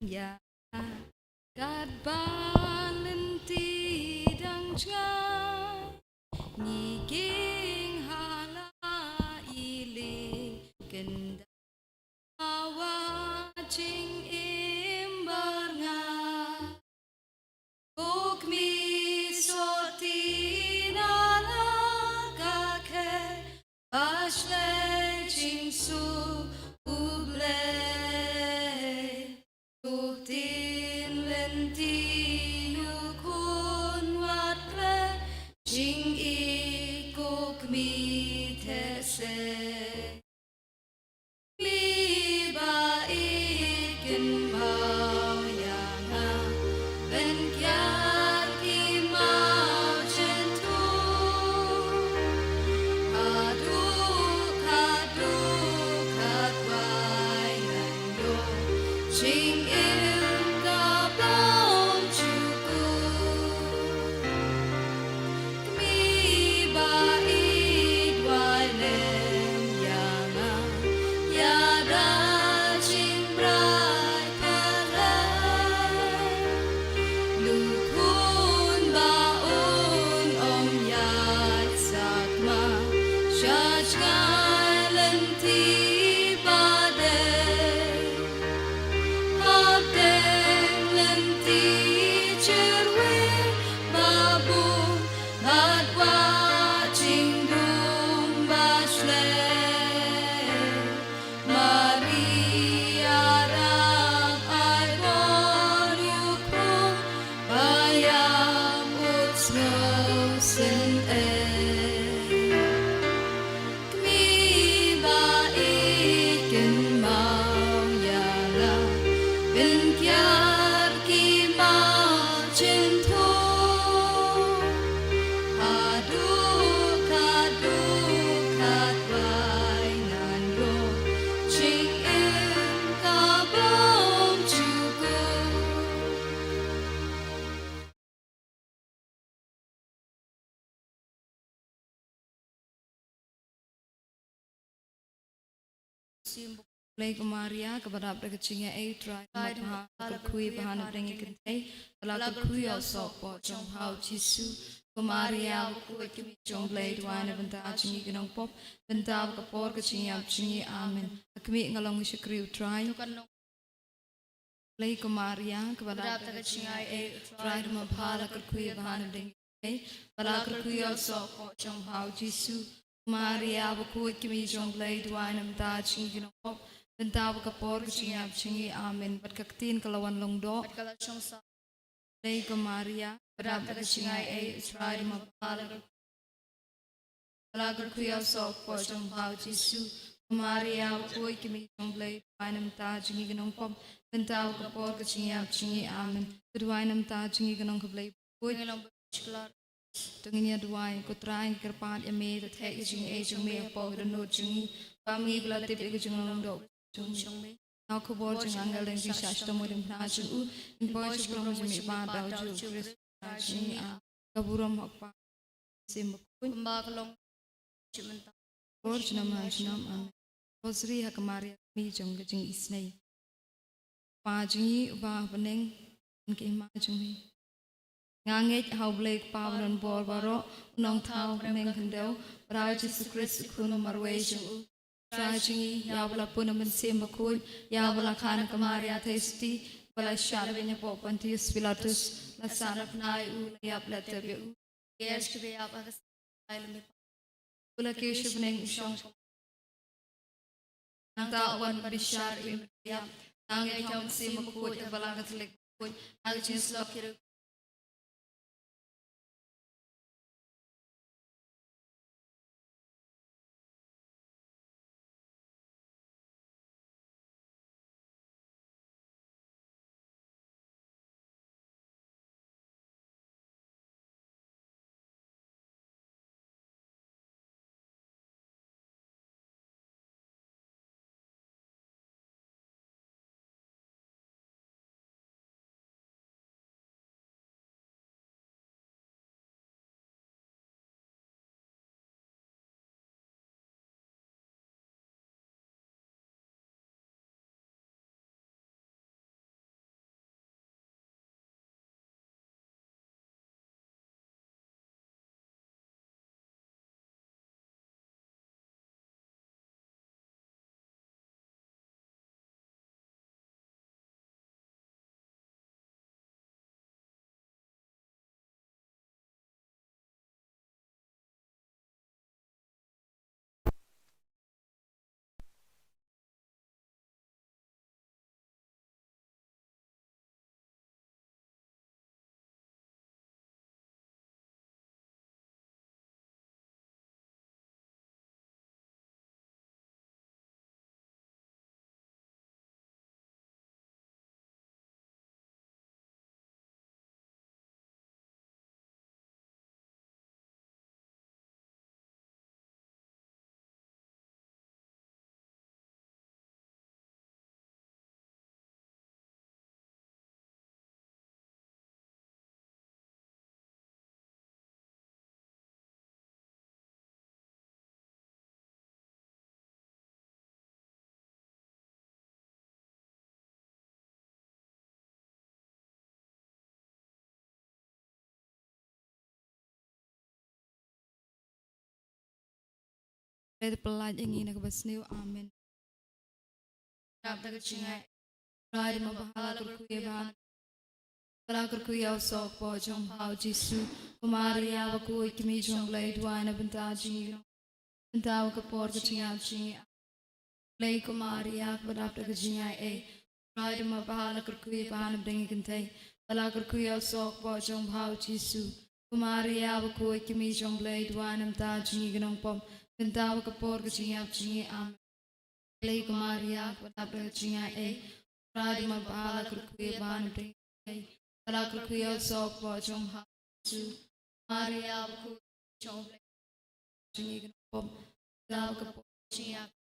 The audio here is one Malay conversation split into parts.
Ya, gạt ba lên ti đằng trái, nhị kinh hà la ili kenda awa ching imbar nga, buk mi sorti na la kake, ashle ching su uble. Tin lên ti yu kun wat ple jing I kok mi the se mi ba I kin bao yang ha ben kya ki mau chen tu kadu kadu kat wai nan yo jing Play Maria kepada berkecingnya try maha berkui bahan dengan kentai telah berkui also po trong hau Jisu Maria berkui kimi trong play tuan benta cingi kenong pop benta kapor kecingnya cingi amin kami ngalong syukri try play Maria kepada berkecingnya try maha berkui bahan dengan kentai telah berkui also po trong hau Jisu Maria berkui kimi trong play tuan benta cingi kenong pop Bentawa kapor kecingnya cingi amin berkaktin kelawan longdo Play ke Maria berapa kecingnya Israel mapala lagu kuya sok po trong hau Jisu Maria koi kimi trong play wainam ta cingi ganong pom bentawa kapor kecingnya cingi amin kedua ta cingi ganong keplay koi Tengahnya dua kutrain kerpat eme teteh cingi cingi po renut cingi kami gelatip cingi longdo Now kubor jeng anggal yang bisa setemu dengan najung boy sebelum jemi pada ujuk Kristus a kaburam apa simbukun kembakalong cementa bor jenam amin rosri hak Maria mi jong jeng isnai pajengi ubah beneng ke majung mi ngangit hau blake pawon bor baro nong tau beneng kendau berau Yesus Kristus kuno marway jeng Tragedy, Yabla Punaman Simbakui, Yabla Kana Kamaria Testi, Bala Shalavina Popantius Pilatus, La Sana of Nai, Yabla Tabu, yes to be up as Island. Ula Kishu Ning Shong Nanta one Bishar in Yap, Nangay Simbakui, Balagat Lake, Algins Lockyer. Red pelaj ingin nak basniu amen. Dapat kecingai. Rai mabahala kerkuyaban. Bala kerkuya sok po jom hau Jisu. Kumaria waku ikimi jom lay duana bentaji. Bentawa kapor kecingai cingi. Lay kumaria dapat kecingai Rai mabahala kerkuyaban beringi kentai. Bala kerkuya sok po jom hau Jisu. Kumaria waku ikimi jom lay duana bentaji ginong pom. Bentawa kapor kecingai cingi amen. Lay kumaria dapat kecingai Rai mabahala kerkuyaban beringi. Bala kerkuya sok po jom hau Jisu. Kumaria waku jom lay cingi ginong pom. Bentawa kapor kecingai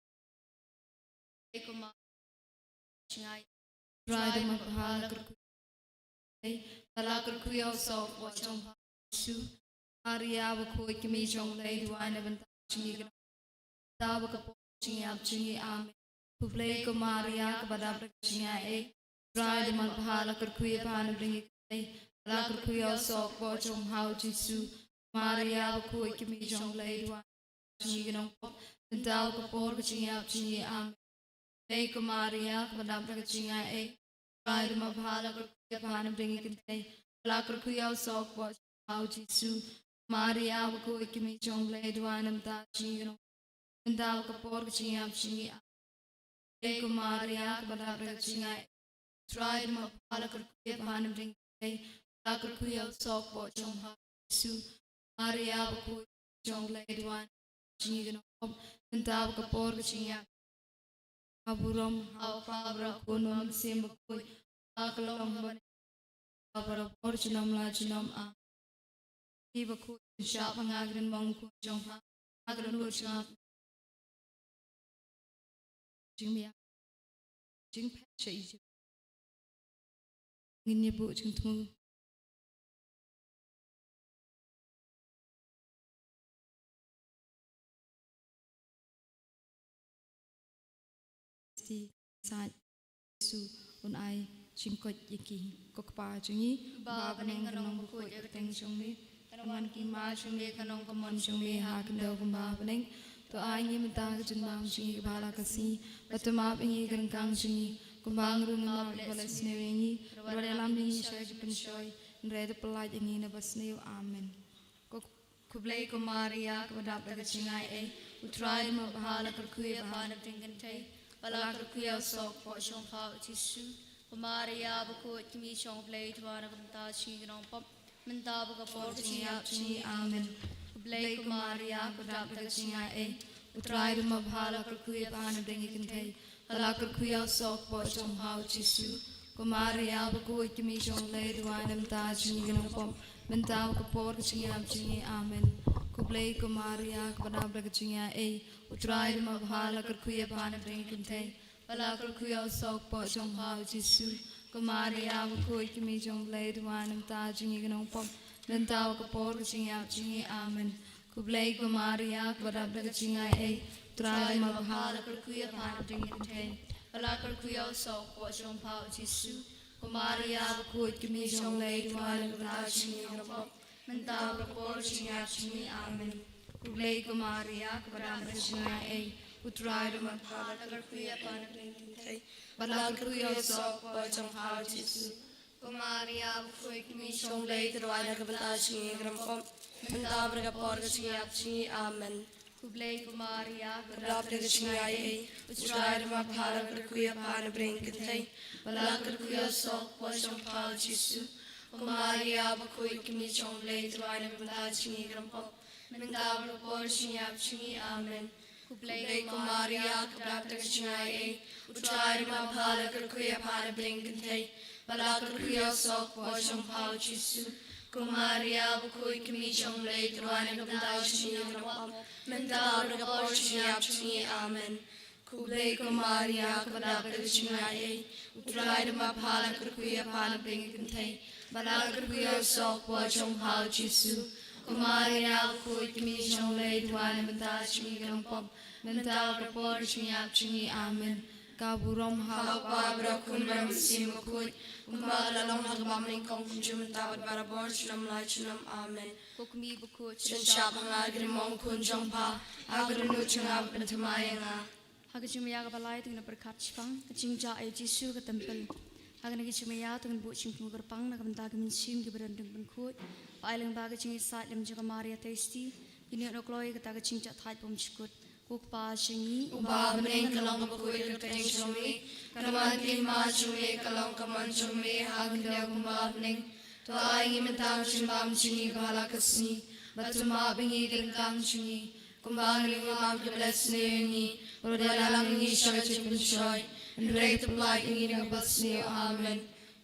lay kumaria cingai. Rai mabahala kerkuya. Bala kerkuya sok po jom hau Jisu. Kumaria waku ikimi jom lay duana bentaji ginong Tawa kapor cingi amen. Kuplay kumaria kepada bercingai. Rai mabahala kerkuya pan beringi kentai. Bala kerkuya sok po jom hau Jisu. Kumaria waku ikimi jom lay duana bentaji ginong pom. Bentawa kapor cingi amen. Lay kumaria kepada bercingai. Rai mabahala kerkuya pan beringi kentai. Bala kerkuya sok po jom hau Jisu. Kumaria waku ikimi jom lay duana bentaji ginong Bentawa kapor cingi lay kumaria kepada bercingai. Rai mabahala kerkuya pan beringi kentai. Bala kerkuya sok po jom hau Jisu. Kumaria waku jom lay duana bentaji ginong pom. Bentawa kapor cingi Aburam hawapabra kunum simbakui akalom ban abra porchinam la chinam a ibaku shap ngagrin bangku jongha agran luchap jingmia jing patcha iji ngini bu jingtu saat su un ai chingkot yaki kokpa jungi ba baneng kanong buku yakateng jungmi tangan ki ma jungmi kanong kamon jungmi ha kendau kumba baneng to ai ngi menta junbang jungi bala kasi batuma ingi gangkang jungi kumbang runga balas newengi badalam ingi shai penshoy red pelaj ingi na basneu amen kublai kumaria kepada bercingai utrai mabahala kerkuya bahana tingkantai Bala kerkuya sok po jom hau Jisu. Kumaria waku ikimi jom lay duana bentaji ginong pom. Bentawa kapor cingi amen. Kublai kumaria kepada bercingai. Utrai mabahala kerkuya bahana beringi kentai. Bala kerkuya sok po jom hau Jisu. Kumaria waku ikimi jom lay duana bentaji ginong pom. Bentawa kapor cingi amen. Kublai kumaria kepada bercingai. Utrai mabahala kerkuya bahana beringi kentai. Bala kerkuya sok po jom hau Jisu. Kumaria waku ikimi jom lay duana bentaji ginong pom. Bentawa kapor cingi amen. Kublai kumaria kepada bercingai. Utrai mabahala kerkuya bahana beringi kentai. Bala kerkuya sok po jom hau Jisu. Kumaria waku ikimi jom lay duana bentaji ginong pom. Bentawa kapor cingi amen. Kublai kumaria kepada bercingai. Utrai mabahala kerkuya bahana beringi kentai. Bala kerkuya sok po jom hau Jisu. Kumaria waku ikimi jom lay duana bentaji ginong pom. Bentawa kapor cingi amen. Kublai kumaria kepada bercingai. Utrai mabahala kerkuya bahana beringi kentai. Bala kerkuya sok po jom hau Jisu. Kumaria waku ikimi jom lay duana bentaji ginong pom. Bentawa kapor cingi amen. Kublai kumaria kepada bercingai. Utrai mabahala kerkuya bahana beringi kentai. Bala kerkuya sok po jom hau Jisu. Kumaria waku ikimi jom lay duana bentaji ginong pom. Bentawa kapor cingi amen. Kublai kumaria kepada bercingai. Utrai mabahala kerkuya bahana beringi kentai. Bala kerkuya sok po jom hau Jisu. Kumaria waku ikimi jom lay duana bentaji ginong pom. Bentawa kapor cingi amen. Kaburom Hau Barbara Kunram Simakui, Umbala Long Hagamamin Konjum Tawad Barabor Chunam Lachinam, Amen. Kukmi Buku Chun Shabanga Grimon Kunjongpa, Agrunuchanga Bentamayanga. Hagachumaya balai dengan berkat Jepang, kecingja Jisu ke tempel. Haganagi cumaya dengan buat cingku gerpang, nak bentak mensim di berandung bengkut. Pailang baga cingi saat lem jaga Maria tasty. Ini nak kloi kata kecingja thai pom cikut. Kukpa cingi. Uba bening kalong kapukui keteng cumi, kanaman kima cumi kalong kaman cumi hagda kumba bening. Tua ingi mentang cimbam cingi bala kesni, batu ma bengi gerkang cingi. Kumbang lingam kebelas nengi, berdalam ingi syarat cipenshoy. And break the blight in your busney, Amen.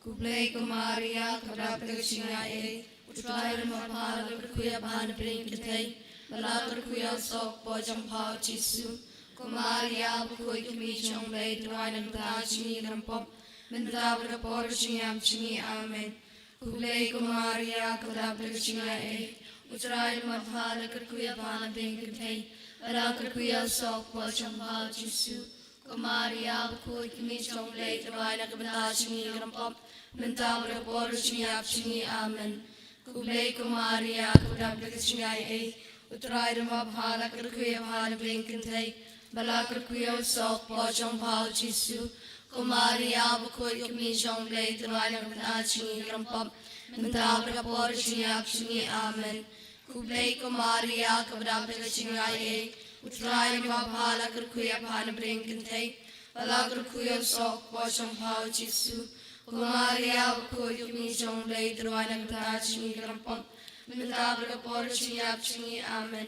Kublay Kumaria, Kadapka Chingae, Utrai Mapala, Kuya Ban Brink Day, Balaka Kuya Sok, Bojam Pao Chisu, Kumaria, Kuik Michong Lay, Dwine and Tachi, and Pop, Mendabra Porching Am Chingi, Amen. Kublay Kumaria, Kadapka Chingae, Utrai Mapala, Kuya Ban Brink Day, Balaka Kuya Sok, Bojam Pao Chisu. Kumaria, Bukui, Kimichong, late, Rina, Kabatachi, Rampop, Mentabra, Borchi, Apchini, Amen. Kublay, Kumaria, Kabatachi, Utrai, Mabhala, Kurkuya, Hana, Blinkante, Balakurkuya, Salt, Bojong, Pao, Chisu, Kumaria, Bukui, Kimichong, late, Rina, Kabatachi, Rampop, Mentabra, Borchi, Apchini, Amen. Kublay, Kumaria, Kabatachi, Utrai Mabhala Kurkuya Pana Brinkante, Balakurkuya Sok, Bosham Pao Chisu, Kumaria, Kuyu Mijong Lay, Druana Katachi, Rampom, Mentabra Porchi Apchini, Amen.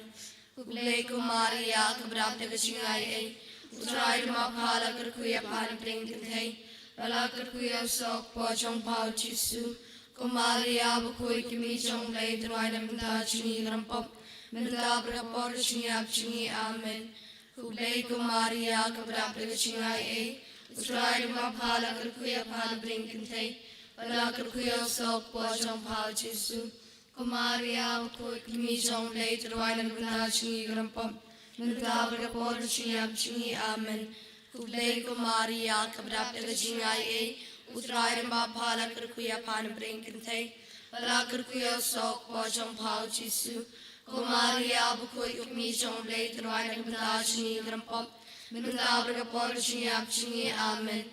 Kublay Kumaria, Kabrabda Chingai, Utrai Mabhala Kurkuya Pana Brinkante, Balakurkuya Sok, Bosham Pao Chisu, Kumaria, Kuyu Mijong Lay, Druana Katachi, Rampom. Mentabra Porchi Apchini, Amen. Kublay Kumaria, Kabrabda Chingai, Utrai Mabhala Kurkuya Pana Brinkante, Balakurkuya Sok, Bosham Pao Chisu, Kumaria, Kuikimijong Lay, Druana Katachi, Rampom, Mentabra Porchi Apchini, Amen. Kublay Kumaria, Kabrabda Chingai, Utrai Mabhala Kurkuya Pana Brinkante, Balakurkuya Sok, Bosham Pao Chisu, Kumaria, Bukui, Mijong Lay, Druana Katachi, Rampom, Mentabra Porchi Apchini, Amen.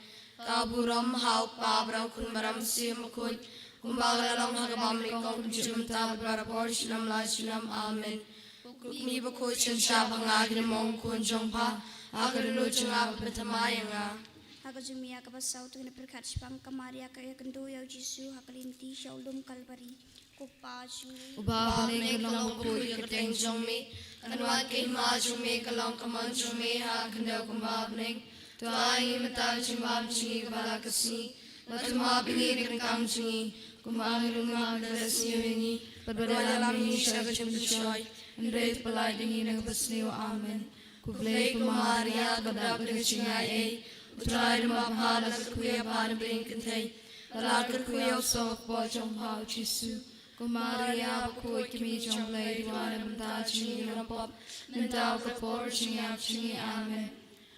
Kaburam Hau Pabra Kunbaram Simakun, Kumbala Long Hagabam Konjum Tabra Porchinam Lachinam, Amen. Kukni Bakuchin Shabangagin Mong Kunjongpa, Aganuchanga Betamayanga. Hagazumia Kabasau to the Perkach Bank, Kamaria Kayakando, Jisu, Hakalinti, Shalom Calvary, Kupachu, Ubabaling Long Kuya Kateng Jomi, and one came Majumi, Kalong Kamanjumi, Hakando Kumbabling, to I Matachi Mabchi, Balakasi, but to Mabini and Kamchi, Kumarunga, the Sirini, but Badalami, Shavachim Shoy, and Raith Poliding in a Basneo, Amen. Kublay Kumaria, Kadabri, Utrai Mabhala Kuya Pana Brinkante, Balakurkuya Sok, Bochom Pao Chisu, Kumaria, Kuikimijong Lay, Duana Mtachi, Rampop, Mentabra Porchi Apchini, Amen.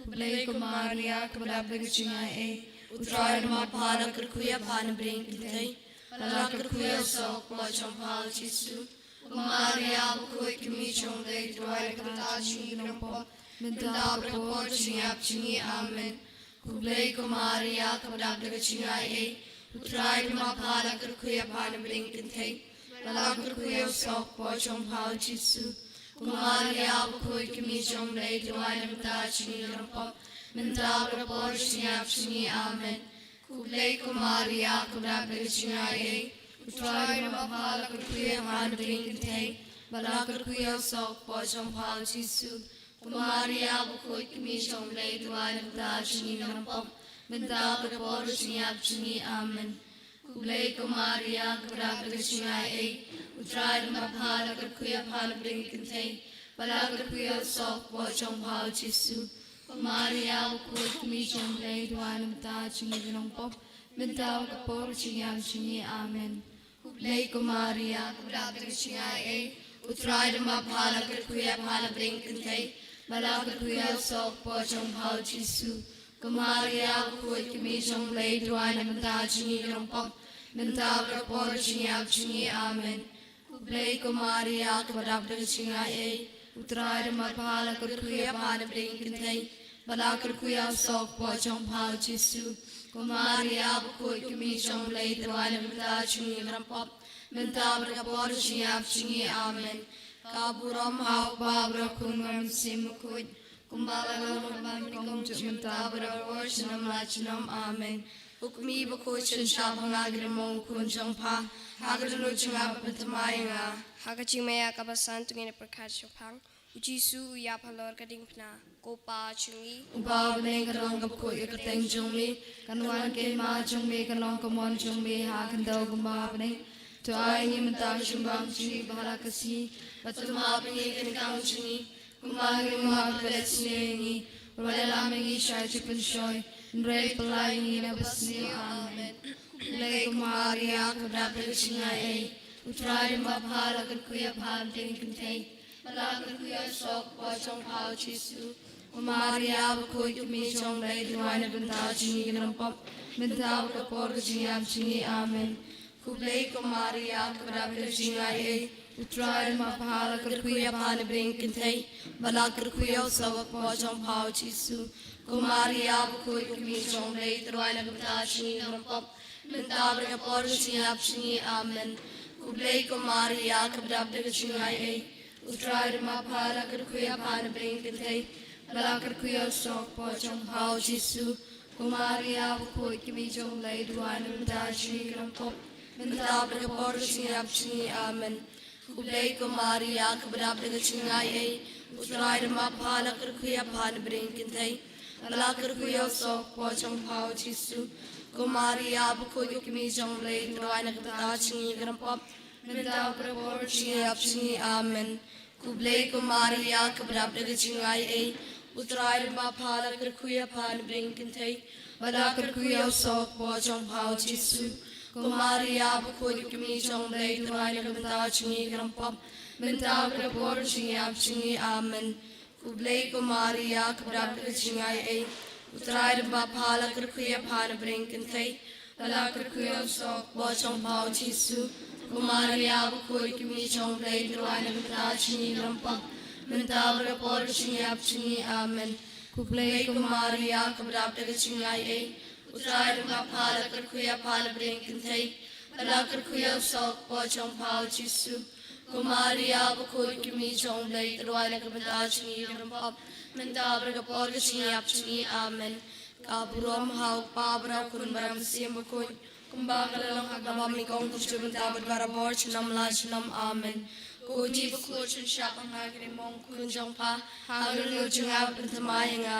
Kublay Kumaria, Kadabri, Utrai Mabhala Kuya Pana Brinkante, Balakurkuya Sok, Bochom Pao Chisu, Kumaria, Kuikimijong Lay, Duana Mtachi, Rampop, Mentabra Porchi Apchini, Amen. Kublay Kumaria, Kabadabda Chingai, Utrai Mabhala Kurkuya Pana Brinkante, Balakurkuya Sok, Bochom Pao Chisu, Kumaria, Kuikimijong Lay, Duana Mtachi, Rampop, Mentabra Porchi Apchini, Amen. Kublay Kumaria, Kabadabda Chingai, Utrai Mabhala Kurkuya Pana Brinkante, Balakurkuya Sok, Bochom Pao Chisu, Kumaria, Bukui Kimishong Lay, Duana Mtachi, Rampop, Mentabra Porchi Apchini, Amen. Kublay Kumaria, Kabadabda Chingai, Utrai Mabhala Kurkuya Pana Brinkante, Balakurkuya Sok, Bochom Pao Chisu, Kumaria, Bukui Kimishong Lay, Duana Mtachi, Rampop, Mentabra Porchi Apchini, Amen. Kublay Kumaria, Kabadabda Chingai, Utrai Mabhala Kurkuya Pana Brinkante, Balakurkuya Sok, Bochom Pao Chisu, Kumaria Kut Commission Blade Dwine and Tachi Pop Mentavra Porching Abching Amen. Blake Kumaria Kabadabda Chinga A. Utrada Mapala Kurkuya Pada Brinkin Balakurkuya Sok Pochong Pao Chisu. Kumaria Kut Commission Blade Dwine and Tachi Pop Mentavra Porching Abching Amen. Kaburam Hau Babra Kunam Simukut. Kumbala Kum Tabra Orshanam Lachanam Amen. Ukmi Bakushan Shabangagramon Kunjong Pa, Hagaluchanga Patamayanga, Hakachimea Kabasantung in a Prakashopang, Ujisu Yapalor Kadimpna, Gopa Chungi, Ubabling Kalonga Kutang Jumi, Kanwan Kema Jumi, Kalonkamon Jumi, Hakandogumabne, to I him Tashumbam Chini Barakasi, but to Mabini and Kamchini. Kumari Mahapaletni, Royalami Shachipin Shoy, Ray Palai Nabasni, Amen. Lake Maria, Kudaprishina A, who tried him up hard like a queer palm thing contain, Malakuya sock, Pochong Pao Chisu, Maria, Kuy, me, Chong Lay, the wine of Bentachi, and Pop, Mentavka Porching, Amchini, Amen. Kublake Maria, Kudaprishina A. Tried him up hard like a queer pan of brink and tay, Balakuya so a Pochong Pao Chisu, Kumaria, Kuy, me, Chong Lay, the wine of Bentachi, and Pop, Mentavka Porching, Amchini, Amen. Kublake Maria, Kudaprishina A. Who tried him up hard like a queer pan of brink and tay, Balakuya so Pochong Pao Chisu, Kumaria, Kuy, me, Chong Lay, the wine of Bentachi, and Pop, Mentavka Porching, Amchini, Amen. Kublai Kumaria, Kabadabda Chingai, Utraida Mapala Kurkuya Pan Brinkin, Malakurkuya so Pochong Pao Chisu, Kumaria, Bukumi Jong Lay, Rwana Kabadachi, Grandpop, Mendabra Porchi, Apchi, Amen. Kublai Kumaria, Kabadabda Chingai, Utraida Mapala Kurkuya Pan Brinkin, Malakurkuya so Pochong Pao Chisu. Kumaria, Bukumi Jong Lay, Rwana Kabadachi, Grandpop, Mendabra Porchi, Apchi, Amen. Kublai Kumaria, Kabadabda Chingai, Utraida Mapala Kurkuya Pan Brinkin, Malakurkuya so Pochong Pao Chisu. Kumaria, Bukumi Jong Lay, Rwana Kabadachi, Grandpop, Mendabra Porchi, Apchi, Amen. Kublai Kumaria, Kabadabda Chingai, Utraida Mapala Kurkuya Pan Brinkin, Malakurkuya so Pochong Pao Chisu. Kumaria, Bukumi Jong Lay, Rwana Kabadachi, Grandpop, Mendabra Porchi, Apchi, Amen. Kaburam Hau Babra Kunbaram Simbukun. Kumbagalang Hagabami Kong Kuchubantabad Baraborch Nam Lachnam Amen. Koji Bakuchin Shapang Hagrimong Kunjong Pa, Hagaluchang Abentamayanga,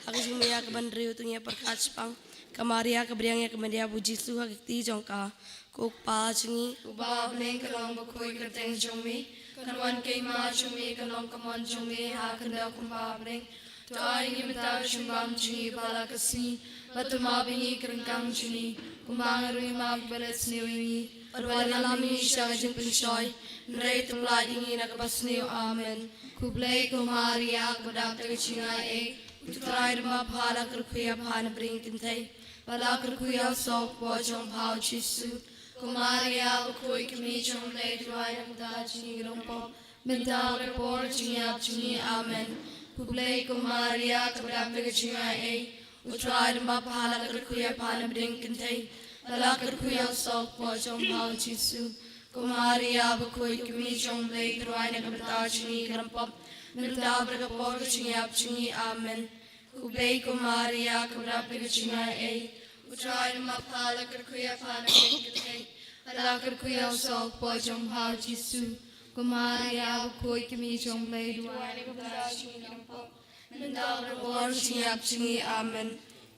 Hagimia Kabandriu Tunya Perkachpang, Kamaria Kabrianga Kamaria Bujisu Hagti Jongka, Cook Pa Chingi, Ubabling Kalong Bakui Katang Jongmi, Kanwan Kema Jongmi, Kalong Kamon Jongmi, Hakanda Kumbabling, Toy Yimata Shumbam Chingi Balakasi, Batumabingi Krankang Chini, Kumbangari Magbalets Niwi, Arwanalami Shagajin Pinshoy, Nrate Lighting in a Kabasneo, Amen. Kublai Kumaria, Kodakta Chingai, Utraida Mapala Kurkuya Pan Brinkin, Balakurkuya so Pochong Pao Chisu, Kumaria, Bukui Kamichong Lay, Rwana Kabadachi, Grandpop, Mendabra Porchi, Apchi, Amen. Kublai Kumaria, Kabadabda Chingai, Utraida Mapala Kurkuya Pan Brinkin, Balakurkuya so Pochong Pao Chisu, Kumaria, Bukui Kamichong Lay, Rwana Kabadachi, Grandpop, Mendabra Porchi, Apchi, Amen. Kublai Kumaria, Kabadabda Chingai, Utraida Mapala Kurkuya Pan Brinkin, Balakurkuya so Pochong Pao Chisu, Kumaria, Bukui Kamichong Lay, Rwana Kabadachi, Grandpop, Mendabra Porchi, Apchi, Amen.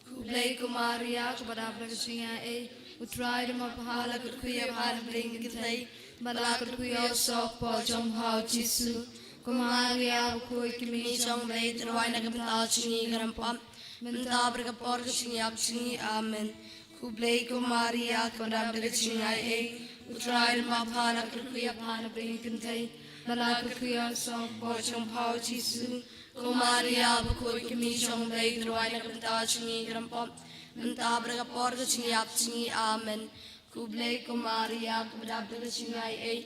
Kublai Kumaria, Kabadabda Chingai, Utraida Mapala Kurkuya Pan Brinkin, Balakurkuya so Pochong Pao Chisu, Kumaria, Bukui Kamichong Lay, Rwana Kabadachi, Grandpop, Mendabra Porchi, Apchi, Amen. Kublai Kumaria, Kabadabda Chingai, Utraida Mapala Kurkuya Pan Brinkin, Balakurkuya so Pochong Pao Chisu, Kumaria bakoi kami jong lei ruai na kanta chingi grampom menta braga por ka chingi ap chingi amen kublei kumaria kubda braga chingai ei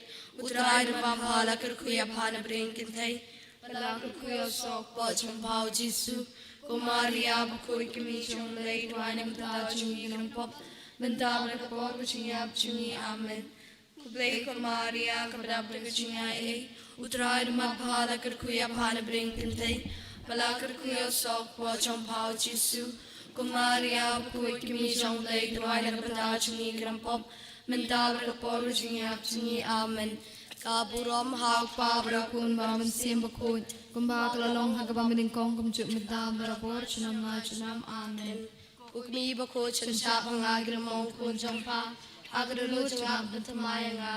utrai na pamhala kar kuya phana bring kinthai pala kar kuya sok po chong phao jisu kumaria bakoi kami jong lei ruai na kanta chingi grampom menta braga por ka chingi ap chingi amen kublei kumaria kubda braga chingai ei utrai na pamhala kar kuya phana bring kinthai pala kar kuya sok po chong phao jisu kumaria bakoi kami jong lei ruai na kanta chingi grampom menta braga por ka chingi ap chingi amen kaburam hak pa bra kun baram sim bakoi kumba kalalong hagabam bin kong kum juk midam barabor chunam ma chunam amen ukmi bako chansha pangagira mong kun jongpa agru chungap bantmayanga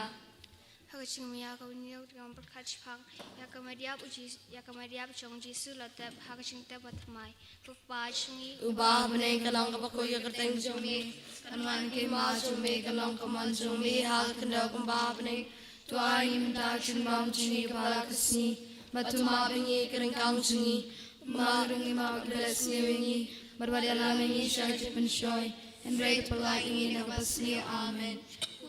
Hagaching miya kawinyo dengan berkacipang ya kamadiap chong Jisu latep hagaching te batmai pupachingi uba bane kalang bako yakerteng jongmi kanwan ke ma jongmi kalang kaman jongmi hal kanda kumba bane tuai imta chunbam chingi bala kasni batuma bingi kerengkang chingi marungi ma blessni wingi berbadala wingi syajit penshoy and rate polite ingi nabasni amen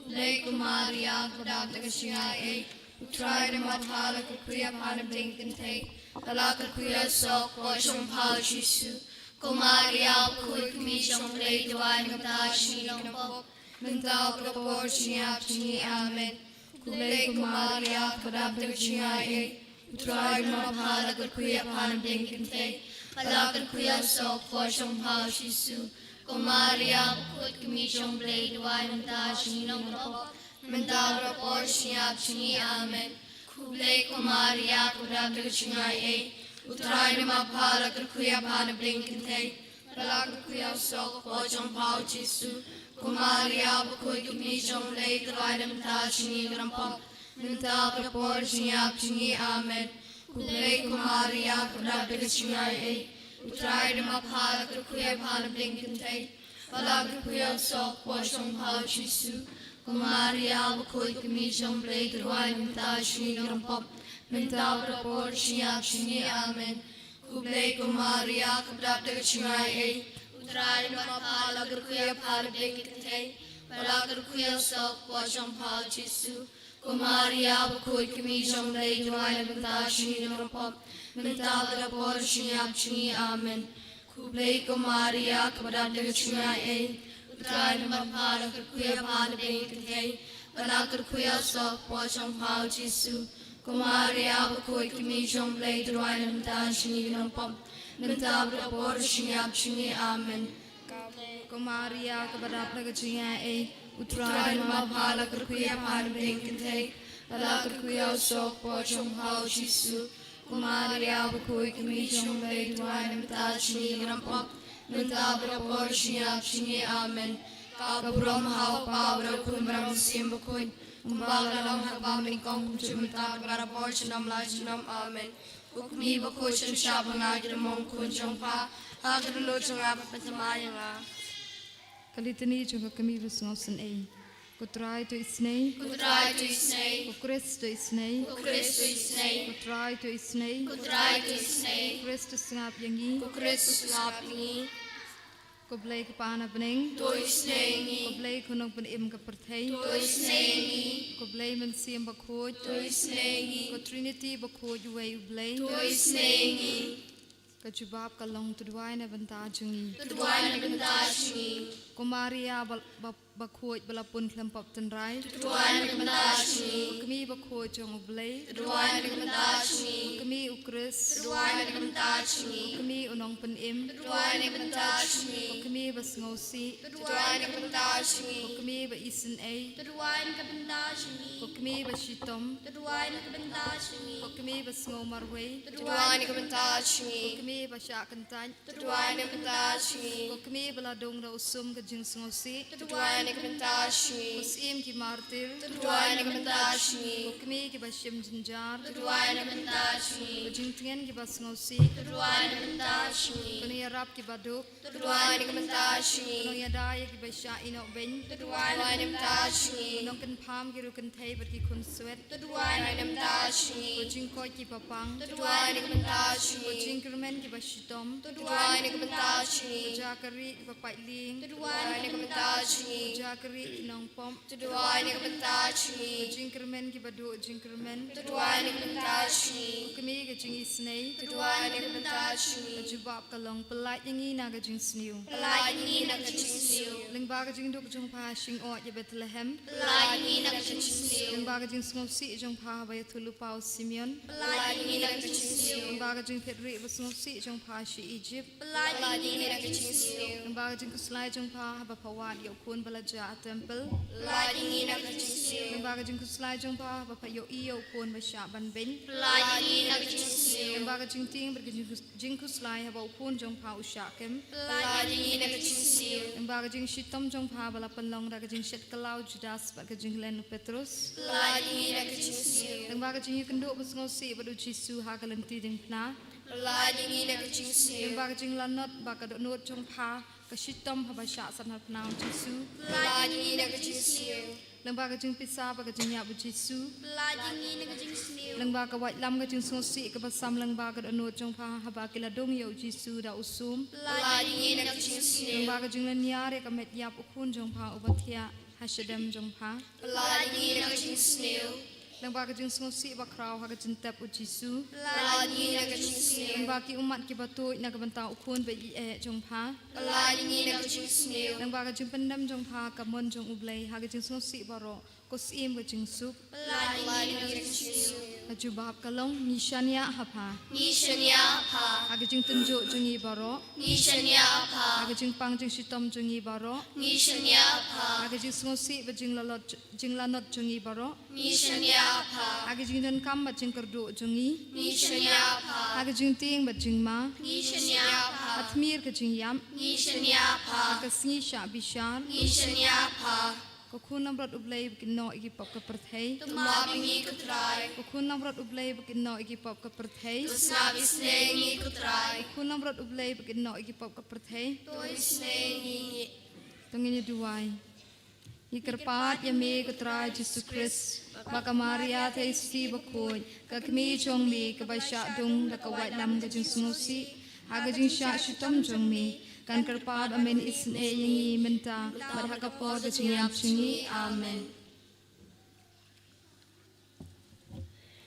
Lei Kumaria Kudak Tagashinga E Utrai de Mathala Kuya Pana Blinken Take Alaka Kuya Sok Washam Pao Jisu Kumaria Kuk Mi Shong Lei Dwai Natashi Nopop Mental Proportion Yapchini Amen Kulei Kumaria Kudak Tagashinga E Utrai de Mathala Kuya Pana Blinken Take Alaka Kuya Sok Washam Pao Jisu Kumaria kut kami jong blade wine menta chingi nong rop menta rapor siap chingi amen kublai Kumaria kudak chingai e utrai de maphala kuya pana blinken te palak kuya sok po jong pao jisu Kumaria kut kami jong blade wine menta chingi grampom menta rapor siap chingi amen kublai Kumaria kudak chingai e Utrai de maphala kuya pana blinken te palak kuya sok po jong pao jisu Kumaria bakoi kami jong blade ruai menta chingi grampom menta rapor siap chingi amen kublai Kumaria kubdap de chingai e utrai de maphala kuya pana blinken te palak kuya sok po jong pao jisu Kumaria bakoi kami jong blade ruai menta chingi grampom menta rapor siap chingi amen kublai Kumaria kubdap de chingai e utrai de maphala kuya pana blinken te palak kuya sok po jong pao jisu Kumaria bakoi kami jong blade ruai menta chingi grampom menta rapor siap chingi amen Kumaria kabadap nagachinga e utrai de maphala kuya pana blinken te palak kuya sok po jong pao jisu Kumaria bakoi kami jong blade ruai menta chingi grampom menta rapor siap chingi amen kaburam hau pabra kun bram sim bakoi umbala long habam kong chumta barapor chinam la chinam amen ukmi bakoi chin shabanga mong kun jongpa agru lo chunga patmayanga kalitani juga kami bersongsen e kutrai tu isnei Kutrai tu isnei Christ tu isnei Kukristu isnei kutrai tu isnei Kutrai tu isnei Christus ngap yangi Kukristu ngapingi kublai kapana bening Tu isnei kublai kunong pen im kaperthai Tu isnei kublai men siam bakhoj Tu isnei ko trinity bakhoj wei ublai Tu isnei ka jubab ka long tudwai na banta jungi Tuduan na bandashingi Kumaria bakhoj balapun klempap tenrai Tuduan na bandashingi kami bakhoj jong ublai Tuduan na bandashingi kami ukris Tuduan na bandashingi kami unong pen im Tuduan na bandashingi kami basngausi Tuduan na bandashingi kami ba isin ai Tuduan ka bandashingi kami ba shitom Tuduan ka bandashingi kami basngau marway Tuduan na bandashingi kami ba syakantan Tuduan na bandashingi kami baladong ra usum ka jing sngosi Tuduan na nikmentashi, Kusim ki martir, tuduai nikmentashi, Kukmi ki basyam jinjar, tuduai nikmentashi, Kujingtian ki basngosi, tuduai nikmentashi, Kuniyarap ki baduk, tuduai nikmentashi, Kuniyadaya ki basya inok ben, tuduai nikmentashi, Nongkan pam ki rukan thay bat ki kun swet, tuduai nikmentashi, Kujingkoy ki papang, tuduai nikmentashi, Kujingkermen ki basyitom, tuduai nikmentashi, Kujakari ki papaitling, tuduai nikmentashi, Kujakari ki nongpom, tuduai nikmentashi, Kujingkermen ki badu jingkermen, tuduai nikmentashi, Kukmi ki jing isnay, tuduai nikmentashi, Kujubab kalong pelat yangi na ka jing sniu, pelai nakachisiu, Lingba ka jing duk jong pa shing o ya Bethlehem, pelai nakachisiu, Lingba ka jing sngosi jong pa ba ya thulu pao Simeon, pelai nakachisiu, Lingba ka jing petri ba sngosi jong pa shi Egypt, pelai nakachisiu, Lingba ka jing kuslai jong pa ba pawat yo kun balaja temple, pelai nakachisiu, Lingba ka jing kuslai jong pa ba pa yo iyo kun ba sha ban ben, pelai nakachisiu, Lingba ka jing ting ba jing kuslai ba kun jong pa ushakem, pelai nakachisiu, Lingba ka jing shitom jong pa ba la panlong da ka jing shet kalau Judas ba ka jing len Petrus, pelai nakachisiu, Lingba ka jing kendo ba sngosi ba du Jisu ha ka lenti ding na, pelai nakachisiu, Lingba ka jing lanot ba ka do not jong pa ka shitom ha ba sha san ha pnau Jisu, pelai nakachisiu, Lingba ka jing pisa ba ka jing ya bu Jisu, pelai nakachisiu, Lingba ka wat lam ka jing sngosi ka ba sam lingba ka do not jong pa ha ba kila dong yo Jisu da usum, pelai nakachisiu, Lingba ka jing lan yare ka met yap ukun jong pa ubathia hashadam jong pa, pelai nakachisiu, Lingba ka jing sngosi ba kraw ha ka jing tap u Jisu, pelai nakachisiu, Lingba ki umat ki batoy na ka banta ukun ba i jong pa, pelai nakachisiu, Lingba ka jing pendam jong pa ka mon jong ublay ha ka jing sngosi baro kosim ka jing sup, pelai nakachisiu, Ajubab kalong nishanya hapa, nishanya pa, ha ka jing tunjuk jong i baro, nishanya pa, ha ka jing pang jing shitom jong i baro, nishanya pa, ha ka jing sngosi ba jing lanot jong i baro, nishanya pa, ha ka jing dan kam ba jing kerdu jong i, nishanya pa, ha ka jing ting ba jing ma, nishanya pa, atmir ka jing yam, nishanya ha pa, ka sngi sha bishar, nishanya pa, ko khun nam rat ublay ba no igi pop ka perthei, tumabingi kutray, ko khun nam rat ublay ba no igi pop ka perthei, tusnabisnengi kutray, ko khun nam rat ublay ba no igi pop ka perthei, toisnengi, tungin ni duai. Ikerpat ya me kutrai Jesus Christ, baka Maria te sti bakoi, ka kmi chong mi ka ba sha dung da ka wai lam ka jing snusi, ha ka jing sha shitom chong mi, kan kerpat amen isn e yangi menta, bad ha ka po da jing yap chingi, amen.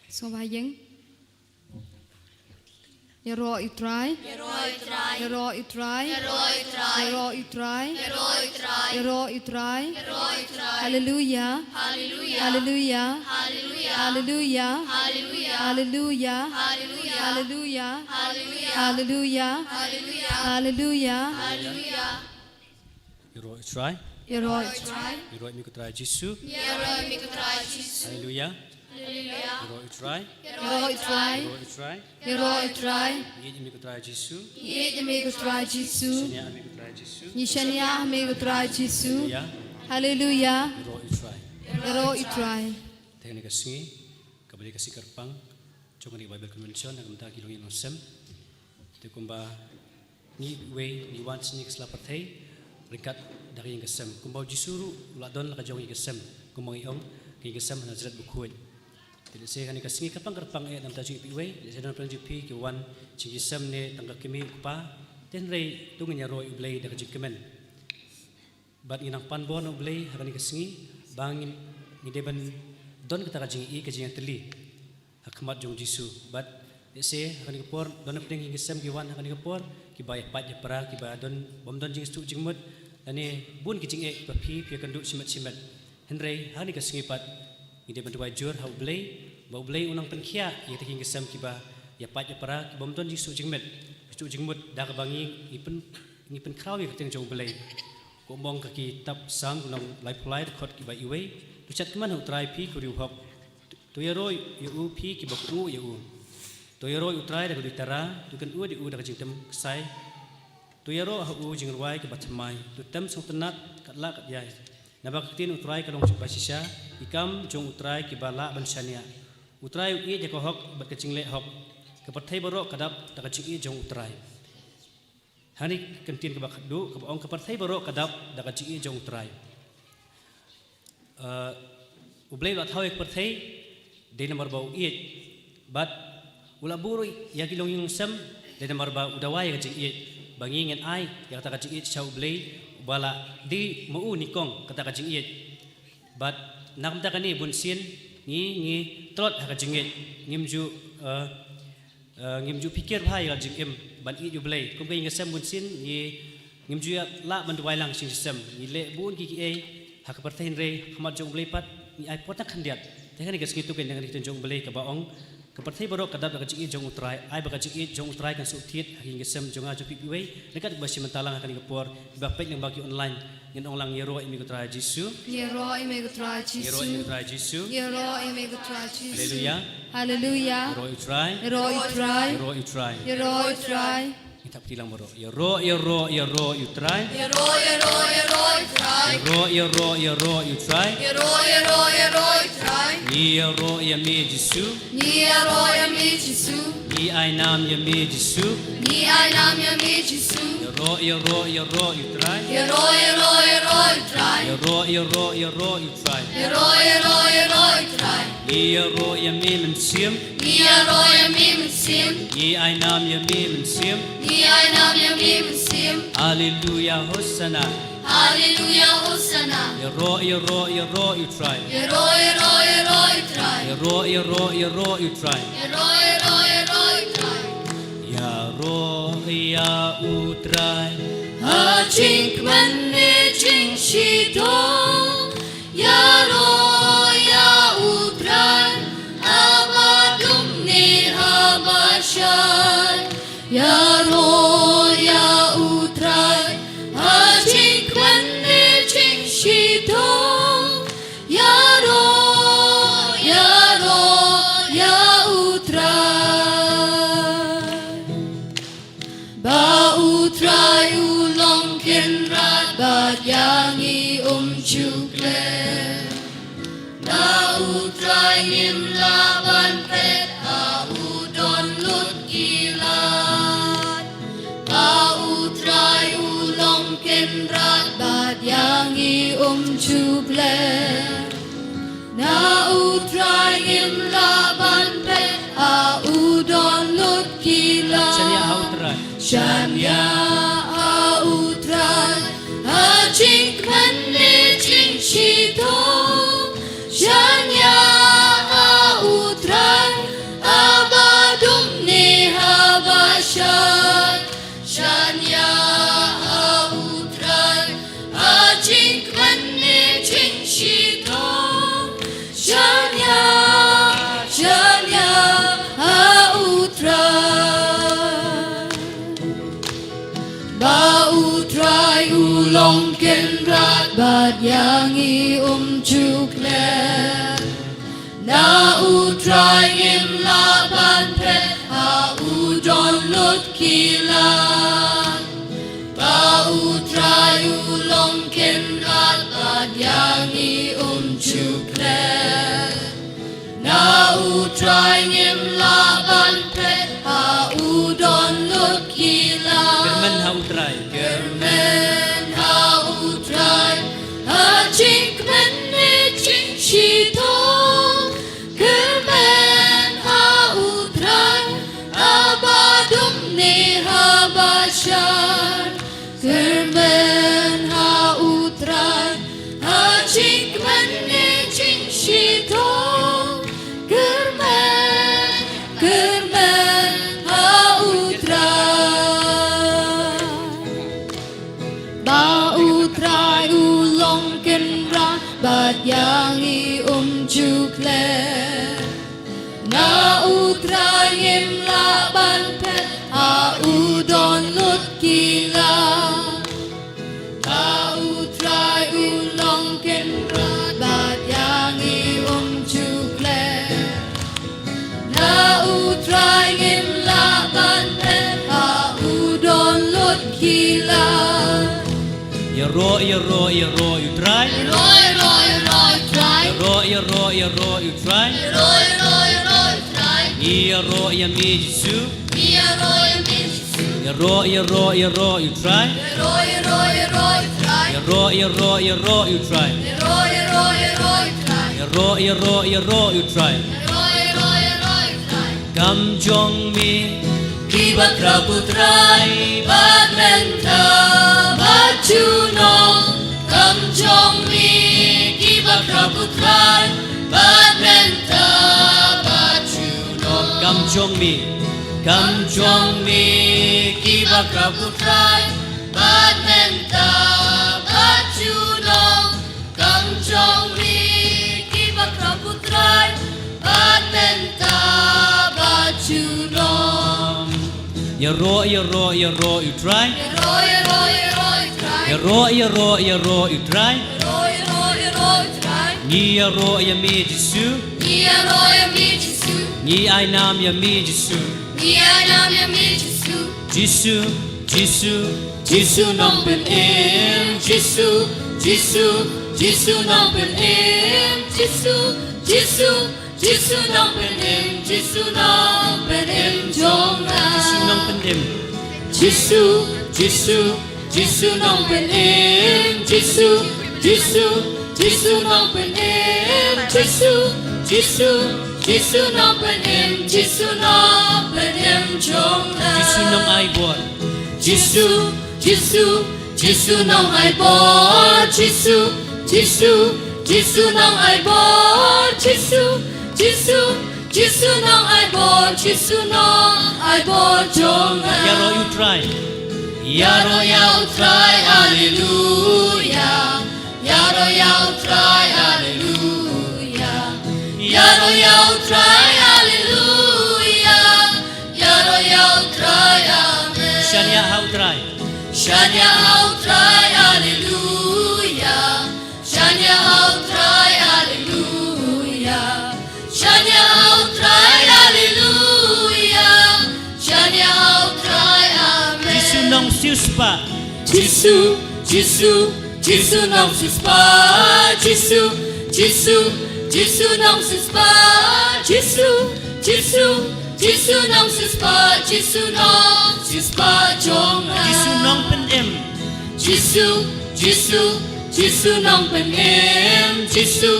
So ba yang? Ya ro you try, Heroi try, ya ro you try, heroi try, ya ro you try, heroi try, ya ro you try. heroi try, Hallelujah. hallelujah, Hallelujah. hallelujah, Hallelujah. hallelujah, Hallelujah. hallelujah, Hallelujah. hallelujah, Hallelujah. hallelujah, Hallelujah. hallelujah, Iro try, Heroi. iro mi try Jisu. heroi mikutray Jesus, Hallelujah. hallelujah, Iro try, Heroi try. iro try. Heroi try. Ye mi try Jisu. Ye amigo try Jisu. Nya mi try Jisu. Nishanya amigo try Jisu. Ya, Hallelujah. iro try. Heroi try. Teknik kasingi, kabali kasi karpang. Chong ni Bible Convention ang mta kilong inosem. Te kumba ni way ni once ni slapathei ringkat dari yang kesem. Kumba jisuru ladon la kajong kesem. Kumba iong ki kesem na zrat bukuit. Tidak saya kan kasingi kapang karpang nam ta jipi way. Saya dan jipi ki wan chi kesem ne tangka kimi kupa. Ten rei tungnya roi ublei da kajikemen. Bat inang panbon ublei hakani kasingi bangin ni deban don kata kajing I kajing teli. Hakmat jong Jisu. But se hakani kapor don pding ing kesem ki wan hakani kapor ki bay pat ya para ki ba don bom don jing stu jingmut ani bun ki jing e papi pi kan du simat henrei hani kasingi pat ni deban dua jur ha ublei unang penkia ya taking kesem ki ba ya pat ya para ki bom don jing stu jingmut da ka bangi ni pen kraw ki teng jong ublei ko mong ka ki tap sang unang life khot ki ba iwei tu chat man hu try pi ku riu hop tu ya roi yu pi ki ba ku yu tu ya roi utrai da ku ditara tu kan u di u da ka jing tem sai tu ya ro ha u jing ruai ki ba thamai tu tem song tenat kat la kat yai Nabaktin utrai kalong basisya ikam jong utrai kibala bansania. Utrai uki jako hok berkecing le hok. Kepertai borok kadap tak kecing jong utrai. Hani kentin kebak du kebaong kepertai borok kadap tak kecing jong utrai. Ublay bat hawe kepertai de nomor bau iet bat ula buru ya kilong yung sem de nomor bau udawai kecing iet bangingen ai ya kata kecing iet chau ublay bala di mau nikong kata kacing iet bat nakam takani bunsin ni trot kacing iet ngimju pikir bhai kacing im ban iet jublay kum kai ngasam bunsin ni ngimju la banduai lang sing system ni le bun ki ai hak pertain re hamat jong blay pat ni ai potak khandiat tekan gas gitu kan dengan ditunjung blay ka baong kepertai borok kadap kacing iet jong utrai ai bakacing iet jong utrai kan sutit hingga sem jong ajo pipiwei dekat basi mentalang akan ngepor bapek yang bagi online ngin onglang yero imi kutra Jesu Yero ime kutra yero Jesu. imi kutra Jesu Yero ime kutra Jesu. haleluya Hallelujah. yero utrai Yero utrai. yero utrai Yero utrai. kita tilang boro yero utrai Yero utrai. yero utrai Yero utrai. yero yami Jesu Yero yami Jesu. ni ai nam yami Jesu Ni ai nam yami Jesu. yero utrai Yero utrai. yero utrai Yero utrai. yero yami mensim Yero yami mesim. ni ai nam yami mensim Ni ai nam yami mesim. haleluya hosana Haleluya Hosanna. yero utrai Yero utrai. yero utrai Yero utrai. ya utrai Hachink manne ching shito. Yaro ya utrai. Abadum ne habashai. Yaro ya utrai. Hachink manne ching shito. Yaro ya utrai. Ba utrai ulong kenrat bat yangi chukle. Na utrai ngim laban pet a udon lut gilat. Ba utrai ulong kenrat bat yangi chukle. Na utrai ngim laban pet a udon lut gilat. Shania hautrai Shania utrai hachink manne ching shito. Shania utrai abadum ne habashai. Shania utrai hachink manne ching shito. Shania utrai. Ba utrai ulong kenrat bat yangi chukle. Na utrai ngim laban pet ha udon lut kilat. Ba utrai ulong kenrat bat yangi chukle. Na utrai ngim laban pet ha udon lut kilat. German hautrai Men ha utrai hachink manne ching shito. Germen ha utrai abadum ne habashar. Germen ha utrai hachink manne ching shito. Germen ha utrai. Ba utrai ulong kenra bat yangi chukle. Na utrai ngim laban pet ha udon lut kilat. Ba utrai ulong kenra bat yangi chukle. Na utrai ngim laban pet ha udon lut kilat. yero utrai Yero you try. Ya mi Jesu. Ya you try. You try. You try. Kam jong mi kiba kraputrai badrenta bachuno. Kam jong mi kiba kraputrai badrenta bachuno. Kam jong mi kiba kraputrai badrenta bachuno. Kam jong mi kiba kraputrai badrenta bachuno. You try. You try. Ni ya mi Jesu. Ni ai nam ya mi Jesu. Jesu nong ben em. Jesu nong ben em. Jesu nong ben em. Jesu nong ben em jong na. Jesu nong ben em. Jesu nong ben em. Jesu nong ben em. Jesu nong ben em. Jesu nong ben em jong na. Jesu nong ai bor. Jesu nong ai bor. Jesu nong ai bor. Jesu nong ai bor. Jesu nong ai bor jong na. You try. You try. Hallelujah. You try. Hallelujah. You try. Hallelujah. You try. Amen. Shania how try. Hallelujah. Shania how try. Hallelujah. Shania how try. Hallelujah. Shania how try. Amen. Jesu nong siu spa. Jesu nong siu spa. Jesu nong siu spa. Jesu nong siu spa. Jesu nong siu spa jong na. Jesu nong pen em. Jesu nong pen em. Jesu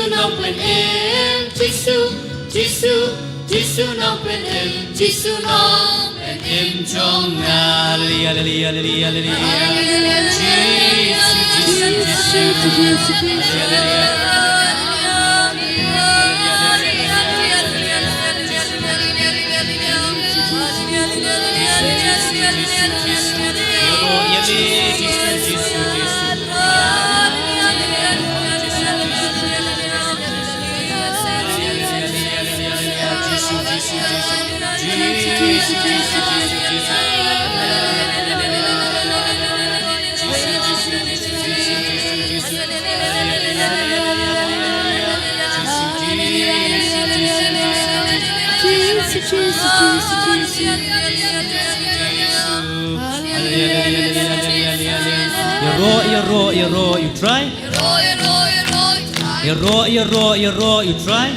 nong pen em. Jesu nong pen em. Jesu nong pen em jong na. Hallelujah. You try. You try.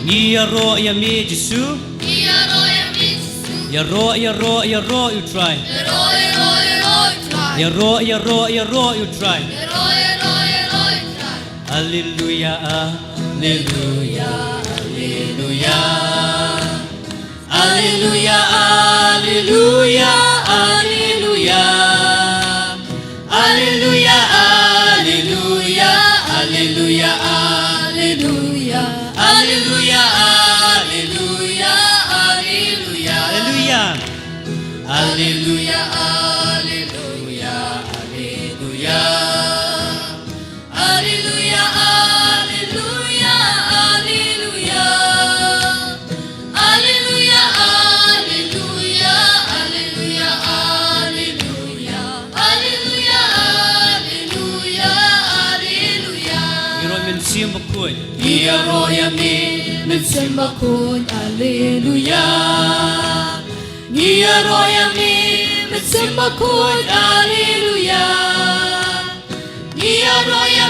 Ni ya mi Jesu. You try. You try. Hallelujah. Hallelujah. Hallelujah. Hallelujah. Hallelujah. Hallelujah. Hallelujah. Hallelujah. Hallelujah. Hallelujah. Hallelujah. Hallelujah. Hallelujah. Hallelujah. Hallelujah. Hallelujah. Min sembakun, Alleluia. Nia royami, min sembakun, Alleluia. Nia royami.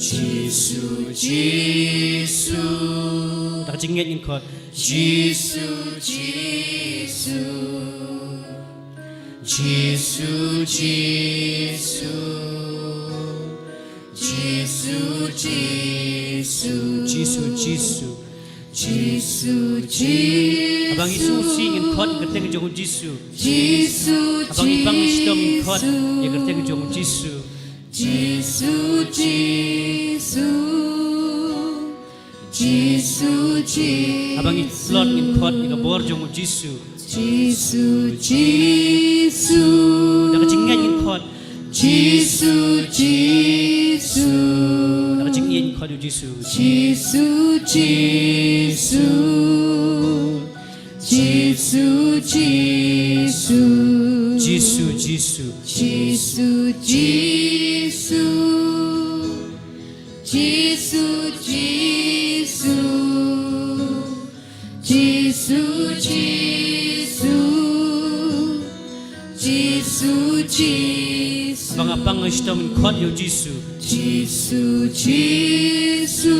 Jesus, Jesus, Nakajinget in court. Jesus, Jesus, Jesus, Jesus, Jesus, Jesus, Jisu. Jesus, Jesus, Abang Isu sing in court kerteng jong Jisu. Jesus, Abang ibang istom in court ya kerteng jong Jisu. Jesus, Jesus, Jesus, Jesus, Abang iplot in court ya bor jong Jisu. Jesus, Jesus, Nakajinget in court. Jesus, Jesus, Nakajinget in court Jisu. Jesus, Jesus, Jesus, Jesus, Jisu. Jesus, Jesus, Jesus, Jesus, Jesus, Abang istom in court yo Jisu. Jesus, Jesus,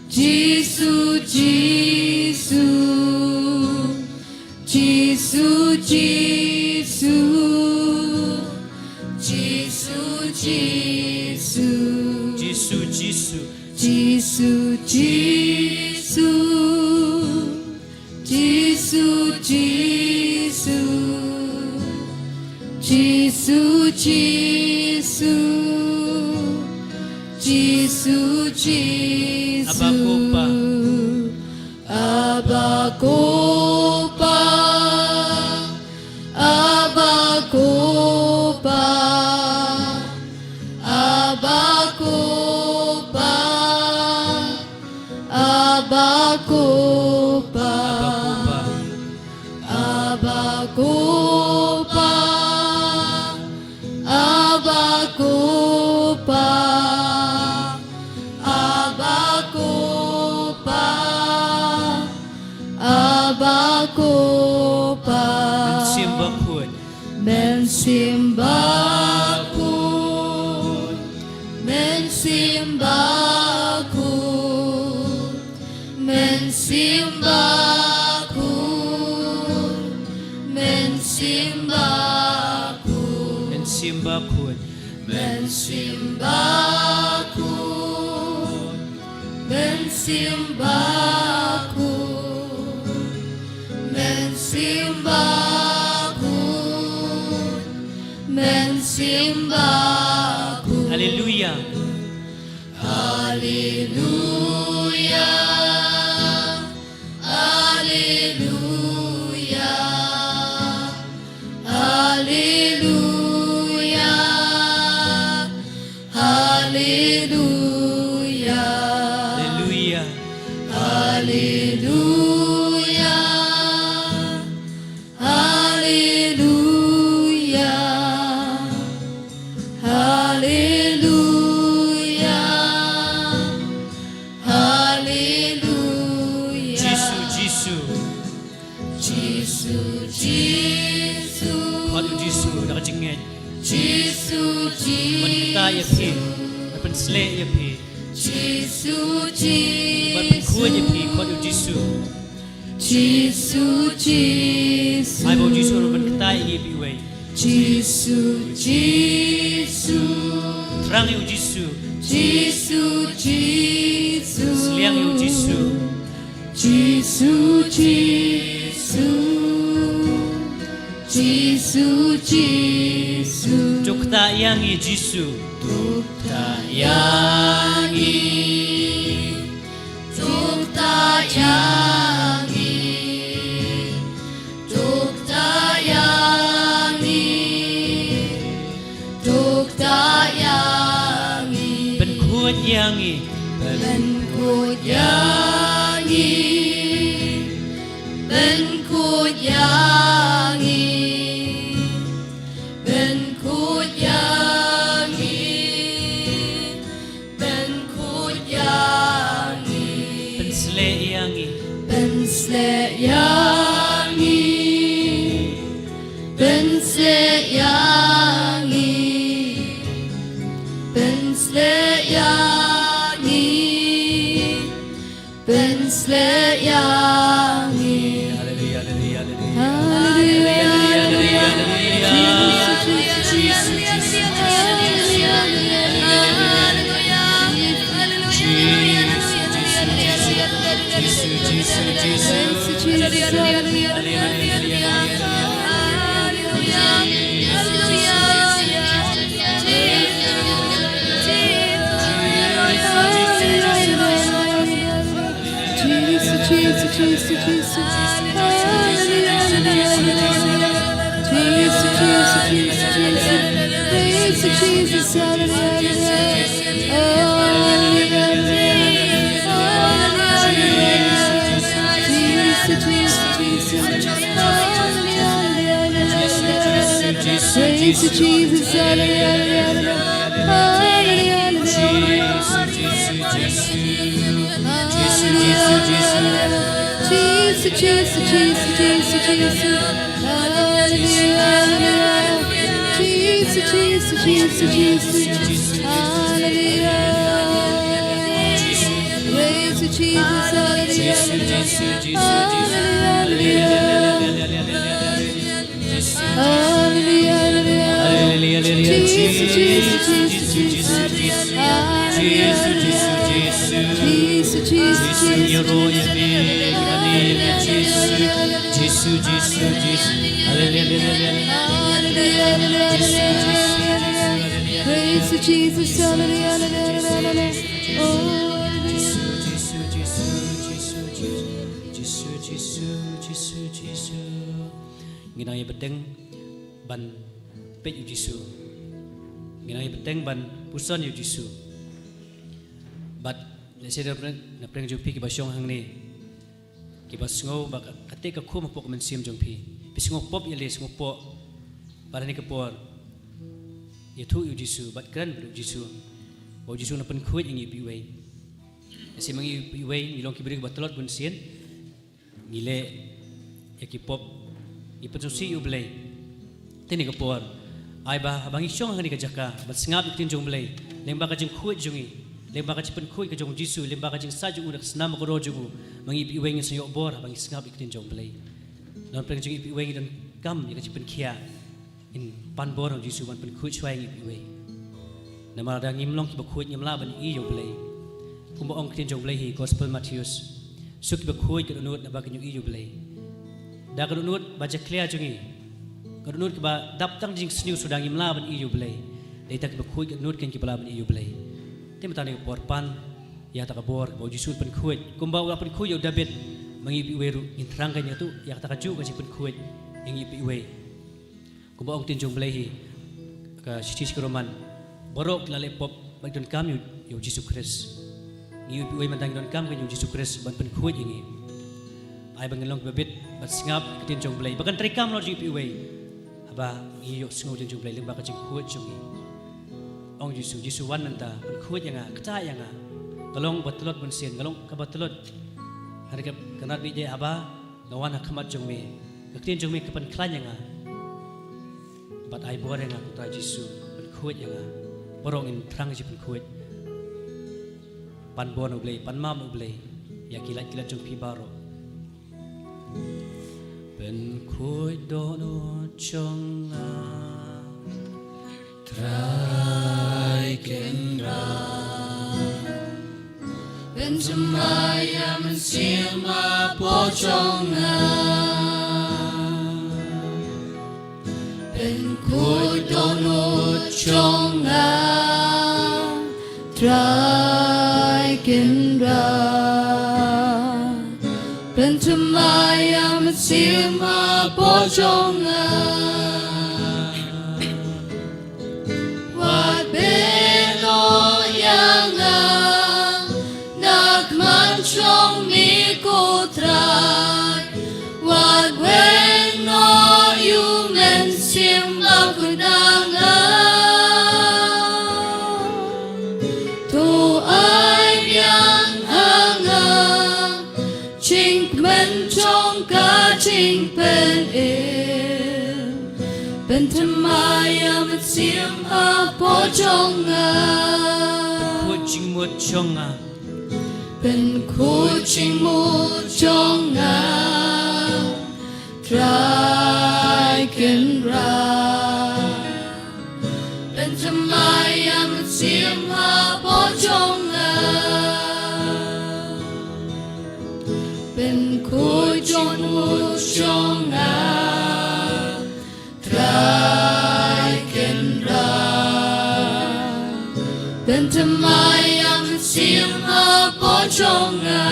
Jesus, Jesus, Jesus, Jesus, Jisu. Jesus, Jesus, Jesus, Jesus, Jesus, Abakopa. Abakopa, Abakopa, Abakopa, Abakopa, Abakopa, Abakopa, Abakopa, Abakopa, Simbakut. Mensimbakut, Mensimbakut, Mensimbakut, Mensimbakut, Simbakut. Mensimbakut, Mensimbakut, Mensimbakut, Mensimbakut. Haleluya. Haleluya, Haleluya, Haleluya, Haleluya, Haleluya. Haleluya, Haleluya, Haleluya, Haleluya. Jisu. Jesus, Jesus, Court yo Jisu. Nakajinget. Jesus, Man kita ya pi. Man sle ya pi. Jesus, Man kuat ya pi. Court yo Jisu. Jesus, Jesus, Ai bo Jisu man kita ya pi wei. Jesus, Jesus, Terang yo Jisu. Jesus, Jesus, Seliang yo Jisu. Jesus, Jesus, Jesus, Jokta yang ye Jisu. Tayangi, tuk tayangi, tuk tayangi, tuk tayangi. Ben kuat yang ye. Ben kut yangi, ben kut yangi, ben kut yangi, ben kut yangi, Ben sle yang ye. ben sle yangi, ben sle yangi, ben Ginang bedeng ban pet yu Jisu. Ginang bedeng ban pusan yu Jisu. Bat saya na preng jumpi ki basyong hang ni. Ki basngo ba kate ka khum pok men sim jumpi. Bisngo pop yele sngo po. Para ni kapor. Itu yu Jisu bat kan yu Jisu. Ba Jisu na pen khuit ingi pi wei. Asi mangi pi wei ilong ki beri batlot bun sien. Ngile ya ki pop ipensusi ublay tini kapor ay ba bang isyong hani kajaka bat sngap itin jong blay lemba ka jing khuit jongi lemba ka chipen khuit ka jong Jisu lemba ka jing sa jong unak snam ko ro jong mangi pi weng sa yo bor bang sngap itin jong blay non preng jong pi weng don kam ya ka chipen khia in pan bor of Jisu ban pen khuit chwai ngi pi wei nama da ngim long ki ba khuit ngim la ban i yo blay kumba ong itin jong blay hi gospel Matthews suk ba khuit ka nut na ba kanyu i yo blay dah kadunut baca clear jungi, kadunut kiba daptang jing sniu sudang imla ban iu belai, dah tak kiba kuat kadunut kan kiba ban iu belai. Tapi tadi porpan, ya tak kabor, bau Jisu pen kuat, kumba ulah pen kuat ya David mengipi weru interang kan tu, ya tak kaju kasi pen kuat, mengipi we. Kumba ong tinjong belai hi, ke sisi keroman, borok lalai pop bagi don kam yu Jisu Kristus, mengipi we mandang don kam kan yu Jisu Kristus ban pen kuat ini. Ay bangelong babit bat singap kitin jong blay bagan trikam lo jipi way aba iyo singo jong blay lemba ka jing khuat jongi ong Jisu wan nanta ban khuat yanga kata yanga galong batlot ban sien galong ka batlot hari ka kanat bi je aba gawan hakmat jong me kitin jong me kapan klan yanga bat ay bor yanga putra Jisu ban khuat yanga borong in trang ji ban khuat pan bon blay pan mam blay ya kilat jong pi baro bên khối đô đô trong la trai kiến ra bên trong mai mình xiêm mà po trong la bên khối đô đô trong la trai kiến ra bên trong mai mình xiêm mà po trong la wat bên o yang nak man trong mi cô trai wat bên o yu men xiêm bao cứ đang tu ai yang chinh bên trong cả chinh bên yêu bên ธรรมายามันเสียมหาพอจงงา คู่จิงมัวจงอ่ะ เป็นคู่ชิงมูจงงาตรายกันราเป็นธรรมายามันเสียมหาพอจงงาเป็นคู่จงมูจงงาตรายกันราเป็นธรรมายามันเสียมหาพอจงงา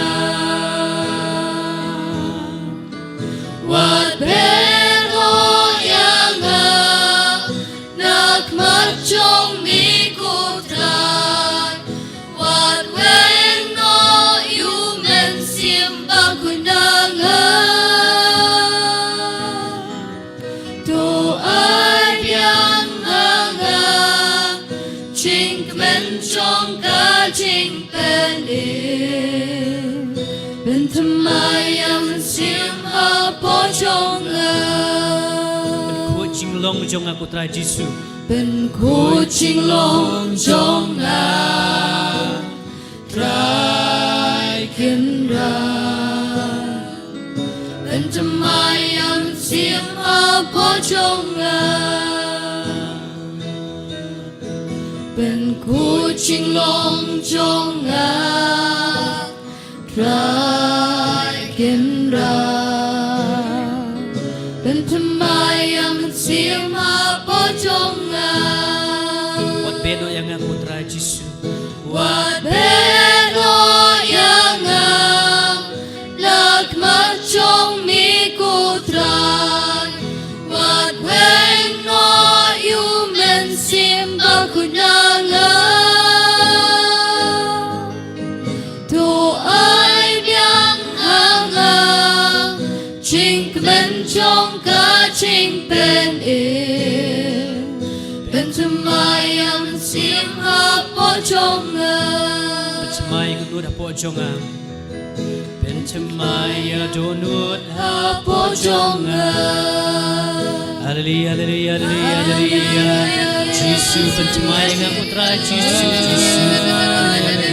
วัดเบโรยังานักมัดจงมีกุตรายวัดเวนโนยูเมนเสียมบางคุณนางาตัวไอเพียงหางาชิงเมนจงกาชิงเป็นเอเป็นธรรมายามันเสียมหาพอจงงา คู่จิงลงจงอ่ะกุตรายจิสุ เป็นคู่ชิงลงจงงาตรายขึ้นราเป็นธรรมายามันเสียมหาพอจงงาเป็นคู่ชิงลงจงงาตรายขึ้นราเป็นธรรมายามันเสียมหาพอจงงา วัดเบโนยังอ่ะกุตรายจิสุ วัดเบโนยังาลักมัดจงมีกุตรายวัดเวนโนยูเมนเสียมบาคุณางาตัวไอเบียงหางาชิงเมนจงกาชิงเป็นเอเป็นธรรมายามันเสียมหาพอจงงา เป็นชมายกันนูดพอจงอ่ะเป็นชมายาโดนูด หาพอจงงา ฮาเลลูยาฮาเลลูยาฮาเลลูยาฮาเลลูยาจิสุเป็นชมายงากุตรายจิสุจิสุ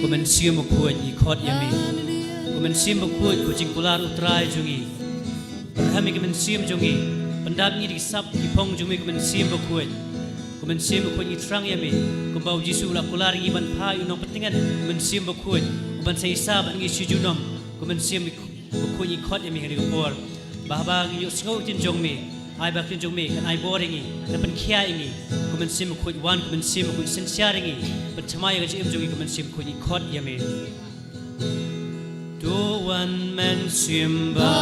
กูมันเสียมขวดอีคอดยามีกูมันเสียมขวดกูจิงกุลารุตรายจงอีถ้ามีกูมันเสียมจงอีบรรดามีดิซับอีพงจงมีกูมันเสียมขวดกูมันเสียมขวดอีทรังยามีกูบ่าวจิสุละกุลารีมันพาอยู่น้องปะติงันกูมันเสียมขวดกูมันใส่ซาบันงี้ชิจูน้องกูมันเสียมขวดอีคอดยามีกันดีกว่าบ้าบ้าอยู่สงบจินจงมีไอ้บักจินจงมีกันไอ้บอร์งี้กันเป็นขี้ไอ้งี้กูมันเสียมขวดวันกูมันเสียมขวดเซนเซียร์งี้เป็นทำไมกันจะเอ็มจงอีกูมันเสียมขวดอีคอดยามีตัววันมันเสียมบา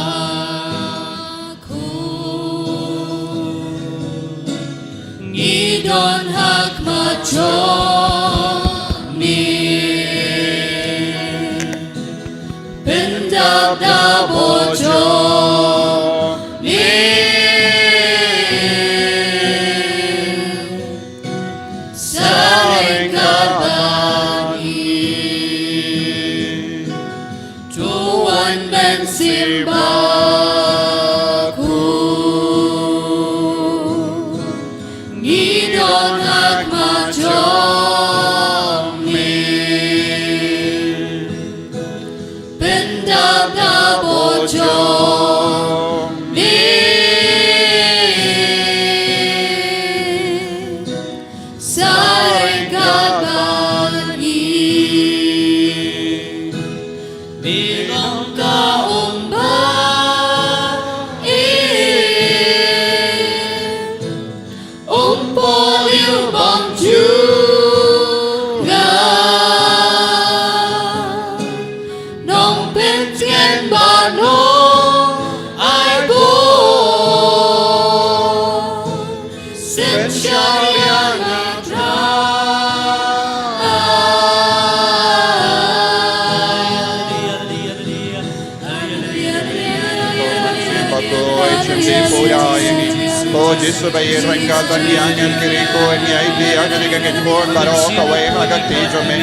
งีดอนหักมาโจมีเป็นดาบดาโบโจ Saringkat mangi Bilang kaumbang liu bang juga nong pentien bano ai bo senjaya ngatra Ko Jesu bay ranga tanyan kiriko ni idea agane ke kor karo kawai hagat tejome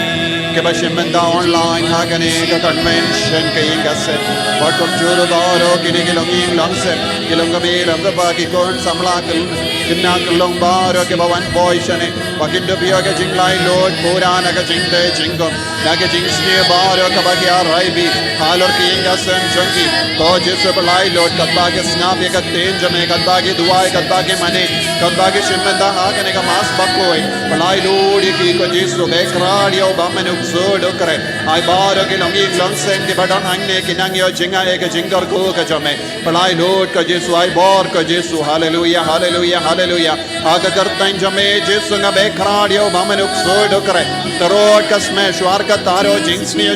ke bashimanda online hagane ka convention ke ingaset watum juru daro kini kilongi langsem kilonga biram da bagi kon samlakal kinna kulong baro ke bawan boyshane wakindo biya ke jinglai lord purana ke jingde jingom nage jingsne baro ka bagi araibi halor ki ingasen jongi ko Jesu balai lord kadbage snap ye ka tenjame kadbage duai kadbage mane kadbage shimanda hagane ka mas bakoi balai lord ki ko Jesu be kradio bamenu zodo kare ai baro ke longi langsen ke badan hangne kinangyo jinga ek jingar ko ka jame balai lord ka Jesu ai bor ka Jesu hallelujah hallelujah hallelujah aga kartain jame Jesu nga be kradio bamenu zodo kare tarot kasme shwar ka taro jinx me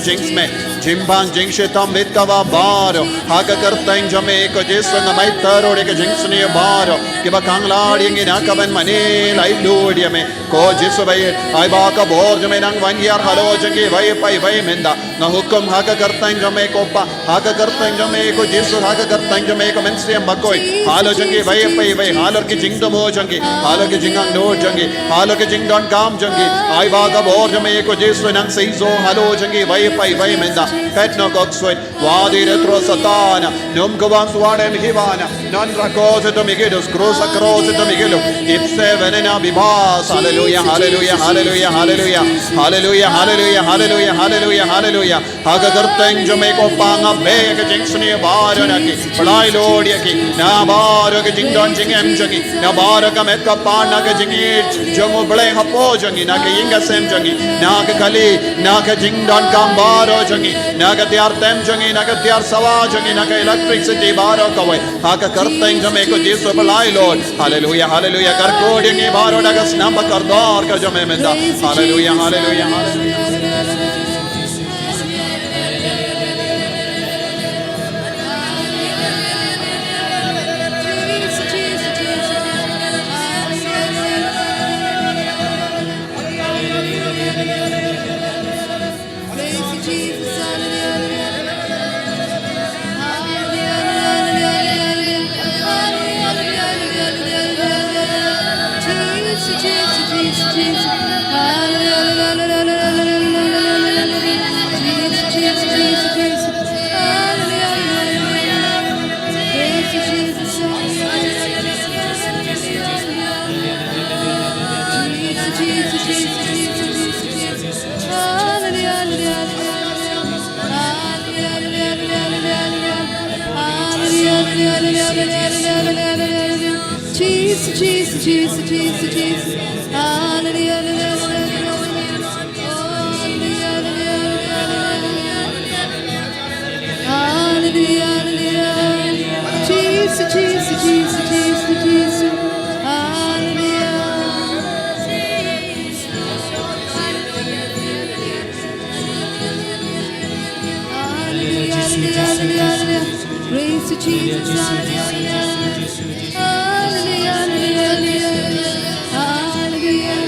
jimbang jingshe tambit ka va baro aga kartain jame ko Jesu nga mai tarot ke jinx ne baro ke ba kangladi ngi na ka ban mane lai lord yame ko Jesu bay ai ba ka bor jame nang wan yar halo jange vai pai vai menda na hukum haga kartain jame ko pa haga kartain jame ko Jesu haga kartain jame ko mensiam bakoi halo jange vai pai vai halo ki jingdom ho jange halo ki jingang no jange halo ki jingdon kam jange ai ba ka bor jame ko Jesu nang seizo halo jange vai pai vai menda pet no kok soit wadi retro satana num gwan swadem hivana non rakose to migedos crosa crosa to migelo ipse venena bibas hallelujah hallelujah hallelujah hallelujah hallelujah hallelujah hallelujah hallelujah hallelujah haga kartain jame ko panga be ke jingsne baro naki palai lord yaki na baro ke jingdon jingem jagi na baro ka met ka pana ke jingi jomo bale hapo jangi na ke inga sem jangi na ke kali na ke jingdon kam baro jangi na ke tiar tem jangi na ke tiar sawa jangi na ke electricity baro kawai haga kartain jame ko Jesu palai lord hallelujah hallelujah kar kodingi baro daga snamba kardar ka jame menda hallelujah hallelujah hallelujah Jesus, Jesus, Jesus, Jesus, Jesus. Hallelujah, hallelujah, hallelujah. Jesus, Jesus, Jesus, Jesus, Jesus. Hallelujah. Hallelujah, hallelujah, hallelujah. Praise to Jesus, hallelujah. Hallelujah, hallelujah, hallelujah. Hallelujah,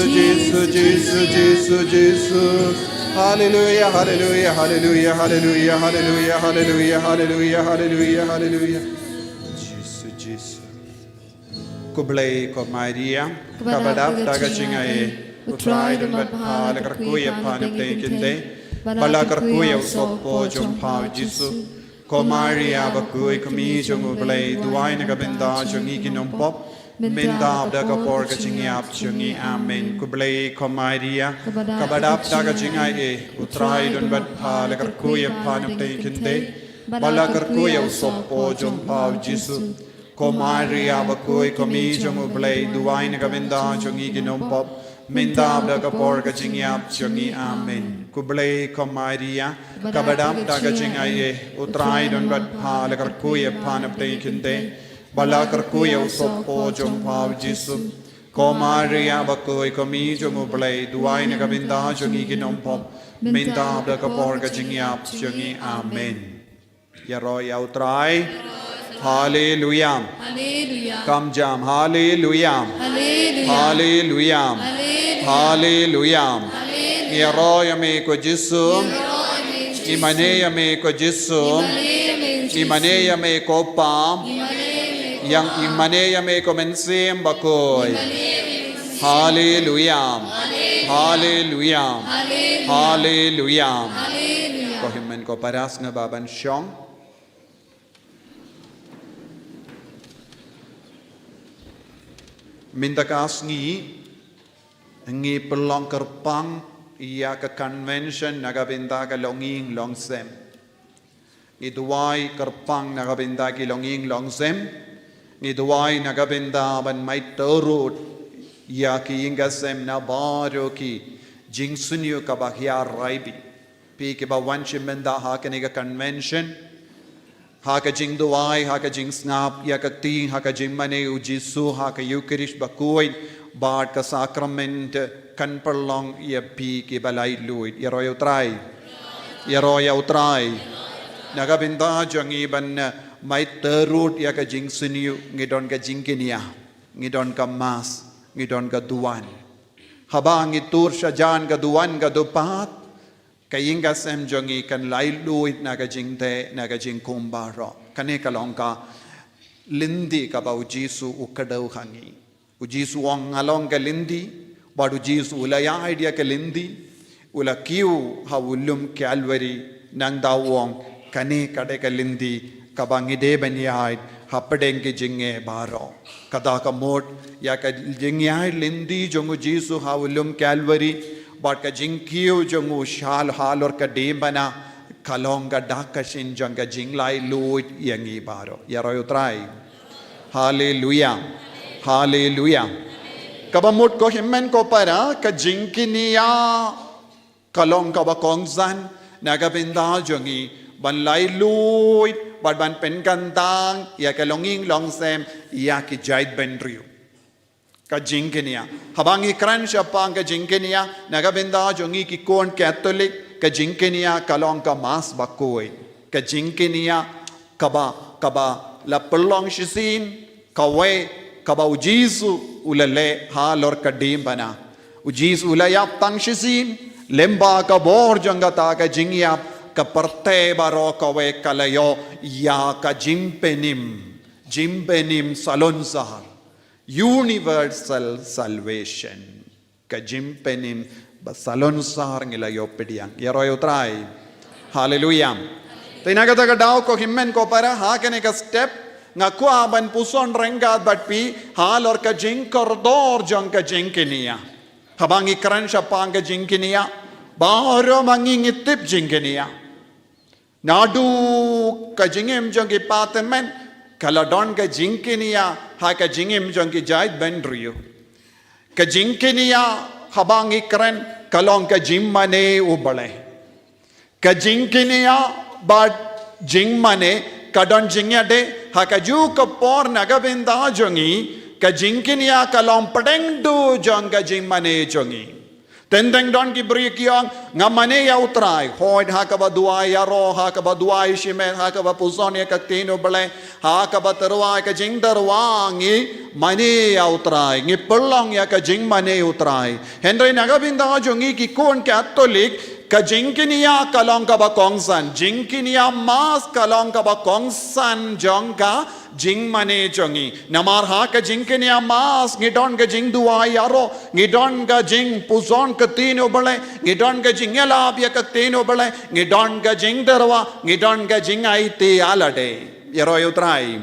Jesus, Jesus, Jesus, Jesus. Hallelujah, hallelujah, hallelujah, hallelujah, hallelujah, hallelujah, hallelujah, hallelujah, hallelujah. Jesus, Jesus. Kublai ko Maria, kabadap taga chingae, utrai dumat pala karkuya panap te kinde, balakar kuya usopo jong pao Jisu ko Maria bakui kami jong ublay duay nagabenda jong ikinompop Minda daga porga jingiap jungi amen kublay ko Maria kabadap daga jingay utray don bat balakar kuya panap tay kinte balakar kuya usopo jong pao Jisu ko Maria bakui kami jong ublay duay nagabenda jong ikinompop Minda daga porga jingiap jungi amen kublay ko Maria kabadap daga jingay utray don bat balakar kuya panap tay kinte balakar kuya usopo jong pao Jisu ko Maria bakui kami jong ublay duay nagabenda jong ikinompop minda daga porga jingiap jungi amen yaroy utray hallelujah Hallelujah. come jam hallelujah Hallelujah. hallelujah hallelujah yaroy ame ko Jisu imane ame ko Jisu imane ame ko pam yang imane yame komensim bakoy hallelujah hallelujah hallelujah ko himmen ko paras nga baban syong mintakas ngi pelong kerpang iya ka convention nagabinda ka longing longsem iduay kerpang nagabinda ki longing longsem Niduay nagabenda ban may turut ya ki ingasem na baro ki jingsunyo kabahya raibi pi ki ba wanchi menda ha ka niga convention ha ka jing duay ha ka jing snap ya ka ti ha ka jing mane ujisu ha ka eucharist bakuy bad ka sacrament kan perlong ya pi ki balay luit ya royo utray nagabenda jang iban may terut ya ka jing suniu ngidon ka jingkinia ngidon ka mas ngidon ka duwan habang itur siya jan ka duwan ka dupat kaying ka sem jongi kan lailuit na ka jingte na ka jing kumbaro kane kalong ka lindi ka ba ujisu ukadaw hangi ujisu ang ngalong ka lindi bad ujisu ulaya idea ka lindi ula kiu hawulum Calvary nang dawong kane kade ka lindi kabangi de banyai hapadeng ke jinge baro kada ka mot ya ka jingyai lindi jongu Jisu hawulum Calvary bat ka jingkiu jongu shal halor ka de bana kalong ka dakashin janga jinglai luit yangi baro yaroy utray hallelujah hallelujah kabamut ko himmen ko para ka jingkinia kalong ka ba kongsan nagabinda jongi banlay luit ban pen kantang ya ka longing longsem ya ki jaid benriu ka jingkenia habangi kran sha pang ka jingkenia nagabenda jongi ki kon catholic ka jingkenia kalong ka mas bakoi ka jingkenia kaba la pelong shisin kawe kaba ujisu ulale halor ka dimbana ujisu ulayap tang shisin lemba ka bor jangata ka jingyap kaparte baro kawe kalayo ya ka jimpenim salonsar universal salvation ka jimpenim salonsar ngilayo pediang yaroy utray hallelujah tinagata ka daw ko himmen ko para ha kene ka step nga kwa ban puson renga batpi halor ka jing kordor jang ka jingkinia habang ikran siya pang ka jingkinia baro mangingitip jingkinia Nadu ka jingim jongi patemen kaladon ka jingkinia ha ka jingim jongi jaid benriyo ka jingkinia habang ikren kalong ka jimmane ubale ka jingkinia bad jingmane kadon jingyade ha ka ju ka por nagabinda jongi ka jingkinia kalong padeng du jong ka jimmane jongi Tendeng don ki beri kiang ngamane ya utrai hoid ha ka ba duai ya ro ha ka ba duai shimen ha ka ba puson ya ka tino bale ha ka ba terwa ka jing terwa ngi mane ya utrai ngi perlong ya ka jing mane utrai hendrai nagabinda jongi ki kon Catholic ka jingkinia kalong ka ba kongsan jingkinia mas kalong ka ba kongsan jong ka jing mane jongi namar ha ka jing ke nia mas ngidon ka jing duai aro ngidon ka jing puzon ka tino bale ngidon ka jing elab ya ka tino bale ngidon ka jing derwa ngidon ka jing ai te alade yaro yutrai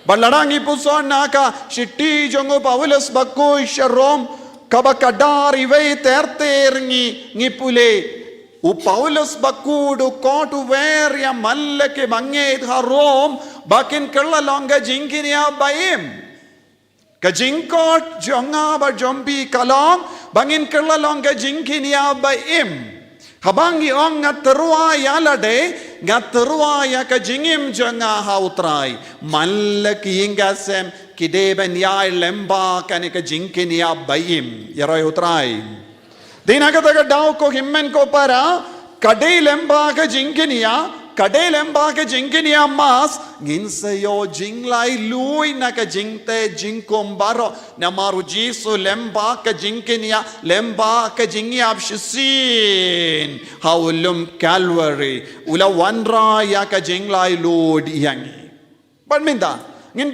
balarangi puzon naka shiti jongo Paulus bakoi sharom kabakadari ve terterngi ngipule u Paulus bakudu kotu veria mallake manged harom bakin kalla longa jinkinia baim ka jinkot jonga ba jombi kalong bangin kalla longa jinkinia baim habangi ong ngaterua yalade ngaterua ya ka jingim jonga hautrai mallaki ingasem kideben ya lemba kanika jinkinia baim yaro utrai Dinagataga daw ko himmen ko para kadai lemba ka jingkinia mas ginsayo jinglai lui na ka jingte jingkom baro na maru jisu lemba ka jingiab shisin haulum Calvary ula wanra ya ka jinglai lord yangi badminda ngin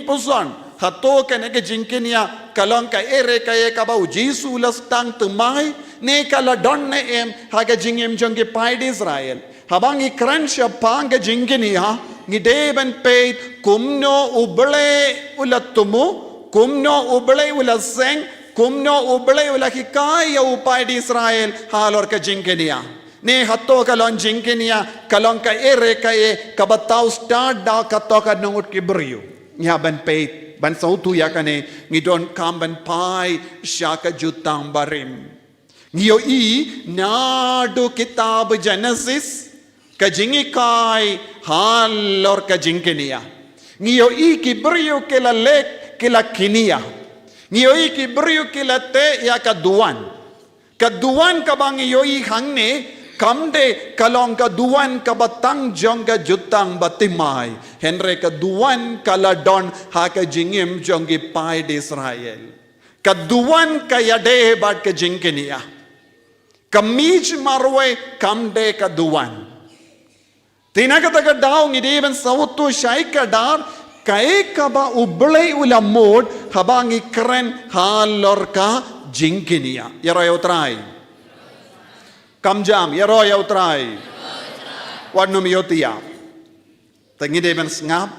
puson hato ka nega jinkinia kalong ka ere ka e ka ba jisu lastang tumai ne kala don ne em haga jingem jonge paid Israel habang ikran sya panga jinkinia ngideben peit kumno uble ulatumu kumno uble ulaseng kumno uble ulakikaya upaid Israel halor ka jinkinia ne hato kalon jinkinia kalong ka ere ka e ka batau start da kato ka nungut kibriyo nya ban peit ban sautu yakane ngidon kamban pai shaka jutang barim ngiyo I nado kitab Genesis kajingikai halor kajingkenia ngiyo I kibriyo kila lek kila kinia ngiyo I kibriyo kila te ya kaduan kabang ngiyo I hangne kamde kalong kaduan kabatang jongga jutang batimai henre kaduan kaladon haka jingim jongi pai di Israel kaduan kayade bat ka jingkenia kamij marwe kamde kaduan tinagataga daw ngideben sautu shaika dar kai kaba ublay ulamod habang ikren halor ka jingkenia yaro yotrai Kamjam, yaro yautrai. Wadnum yotia. Tangideben ngap,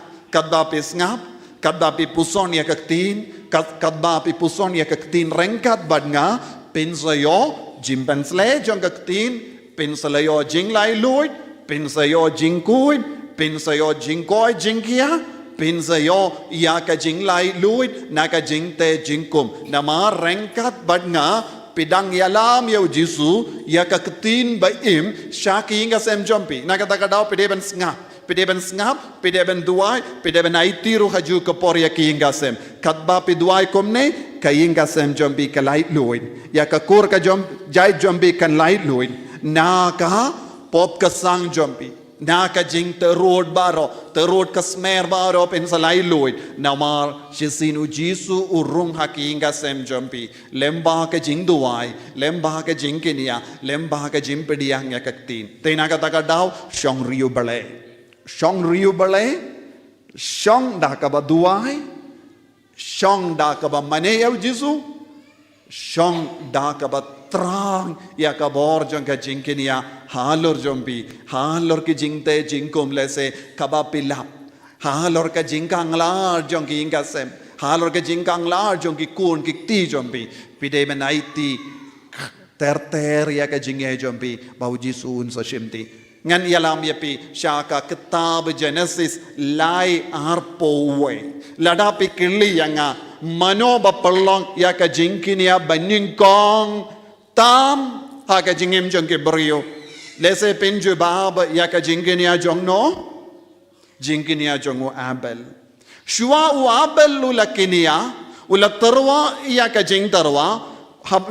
kaddapi puson ya kaktin, kaddapi puson ya kaktin rengkat badnga, pinsayo jimpensle jong kaktin, pinsayo jinglai luit, pinsayo jingkuit, pinsayo jingkoi jingkia, pinsayo ya ka jinglai luit, naka jingte jingkum. Nama rengkat badnga, Pidang yalam yau jisu ya kaketin baim syaki hingga sem jompi nakataka daw pideben ngap pideben duai pideben aitiru haju kapor ya ki hingga sem katba piduai komne ka hingga sem jompi ka light luin ya kakur ka jom jai jompi kan light luin naka pop ka sang jompi naka jing terod kasmer baro pensalai luin namar shisinu jisu urung hakinga sem jompi lemba ka jing duai lemba ka jing kenia lemba ka jing pediang ya kaktin tena kata daw shong riu bale shong da ka ba duai shong da ka ba mane yau jisu shong da ka ba terang ya kabor jong ka jingkenia halor jompi halor ki jingte jingkum lese kabapilap halor ka jingkanglar jong ki ingasem halor ka jingkanglar jong ki kun ki ti jompi pide menaiti ter ya ka jingye jompi bau jisun sa shimti ngan yalam yapi shaka kitab Genesis lai arpowe ladapi kili yanga mano bapalong ya ka jingkinia baningkong tam haka jingim jong ke brio lese pinju bab ya ka jinginia jong no jinginia jong abel shua u abel ulakinia ulatarwa ya ka jing tarwa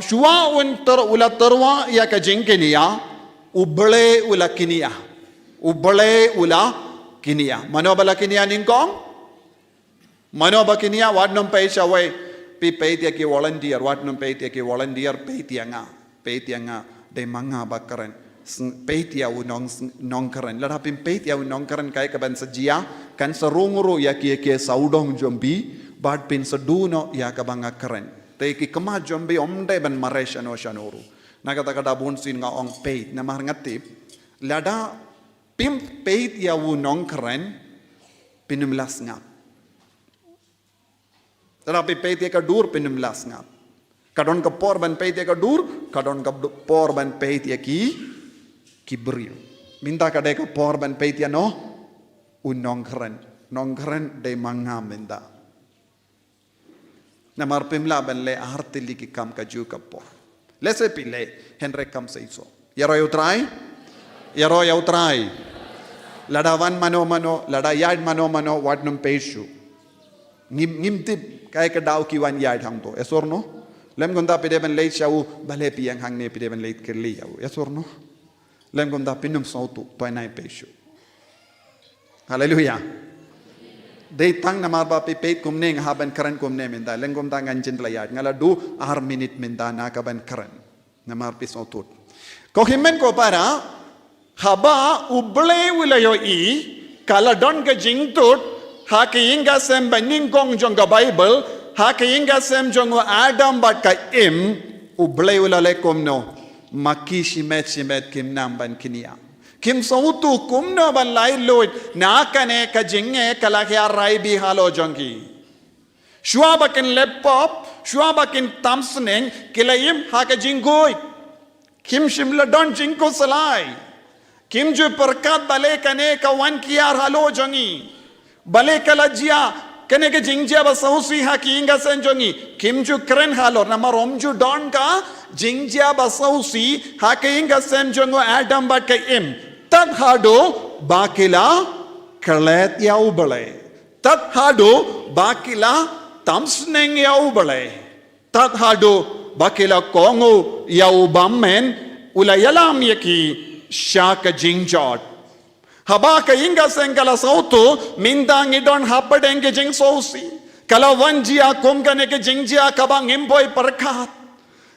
shua un tar ulatarwa ya ka jinginia uble ulakinia manobala kinia ningkong manobakinia wadnom paisha way pi peitia ki volunteer wat num peitia ki volunteer peitianga de manga bakaran peit ya nong keren la pim peit ya nong keren kai ka ban sajia kan sarunguru ya ki saudong jombi bad pin saduno ya ka banga keren te ki kama jombi omde ban maresh ano shanuru naga kada bun sin nga ong peit na mar ngati lada pim peit ya nong keren pinum las nga terapi peit ya ka dur pinum las nga kadon ka por ban peit ya ka dur kadon ka por ban peit ya ki Kibril. Minta kadai ka por ban peit ya no nong keren de mangam minta. Namar pimla ban le artili ki kam ka ju ka por. Lese pile Henry kam se iso. Yaro yau try. Lada wan mano lada yard mano wat num peishu. Ngim tip kai ka daw ki wan yard hang to. Esor no? Lem gonda pide ban leit shau bale piang hang ne pide ban leit kerli yau. Esor no? Lem gonda pinum sautu toy nai peishu. Hallelujah. Dei tang namar ba pe peit kumne nga ban keren kumne minda lem gonda nganjin layat ngala du ar minute minda na ka ban keren namar pi sautu. Ko himmen ko para haba uble wilayo i kala don ka jingtut ha ke inga sem baning kong jong ka Bible ha ke inga sem jong Adam bat ka im uble wilale kumno maki shimet kim nam ban kinia kim sautu kumno ban lai loit na kane ka jinge kala kya rai bi halo jongi shua bakin laptop shua bakin tamsneng kilayim ha ka jingoi kim shimla don jingko salai kim ju perkat bale kane ka wan kiar halo jongi bale kala jia kane ke jingjia ba sausi ha ki inga sen jongi kim ju kren halo na marom ju don ka jingjia ba sausi ha ke inga sen jongo Adam ba ke im tad hado bakila kalet ya ubale tad hado bakila tamsneng ya ubale tad hado bakila kongo ya ubammen ulayalam yaki shaka jingjot haba ka inga sen kala sautu mindang idon hapadenge jing sausi kala wanjia kongane ke jingjia kabang imboy perkat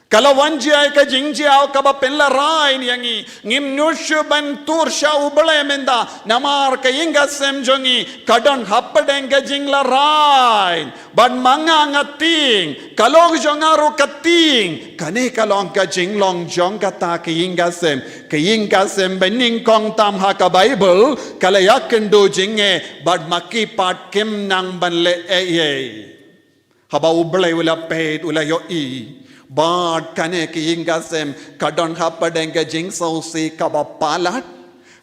kala wanjia ke jingjia kaba penla rai yangi ngim nushu ban tur sha ubale menda namar ka inga sem jongi kadon hapadenge jingla rai ban manga ngating kalog jongaru kating kane kalong ka jinglong jong kata ka inga sem bening kong tam ha ka Bible kala yakendo jinge bad maki pat kim nang ban le haba ubale ula pet ula yo i bad kane ki inga sem kadon hapadenge jing sausi kaba palat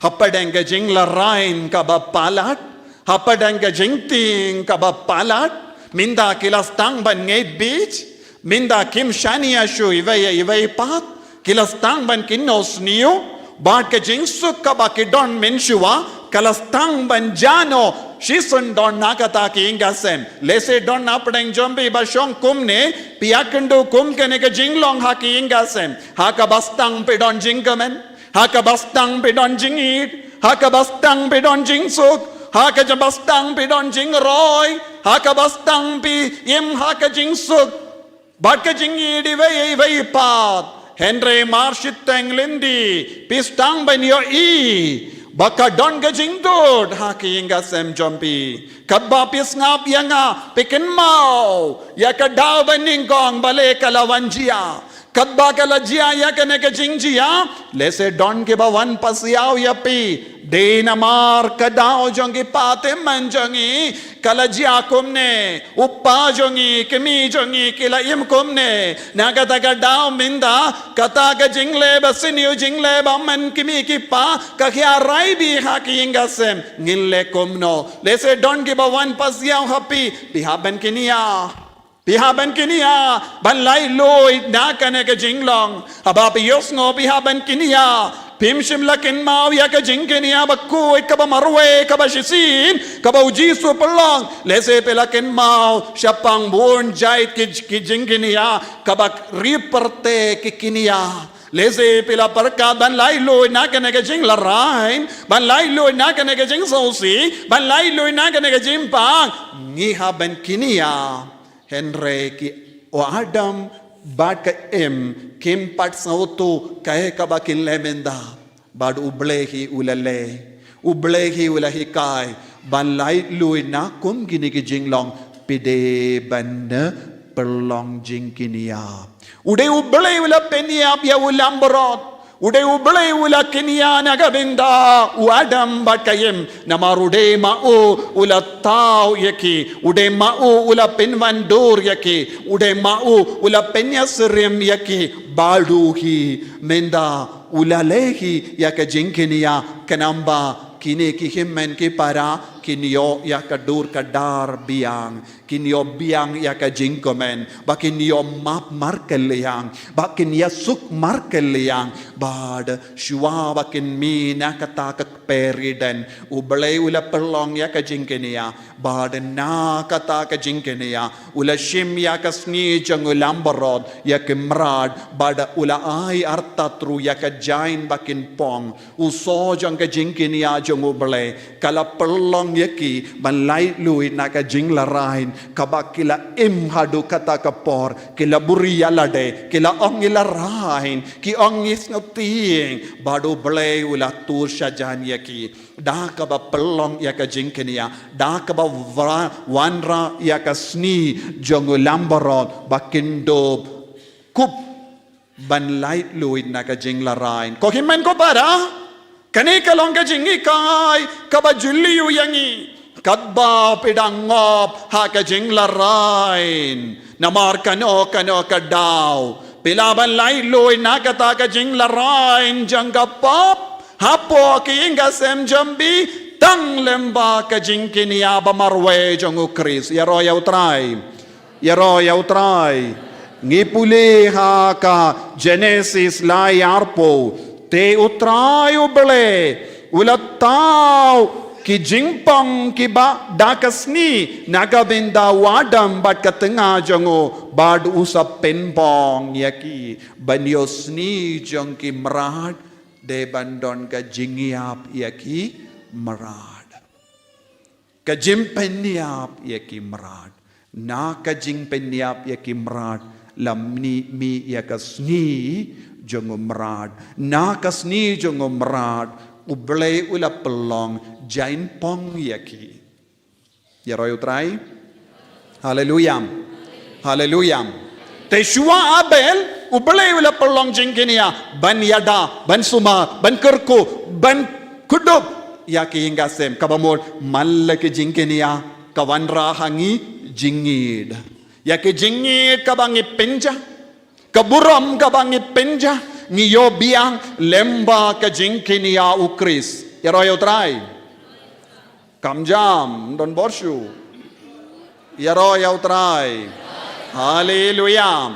hapadenge jing la rain kaba palat hapadenge jing ting kaba palat minda kilas tang ban ngeit beach minda kim shania shu iway pat kilas tang ban kinnos niu bad ke jing suk kaba kidon menshua kalas tang ban jano Shison don nakata ki inga sem. Lese don napadeng jombi bashong kumne piakendu kum kene ke jinglong ha ki inga sem. Haka bastang pe don jingamen. Haka bastang pe don jingit. Haka bastang pe don jingsuk. Haka jabastang pe don jingroy. Haka bastang pe im haka jingsuk. Batka jingid iway pat. Henry marshit teng lindi. Pistang ben yo i. Baka don gajing dod haki inga sem jompi kabba pis ngap yanga pikin mau ya kadaw baning kong bale kalawanjia kabba kalajia ya kane gajing jia lese don ke bawan pasiaw yapi de namar kadaw jongi pate manjongi kalajia kumne uppa jongi kemi jongi kila im kumne nagata kadaw minda kata gajing le basiniu jingle baman kimi kipa kakya rai bi haki inga sem ngille kumno lese don ke bawan pasiaw happy bihaben kinia ban lai loi na kane ke jinglong abapi yosngo bihaben kinia pimshim lakin mau ya ke jingkinia bakku ikaba marwe kaba shisin kaba ujisu pelong lese pelakin mau syapang bun jait ki jingkinia kaba riperte kikinia lese pela perka ban lai loi na kane ke jing larain ban lai loi na kane ke jing sausi ban lai loi na kane ke jimpang ngiha ban kinia Henry ki o Adam bat ka em kim pat sautu kahe kaba kin lemenda bad ublehi ulale ublehi ulahikai ban lai lui na kum gini ki jinglong pide ban perlong jingkinia ude uble ula penia ya ulambrot ude uble ula kinia nagabinda uadam bakayem namarude mau ula tau yaki ude mau ula penvandur yaki ude mau ula penyasrem yaki baduhi menda ulalehi yaka jingkinia kanamba kini ki himmen ki para kinio yaka dur kadar biang kinio biang yaka jingkomen bakinio map markeliang bakinia suk markeliang bad shua bakin mi nakata ka periden uble ula perlong yaka jingkenia bad na kata ka jingkenia ula shim yaka sni jangulambarod yaka mrad bad ula ai arta tru yaka jain bakin pong uso jang ka jingkenia janguble kala perlong yaki ban lai lui naka jingla rain kabakila imhadu kata kapor kila buria lade kila ongila rain ki ongis ngoting badu blay ula tur shajan yaki da kaba pelong yaka jingkenia da kaba wanra yaka sni jongulambaron bakindo kup ban lai lui naka jingla rain ko himen ko para kani kalong ka jingi kai kaba julliu yangi kadba pidangop ha ka jingla rain namar kano kadaw pilaban lai loy nakata ka jingla rain jangga pop hapo ki inga sem jambi tang lemba ka jingkinia ba marwe jongu kris yaro yautrai ngipuli ha ka Genesis lai arpo te utrai uble ulatau ki jingpong ki ba dakasni nagabinda wadam bat katenga jongo bad usap penpong yaki banyosni jong ki mrad de bandon ka jingiap yaki mrad ka jimpeniap yaki mrad na ka jingpeniap yaki mrad lamni mi yakasni jongo mrad na kasni jongo mrad uble ula pelong jain pong yaki yaroy utrai hallelujah Teshua abel uble ula pelong jingkinia ban yada ban suma ban kerku ban kudup yaki hingga sem kabamur mallaki jingkinia kawanra hangi jingid yaki jingid kabangi penja kaburam kabangi penja niyo biang lemba ka jingkinia ukris yaroy utrai kamjam don borshu yaroy utrai hallelujah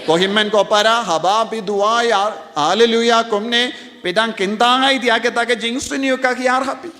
ko himmen ko para haba pi dua ya hallelujah komne pedang kintangai dia kita ka jingsuniu ka khiar happy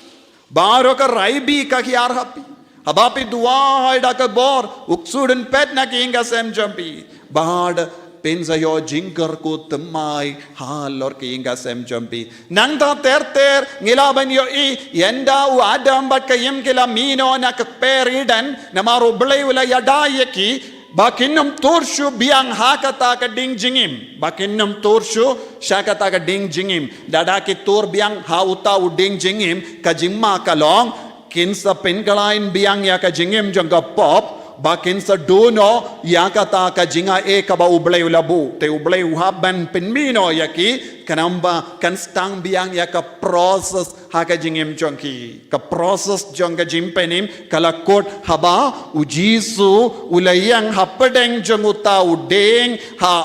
baro ka raibi ka khiar happy haba pi dua da ka bor uksuden pet na kinga sem jampi bad pensayo jingkar ko temai halor kinga sem jampi nangta ter ngilaban yo I yenda u adam bat kayem kila mino na kaperidan namaro blay wala yadayaki bakinum torshu biang hakata ka ding jingim bakinum torshu shakata ka ding jingim dada ki tor biang hauta u ding jingim ka jingma kalong kinsa penkalain biang ya ka jingim jangga pop bakin sa duno yakata ka jinga e kaba ublay labu te ublay uhaban penmino yaki kanamba kan stang biang yaka process haka jingim jongki ka process jongga jimpenim kalakot haba ujisu ulayang hapadeng jonguta udeng ha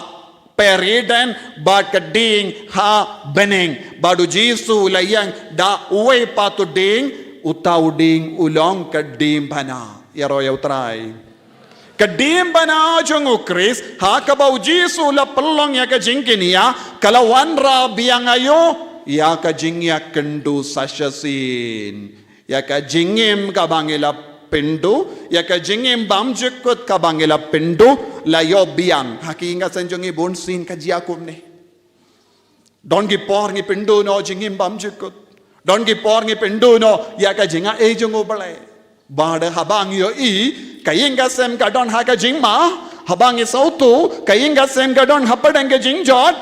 periden bad kading ha beneng badu jisu ulayang da uwe patu ding utau ding ulong kadim bana yaroy utrai kadim bana jongu kris hakabau jisu la pelong ya ka jingkinia kalawan ra biang ayo ya ka jingya kendu sasyasin ya ka jingim ka bangila pendu ya ka jingim bamjekut ka bangila pendu la yo biang hakinga sanjongi bonsin ka jiakum ne don gi por ngi pendu no jingim bamjekut don gi por ngi pendu no ya ka jinga e jongu balai bada habang yo I kayinga sem kadon haka jingma habangi sautu kayinga sem kadon hapadanga jingjot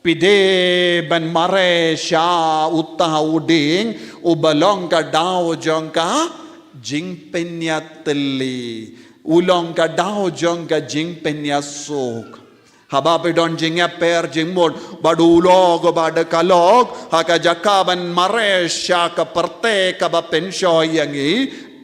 pide ban mare sha utta uding ubalong ka daw jong ka jing penyatli ulong ka daw jong ka jing penyasuk haba pedon jingya per jingmod badulog bad kalog haka jakaban mare sha ka parte ka ba pensyo yangi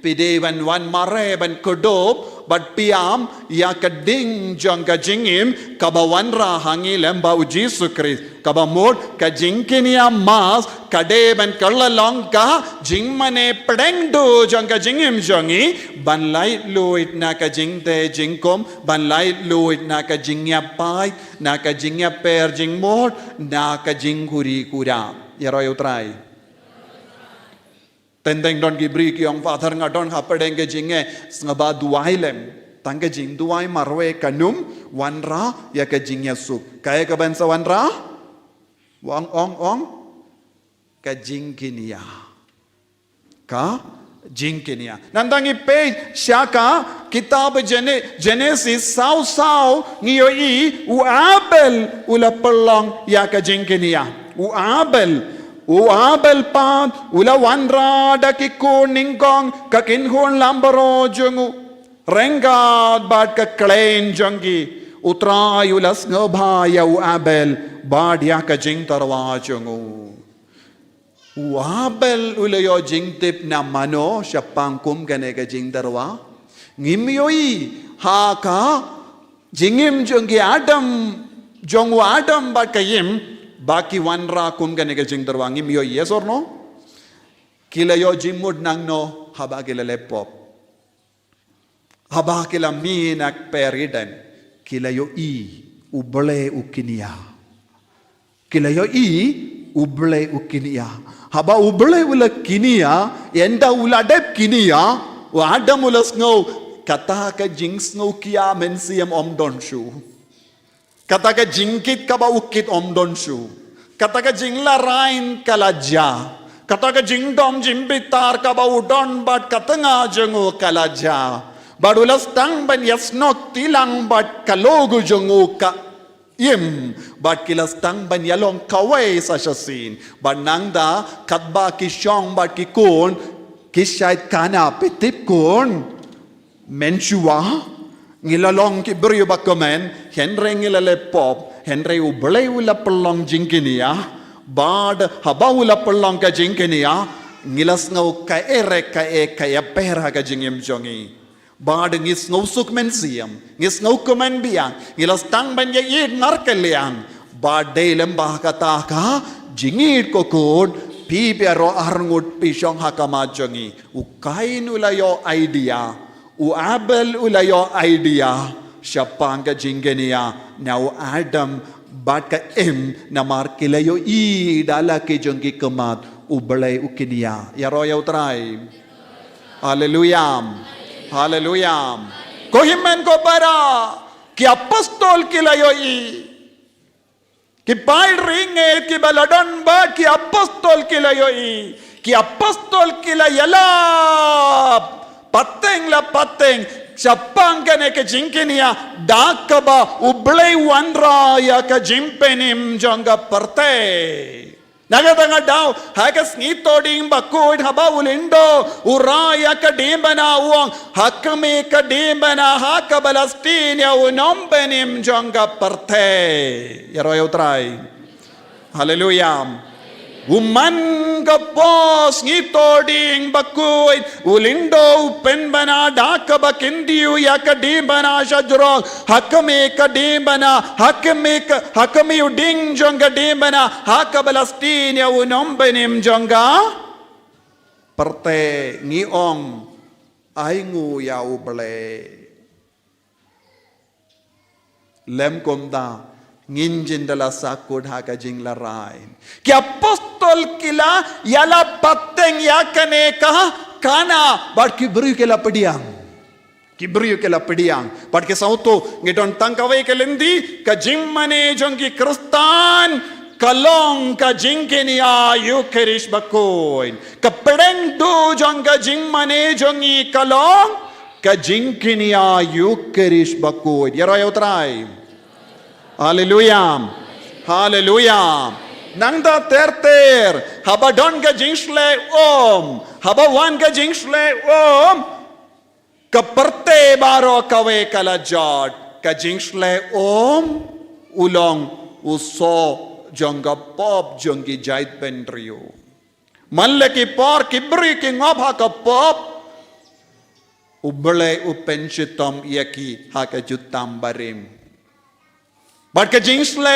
pidevan wan mare ban kodop bad piam ya ka ding jong ka jingim ka ba wanra hangi lemba uji sukris ka ba mod ka jingkinia mas ka de ban kallalong ka jingmane pedeng do jong ka jingim jongi ban lai luit na ka jingte jingkom ban lai luit na ka jingya pai na ka jingya per jingmod na ka jingkuri kura yaro utrai tendeng don gibri ki ong father nga don hapadeng ke jinge ngaba duailem tangke jing duai marwe kanum wanra ya ke jingya sup kaya ke bansa wanra wang ong ka jingkinia ka jingkinia nandangi pe syaka kitab Genesis sau ngiyo i uabel ula pelong ya ka jingkinia uabel pat ula wanra dakiko ningkong kakinhon lambaro jungu rengad bad ka klein jungi utray ulas ngobhaya uabel bad ya ka jing tarwa jungu uabel ulayo jing tip na mano syapangkum gane ka jing tarwa ngimyoi ha ka jingim jungi adam jongu adam bad kayim baki wanra kum gane ke jing darwangi miyo yes or no kila yo jimud nang no haba kila lepop haba kila minak periden kila yo i uble ukinia kila yo i uble ukinia haba uble ula kinia enda ula dep kinia wa adam ulas ngau kata ka jings ngau kia mensiam om donshu kata ka jingkit ka ba ukit om donshu kata ka jingla rain kalaja kata ka jingdom jimbitar ka ba udon bat katanga jengu kalaja badulas tang ban yasnok tilang bat kalogu jengu ka im bat kilas tang ban yalong kawai sa shasin banangda katba kisyong bat kikun kisyait kana pitip kun menshua ngilalong kibriyo bakomen henre ngilalepop henre ublay ula pelong jingkinia bad haba ula pelong ka jingkinia ngilas ngau ka ere ka e ka ya pera ka jingim jongi bad ngis ngau suk mensiam ngis ngau komen biang ngilas tang ban ye id narkeliang bad delem bah kata ka jingit ko kod pi pero arngut pisong hakama jongi ukain ula yo idea uabel ulayo idea syapang ka jingenia nau adam bat ka na markilayo i dala ke jongki kemat ublay ukinia ya roya utrai haleluya haleluya ko himen ko para ki apostol kilayo i ki pai ringe ki baladon ba ki apostol kilayo i ki apostol kilayala pateng la pateng syapang kane ke jingkinia dakaba ublay wanra ya ka jimpenim jangga parte nagatanga daw hakas ngitoding bakoid haba ulindo uraya ka dimbana uang hakame ka dimbana hakabalastin ya unompenim jangga parte ya royo try haleluya Uman kapos ngitoding bakuit ulindo penbana dakaba kindiu yakadibana shajro hakame kadibana hakame uding jonga dibana hakabalastin ya unombenim jonga parte ngiong aingu ya uble lem komda nginjin dala sakud haka jing larain ki apostol kila yala pateng yakane ka kana but kibru kela pediang but ke sauto ngidon tangkawai kelendi ka jimmane jongi kristan kalong ka jingkenia yukerish bakoin ka pedeng do jonga jimmane jongi kalong ka jingkenia yukerish bakoin yaro utrai Hallelujah. Hallelujah. Nang da ter haba don ka jingsle haba wan ka jingsle kaperte baro kawe kalajot ka jingsle ulong uso jonga pop jongi jait benrio malle ki por kibri ki ngob ha ka pop ubele upenchitom yaki ha ka jutam barim but ka jingsle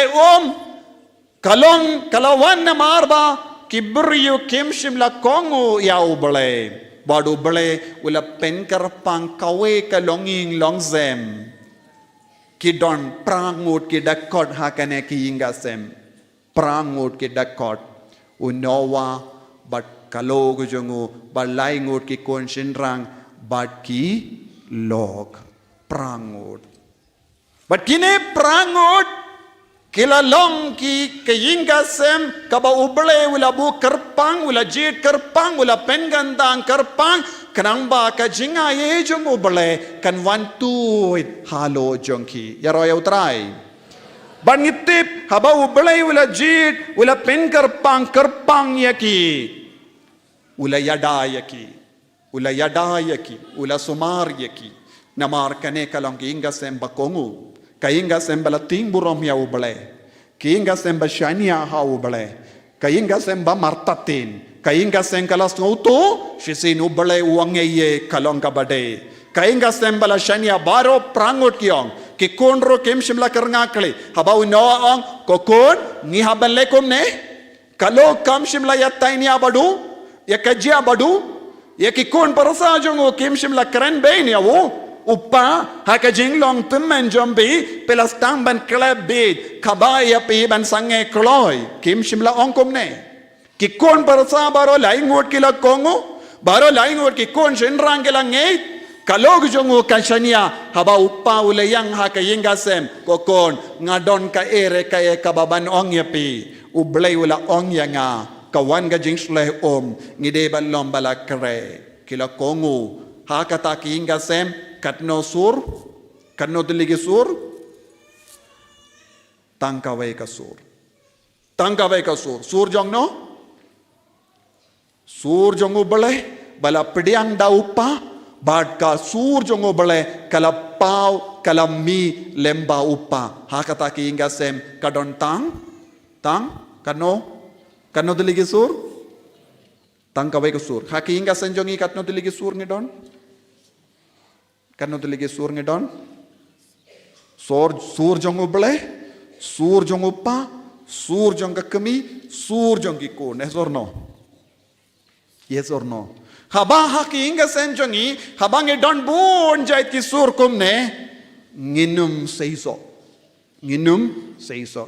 kalong kalawan na marba kibriyo kimshim la kongo ya ubele but ubele ula penkar pang kawe kalonging longzem kidon prangut kidakot hakane kiingasem prangut kidakot unowa but kalog jongu balaingut ki konshinrang but ki log prangut but kine prangut kilalong ki kayingasem kaba ubele wala bu kerpang wala jit kerpang wala pengandang kerpang kanang ba ka jinga ye jong ubele kan wantu halo jongki yaro ya utrai bangitip haba ubele wala jit wala pen kerpang yaki wala yada yaki wala sumar yaki namar kane kalong ki ingasem bakongu kainga sembala tingburom ya ubele kainga semba shania ha ubele kainga semba martatin kainga sengkalas ngutu shisin ubele uangeye kalonga bade kainga sembala shania baro prangut kyong ki konro kem shimla karngakli habau noang kokon ni habalekum ne kalo kam shimla yattaini abadu ya kajia abadu ya ki kon parasa jongo kem shimla karen bein ya wo Upa haka jinglong pimmen jombi pelas tang ban kleb bid kabaya pi ban sange kloy kim shimla ongkom ne ki kon parsa baro laing wot kila kongo baro laing wot ki kon shenrang kila ngei kalog jongo kashania haba upa ulayang haka yingasem kokon ngadon ka ere ka e kababan ong yapi ublay wala ong yanga kawan ga jingsle ngide ban lombala kre kila kongo haka ta ki yingasem katno diligi sur tangkawai ka sur sur jong no sur jong ubale bala pidiang da upa bad ka sur jong ubale kala pau kala mi lemba upa hakata ki inga sem kadon tang kano diligi sur tangkawai ka sur haki inga senjongi katno diligi sur ni don Kano diligi sur ngedon sur jong ubele sur jong upa sur jong kami sur jong kikun yes or no haba haki inga senjongi haba ngedon bon jait ki sur kumne nginum seiso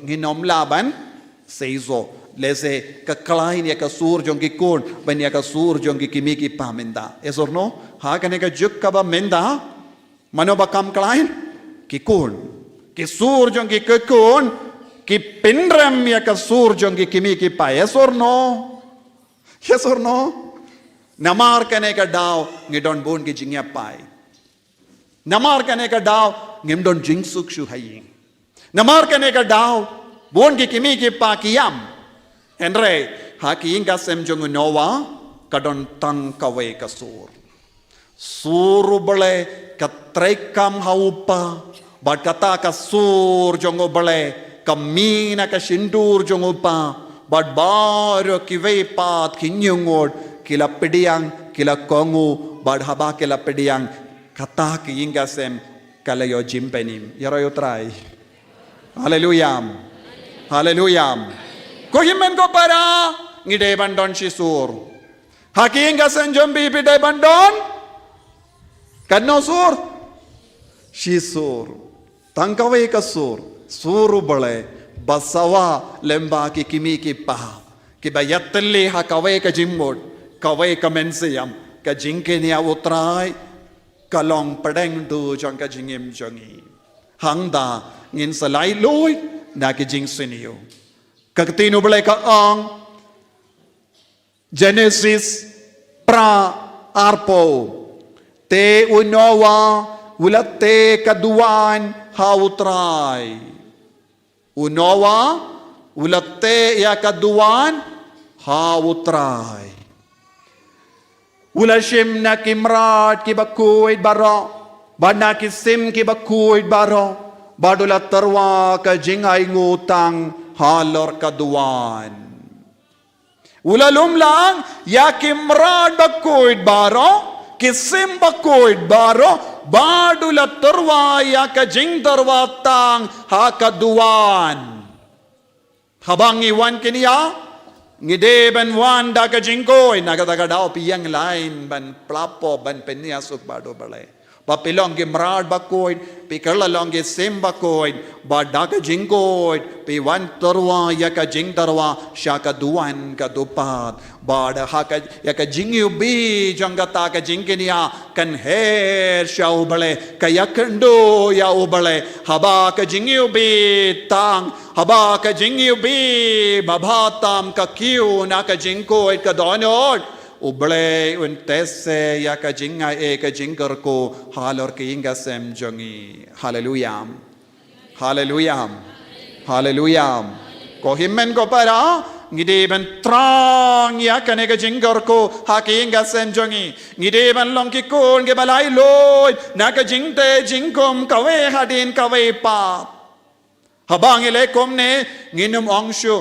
nginom laban seiso lese kaklain ya ka sur jong kikun ban ya ka sur jong kimi ki pamenda yes or no ha kane ka juk ka ba menda Mano bakam klain kikun kisur jong kikun ki pinram ya kasur jong kimi ki pa yes or no namar kane ka daw ngidon bon ki jingya pai namar kane ka daw ngimdon jingsuk shu haying namar kane ka daw bon ki kimi ki pa kiyam enre haki inga sem jong nowa kadon tang kawe kasur surubale katrekam haupa bat kata ka sur jongo bale kamina ka shindur jongo pa bat baro kiwe pat kinyungod kila pediang kila kongu bat haba kila pediang kata ki ingasem kalayo jimpenim yaro yo try hallelujah ko himen ko para ngide bandon shisur haki ingasem jombi pide bandon Kano sur shisur tangkawai ka suru bale basawa lemba ki kimi ki pa ki bayattli ha kawai ka jimmod kawai ka mensiyam ka jingke niya utrai kalong padeng du jong ka jingim jongi hangda ngin salai loy na ki jing siniyo kakatino bale ka ang Genesis pra arpo te unowa ulat te kaduan hautray unowa ulate ya kaduan ha utray. Ulashim na kimrat kibakuid baro, bana kisim kibakuid baro, badula terwa ka jingay ngutang halor kaduan. Ulalum lang ya kimrat bakuid baro, kisim bakuid baro, badula terwa ya ka jing terwa tang ha kaduan. Habang iwan kiniya, ngide ban wan da ka jingkoy nagadaga daw piyang lain ban plapo ban peniasuk bado bale papilong ge mrad bakoy pikarla long ge sem bakoy ba da ka jingkoy pi wan torwa ya ka jing tarwa sha ka duan ka dupat ba da ha ka ya ka jingyu bi jangata ka jingkenia kan her sha ubale ka yakndo ya ubale haba ka jingyu bi tang haba ka jingyu bi babatam ka kiu na ka jingkoy ka donod uble untese ya ka jinga e ka jingar ko halor ki inga sem jongi hallelujah hallelujah hallelujah ko himmen ko para ngide ban trang ya ka ne ka jingar ko ha ki inga sem jongi ngide ban long ki kon ge balai loy na ka jingte jingkom kawe hadin kawe pa habang ile komne nginum angshu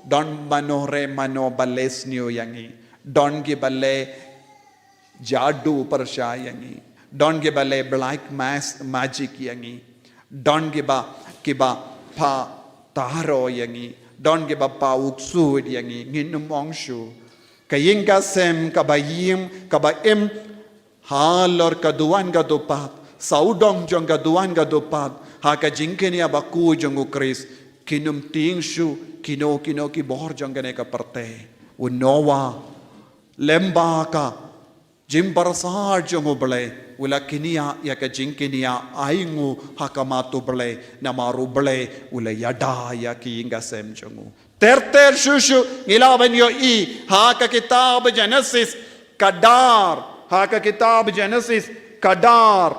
don manore mano bales niyo yangi don ke balle jadu persha yangi don ke balle black magic yangi don ke ba pa taro yangi don ke ba pa uksu yangi nginum angshu kaying ka sem kabayim kabaim halor kaduan gadupat saudong jong kaduan gadupat haka jingkenia baku jong ukris kinum tingshu kino ki bor jong gane ka parte unowa lemba ka jimbarsar jong ubale ula kinia ya ka jingkenia aingu hakamatu bale namaru bale ula yada ya ki inga sem jongu ter shushu ilaban yo I haka kitab Genesis kadar haka kitab Genesis kadar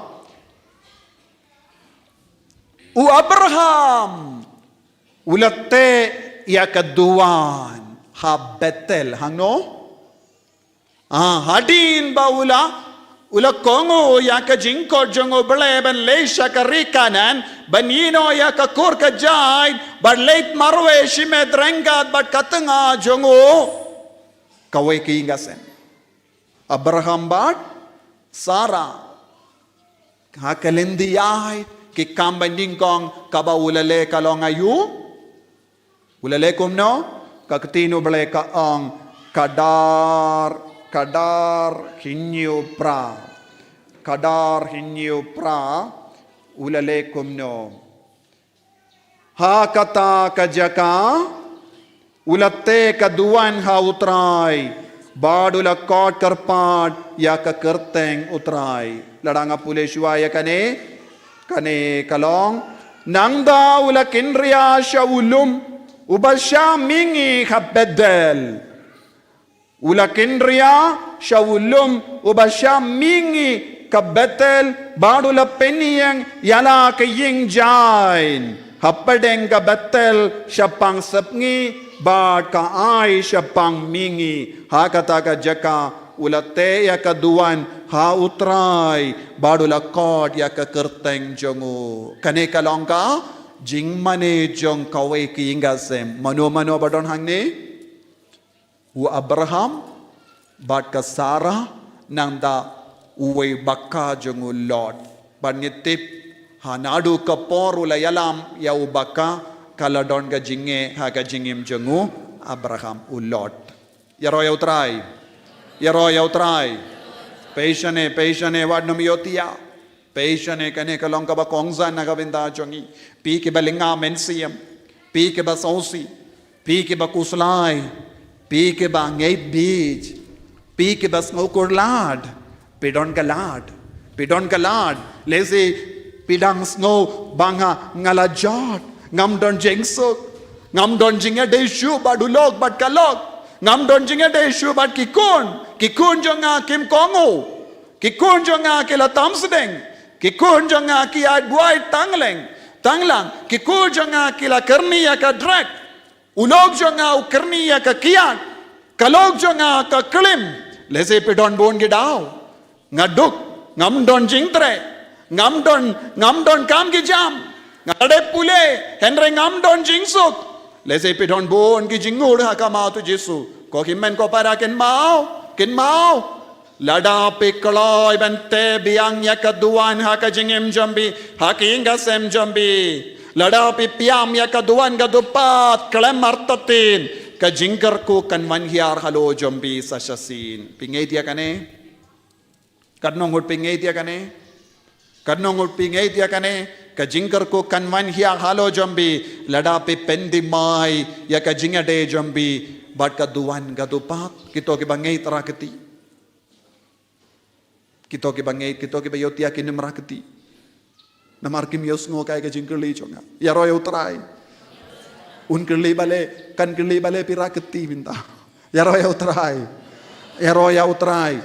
u Abraham ulate ya kaduan ha Betel hangno hadin ba ula kongo ya ka jingko jongo bale ban leisha ka rikanan banino ya ka kur ka jai ban leit marwe shime drengat bat katanga jongo kawe ki ingasen Abraham bat Sarah ha kalendi ai ki kambanding kong kaba ulale kalong ayu ulale kumno kakatino bale ka ang kadar hinyo pra ulale kumno ha kata kajaka ulate kaduan ha utray badula kot karpat ya ka kerteng utray ladanga pule shuaya kane kalong nangda ula kinriya shawulum ubasha mingi habedel ula kinriya shawulum ubasha mingi kabetel badula peniyang yala kaying jain hapadeng kabetel syapang sepngi bad ka ay syapang mingi hakata ka jaka ulate ya kaduan ha utray badula kod ya ka kerteng jongu kane kalongka jingmane jong kawe ki ingasem mano badon hangni u Abraham bat ka Sarah nangda uwe bakka jongu Lord banitip hanadu ka por ula yalam ya u bakka kaladon ga jinge ha ga jingim jongu Abraham u Lord yaro ya utray patience wad no miotia patience kane kalong ka ba kongzan na gavinda jongi pi ke balinga mensiam pi ke ba sausi pi ke ba kuslai pi ke ba ngeit beach pi ke ba snokur lad pidon ka lad lesi pidang snow banga ngala jot ngam don jengsuk ngam don jinga de shu badulok bat kalok ngam don jinga de shu bat kikun jonga kim kongo kikun jonga kila tamsdeng kikun jonga ki adwai tanglang kikun jonga kila karniya ka drak Ulog jo nga ukerniya ka kiyak. Kalog jo nga ka klim. Lese pidon bon gidaw. Ngaduk. Ngam don jingtre. Ngam don kam ki jam. Ngade pule. Henry ngam don jingsuk. Lese pidon bon ki jingur ha ka mau tu Jesu. Ko kimen ko para ken mau. Lada pikloi bente biang ya kaduan ha ka jingem jambi. Ha kinga sem jambi. Lada pipiam ya kaduan gadupat. Kalem martatin. Ka jingkar ko kanman hiar halo jambi sa syasin. Pingay dia kane. Kadnong hut pingay dia kane. Kadnong hut pingay dia kane. Ka jingkar ko kanman hiar halo jambi. Lada pi pendi mai ya ka jingade jambi. Bat kaduan gadupat. Kito ki bangay tarakati. Kito ki bangay, kito ki bayotia ki nimrakati. Namarkim yos ngo kay ka jingkerli chonga. Yaro utray. Un kerli bale, kan kerli bale pirakati minta. Yaro utray. Yaro utray.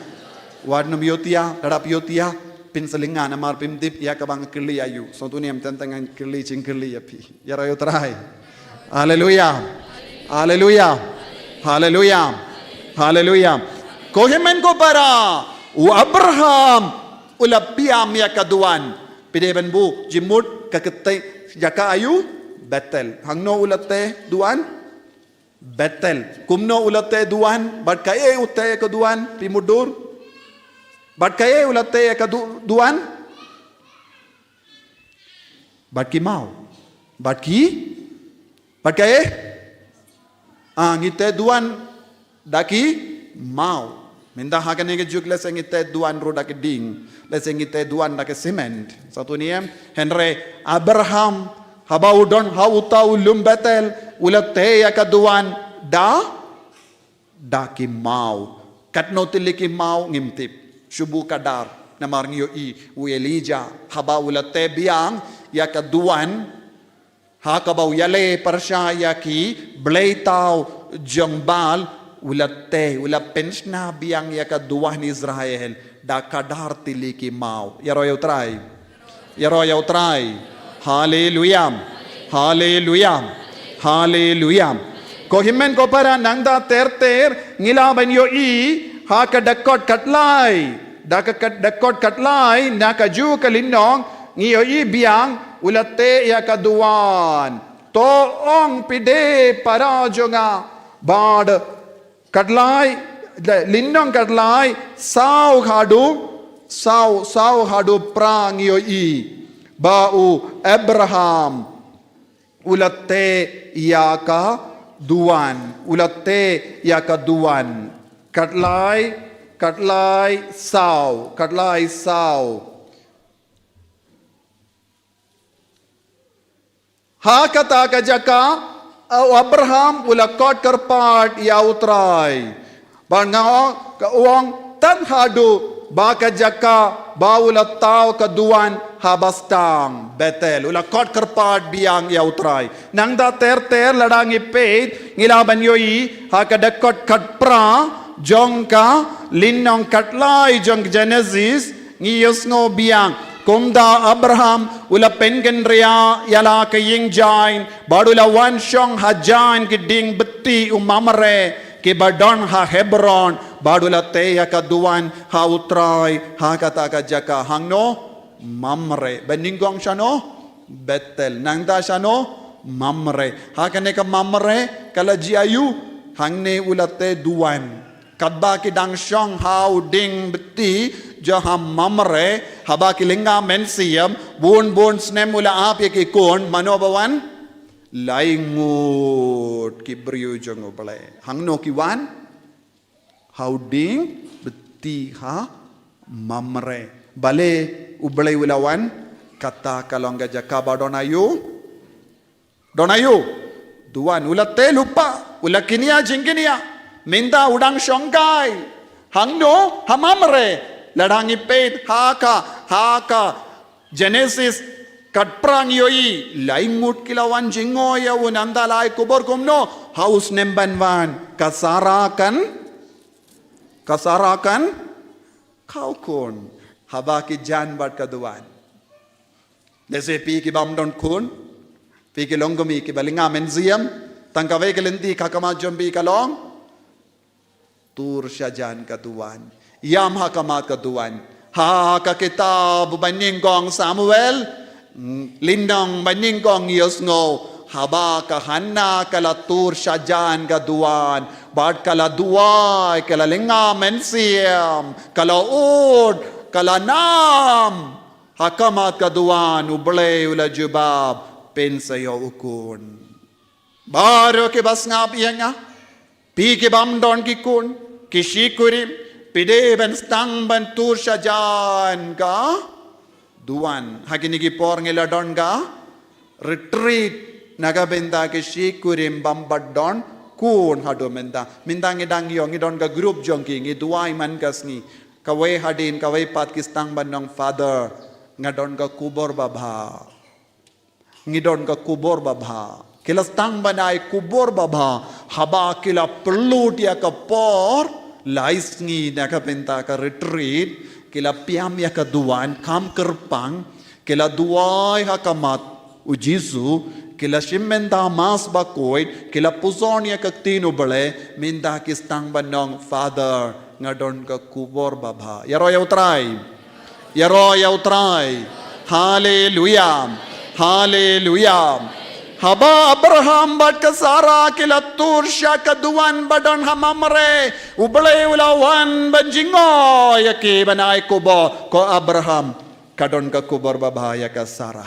Wad nam yotia, darap yotia, pinselingan namar pimdip ya ka bang kerli ayu. So tu ni am tantangan kerli jingkerli api. Yaro utray. Hallelujah. Hallelujah. Hallelujah. Hallelujah. Kohemen ko para Abraham ulapiam ya kaduan pideban bu jimut kakete jaka ayu Betel hangno ulate duan Betel kumno ulate duan bat kaye ute kaduan pimudur bat kaye ulate kaduan bat ki mau bat kaye ngite duan daki mau Minta hakan yang juk leseng ite duan roda ke ding, leseng ite duan da ke cement. Satu ni Henry Abraham habau don hau tau lum Betel ulate ya ke duan da ki mau. Katno tiliki mau ngimtip subu kadar namar ngiyo I Elija habau ulate biang ya ke duan ha kabau yale persya ya ki bleitau jongbal ulate pensna biang ya kaduan Israel da kadar tiliki mau yaro utray hallelujah hallelujah hallelujah ko himmen ko para nangda ter ngila banyo I ha ka dakot katlay da ka dakot katlay na ka ju kalinong ngiyo I biang ulate ya kaduan to ong pide para jonga bad Kadlai, lindong kadlai, sau hadu prang yoi, bau Abraham, ulate yaka duan, kadlai sau. Ha kata kajaka. Abraham ulakot kerpat ya utrai. Bangao ka uang tan hadu baka jaka baulatau kaduan habastang Betel ulakot kerpat biang ya utrai. Nang da ter ladang ipet ngilaban yoi hakadakot katpra jongka linnong katlai jong Genesis ngiyos ngo biang Kumda Abraham ula pengen ria yala kaying jain badula wan syong hajan kiding beti umamare ke badon ha Hebron badula te ya kaduan ha utrai ha kata ka jaka hangno mamre beningong syano Betel nangda syano mamre ha kane ka mamre kala jiayu hangne ulate duan kadba kidang syong ha uding beti jaham mamre haba kilinga mensiam bun snem mula ap yakikon manobawan laingut kibriyo jongo bale hangno kiwan hauding beti ha mamre bale ublay wilawan kata kalongga jakaba donayu duan ulate lupa ulakinia jingkinia minda udang syongkai hangno hamamre ladang ipet haka Genesis katprang yoi laingut kilawan jingoya unanda lai kubor kumno haus nembanwan kasarakan kau kun habaki jan bat kaduan dese pi ki bamdon kun pi ki longomi ki balinga menziam Tangkawai kelenti hakamat jombi kalong. Tur syajan katuan. Yam hakamat katuan. Ha ka kitab baningkong Samuel. Lindong baningkong Yosngo. Haba ka hanna kala tur syajan katuan. Bad kala duai kala lingam mensiam. Kala ud kala nam. Hakamat kaduan ublay ula jubab pensayo ukun. Baro ke bas ngap iya pi ke bamdon ki kun ki shikurim pide ben stang ban tur syajan ka duan hakini ki por ngela don ka retreat naga benda ke shikurim bambad don kun hado menda mindang idang yo ngidon ka group jongki ngi duai man kasngi kawai hadin kawai pat ki stang ban nong father ngadon ka kubor babha ngidon ka kubor babha kila stang banai kubor babha haba kila perlu dia ka por lais ngi na ka penta ka retreat kila piam ya ka duan kam kerpang kila duai hakamat ujisu kila shimmenda mas bakoy kila puzon ya ka tinu bale minda ki stang banong father ngadon ka kubor babha yaro yautrai Yaro yautrai. Hallelujah. Hallelujah. Haba Abraham bat ka Sara kila tursya kaduan badon hamamre ublay ulawan banjingo yaki banay kubo ko Abraham kadon ka kubor babaya ka Sara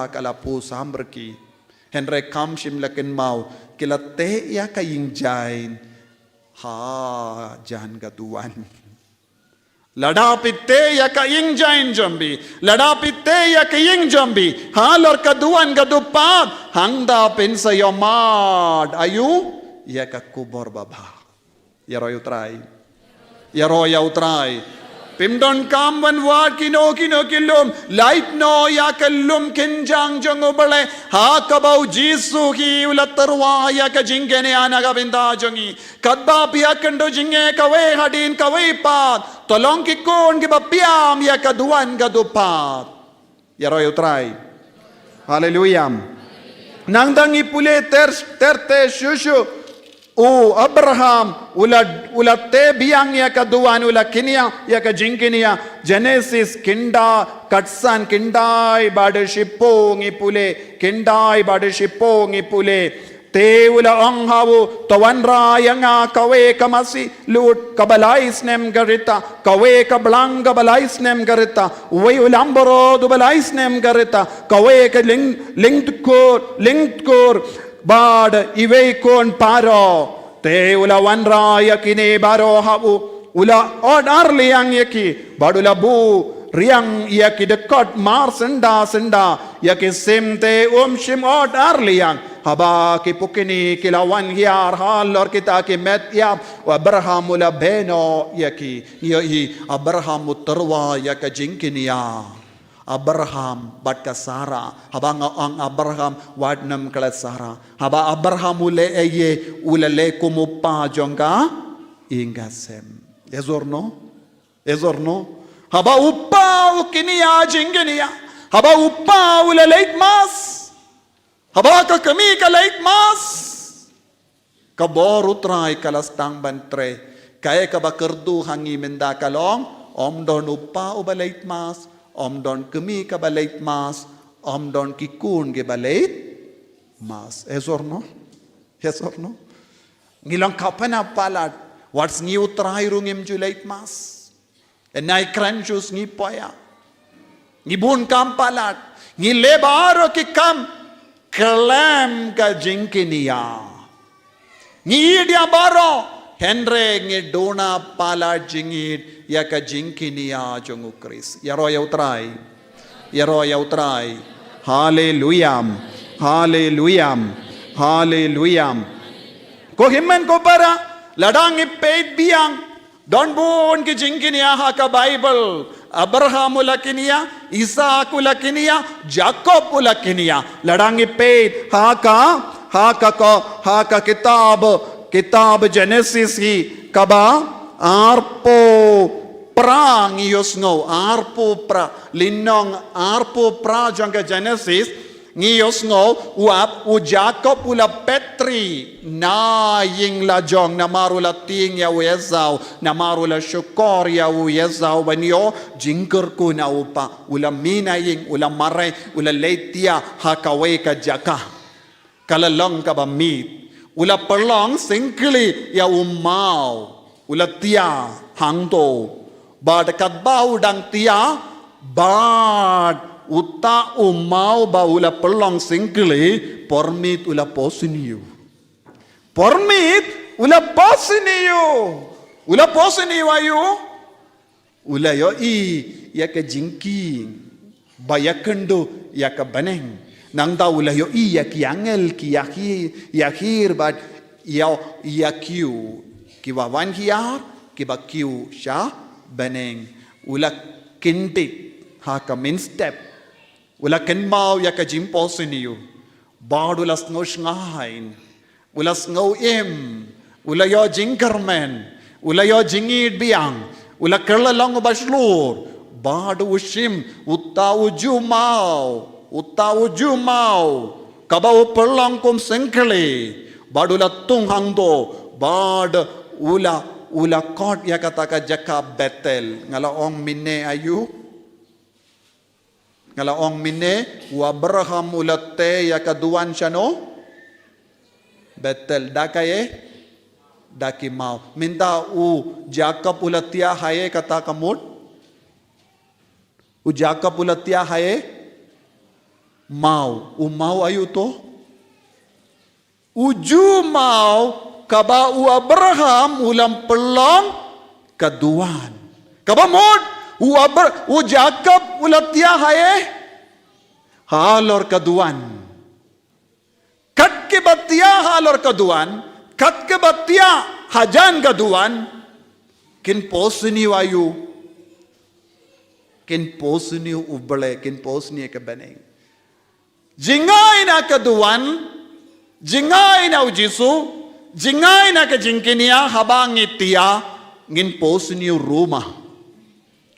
kala pu samberki henre kam shimlakin mau kila te ya kayingjain ha jan kaduan Ladapitte ya ka ing jain jombi. Ladapitte ya ka ing jombi. Halor kaduan kadupat. Hangda pensa yomad. Ayu ya ka kubor babha. Yaro utrai. Yaro utrai. Pimdon kam wan wad kino kilum. Light no ya kalum kinjang jongobale. Ha kabau jisu hi ulatarwa ya ka jingene anaga binda jongi. Kadba pia kendo jinge kawe hadin kawe pat. Tolong kikun ki bapiam ya kaduan kadupat. Yaro utrai. Hallelujah. Nang dangi pule terte shushu. Abraham ula te biang ya kaduan ula kinia ya ka jingkinia Genesis kinda katsan kindai bade shipong ipule kindai bade shipong ipule te ula anghawu tawanra yanga kawe kamasi lut kabalais nem garita kawe kablang kabalais nem garita we ulamboro dubalais nem garita kawe ka linked core Bad iwe kon paro te ula wanra yakine baro habu ula odar liang yaki badula bu riang yaki dekat mar senda yaki semte shim odar liang haba ki pukini kilawan hiar halor kita ki met yap Abraham ula beno yaki yai Abraham uterwa yaka jingkinia Abraham bat ka Sara haba ang Abraham wad nam kala Sara haba Abraham ule eye ulale kumupa jonga ingasem ezorno haba upa ukiniya jingeniya haba upa ule late mas haba ka kami ka late mas kabor utray kalastang bantre kaya ka bakerdu hangi menda kalong don upa uba late mas don kami ka balait mas, don kikun ke balait mas. Yes or no? Ngilang kapana palat, what's new try rungim julait mas. And I cranchus ni poya. Ngibun kam palat, ngilebaro ki kam, kalam ka jinkinia. Ngidia baro, Henry ngidona palat jingid, yaka jinkinia jongu Chris. Yaro yautrai. Hallelujah. Ko himmen ko para ladang ipet biang. Don bon ki jinkinia ha ka Bible. Abraham ulakinia, Isaac ulakinia, Jacob ulakinia. Ladang ipet ha ka kitab Genesis hi kaba arpo prang yosngo arpo pra linong arpo pra jangka Genesis Ngiyos ngo uap u Jacob ula Petri na ying la jong na marula ting ya Esau na marula syukor ya Esau banyo jingker ku na upa ula mina ying ula marai ula leitia hakawe ka jaka kalalong ka bamit ula perlong singkli ya umau ula tia hangto bad kadbau dang tia bad uta umau ba ula pelong singkli permit ula posiniu ayu ula yo i ya ka jingking bayakendo ya ka baneng nang da ula yo i ya ki angel ki yakhir bad ya kiu ki wawan hiar ki ba kiu sha baneng ula kintit ha ka min step ula kenmau ya ka jimpo siniu bad ula sngo shngain ula sngo ula yo jingkermen ula yo jingid biang ula kerla long baslur bad ushim utta ujumau kabau perlang kum sengkele bad ula tung hangdo bad ula kot ya kata ka jaka betel ngala ong minne ayu ngala ong minne wa Abraham ulate ya kaduan siya no betel dakaye dakimau minta u Jacob ulatia haye kata kamut u Jacob ulatia haye mau ayu to uju mau kaba u Abraham ulam pelong kaduan kaba mod u Jacob ulatia haye halor kaduan kat ke batia halor kaduan kat ke batia hajan kaduan kin posni wayu kin posni ubale kin posni ke beneng jingai na kaduan jingai na ujisu jingai na ke jingkinia habangi tia ngin posni rumah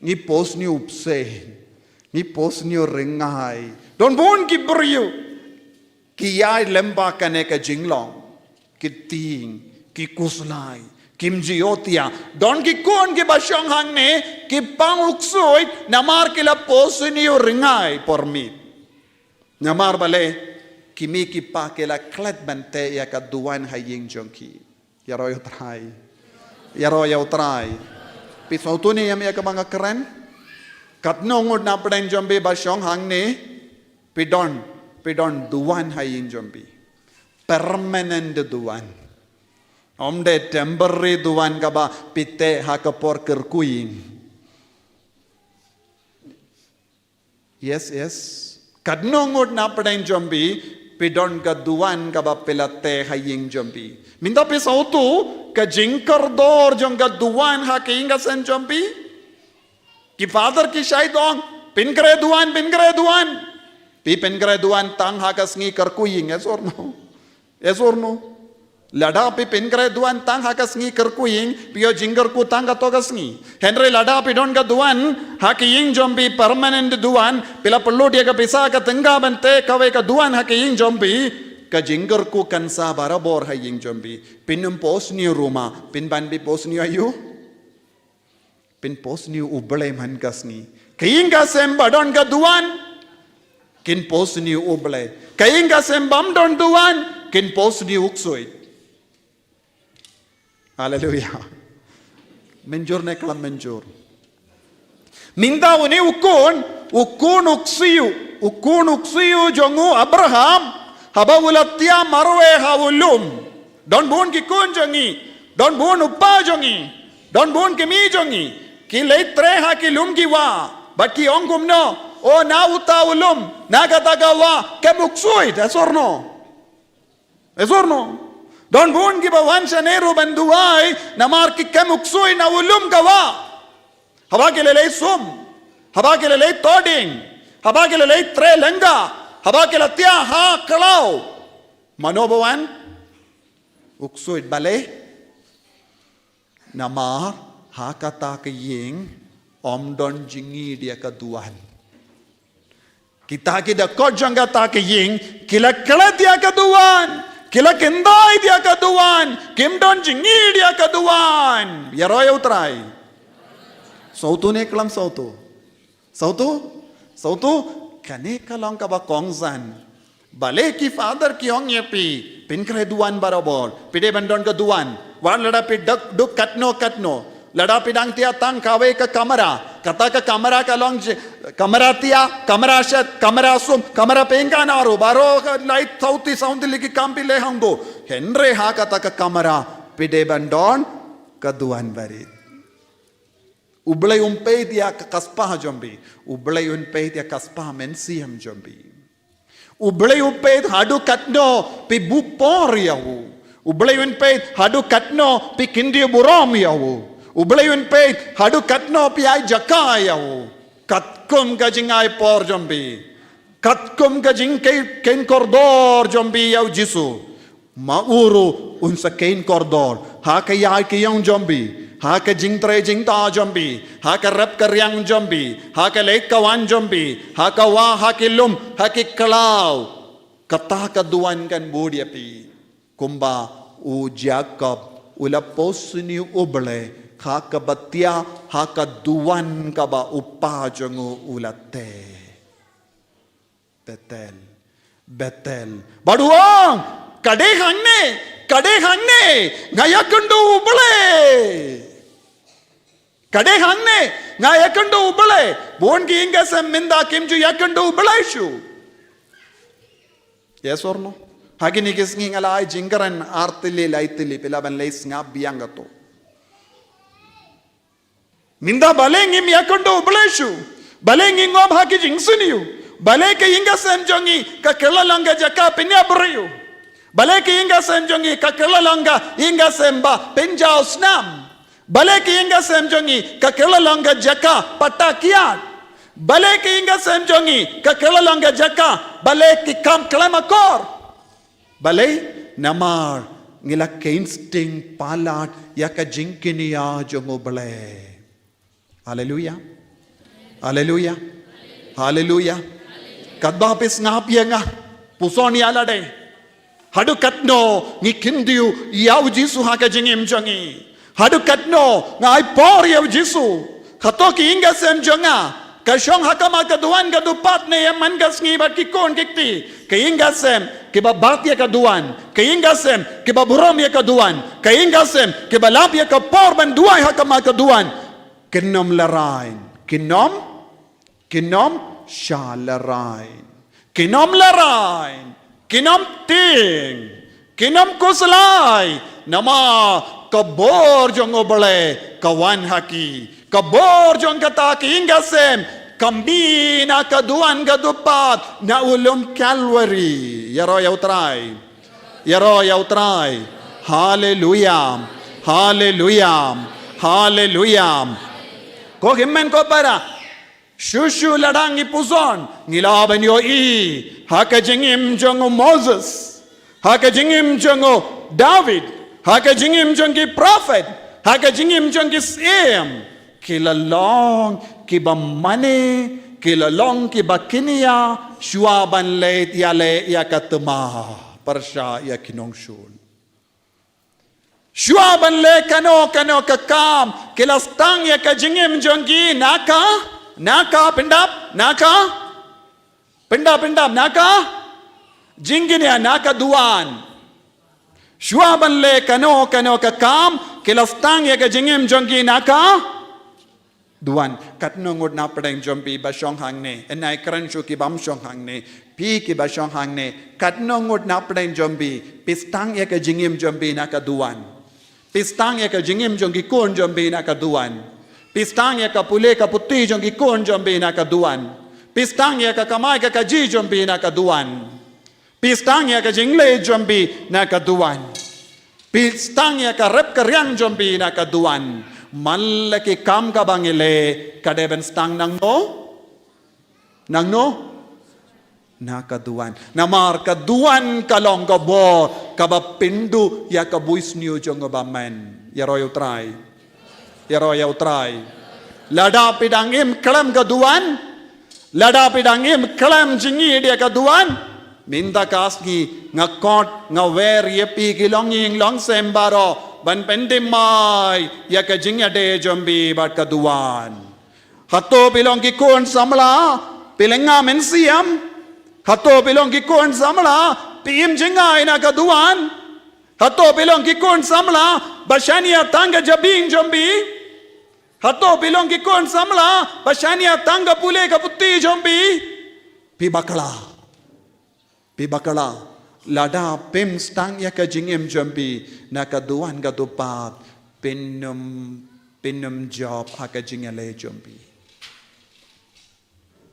ni posni upse ni posni rengai don bon ki brio ki yai lemba kane ka jinglong ki ting ki kuslai kim jiotia don ki kon ki basyong hang ne ki panguksoi namar ki la posni rengai pormit namar bale kimi ki pa ke la klet bante ya ka duan haying jongki yaroy trai pisotuni yam ya ka mga keren katnongod na pren jombe basyong hang ne pidon duan haying jombi permanent duan omde temporary duan ka ba pite hakapor kerkuing yes kadnongod na pren jombi pidon ka duan ka ba pilate haying jombi minta pisautu ka jingkar dor jong ka duan haking ka sen jombi ki father ki shaidong pinkre duan pi pinkre duan tang hakas ngi kerkuing yes or no lada pi pinkre duan tang hakas ngi kerkuing pio jingkar ku tang ka togas ngi henry lada pi don ka duan haking jombi permanent duan pila perlu dia ka pisa ka tengga bante kawe ka duan haking jombi ka jingkar ku kansa barabor haying jombi pinum pos ni rumah pin ban bi pos ni ayu pin pos ni ubale man kasni kaing ka sem badon ka duan kin pos ni ubale kaing ka sem bam don duan kin pos ni uksoi haleluya menjur ne kalam menjur minta uni ukun uksiu jongu Abraham haba ulatia marwe hawulum don bon ki kun jongi don bon uppa jongi don bon ki mi jongi ki leitre ha ki lum ki wa baki ongum no o na uta ulum na kataga wa kemuksui esorno don bon ki bawan shaneru banduai namar ki kemuksui na ulum ka wa haba ke lelei sum haba ke lelei toding haba ke lelei tre lenga haba ke latia ha kalau manobawan uksuit bale namar ha kata ke ying om don jingi dia ka duan kita kod jangga ta ke ying kila kala dia kaduan kila kendai dia kaduan kimdon jingi dia kaduan ya roya utrai sautu ne kelam sautu kane kalong ka ba kongzan bale ki father ki ong yepi pin kre duan barabor pide bandon ka duan wan lada pi duk katno lada pidang tia tang kawe ka kamera kata ka kamera ka long kamera tia kamera shat kamera sum kamera penga naru baro ka light sauti sound liki kampi le hangdo henre ha kata ka kamera pide bandon ka duan barit ublay umpay dia ka kaspa jombi ublay umpay dia kaspa mensiam jombi ublay umpay hadu katno pi bupor yahu ublay umpay hadu katno pi kindi buram yahu Ublayun peit hadu katno pi ai jakayaw katkum ka jingai por jombi katkum ka jingkei ken kordor jombi yaw jisu mauru unsa ken kordor ha ka yai ki yang jombi ha ka jingtre jingta jombi ha ka rap ka riang jombi ha ka lek ka wan jombi ha ka wa ha ki lum ha ki kalau kata ka duan kan budia pi kumba u jacob ulapos ni ublay haka batia haka duan kaba upajangu ulate betel baduang kade hangne ngayakundu ubale kade hangne ngayakundu ubale bon ki inga sem minda kimju yakundu ubalaishu yes or no hagini kisngi ngalai jingaran artili laitili pilaban leis ngabiangato Minda baleng im yakondo ubleshu baleng ingom haki jingsuniu baleng ke inga senjongi ka kelalanga jaka penyabriu baleng ke inga senjongi ka kelalanga inga semba penjau snam baleng ke inga senjongi ka kelalanga jaka patakiat baleng ke inga senjongi ka kelalanga jaka baleng ki kam klemakor baleng namar ngila ke instinct palat yaka jingkinia jongo bale Haleluya. Haleluya. Haleluya. Kadba pis ngap yenga pusoni alade. Hadu katno ngi kindiu yaw jisu haka jingim jangi. Hadu katno ngai por yaw jisu. Khato ki inga sem janga. Kashong hakama kaduan kadupat ne yaman gasngi bat ki kon kikti. Ke inga sem ke babat ya kaduan. Ke inga sem ke baburam ya kaduan. Ke inga sem ke balap ya ka por ban duai hakama kaduan. Kinom larain, kinom shalarain, kinom larain, kinom ting, kinom kuslai, nama kabor jong obale, kawan haki, kabor jong kataki ingasem, kambina kaduan gadupat, na ulum Calvary, yaro yautrai, hallelujah, hallelujah, hallelujah. Ko himmen ko para shushu ladang ipuzon ngilaban yo haka jingim jongo Moses haka jingim jongo David haka jingim jongi prophet haka jingim jongi Sam kilalong kiba mane kilalong kiba kinia shuaban leit yale yakatma parsha yakinong shul Shuaban le kano kakam kilastang ya kajingim jongi naka pindap naka jingin ya naka duan Shuaban le kano kakam kilastang ya kajingim jongi naka duan katno ngod na padang jombi ba shong hang ne enai kran shu ki bam shong hang ne pi ki ba shong hang ne katno ngod na padang jombi pistang ya kajingim jombi naka duan Pistang ya ka jingim jongi kon jombi na kaduan. Pistang ya ka pule ka puti jongi kon jombi na kaduan. Pistang ya ka kamay ka kaji jombi na kaduan. Pistang ya ka jingle jombi na kaduan. Pistang ya ka rep karyang jombi na kaduan. Malaki kam ka bangile kadeben stang nang no? Nakaduan. Namar kaduan kalong kabor kabapindu ya kabuis niyo jong bamen. Yaro utray. Lada pidangim kalam kaduan. lada pidangim kelam jingi dia kaduan minta kasgi ngakot ngawer ye pi kilonging long sembaro ban pendimai ya ka jingya de jombi bat kaduan hato pilong ki kon samla pilenga mensiam hato pilong ki kon samla pim jingai na kaduan hato pilong ki kon samla bashania tanga jabing jombi hato pilong ki kon samla bashania tanga pule ka putti jombi pibakala lada pim stang ya ka jingem jombi na kaduan gadupat pinum job ha ka jingale jombi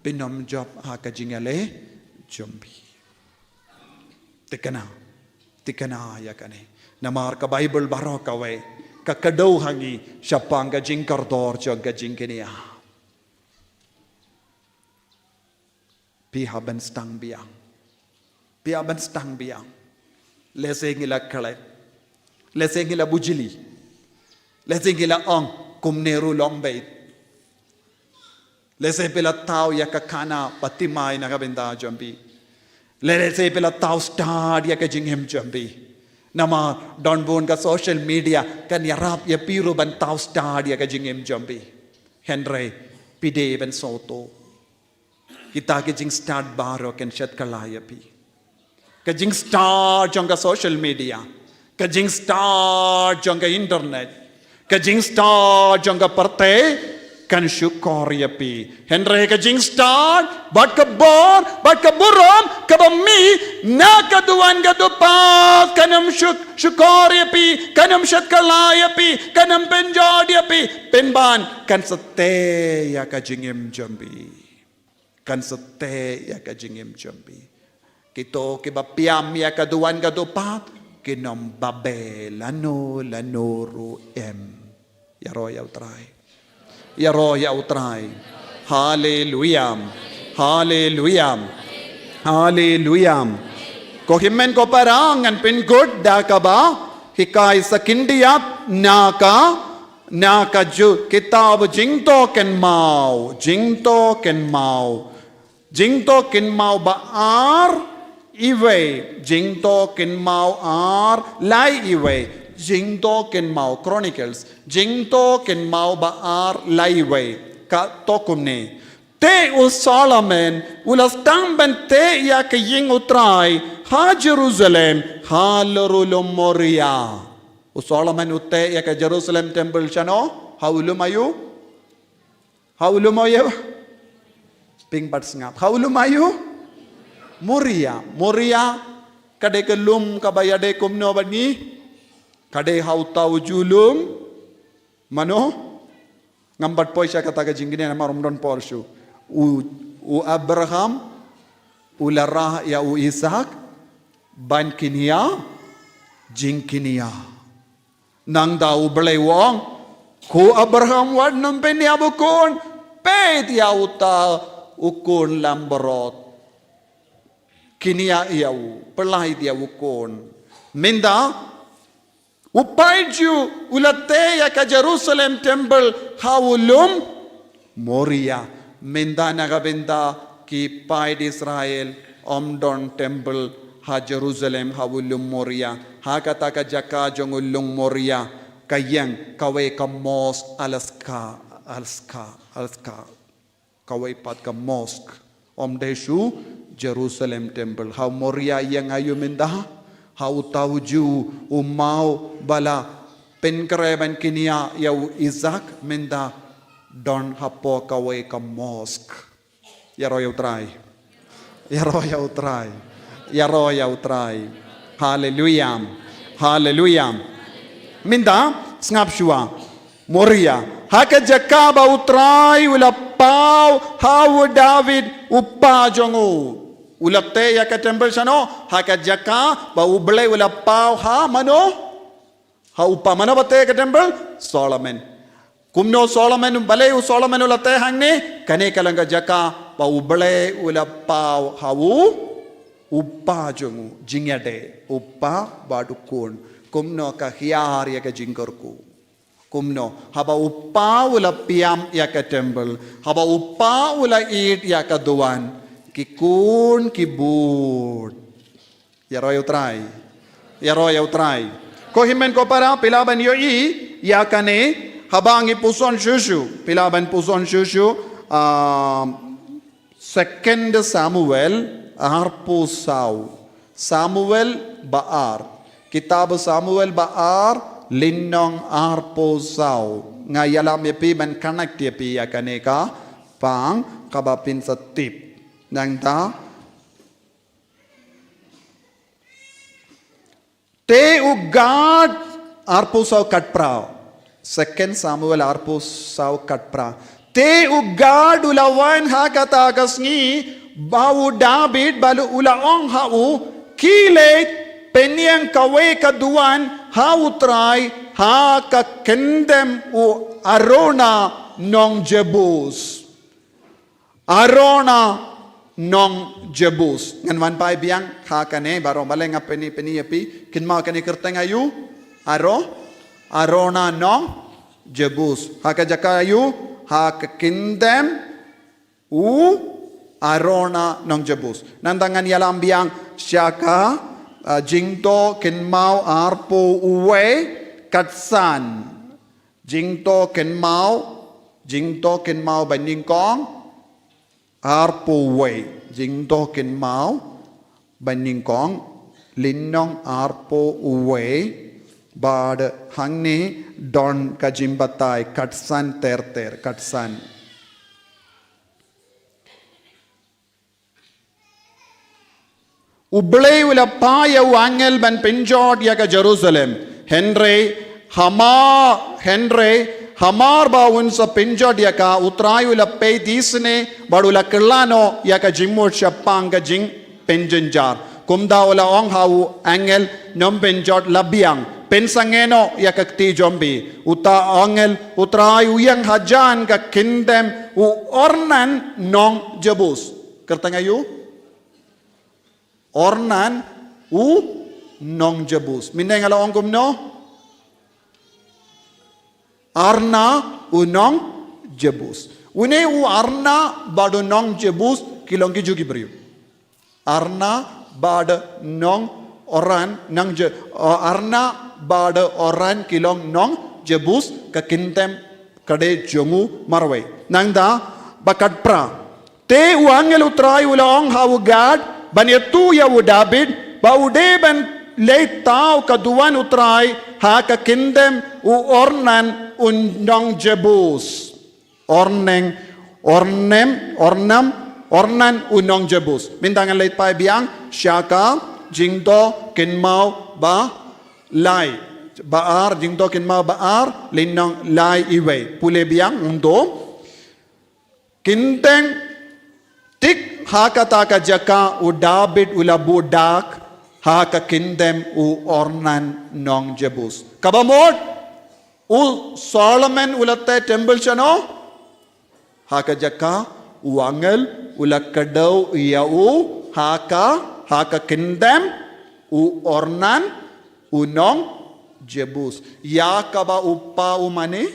pinum job ha ka jingale jombi tikana ya kane namar ka bible baro ka we ka kadau hangi syapang ka jingkar dor jog ka jingkenia pihaban stang biang lesengila kale lesengila bujili lesengila ong kumneru lombait lese pela tau ya kakana patimai na kabenda jombi lese pela tau start ya ka jinghem jombi nama don bon ka social media kan yarap ya piru ban tau start ya ka jinghem jombi henry pide ben soto kita ke jing start baro ken shat kalaya pi kajing start jong ka social media kajing start jong ka internet kajing start jong ka parte kan syukor ya pi henry kajing start bat ka burom ka bami na kaduan gadupat kanam syukor ya pi kanam shat kalaya pi kanam penjod ya pi penban kan sete ya kajingem jambi kan sete ya kajingem jambi kito kibapiam ya kaduan gadupat kinom babe lanoro yaro ya utray hallelujah ko himmen ko parangan pin good da ka ba hikay sa kindiyat naka ju kitab jingto ken mau ba ar iwe jingto ken mau ar lai iwe jingto ken mau chronicles jingto ken mau ba ar lai iwe ka tokumne te u Solomon ulas tamben te ya ke ying utrai ha Jerusalem ha lorulum moria u Solomon utte ya ke Jerusalem temple chano haulumayu ping bat sngap haulumayu Moria kade kelum kabayade kumno bani kade hautau julum mano ngambat poisha kata ka jingine na marumdon porshu u Abraham u Lara ya u Ishak ban kinia jingkinia nang dau belai wong ku Abraham wad nampen ya bukun pet ya uta ukun lamberot kinia iau pelai dia ukon minda upaiju ulate ya ka Jerusalem temple haulum moria minda nagabenda ki pai Israel omdon temple ha Jerusalem haulum moria ha kata ka jaka jongulung moria kayang kawe ka mosque alaska kawe pat ka mosque omdeshu Jerusalem temple how moria yang ayu minda how tauju umau bala penkreban kinia yau Isaac minda don hapo kawe ka mosque yaro yau try hallelujah minda ngap shua moria haka jakaba utrai ulapau how David upa jongu ulate ya ka temple sano haka jaka ba ublay ulapau ha upa mano bate ka temple Solomon kumno Solomon balay Solomon ulate hangne kane kalanga jaka ba ublay ulapau hawu upa jongu jingyade upa badukun kumno ka hiar ya ka jingkorku kumno haba upaula piam yaka temple haba upaula it yaka duan kikun kibut yaro eu try ko himen ko para pilaban yo i yakane habang ipuson shushu pilaban puson shushu 2 Samuel Samuel Baar kitab Samuel Baar Linnong arposau ngayalam yepi ban connect yepi yakane ka pang kabapin sa tip nang ta te ugad arposau katprao 2 Samuel arposau katprao te ugad ulawan hakatagas ni bau David balu ulaong hau kile penyang kawe kaduan hautrai ha ka kendem u Arona nong Jebus ngan man pai biang ha kane baro malenga peni api kinma kane kerteng ayu Arona nong Jebus ha ka jakayu ha ka kendem u Arona nong Jebus nandangan yalam biang syaka jingto kenmau arpo uwe katsan jingto kenmau baningkong arpo uwe jingto kenmau baningkong linnong arpo uwe bad hangni don kajimbatai katsan ter katsan Ublay wala paya wangel ban penjot yaka Jerusalem. Henry Hamar bawun sa penjot yaka utray wala pay disne badula kelano yaka jimur syapang ka jing penjenjar. Kumda wala ong hau angel nom penjot labiang. Pensangeno yaka kti jombi. Uta angel utray uyang hajan ka kindem u ornan nong Jebus. Kertangayu? Ornan u nong Jebus. Minday nga laong kumno? Arna u nong Jebus. Une u arna bado nong Jebus kilong ki jugi beriu. Arna bado nong oran nang arna bado oran kilong nong Jebus kakintem kade jongu marway. Nang da bakat pra. Te u angel utray ulong hawu gad Banetu ya u David baude ban lei tau kaduan utrai ha ka kindem u ornan undong Jebus ornan unong Jebus mindangan leit pai biang syaka jingto kinmau ba lai baar jingto kinmau baar linnong lai iwe pule biang undo kinteng tik hakata ka jaka u David ula budak haka kindem u ornan nong Jebus kabamot u Solomon ulate temple chano haka jaka u angel ula kadau ya u haka kindem u ornan u nong Jebus ya kaba uppa umane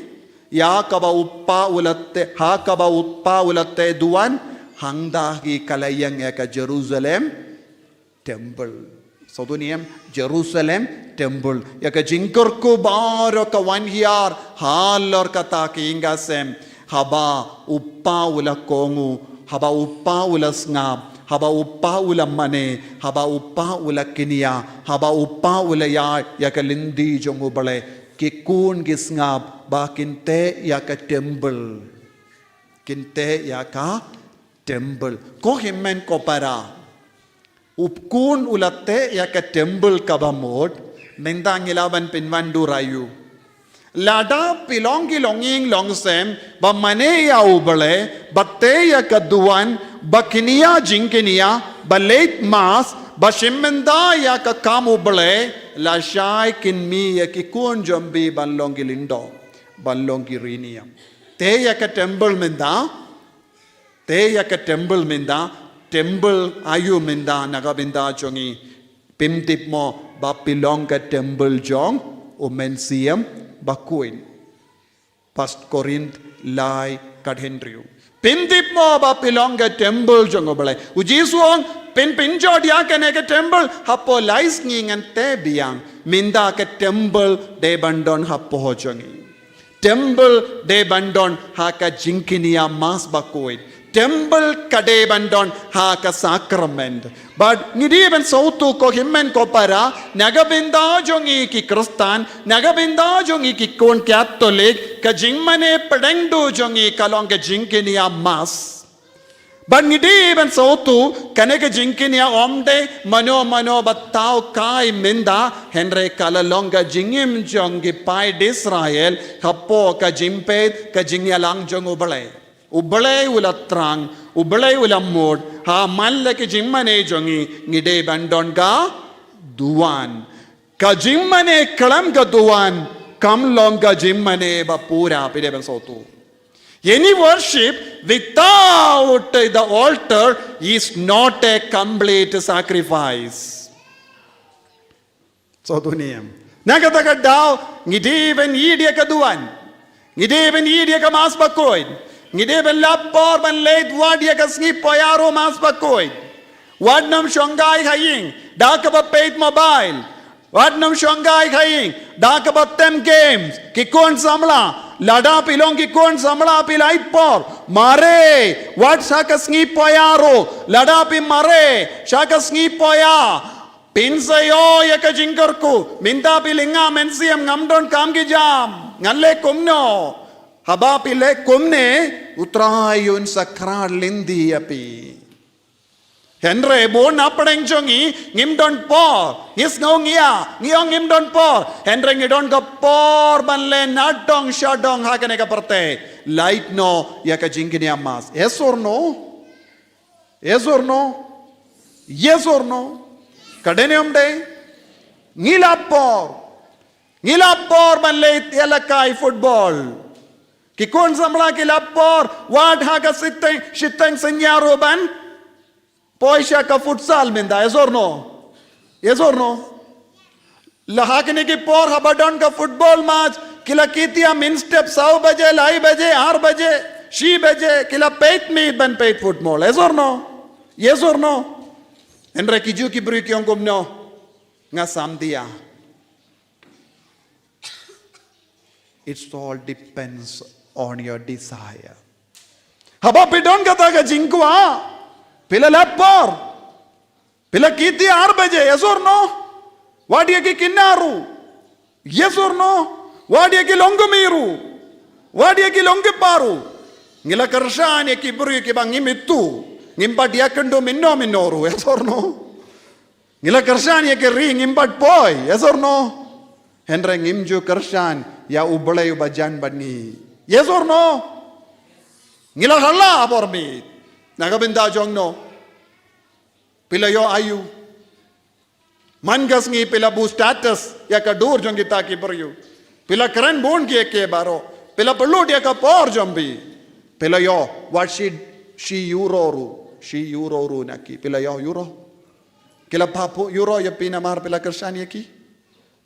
ya kaba uppa ulate haka ba uppa ulate duan hangdahi kalayang yaka Jerusalem temple. So duniyam Jerusalem temple. Yaka jingkorku baro ka 1 year halor kata kiingasem haba uppa ula kongu haba uppa ula snab haba uppa ula mane haba uppa ula kinia haba uppa ula yaka lindi jongu bale kikun gisngab ba kinte yaka temple kinte yaka temple ko himmen ko para upkun ulatte yaka temple kabamod mendang ilaban pinwandu rayu lada pilongi longing longsem ba mane ya ubale batte yaka duan bakinia jinkinia ba late mass ba shimmenda yaka kamu bale la shai kinmi yakikun jombi banlongi lindo banlongi rinia te yaka temple menda te yaka temple minda temple ayu minda nagabinda jongi pimtip mo ba pilong ka temple jong o mensiam bakuin First Corinth lai kadhendriu. Pindip mo ba pilong ke temple jongo bale. Ujisuong pinjo dia kene ke temple hapo lais ngingan te biang minda ke temple de bandon hapo jongi. Temple de bandon ha ka jinkinia mas bakoid. Temple kade bandon ha ka sacrament. But ngidiben sautu ko himmen ko para nagabinda jongi ki Kristan nagabinda jongi ki kon Catholic ka jingmane pedengdu jongi kalong ka jinkinia mas. But ngidiben sautu kaneka jinkinia omde mano batao kai minda henre kalalonga jingim jongi pai Israel hapo ka jimpet ka jingyalang jong ubale ulatrang ubale ulamod ha malle ke jimmane jongi ngide bandon ga duan ka jimmane kalam ga duan kam long ga jimmane ba pura pide ban sautu. Any worship without the altar is not a complete sacrifice. So duniyam nagataga daw ngidiben idia ka duan ngidiben idia ka mas bakoid ngidiben lapor ban late wadia ka sngi poyaro mas bakoid wadnam shongai haying dakaba paid mobile wadnam shongai haying dakaba tem games kikon samla lada pilong kikon samla pilai por mare what shaka sngi poyaro lada pi mare shaka sngi poya pinsayo yaka jinkarku minta pilinga mensiam ngamdon kamgi jam ngalle kumno haba pile kumne utrayun sakrar lindi api henre bon apdeng jongi ngimdon por is ngongia ngiong ngimdon por henre ngidon ka por banle nadong shadong hakane ka parte light no yaka jingini amas yes or no yes or no yes or no kadenyom de ngilapor banle yalakai football kikon samla kilapor wad haga shiteng senyaro ban poisha ka futsal minda yes or no yes or no lahakne ki por habadon ka football match kila kitia min step 100 baje lai baje 8 baje 6 baje kila peit me ban peit football yes or no yes or no enre kiju ki bru ki ongom no nga samdia it all depends on your desire haba pidon kata ka jinkwa pila lapor pila kiti 8 baje yes or no wadiya ki kinnaru yes or no wadiya ki longumiru wadiya ki longiparu ngila karshani ki buru ki bangimittu ngimpat yakendu minnoru yes or no ngila karshani ki ring ngimpat poi yes or no henre ngimju karshan ya ubale bajan bani yes or no ngila halla abormi nagabinda jongno pila yo ayu mangas ngi pila bu status ya ka dur jongi ta ki peryu pila keren bon ki ke baro pila perlu dia ka por jombi pila yo what she euro naki pila yo euro kila papu euro ya pina mar pila kersani ki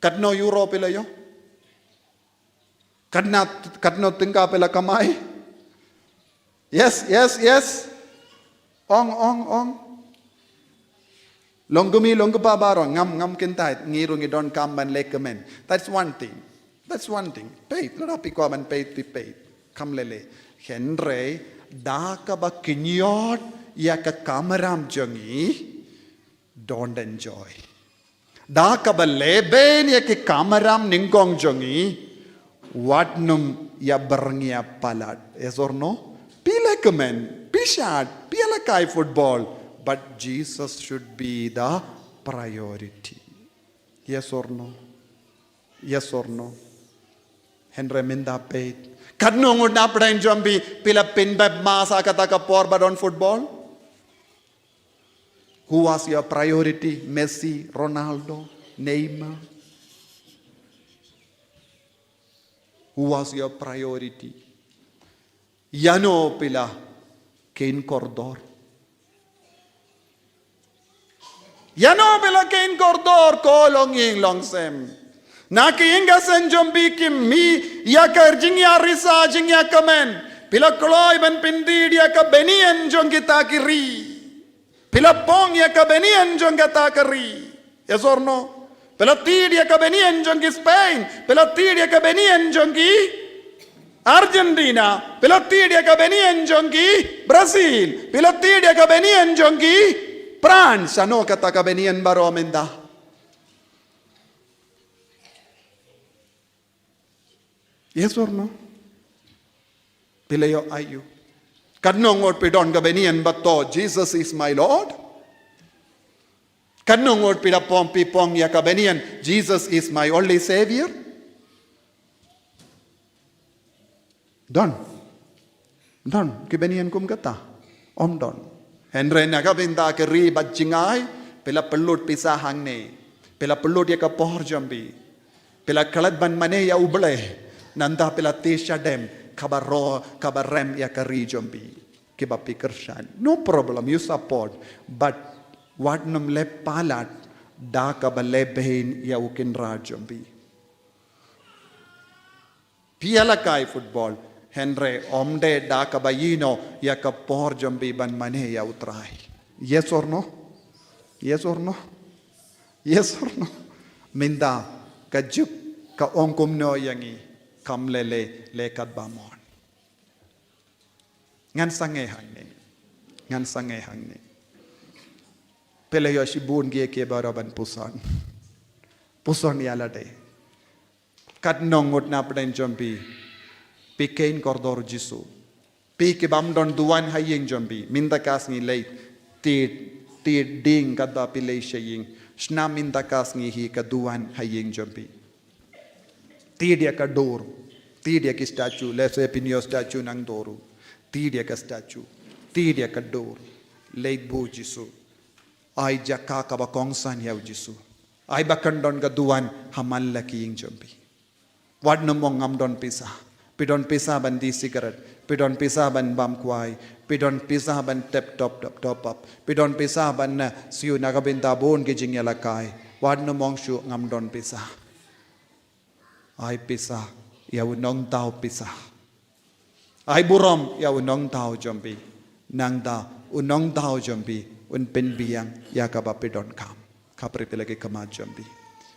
katno euro pila yo katno tingka pila kamai yes ong longumi longpa baro ngam kintai ngiru ngidon kamban lekemen that's one thing pay lada piko man pay kam lele henre daka ba kinyot ya ka kamaram jongi don't enjoy daka ba leben ya ki kamaram ningong jongi watnum ya berngya palat yes or no pilekemen pishat pialakai football but Jesus should be the priority yes or no henre minda peit kadno ngud na pdain jombi pila pinbab masa kata ka por badon football who was your priority Messi Ronaldo Neymar who was your priority yano pila Ken Cordor yano pila Ken Cordor ko longing longsem Na kiinga senjombi kimi ya kerjingya risa jingya kamen. Pila kloy ben pindi dia ka benien jong kita kiri. Pila pong ya ka benien jong kita kiri. Yes or no? Pila ti dia ka benien jong ki Spain. Pila ti dia ka benien jong ki Argentina. Pila ti dia ka benien jong ki Brazil. Pila ti dia ka benien jong ki France. Ano kata ka benien baro amenda? Yes or no? Pilayo ayu. Kanong or pidon gabenian bato, Jesus is my Lord. Kanong or pidapong pipong ya gabenian, Jesus is my only Savior. Don. Gabenian kum kata. Don. Henry na kabinda keri bajingay, pila pelut pisah hangne. Pila pelut ya kapor jambi. Pila kalat ban mane ya uble. Nanda pila tisha dem. Kabarem ya kari jombi. Kiba pikershan. No problem, you support. But what nam le palat da kabale behin ya ukin ra jombi. Piala kai football. Henry omde da kabayino ya kapor jombi ban mane ya utrai. Yes or no? Yes or no? Yes or no? Minda kajuk ka ongkum no yangi. Kam le kat bamon. Ngan sange hang ni. Pele yo shibun gie ke baraban pusan. Pusan yala de. Kat nongut na peden jombi. Pikein kordor jisu. Pike bam don duan haying jombi. Minda kas ngi leit. Ti ding kada pile shaying. Shna minda kas ngi hi kaduan haying jombi. Tidia ka dor, tidia ki statue, lese pinyo statue nang doru, tidia ka statue, tidia ka dor, leit bu jisu, ay jaka ka ba kongsan yaw jisu, ay bakandon ka duwan hamal laki ing jombi. Wad no mong ngamdon pisa, pidon pisa ban di cigarette, pidon pisa ban bam kwai, pidon pisa ban tep top up, pidon pisa ban siu nakabinta bon gijing yalakay, wad no mong shu ngamdon pisa. Ay pisa, ya unong tao pisa. Ay burom, ya unong tao jombi. Nang da, unong tao jombi. Un pen biyang, ya kabapidon kam. Kapri pilagi kama jombi.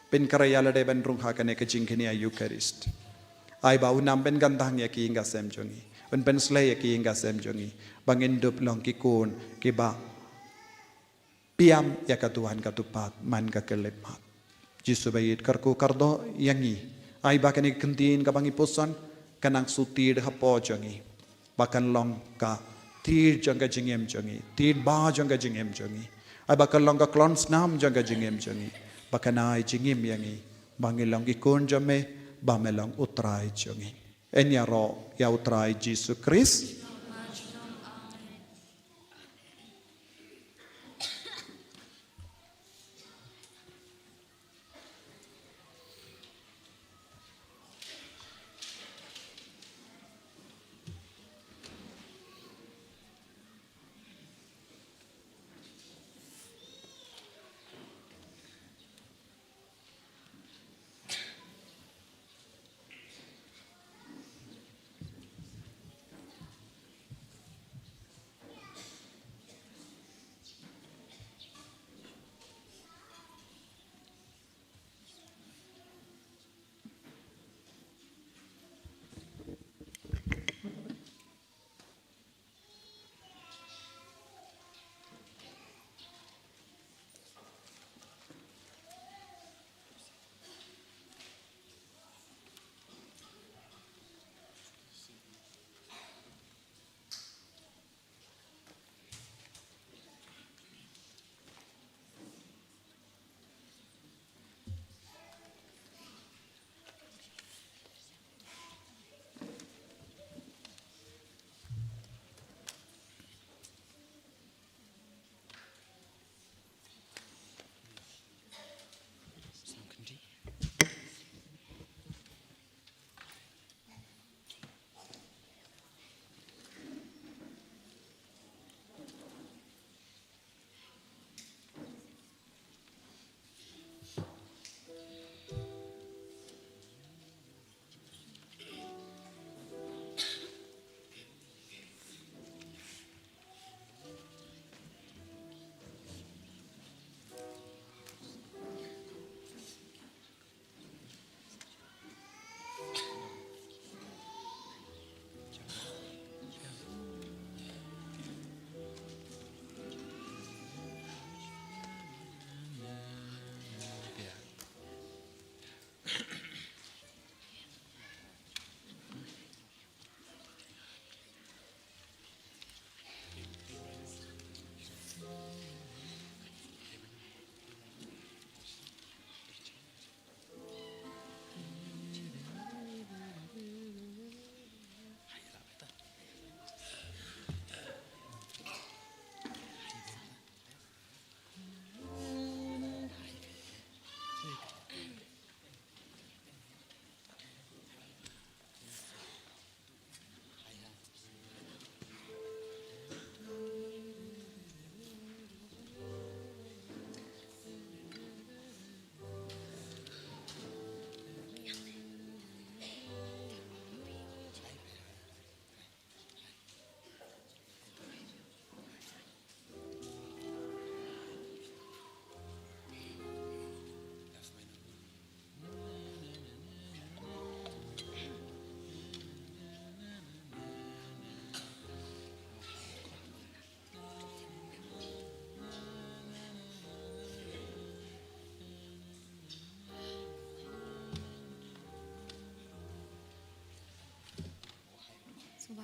Pen karayala de ben rung hakane ka jingkini ay Eucharist. Ay ba unam ben gandang ya ki inga sem jongi. Un pen slay ya ki inga sem jongi. Bangin dup long ki kun, ki ba. Piam ya katuhan katupat, man ka kelepat. Jisu bayit karku kardo yangi. Ay baka ni kantin ka bang ipusan kanang sutir hapo jangi bakan long ka tir janga jingem jangi tir ba janga jingem jangi ay baka long ka klons nam janga jingem jangi baka na ay jingem yangi bangilong ikon jame bamelong utray jangi enya ro ya utray Jesus Christ.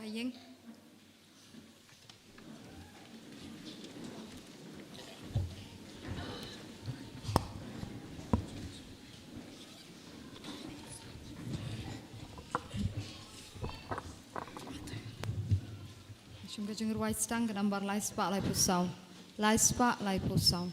Hayeng. Chúng ta chừng ruai stang ke nambar lai spa lai pusau. Lai spa lai pusau.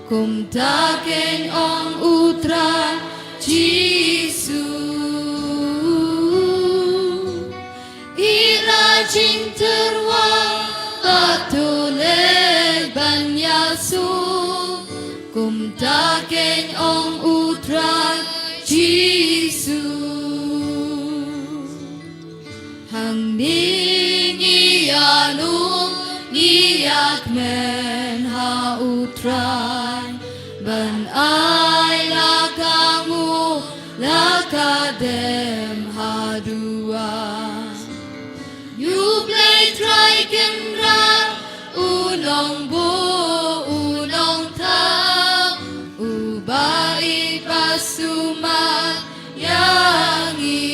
Kumtaken ong utra Jisu Irajing terwa Patuleg banyasu Kumtaken ong utra Jisu Hang ningi anung Niyak men ha utrai Ban ai lakamu lakadem hadua You play triken rat unong bu unong tau Ubai pasuma yangi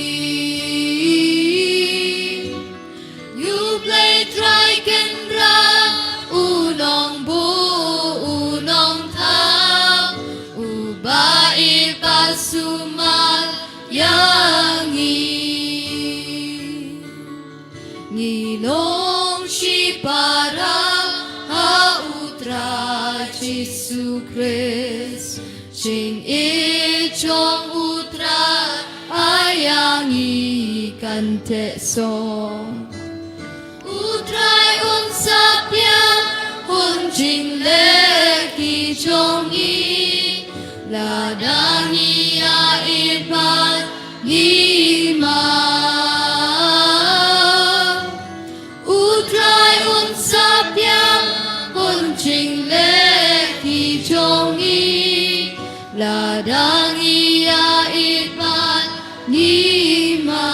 You play triken rat unong bu unong tau Ubai pasumal yangi Ngilong si para hautra Jesu Christ Sing ichong utra ayangi kante song Utrai unsapyang hunjing leki jongi Ladangi ya ipan ngima Utrai unsapyang hunjing leki jongi Ladangi ya ipan ngima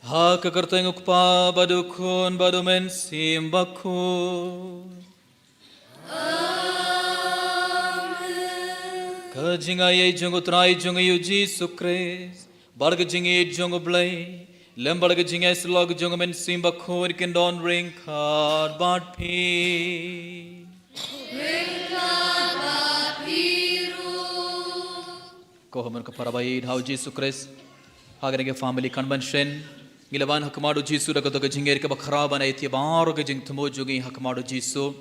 Ha kekerteng ukpa badukun badumen simbakun. Kajinga ye jungu trai jungu yu Jesu Christ. barga jingi jongo blay lembarga jingi slog jongo men simba khor ken don ring card bad pi ko hamar ka parabai how Jesus Christ hagane ke family convention gilaban hakmadu Jesus daga daga jingi ke bakhra banai thi bar ke jing thumo jogi hakmadu Jesus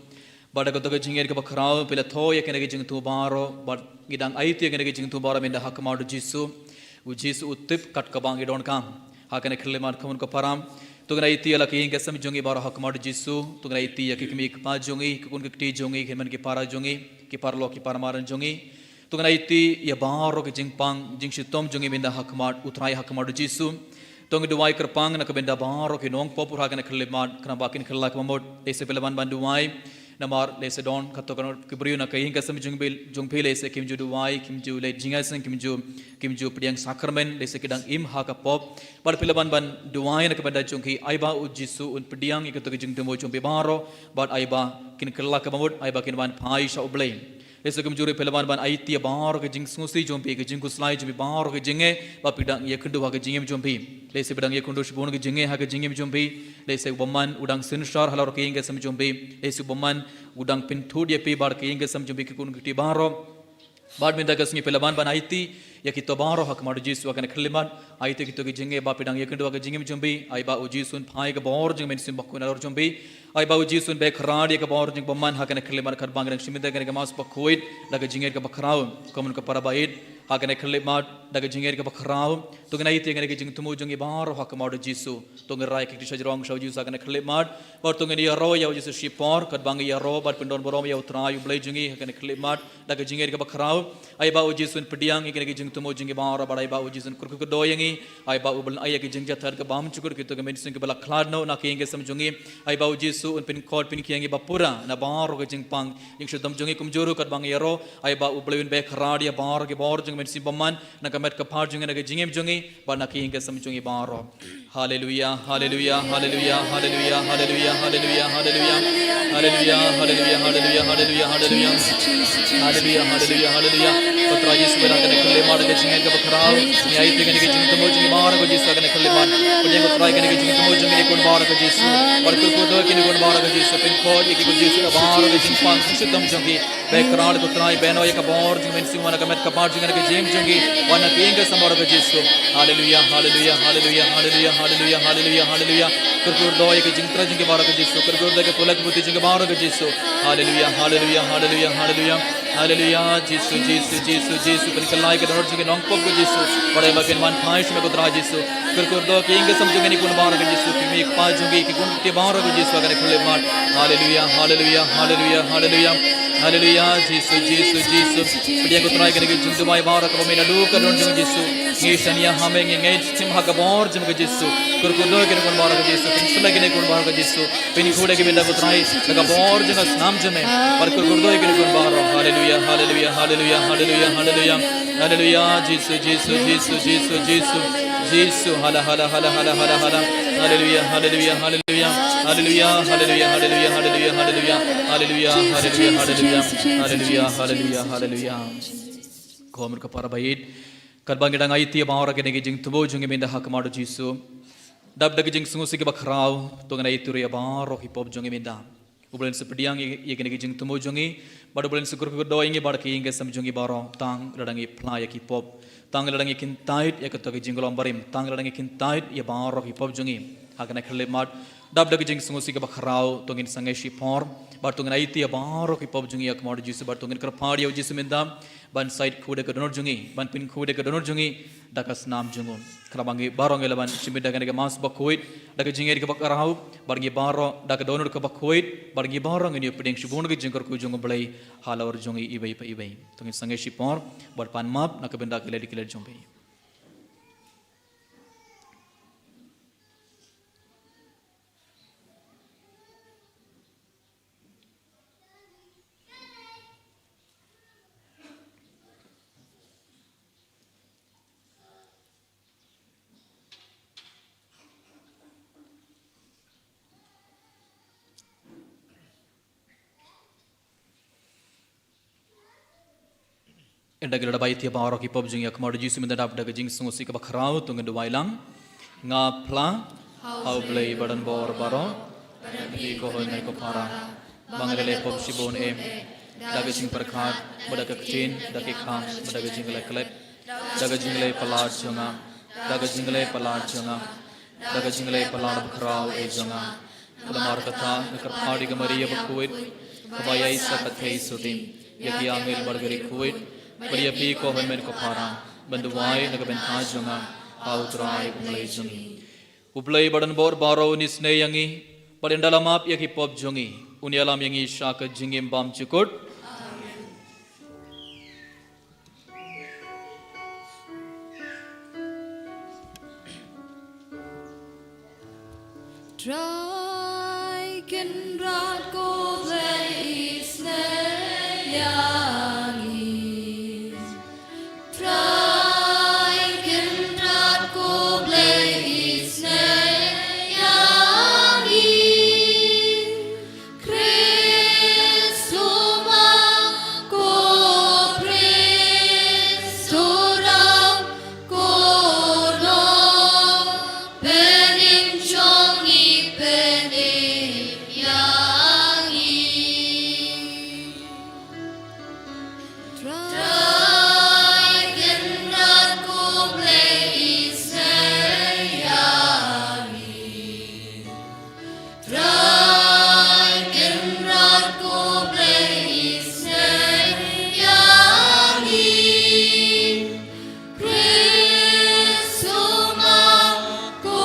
badaga daga jingi ke bakhra pela thoy ke ne jing thu baro bad gidang ai thi ke ne jing thu baro menda hakmadu Jesus u Jesus utip kat ka bang idon kam hakane khille mar khamun ko param tugna iti ala ke sam jongi baro hakmadu Jesus tugna iti ya ke kimi pa jongi kun ke ti jongi ke man ke para jongi ki parlo ki paramaran jongi tugna iti ya baro ke jingpang jingsitom jongi menda hakmad utrai hakmadu Jesus tong duwai kerpang na kabenda baro ke nong popur hakane khille mar kana bakin khilla kamod ese pelaban banduwai namar lese don khato kan kibriu na kahin kasam jungpil lese kimju duwai kimju le jingasen kimju pediang sakramen lese kidang im ha ka pop par pelaban ban duwai na kabenda jungki aiba ujisu un pediang ikato ke jingtemo jumpi baro bad aiba kin khilla kamod aiba kin ban phai sha oblei lese kimjuri pelaban ban aitia baro ke jing susi jumpi ke jingku slai jumpi baro ke jinge ba pidang ye kundu ha ke jingem jumpi lese bidang ye kundu shbon ke jinge ha ke jingem jumpi lese bomman udang sinshar halor ke inge sam jumpi lese bomman udang pintu dia pe bar ke inge sam jumpi ke kun giti baro bad minda kasngi pelaban ban aiti ya kito baro hak madu jisu akan khliman aiti kito ke jinge ba pidang ye kundu ha ke jingem jumpi ai ba ujisun phai ke bor jing men sim bakun alor jumpi ai ba ujisun be khrad ye ke bor jing bomman ha ke khliman khar bang rang simida ke mas bakoid daga jinger ke bakrau komun ke parabait hakane khlimat daga jinger ke bakrau to gna iti ngene ke jing tumu jungi baro hak madu jisu to ngerai ke tisajrong shau jisu hakane khlimat bor to ngeni ro ya jisu shipor kat bang ya ro bat pendon borom ya utra yu blai jungi hakane khlimat daga jinger ke bakrau ai ba ujisun pediang ngene ke jing tumu jungi baro badai ba ujisun kurku ke doyangi ai ba ubal ai ke jing jathar ke bam chukur ke to ke medicine ke bala khladno na ke nge sam jungi ai ba ujisu un pin kod pin kiyangi bapura na baro ke jing pang jing shudam jungi kumjuru kat bang ya ro ai ba ublewin be khrad ya baro ke bor jing medicine baman na kamet ka phar jungi na ke jingem jungi ba na ke nge sam jungi baro hallelujah hallelujah hallelujah hallelujah hallelujah hallelujah hallelujah hallelujah hallelujah hallelujah hallelujah hallelujah hallelujah hallelujah hallelujah putra yesu bera kane khalle mar ke jinge ke bakhraw ni ai te kane ke jinge tumo jinge mar ko yesu kane khalle mar punya putra kane ke jinge tumo jinge kon mar ko yesu और को दो के kon mar ko yesu pin ko ye ke yesu mar ko jing pang sitam jinge background ko trai beno ye ka bor jinge men simana ka met ka par jinge ke jem jinge wana ke nge samar ko yesu hallelujah hallelujah hallelujah hallelujah hallelujah hallelujah hallelujah kur do ye ke jingtra jinge mar ko yesu kur do ke pulak buti jinge mar ko yesu hallelujah hallelujah hallelujah hallelujah hallelujah yesu yesu yesu yesu kan kalai ke dor jinge nong pop ko yesu bade ma pin man phaish me ko dra yesu kur do ke inge sam jinge ni kun mar ko yesu ki me pa junge ki kun te mar ko yesu kan khulle mar hallelujah hallelujah hallelujah hallelujah hallelujah yesu yesu yesu pediang ko trai ke jindu mai mar ko me na lu ka don jinge yesu nge shania hame nge sim ha ka bor jinge yesu kur do ke kun mar ko yesu pin sula ke kun mar ko yesu pin khode ke me da ko trai ka bor jinge nam jame par kur do ke kun mar hallelujah hallelujah hallelujah hallelujah hallelujah hallelujah yesu yesu yesu yesu yesu yesu hala hala hala hala hala hala hallelujah hallelujah hallelujah hallelujah hallelujah hallelujah hallelujah hallelujah hallelujah hallelujah hallelujah hallelujah hallelujah komer ka parabait kadbang idang ai tia bawra ke ngi jing tubo jung minda hak madu jisu dab dag jing sungu sig bakrau to ngai turi baro hip hop jung minda ubulen sepediang ye ke ngi jing tumo jungi badu bulen sukur ko do inge bar ke inge sam jungi baro tang ladangi pla ya hip hop tang ladangi kin tait ya to ke jingolom barim tang ladangi kin tait ya baro hip hop jungi hakana khale mat dab dag jing sungu sig bakrau to ngin sangai shi por bar to ngai tia baro hip hop jungi ak madu jisu bar to ngin kar phad ya jisu minda ban side khude ke donor jungi ban pin khude ke donor jungi dakas nam jungo krabangi barong eleban simida ke mas bakoit dak jinger ke bakarau bargi baro dak donor ke bakoit bargi barong ini peding shubun ke jingkor ku jungo blai halawar jungi ibai pa ibai to ngin sangai shipor bar pan map nak benda ke ledi ke jombe Inda gila bai tiap orang kipop jing yak madu jisu minta dapat daga jing sungusi kaba kharau tungan duai lang nga pla hau play badan bor baro bi ko hoy nai ko para bangalele pop sibon em daga jing perkhat badaga kecin daga kham badaga jing le klep daga jing le palat jonga daga jing le palat jonga daga jing le palat kharau e jonga Lamar kata nekar phadi ga maria bakuit kabaya isa kathei sutim yaki amil bargari kuit bariya pi ko homen ko para banduwai naga bentha jonga autrai umlai jongi ublai badan bor baro nisne yangi padendala map yaki pop jongi unialam yangi shaka jingim bam chukut Draken Rako Blaze Yangi Draken Rako Blaze Yangi Christoma Ko Christora Ko No Penim Jongi Penim Yangi Draken Rako Blaze Yangi Draken Rako Blaze Yangi Christoma Ko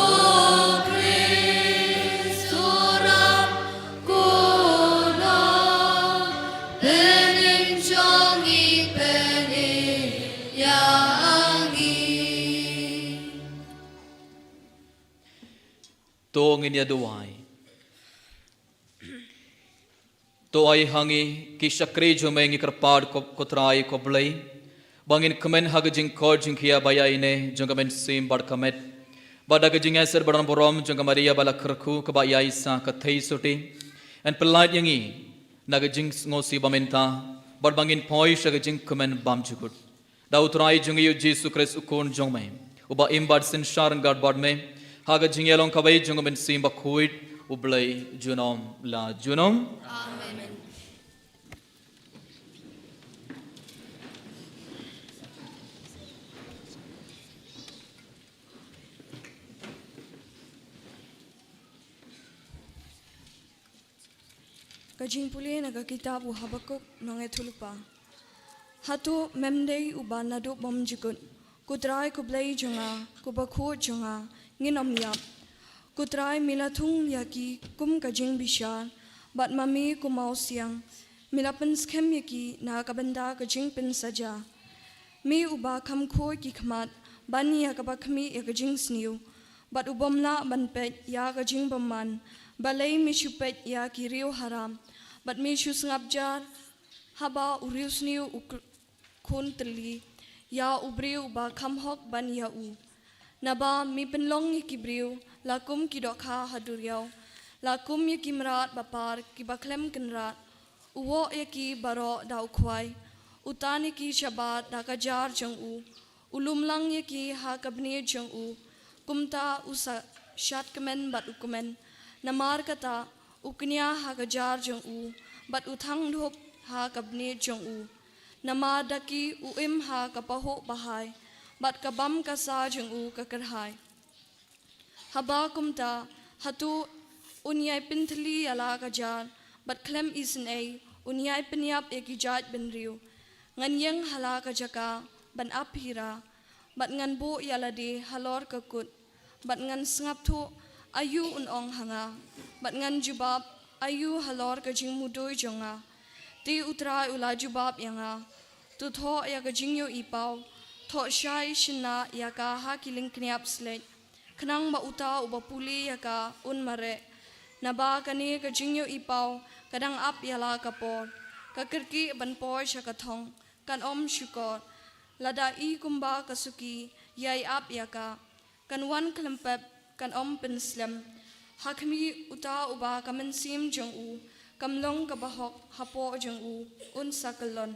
Christora Ko No Penim Jongi Penim Yangi to nginia duai to ai hangi ki shakri jumengi karpad ko trai ko blai bangin kemen hag jing ko jing khia bayaine jongamen sim bad kamet badag jing aser badan borom jongamaria bala kharku ka bayai sa ka thei suti and pelat yangi nag jing ngosi bamenta bad bangin poi shag jing kemen bam chukut da utrai jungi yu jesu christ ukon jongme uba imbad sin sharan gad bad me hag jing yelong ka bai jongamen sim ba khuit ublai junom la junom Kajing puli naga kitab u Habakuk nonge thulupa. Hatu memdei u banadu bom jikut. Kutrai kublai jonga, kubakhu jonga, nginom yap. Kutrai milathung yaki kum kajing bishar, bat mami kumau siang. Milapan skem yaki na kabanda kajing pin saja. Mi uba kam khoi ki khmat, bani ya kabakmi ya kajing sniu. Bat ubomna banpet ya kajing baman. Balai mishupet ya kiriu haram, but mishu ngabjar haba urius niu ukun teli ya ubriu ba kamhok ban ya u naba mi penlong ki briu lakum ki dokha haduriau lakum ye ki mrat bapar ki baklem kenrat uwo ye ki baro dau khwai utani ki shabat da kajar jang u ulumlang ye ki ha kabni jang u kumta usa shat kemen bat ukumen Namar kata uknya ha gajar jong u bat uthang dhop ha kabne jong u nama daki uim ha kapaho bahai bat kabam kasa jong u kakarhai haba kumta hatu unyai pinthli ala gajar bat klem isn ei unyai pinyap ekijat benriu nganyang hala kajaka ban aphira bat ngan bo yalade halor kakut bat ngan sngap thu ayu unong hanga bat ngan jubab ayu halor kajing mudoi jonga ti utrai ula jubab yanga tu tho ya kajing yo ipau tho shai shina ya ka ha kiling kniap slet khnang ba uta uba puli ya ka un mare naba kani kajing yo ipau kadang ap yala kapor kakirki ban por shakathong kan om shukor lada i kumba kasuki yai ap yaka kan wan klempep kan om penslam hakmi uta uba kamen sim jong u kamlong kabahok hapo jong u un sakalon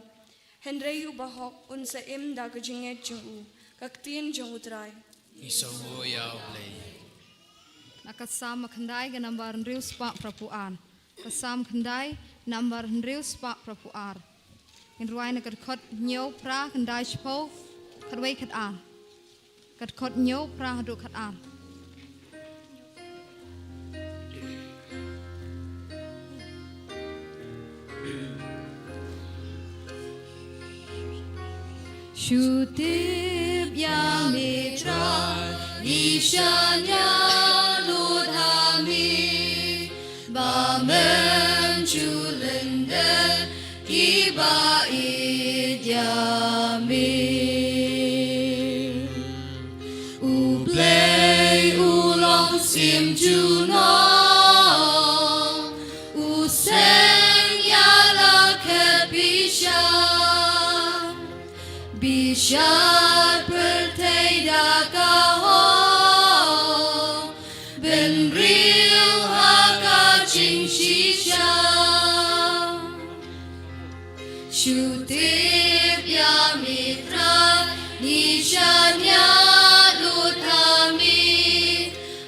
Henry ubahok unsa im da kajinget jung u. Kaktin jung utray. Isongo yao play. Nakasam khandai ga number rius pa prapuan. Kasam khandai number rius pa prapuar. In ruai na kat nyo pra khandai chpo khatwai khat ar. Kat nyo pra hadu khat ar. Shutib ya mitra Ishanya ludhami Bamen chulende Kiba idyami Ublay ulong sim junong Useng yala kepisha Bishar perteda kaho Ben real haka ching shisha Shutib ya mitra Nishanya luthami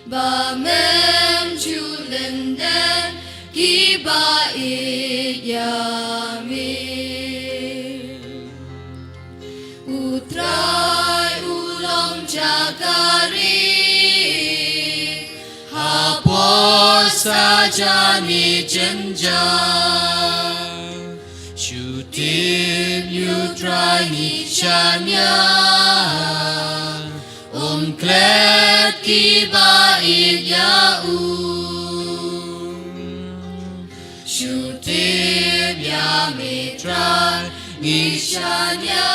Bamem julenden Kiba idyami Utrai ulang jagari Hapor saja ni jenjang Shutib utrai ni chanya Klet kiba idyau Shutib ya mitra Nishanya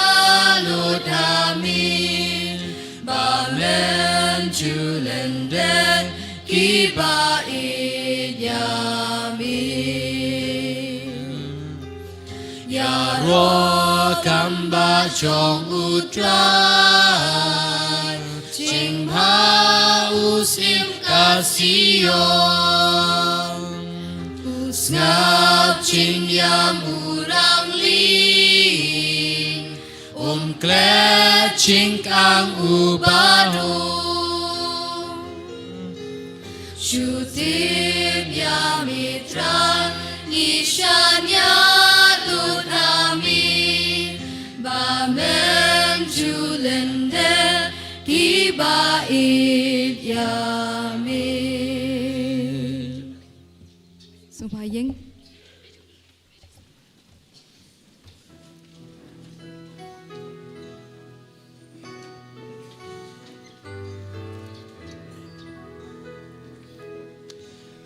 ludhami Bamen julenden Kiba idyami Ya roh kamba chong utrai Ching ha usim kasiyon Ngap ching yam urang ling klet ching kang ubado Shutib ya mitra Nishanya ludhami Bamen julende Kiba idyami Supayeng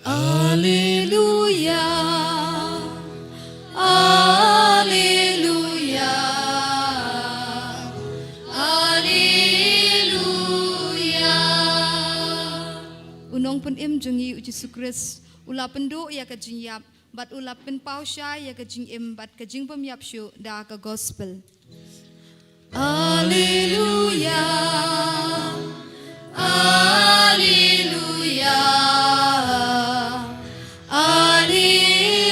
Alleluia Alleluia Alleluia Unong pen im jungi Yesus Kristus ula pendu ya ka jingyap bat ula pen pausya ya ka jingim bat ka jing pemyap syu da ka gospel Alleluia Alleluia Alleluia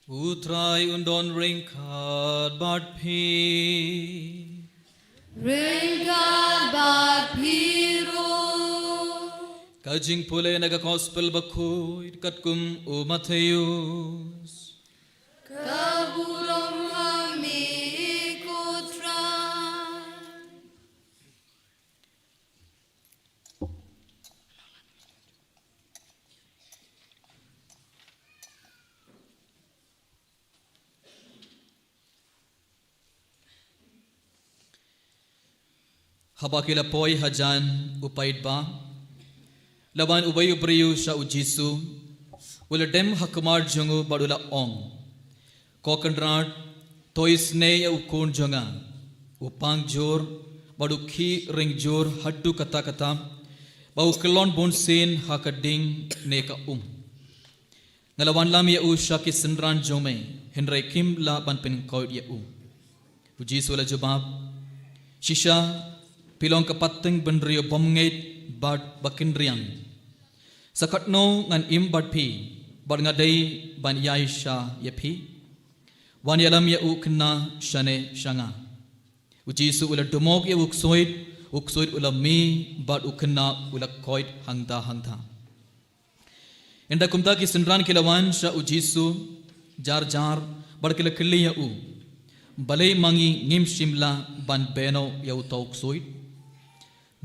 Utrai undon ringkat bat pi Ringkat bat piro Kajing pule naga gospel bakuy katkum o Mateus Kabulong kami ikutran Habakila poi hajan upaid ba laban ubay ubriyu sa ujisu wala dem hakmar jungu badula ong kokandrat toisne ya ukun jonga upang jor badukhi ring jor haddu kata kata bau kelon bonsen hakading neka ngalawan lam ya usha ki sendran jome henry kim la ban pen koid ya ujisu la jawab shisha pilong kapateng benrio bomngait bad bakindriang sakat no ngan im bat pi bar ngadai ban yaisha ya pi wan yalam ya ukna shane shanga ujisu ula dumok ya uksoid ula mi bat ukna ula koid hangta enda kumta ki sindran kilawan sha ujisu jar bar kila kili ya u balai mangi ngim shimla ban beno ya utok soid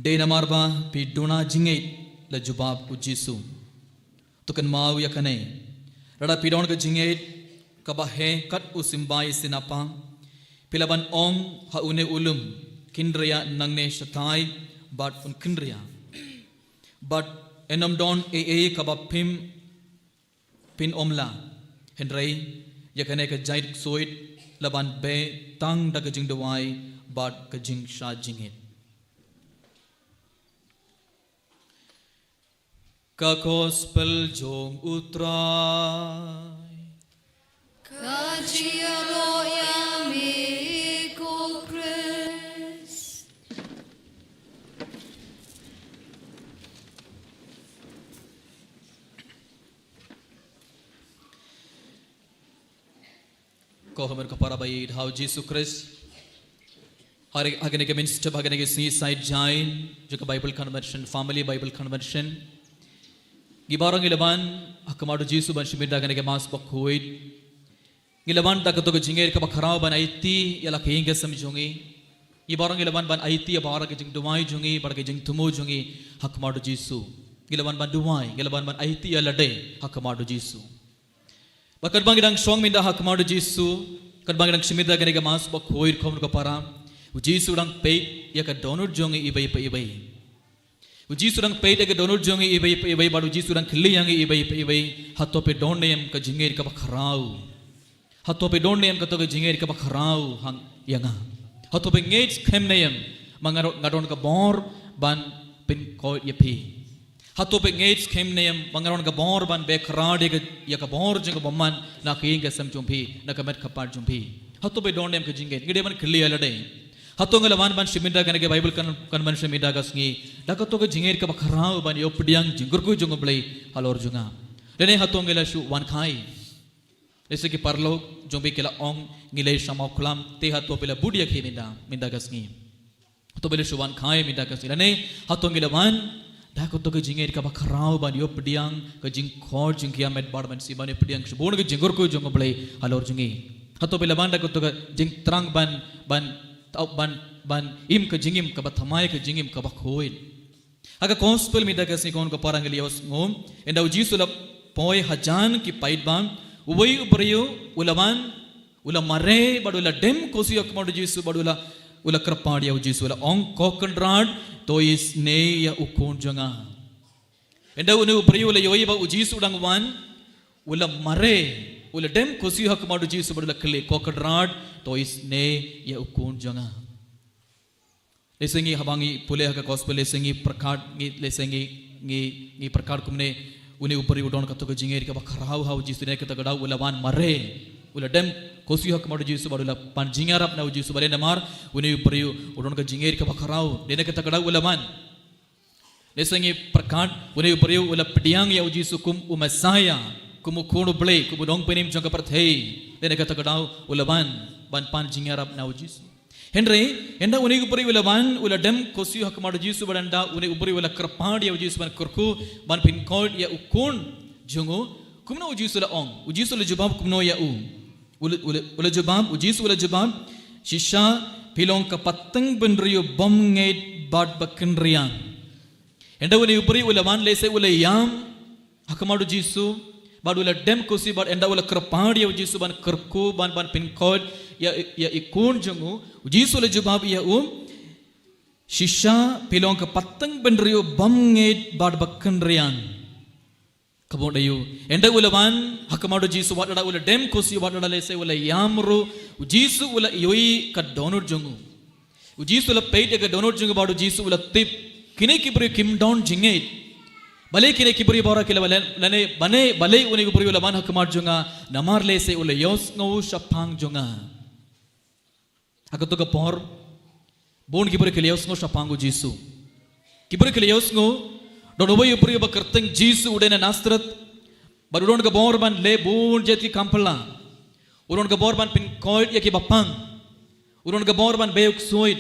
de namarba pi duna jingait la jubab ujisu tukan mau ya kane rada pidon ka jingait kabahe kat usimbai sinapa pilaban ong haune ulum kindriya nangne shatai bat un kindriya but enam don kabapim pin omla henrei yakane ka jait soit laban be tang daga jing dawai bat ka jing sha jingit ka gospel jong utrai Kajiaro yami ko Chris. ko hamar ka para bai how Jesus Christ hari agane ke minister agane ke seaside jain jo ka Bible convention family Bible convention gibarang ilaban hakamadu Jesus ban shimida agane ke mas bakhuit gilaban takato ke jinger ka bakharao ban aiti yala keinga samjungi gibarang ilaban ban aiti abara ke jing dumai jungi bar ke jing tumu jungi hakamadu Jesus gilaban ban dumai gilaban ban aiti yala de hakamadu Jesus bakar bang idang song minda hakamadu Jesu kan bang idang shimida gane ga mas bak hoir khom ko para Jesu dang peit ya ka donor jongi ibai Jesu dang peit ya ka donor jongi ibai baru Jesu dang khli yangi ibai hato pe don neyam ka jinger ka bakhrau hato pe don neyam ka to ka jinger ka bakhrau hang yanga hato pe ngej khem neyam mangaro ngadon ka bor ban pin ko yepi hato pe ngej khem neyam mangaron ka bor ban be khrade ya ka bor jing bomman na keinga sam chumpi na ka met khapar chumpi hato pe don neyam ka jinge ngide ban khli alade hato ngalawan ban shiminda kan ke Bible convention mida gasngi da ka to ka jinger ka bakhrao ban yopdiang jingur ku jung blai halor junga dene hato ngela shu wan khai जैसे कि परलोक जो भी केला ओंग गिले शमा खुलाम ते हाथों पे ला बुढ़िया खे मिंदा कसनी तो बेले शुवान खाए मिंदा कसनी लने हाथों गिला वन ढाको तो के जिंगे इरका बखराव बन यो पडियांग के जिंग खोर जिंग किया मेट बार बन सी बन यो पडियांग शुबोन के जिंगर को जोंग बले हलोर जिंगी हाथों पे ला वन ढाको तो के जिंग तरंग बन इम के जिंगिम के बथमाए के जिंगिम के बखोई अगर कॉन्स्पल मिंदा कसनी कौन को पारंगली ओस ngom enda uji sulap poi hajan ki pait bang ubai ubriyo ulaman ula mare badula dem kosi akmadu jisu badula ula krapadiya jisu ula ong kokendrad to is ne ya ukon janga enda unu ubriyo ula yoi ba jisu dangwan ula mare ula dem kosi akmadu jisu badula kle kokendrad to is ne ya ukon janga lesengi habangi pule ha gospel lesengi prakad ngi lesengi ngi prakad kumne uni upari udon ka to ka jinger ka bakharau hau jisu ne ka ta gadau ulawan mare ula dem kosi hak madu jisu badula pan jingarap na jisu bare namar uni upari udon ka jinger ka bakharau ne ka ta gadau ulawan lesengi prakad uni upari ula pediang ya jisu kum umasaya kum khonu ble kum dong penim jong ka prathei ne ka ta gadau ulawan ban pan jingarap na jisu Henry, enda uni upari ulawan ula dem kosi hak madu jisu badanda uni upari ula krapadi ya jisu ban kurku ban pin code ya ukun jongo kumno jisu la ong jisu la jubab kumno ya ula jubab jisu ula jubab shisha pilong ka patang benriyo bom ngait bad bakendriang enda uni upari ulawan lese ula yam hak madu jisu bad ula dem kosi bad enda ula krapadi ya jisu ban kurku ban pin code ya ikun jongo jisu le jawab ya shisha pilong ka patang benriyo bam ngait bad bakendrian kabodayu enda ulawan hakamadu jisu wadada ula dem kosi wadada lese ula yamru jisu ula yoi ka donor jongo jisu la peit ka donor jongo badu jisu ula tip kine kibri kim down jingait bale kine kibri bora kila lane bane bale uni kibri ulawan hakamad jonga namar lese ula yos ngau shapang jonga Akato ka por bon kibur kelios ngo shapango jisu kibur kelios ngo Don way upri ba kerteng Jesus udena Nasret. Badudon ke borban le bun jeti kampala. Udon ke borban pin koid ya ki bapang. Udon ke borban beuk soit.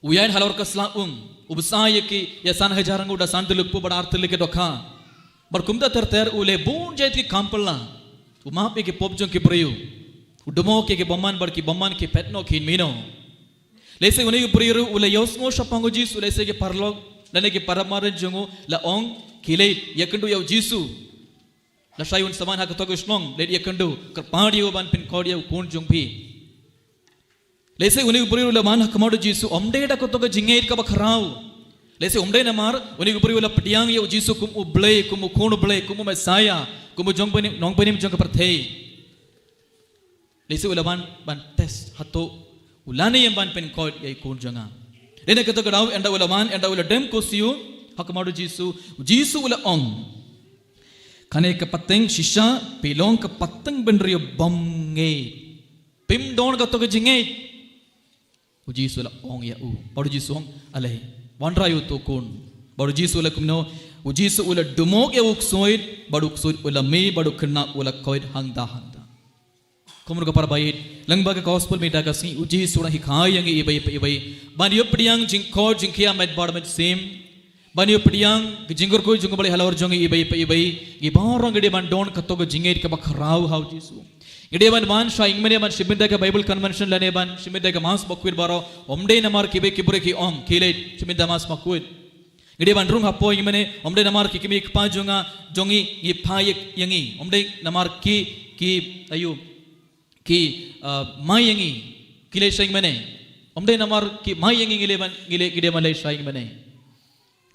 Uyain halor ke slaung. Ubsaya ki ya san hajarang uda santiluk pu bada artilik dokha. Berkumda ter ule bun jeti kampala. Umap ki popjong ki priu. Udomo ki baman bar ki baman ki petno ki mino. Lese uni priu ule yosngo shapango Jesus lese ki parlog lane ki paramaran jongo la ong kilait yakendu yau Jesus. La sayun saman hak togus nong le yakendu kerpadi ban pin kodia kun jongpi. Lese uni priu la man hak madu Jesus omde da kotoga jingait ka bakharau. Lese omde na mar uni priu la pediang yau Jesus kum uble kum ukun uble kum mesaya kum jongpani nongpani jong ka perthei. Lese ula ban test hato ulane yang ban pen kod yai kun janga. Dene kata kadau enda ula dem kosiu hakamadu Jisu ula ong. Kane ke pateng shisha pilong ke pateng benrio bomnge. Pim don kata ke jinge. Jisu ula ong ya u. Baru Jisu ong alai. Wanrayu tu kun. Baru Jisu ula kumno. Jisu ula dumok ya uksoid. Baru uksoid ula me baru kena ula koid hangda. Kumur ka parbayit langba ka gospel meta ka si uji sura hikai yang ibai banyo pediang jingkor jingkia med barmet sim banyo pediang jingkor ko jingko bali halor jongi ibai gi barang gede ban don ka to ka jingait ka bakrau how jisu gede ban sha ingmene ban shibinda ka bible convention lane ban shibinda ka mas bakwir baro omde namar kibe kibure ki om kilet shibinda mas bakwir gede ban rung hapo ingmene omde namar ki kimi pa jongi gi phayak yangi omde namar ki ayu ki mayangi kile shaing mane omde namar ki mayangi gile malai shaing mane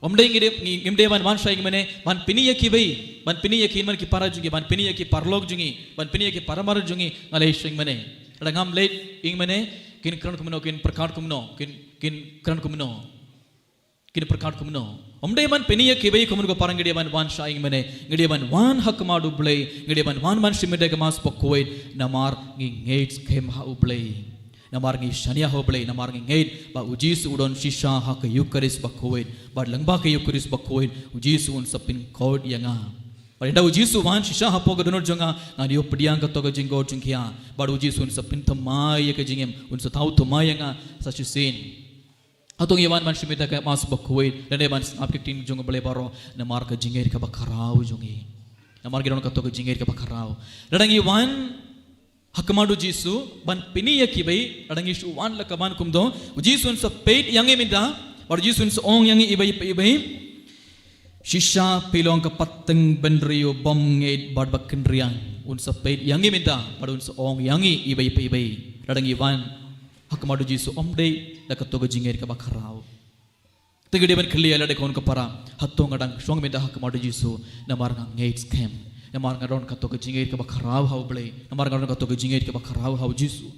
omde ngimde ban shaing mane ban piniya ki man ki para jungi ban piniya ki parlog jungi ban piniya ki paramar jungi malai shaing mane adangam late ing mane kin kran kumno kin prakar kumno kin kran kumno kin prakar kumno omde ban piniya ki bai kumun ko parang gede ban shaing mane gede ban wan hak madu blay gede ban shimede ka mas pokoid namar ngi ngeit kem ha ublay namar ngi shania ho blay namar ngi ngeit ba ujis udon shisha hak yukaris bakoid ba langba ka yukaris bakoid ujis un sapin kod yanga Pada ujis wan shisha hapo ka donor jonga ngadi opdiang ka to ka jingo jingkia ba ujis un sapin thamai ka jingem un sathau thamai yanga sachu sin Atong iwan man shimita ka mas bakwait lane ban apik tin jong bale baro namar ka jingait ka bakarau jongi namar giron ka to ka jingait ka bakarau ladang iwan hakamadu Jisu ban piniya ki bai ladang isu wan la kaban kumdo Jisun sa peit yangi minda or Jisun sa ong yangi ibai shisha pilong ka pateng benrio bomngait bad bakendriang un sa peit yangi minda padun sa ong yangi ibai ladang iwan hakamadu Jisu omde dakat to jingait ka bakarau tegede ban khli ala de kon ka para hatong adang song meda hakamadu Jisu namar nga ngait scam namar nga ron ka to jingait ka bakarau hau ble namar nga ron ka to jingait ka bakarau hau Jisu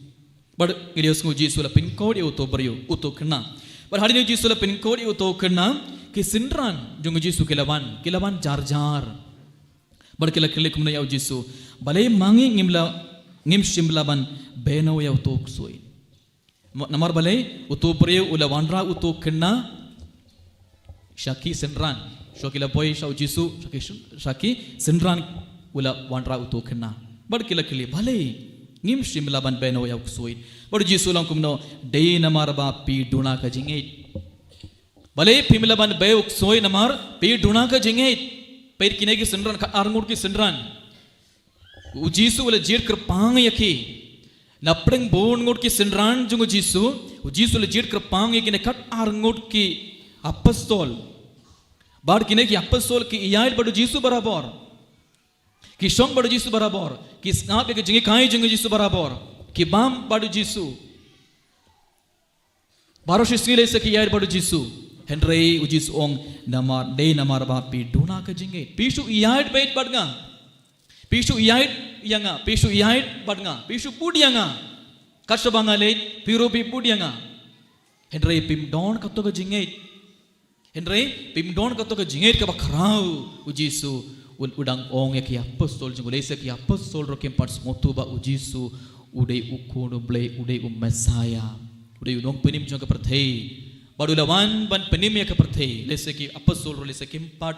bad ilios ngo Jisu la pin code uto brio uto kena bad hari Jisu la pin code uto kena ki sinran jong Jisu kilawan jar bad kila khli kumna yau Jisu bale mangi ngim shimla ban beno yau to ksoi Namar balai utu priu ula wanra utu kena shaki senran shokila boy shau Jisu shaki senran ula wanra utu kena bad kila balai ngim shimla ban beno ya kusoi bad Jisu lang kumno dei namar ba pi duna ka jingait balai pimla ban be kusoi namar pi duna ka jingait per kine ki senran ka arngur ki senran u Jisu ula jir kerpang yaki Napring bon ngot ki senran jungo Jisu le jit kerpang ye kine kat ar ngot ki apostol bar kine ki apostol ki iyait badu Jisu barabar ki shong badu Jisu barabar ki snap ke jingi kai jungo Jisu barabar ki bam badu Jisu baro shishile se ki iyait badu Jisu henrei ujis ong namar ba pi duna ka jingi pishu iyait bait badga Pishu iyait yanga, pishu iyait badnga, pishu pud yanga, kasabanga leit, piru pi pud yanga. Henry pim don kato ka jingait, Henry pim don kato ka jingait ka bakarau ujisu udang ong ya ki apostol jingulai se ki apostol rokem parts motu ba ujisu udai ukunu blay udai Messiah udai unong penim jong ka perthei Badulawan ban penimya ke perthei lese ki apostol lese kimpat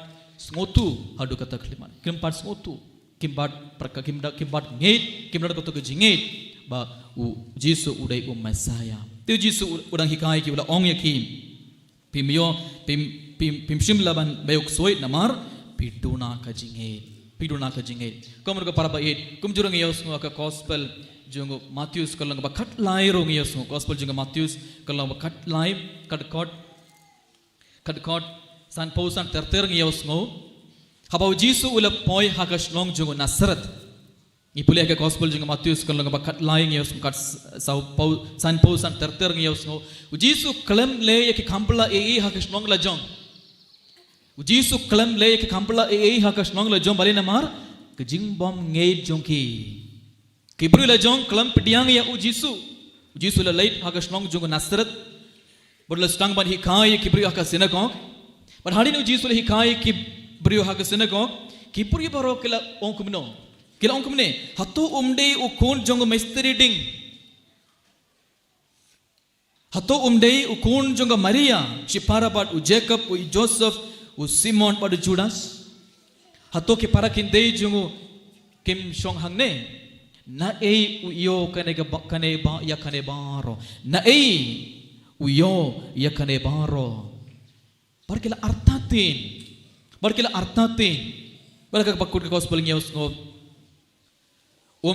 ngotu hadu kata kliman kimpat ngotu kimpat perka kimpat ngeit kimpat kata ke jingeit ba u Jisu udai Mesaya tu Jisu udang hikai ki ula ong yakim pimyo pim shimlaban bayuk soit namar piduna ka jingeit komur ka para bait kum jurang yos ngo ka gospel jungo Matthews kalang ba khat lai rong yos ngo gospel jungo Matthews kalang ba khat lai kat san pausan terter yos ngo habau Jisu ula poi hakash long jungo Nasaret ipulia ka gospel jungo Matthews kalang ba khat lai yos kat san pausan terter yos ngo Jisu klem le ki khampla e hakash long la jong Jisu klem le ki khampla e hakash long la jong bali namar ke jing bom ngei jong ki Kibru la jong kelam pediang ya Jisu la late hakash long jong Nasaret bodla stang ban hikai kibru haka synagogue but hadin Jisu la hikai kibru haka synagogue kibru baro kila ongkumne hatu umde u kun jong mestri ding hatu umde u kun jong Maria chipara bat u Jacob u Joseph u Simon pad Judas hatu ki para kinde jong kim shong hangne na ei uyo kane ba ya kane baro na ei uyo ya kane baro barkila artatin barka pakut ke gospel ngeus ngo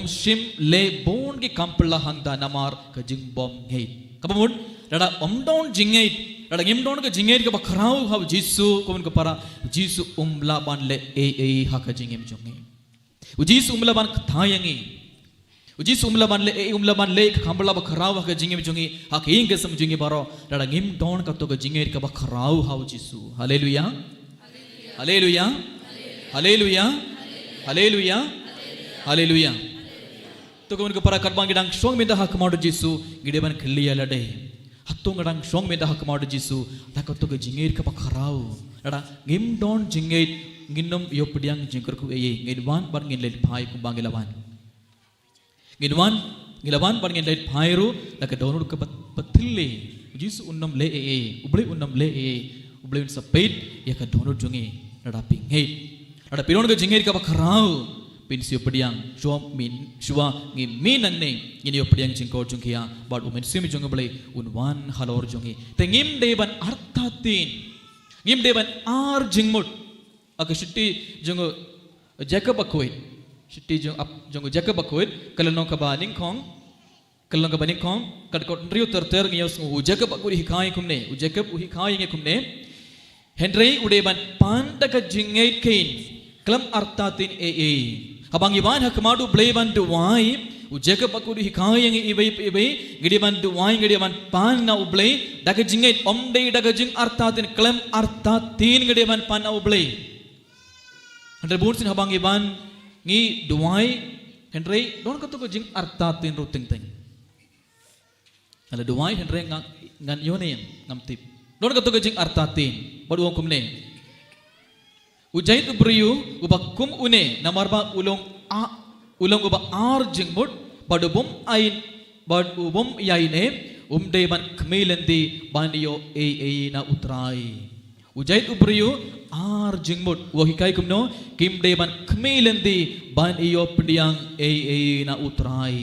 shim le bon ki kampla hangda namar ka jing bom ngei kapamun dada down jingei dada ngim down ka jingei ka bakrau ha Jisu komun ka para Jisu umla ban le ei ha ka jingem jonge Jisu umla ban thayangi Jisu umla ban le khambla ba kharau ha jingem jongi ha king ke sam jongi baro dada ngim don ka to ka jingem ka ba kharau ha Jisu haleluya to ko para kadbang gidang song me da ha kamadu Jisu gideban khliya lade hatong gadang song me da ha kamadu Jisu da ka to ka jingem ka ba kharau dada ngim don jingem nginom yo pediang jingker ku e ngidwan bar ngin le phai ku bangilawan Gilawan pan ngin lait phairu la ka donur ka patille Jisu unnam le ubli unnam le ubli un sapait ya ka donur jungi nada pinghe nada piron ka jingir ka bakharau pin siu pediang shwa ngi minan ne ngin yo pediang jingkor jungkia bad umen simi jungi blai unwan halor jungi tengim deban arthatin ngim deban ar jingmut aka shitti jungo Jacob akoit Shiti jong Jacob akoit kalano ka baning kong kad kot rio ter ngiyos u Jacob akuri hikai kumne u Jacob u hikai nge kumne Henry udeban panda ka jingei kain klam artatin habang iban hakmadu bleban duwai u Jacob akuri hikai nge ibai gidiban duwai gidiban pan na ublei daga jingei omde daga jing artatin klam artatin gidiban pan na ublei Henry bunsin habang iban ngi duwai Henry don ka to ko jing artatin ro ting ala duwai Henry ngan yone ngam tip don ka to ko jing artatin badu kumne ujait briyu ubakum une namarba ulong uba ar jing mut badu bum yaine umdeban kmelandi bandiyo na utrai ujait ubriyu ar jingmut wahikai kumno kim deban kmelandi ban iyo pediang na utrai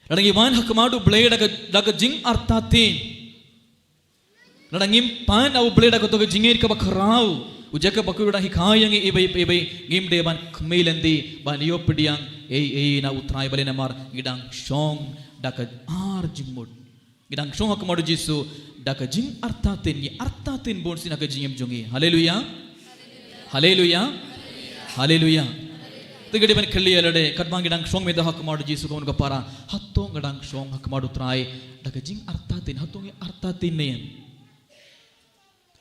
Ladang iman hakmadu blade daga jing artatin ladangim pan au blade daga to jingir ka bakrau ujaka bakura hikayang ibai ngim deban kmelandi ban iyo pediang na utrai bale namar gidang shong daga ar jingmut gidang shong hakmadu Jisu daga jing artatin bon sina ka jingem jongi haleluya tigade ban khliya lade kadbang gidang shong me da hak madu Jisu kon ka para hatong gadang shong hak madu trai daga jing artatin hatong artatin ne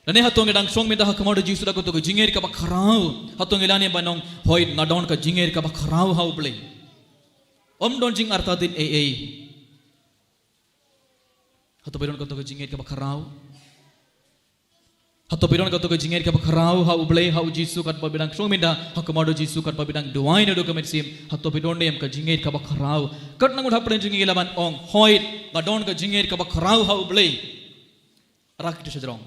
lane hatong gidang shong me da hak madu Jisu daga to jinger ka bakhrau hatong ilane banong hoi ngadon ka jinger ka bakhrau hauble don jing artatin hato piron ka to jinger ka bakhrau hato piron ka to jinger ka bakhrau ha ublei ha Jisu kat pabidang shong minda hakamado Jisu kat pabidang duai na dokument sim hato piron nem ka jinger ka bakhrau kat nang udhap pen jingi laban ong hoit ngadon ka jinger ka bakhrau ha ublei rak itu sejrong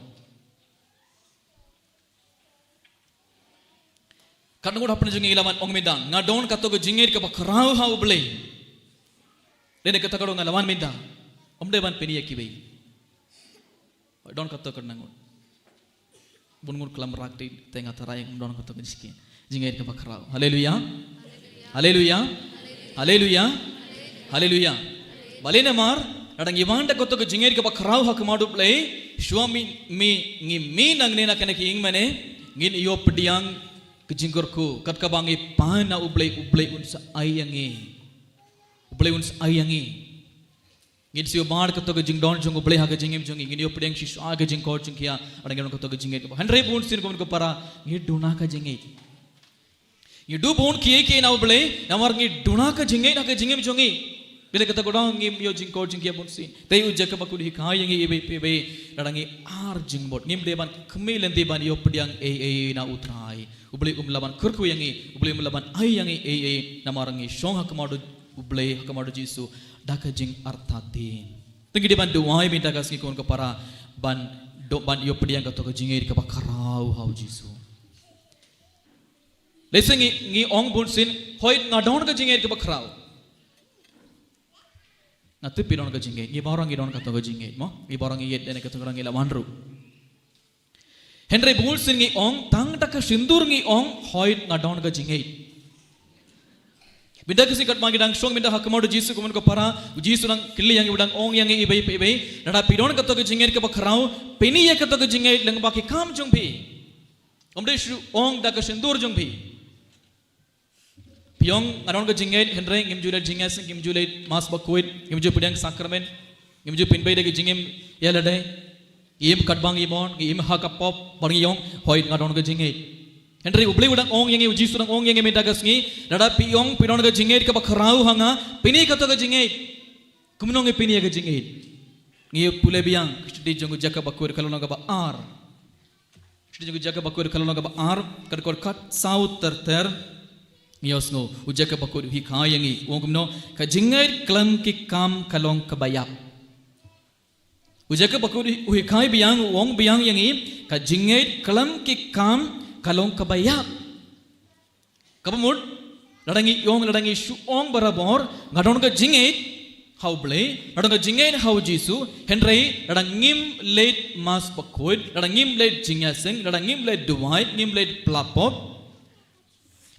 karena udah pernah jungi ilaman ong midang ngadon kato ke jingir ke bakrau hau beli dene kata kado ngalaman midang om deban peni yakibai don kato kenangun bungur kelam rak di tengah tarai yang don kato ke jingir ke bakrau haleluya haleluya haleluya haleluya balena mar adang ibanda kato ke jingir ke bakrau hak madu play suami mi nang nena kena ki ing mane ngin iyo pediang kejingkurku kat kabangi pana ublay unsa ayangi ngin siyo bar kato ke jing don jong ublay ha ke jingim jong ngin yo pediang shishu a ke jing kor jing kia adang kato ke jingit ko handre bun sin ko para ngi duna ka jingit ngi du bun kiye ke na ublay namar ngi duna ka jingit ha ke jingim jongi bila kata godang ngim yo jing kor jing kia bun sin tei ujak ka bakudi kayangi ebe adangi ar jing bot ngim deban kemilen deban yo pediang na utrai ublay laban kurku yangi ublay laban ay yangi namarangi shong hakamadu ublay hakamadu jisu daka jing artatin tinggi deban duai minta kasih kon para ban yo pediang kato ke jingir ke bakarau hau jisu lesengi ngi ong bunsin hoit ngadon ke jingir ke bakarau ngatu pidon ke jingir ngi barang ngi don kato ke jingir mo ngi barang ngi yet dene kato ngi lawanru Henry Bulsin ngi ong tang tak sindur ngi ong hoit ngadon ga jingei. Binda kisi kat magi dang song binda hakamadu jisu kumun ko para jisu nang kili yang ibang ong yang ibai nada pidon kato ga jingei ke bakrau peni ye kato ga jingei lang baki kam jong bi. Omde shu ong da ka sindur jong bi. Piong ngadon ga jingei Henry ngim jule jingas ngim jule mas bakuit ngim jule pidang sakramen ngim jule pinbai de jingim yaladai im kadbang imon im hakapop bang yong hoit ngadon ga jingei Henry ubli udang ong yang jisu dang ong yang medagas ngi nada piong pidon ga jingei ka bakrau hanga pini kato ga jingei kumnong pini ga jingei ngi pule biang di jongu jaka bakur kalona ga ba ar di jongu jaka bakur kalona ga ba ar kad kor kat sau ter ngiosno ujaka bakur hi khayangi ong kumno ka jingei klam ki kam kalong ka bayap Ujaka bakuri uhikai biang wong biang yang i ka jingait kalam ki kam kalong kabaya kabamud ladangi yong ladangi shu ong barabor ngadon ka jingait how blay ladang ka jingait how jisu henry ladangim late mas bakoi ladangim late jingaseng ladangim late duwai ngim late plapop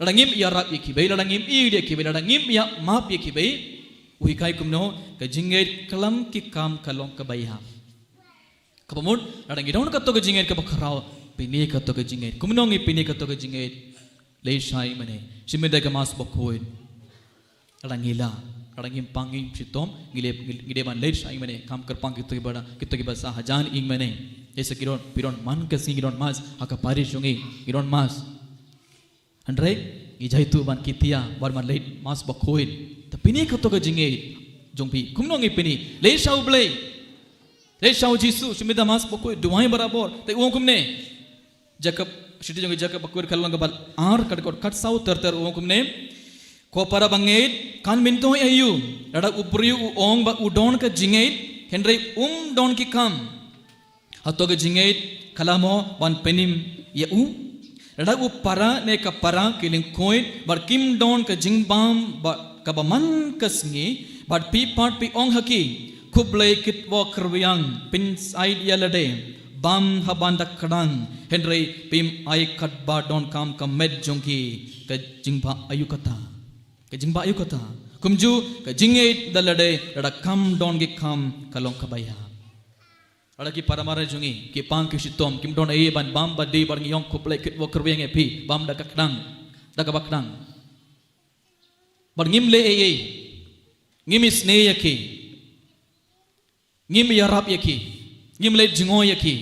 ladangim yarap ikibai ladangim ide kibai ladangim ya map ikibai uhikai kumno ka jingait kalam ki kam kalong kabaya Kapamud, adang idon kato ke jingait ke bakarau, pini kato ke jingait, kumnongi pini kato ke jingait, lay shai mane, simeda ke mas bakoin, adang gila, adang impangin sitom, gileban lay shai mane, kam kerpang kita kibasa hajan ing mane, esa kiron piron man kasing kiron mas, akapari sungi kiron mas, andre, ijaitu ban kitia, barman lay mas bakoin, tapi pini kato ke jingait, jongpi, kumnongi pini, lay shau blay. Shau jisu simida mas pokoi duai barabor te uang kumne jakab siti jongi jakab pokoi kalong gabal ar kat sau ter uang kumne ko para bangait kan minto ayu ada upriu uong ba udon ka jingait Henry don ki kam hato ka jingait kalamo ban penim ya ada para ne ka para kiling koin bar kim don ka jingbam ba kabaman kasngi bar pi part pi ong haki kublai kit walker yang pin side yalade bam habanda kadang Henry pim ai kat ba don kam med jongki ka jingba ayukata kumju ka jingait dalade rada kam don gi kam kalong kabaya ada ki paramara jongi ki pang ki sitom kim don ai ban bam ba de bar yong kublai kit walker yang epi bam da kadang da kabakdang bar ngimle ai ngimis ne yaki ngim yarap yaki ngim le jingo yaki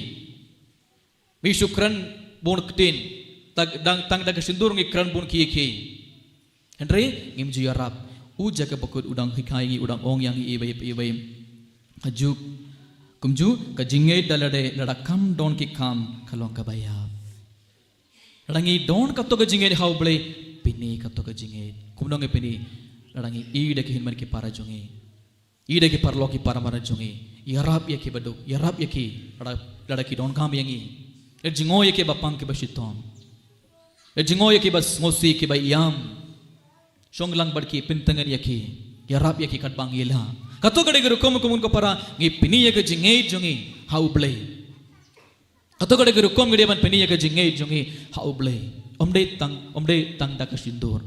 mi syukran bon ktin tang dag sindur ngi kran bon ki yaki Henry ngim ju yarap u jaga bakut udang hikai udang ong yang ibai ajuk kumju ka jingai dalade lada kam don ki kam kalong kabaya ladangi don kato ka jingai how blay pini kato ka jingai kumdong pini ladangi i de ki hinman ki para jongi ide ki parloki paramana jungi yarap ye ki baduk yarap ye ki lada ki don kam yangi e jingo ye ki bapang ki basitom e jingo ye ki bas ngosi ki ba yam shonglang badki pintangan ye ki yarap ye ki kat bang yela kato gade guru kom kumun ko para ngi pini ye ki jingei jungi hau blei kato gade guru kom gede ban pini ye ki jingei jungi hau blei omde tang da ka sindur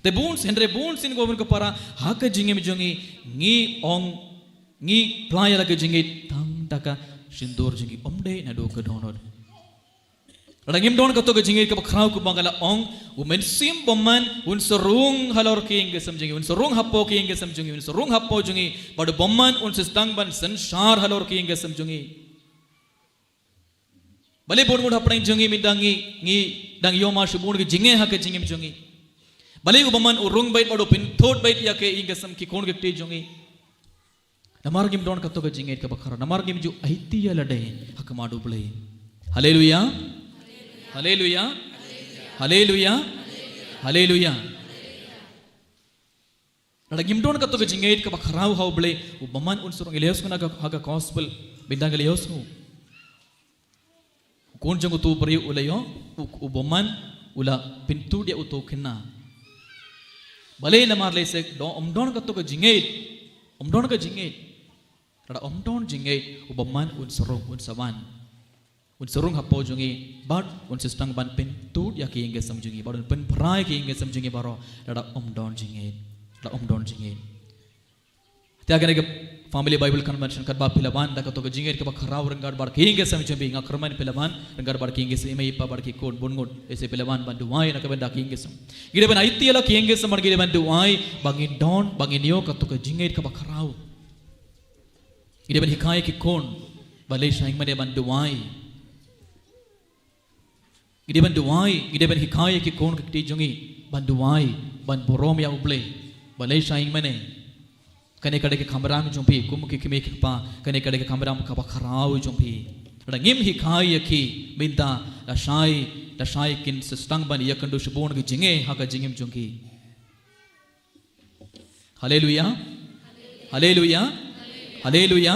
te buns henre buns in govern ko para haka jinge mi jongi ngi ong ngi playa la ke jinge tang daka sindur jingi omde na do ka donor rangim don ka to ka jinge ka khrau ku bangala ong u men sim bomman un sorung halor ke inge samjingi un sorung happo ke inge samjingi un sorung happo jingi badu bomman un sistang ban sanshar halor ke inge samjingi bale bon mod hapna jingi mi dangi ngi dang yoma shubun ke jinge haka jinge mi jongi bali ubaman urung bait bado pin thot bait ya ke ingasam ki kon gekte jongi namar gim don katto ga jinget ka bakhara namar gim ju aitiya lade hak madu blai haleluya haleluya haleluya haleluya lada gim don katto ga jinget ka bakhara hau blai ubaman un surung elios kuna ga gospel bindang elios nu kon jongu tu pari ulayo ubaman ula pintu dia uto kena bale namar le se omdon ka to ka jingeit kada omdon jingeit ubaman un sawan un sorong hapo jungi bad un sistang ban pen tu ya ki inge samjungi bad pen prai ki inge samjungi baro kada omdon jingeit tiaga ne family bible convention kat ba pilaban da ka to ka jingeit ka ba kharaw rangar bar ki inge samjungi nga kharman pilaban rangar bar ki inge se mai pa bar ki kon bongot ese pilaban ban duai na ka ben da ki inge sam gide ben aitiala ki inge sam gide ben duai bangin don bangin yo ka to ka jingeit ka ba kharaw gide ben hikai ki kon bale shaing mane ban duai gide ben hikai ki kon ka ti jungi ban duai ban borom ya uble bale shaing mane kane kade ke khamram jumpi kum ki kime ki pa kane kade ke khamram ka ba kharaw jumpi rangim hikai ki binda la shai kin sistang ban yakandu shubon ki jinge haka jingim jungi haleluya haleluya haleluya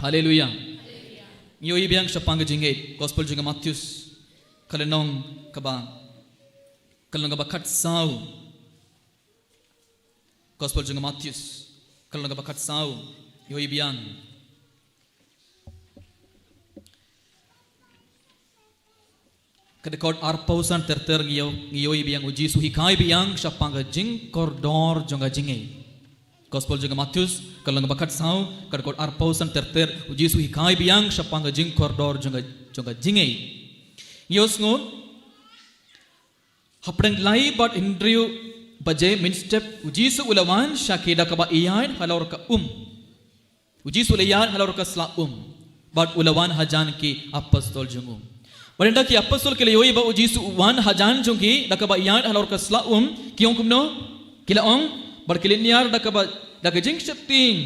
haleluya yo ibiang shapang jinge gospel jinga Matthew kalenong kaba khat sau gospel jinga Matthew kalau nak bakat sau yo ibiang kedekot arpausan terter ngiyo ibiang uji suhi kai biang syapang jing kordor jonga jinge gospel jonga Matthew kalau nak bakat sau kedekot arpausan terter uji suhi kai biang syapang jing kordor jonga jinge yos ngon hapdeng lai bat indriu baje min step ujisu ulawan syakida ka ba iyan halor ka ujisu layan halor ka sla bat ulawan hajan ki apostol jungum barenda ki apostol ke leoi ba ujisu wan hajan jungki da ka ba iyan halor ka sla kiong kumno kila ong bar kiliniar da ka ba da ka jing shapting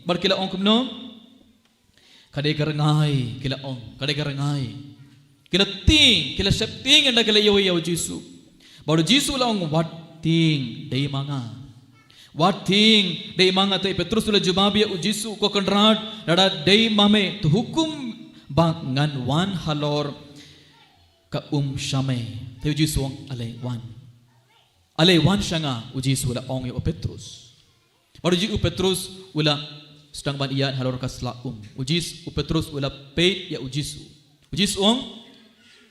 bar kila ong kumno kade karangai kila ong kade karangai kila ting kila shapting anda kila leoi ya ujisu baru jisu la ong wat ting dei manga te Petrus ula jubabia ujisu ko kandrat nada dei mame tu hukum bangan wan halor ka shame te ujisu ale wan shanga ujisu ula ong yo Petrus baru ji Petrus ula sedang ban iyan halor ka sla ujis Petrus ula peit ya ujis ong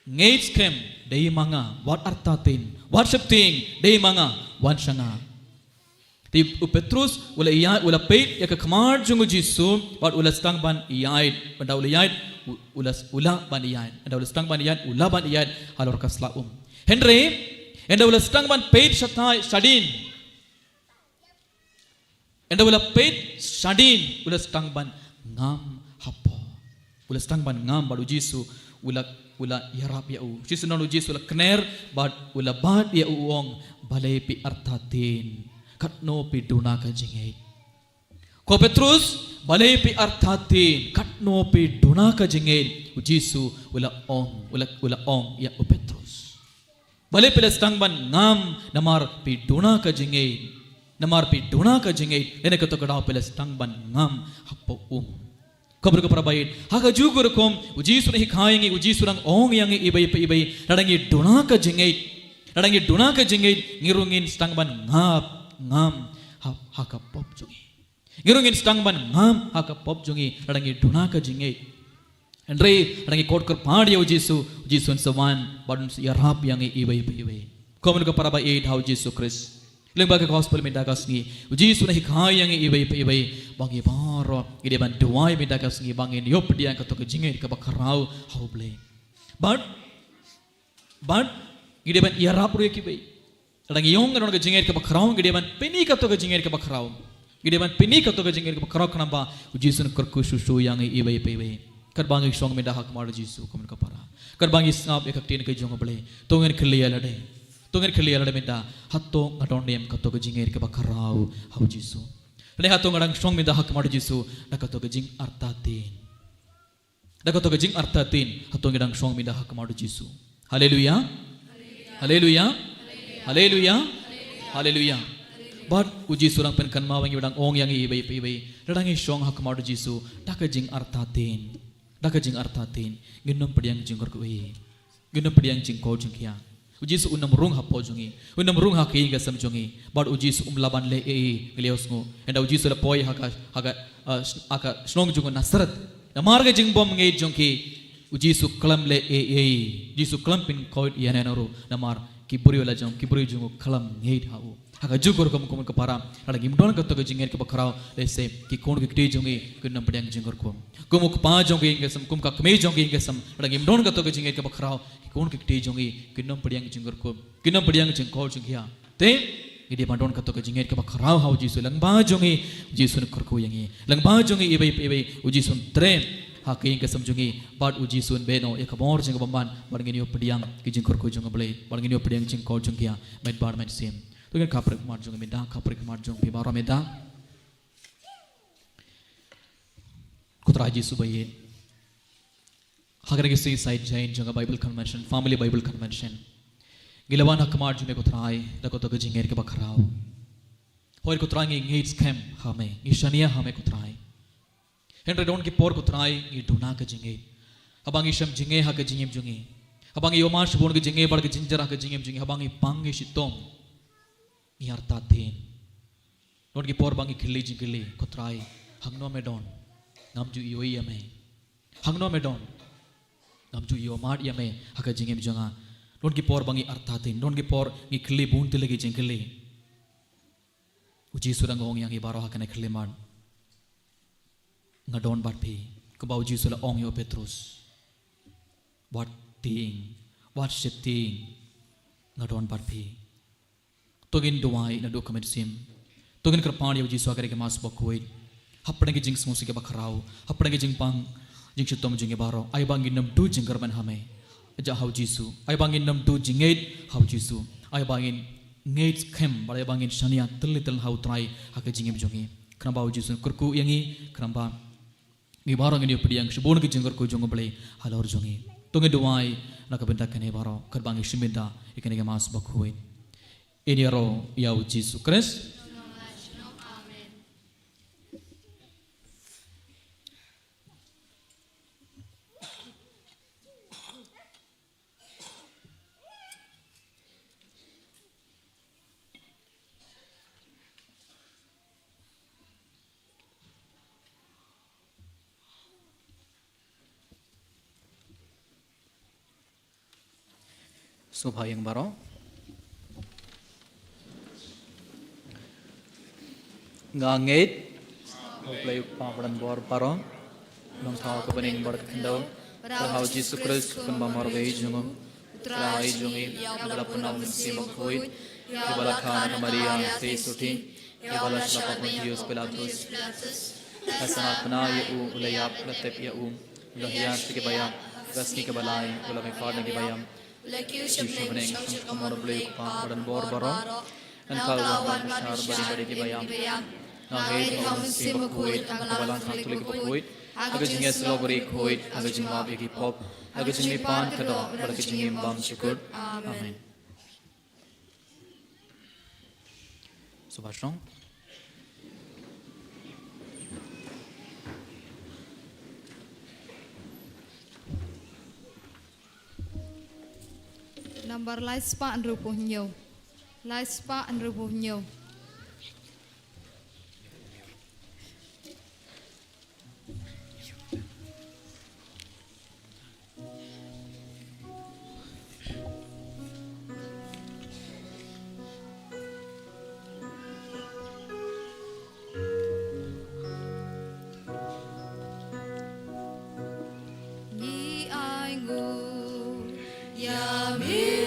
ngeit kem dei manga wat artatin wat shapting dei manga wan shanga ti Petrus ula peit ya ka khamar jungu jisu wat ula stang ban iyait banda ula iyait ula ban iyait anda ula stang ban iyait ula ban iyait halor ka sla henry anda ula stang ban peit shatai shadin anda ula peit shadin ula stang ban ngam hapo ula stang ban ngam baru jisu ula yarap ya jisu non jisu ula kner bad ula bad ya uong balai pi artatin katno pi duna ka jingai ko Petrus balai pi artatin katno pi duna ka jingai jisu ula ong ya Petrus balai pi stang ban ngam namar pi duna ka jingai namar pi dona ka jingai ene ka to ka pelas tang ban ngam hapo kabar ka parabaid haka jugur kom uji suna hikayangi uji surang ong yang ibai ibai radangi dona ka jingai ngirungin stang ban ngam haka pop jungi ngirungin stang ban ngam haka pop jungi radangi dona ka jingai andre radangi kot kar paadi uji sun sawan badun yarap yang ibai kabar ka parabaid how Jesus Christ lembaga gospel minta kasngi uji suna hikayang ibai bangi baro ide ban duai minta kasngi bangin yop dia ka to ke jingai ka bakarau hauble but ide ban yarap ru ki bai rangi yong ka ke jingai ka bakarau ide ban peni ka to ke jingai ka bakarau kanamba uji suna karku susu yang ibai kar bangi song minta hak mar jisu kamun ka para kar bangi snap ekak tin ke jong ble tongen clear lade minta hatto ngadon dem kato ke jingai ke bakarau hau jisu le hatto ngadang song minta hak mar jisu da kato ke jing artatin hatto ngadang song minta hak mar jisu haleluya but uji surang pen kan mawang ibang ong yang ibai dadangi song hak mar jisu da ke jing artatin ginom pediang jingkor ko ginom pediang jingko jingkia uji su unam rung hapo jungi unam rung haki ga sam jungi bad uji su laban le geleos ngo enda uji su la poi aka snong jungo nasrat namar ga jingbom ngei jongki uji su klam le uji su klam pin koid yanenoro namar kiburi wala jungo klam ngei hau haka jugor kom ka para ada gimdon ka to ga jingen ka bakrao le se ki kon ki te jungi kunam pedang jingor ko kumuk pa jongi ngesam kum ka kme jongi ngesam ada gimdon ka to ga jingen ka bakrao ki kon ki te jongi kunam pedang jingor ko kunam pedang jingkol jingya te ide bandon ka to ga jingen ka bakrao hau jisu langba jongi jisu kor ko yangi langba jongi ibai uji sun tren haki ngesam jongi bad uji sun beno ekabor jing bamban barngeni pedang ki jingkor ko jong ble barngeni pedang jingkol jingya met bar met sim tu kan kaprik marjung minda kaprik marjung pibara minda kutraji subayin hagaragi side jain janga Bible convention family Bible convention gilawan hak marjung me kutrai da ko to jinger ke bakrao hoir kutrangi ngits camp hame ishania hame kutrai henry don ki por kutrai ni duna ka jinge abangi sham jinge ha ka jingem jungi abangi yomash bon ke jinge bar ke jinjara ka jingem jungi abangi pangi shitom Iartatin, non ki por bangi khili kotrai hangno medon namju ioi yame hangno medon namju io mad yame haka jingem janga non ki por bangi artatin non ki por ngi khili bun tilegi jingkili uji surang ong yang ibaro hakane khili man ngadon batpi ko ba uji sula ong yo Petrus what shitting ngadon batpi togin duai na do comment sim togin kerpani uji swagare ke mas bakoi hapne ke jing smusi ke bakrao hapne ke jing pang jing chutom jing baro ai bangin nam du jing garban hame ja hau jisu ai bangin nam du jingait hau jisu ai bangin ngait khem bare bangin shania tel hau trai hake jingem jongi kramba uji sun kurku yangi kramba ngi baro ngi pediang shibon ke jingor ko jong ble halor jongi togin duai na ka benda kene baro kerbangi shiminda ikene ke mas bakoi ini roh ya Jesus Christ. Amen. Subha yang baro ngangit play paparan bor paro long thau ka baning bar kendo hau Jesus Christ kun bamar gai jungo trai jungi bala punam sim khoi bala khana maria se suthi bala slapa Pontius Pilatus hasana pna ye u ulayap latep ye u lahiyat ke bayam gaski ke balai ulame fadna ke bayam Lekius baning kamar play paparan bor baro and kalwan shar bari ke bayam Nahid hom sim kuit akabalan katulik kuit agajing slobri kuit agajing mab egi pop agajing pan kado barajing bam syukur amen Subhashong. Number lai spa an rupuh nyo. Lai spa an rupuh nyo. Ni ai ngu ya mi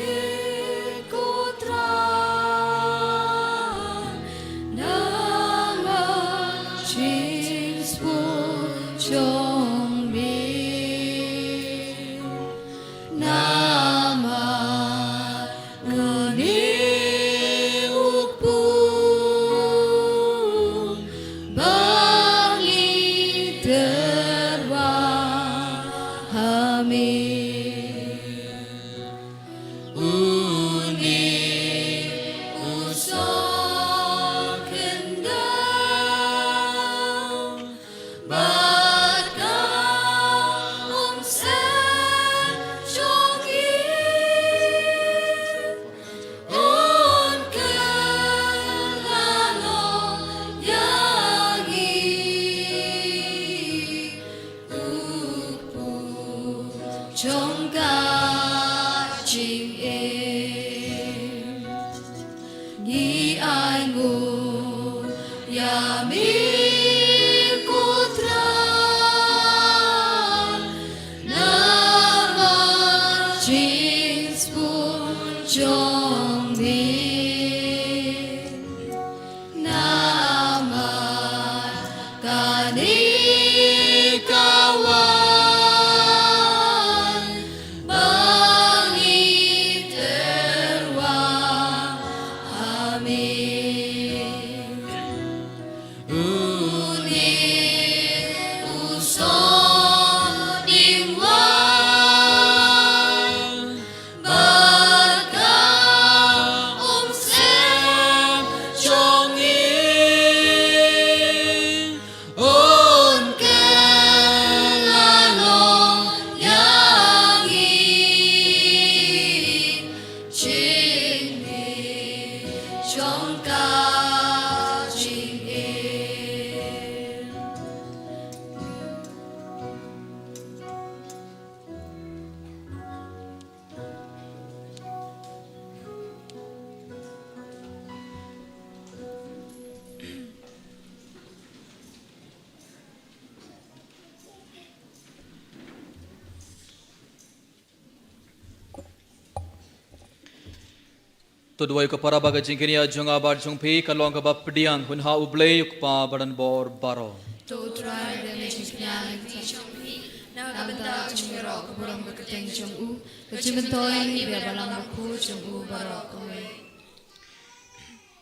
Tudway ko para baga jingkiniya jung abar jung pi kalong ka bapdiang hun ha ublay yuk pa badan bor baro. Tu trai de me chispian ti chong pi. Na benda chung ro ko burang ka teng chung u. Ka chimentoy ni be balang ku chung u baro ko me.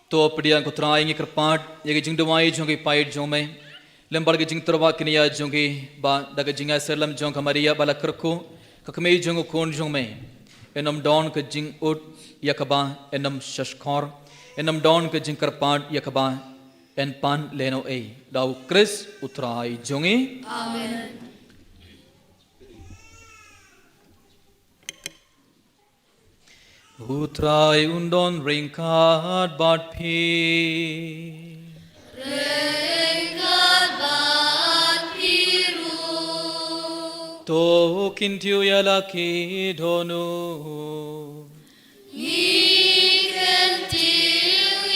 To pdiang ko trai ngi kerpat yegi jing dwai jung ki pait jung me. Lembar ke jing terwa kiniya jung ki ba daga jinga selam jung ka maria bala kerku ka kme jung kon jung me. Enam don ke jing ut yakaba enam shashkor enam don ke jing kerpat yakaba en pan leno e dau Chris utrai jungi. Amen. Utrai undon ringkat bat pi. Ringkat bat piru. To kintiu yalaki donu. Ikentiu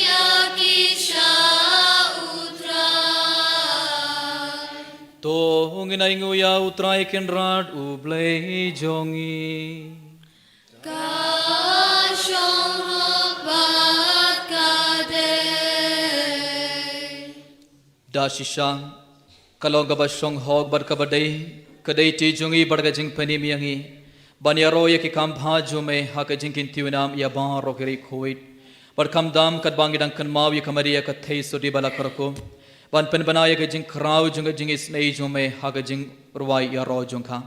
yakisha utrai. To nginay nguya utrai kenrad ublay jongi. Kashong hokbat kadeh. Dasishang kalong gabashong hog bar kabadai kadai ti jungi barga jing pani miyangi banyaro ye ki kam bha jume ha ka jing kin tiunam ya ba ro kiri khoit bar kam dam kat bangi dang kan maw ye kamariya ka thei sodi bala karko ban pen banaya ka jing khrau jung jing isnei jume ha ka jing ruwai ya ro jung kha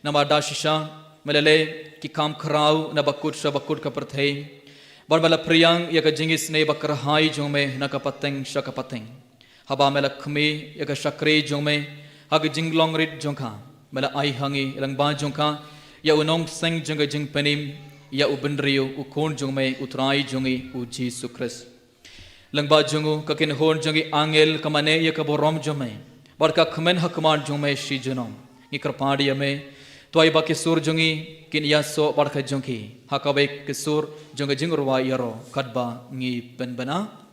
nama dashisha melale ki kam khrau na bakut ka prathei Barbala priyang ya ka jingis ne bakrahai jong me nakapateng shakapateng. Haba mela khme ya ka shakre jong me hag jinglong rit jong kha. Mela ai hangi lang ba jong kha ya unong seng jong jing penim ya ubendrio ukon jong me utrai jongi u Jesus Christ. Lang ba jongu ka kin hon jongi angel kamane ya ka borom jong me. Barka khmen hakman jong me shi jonom. Ni krapadi ya me Tuai ba kisur jongi kin yaso barka jongki hakabe kisur jonga jingurwa yaro kadba ngi benbana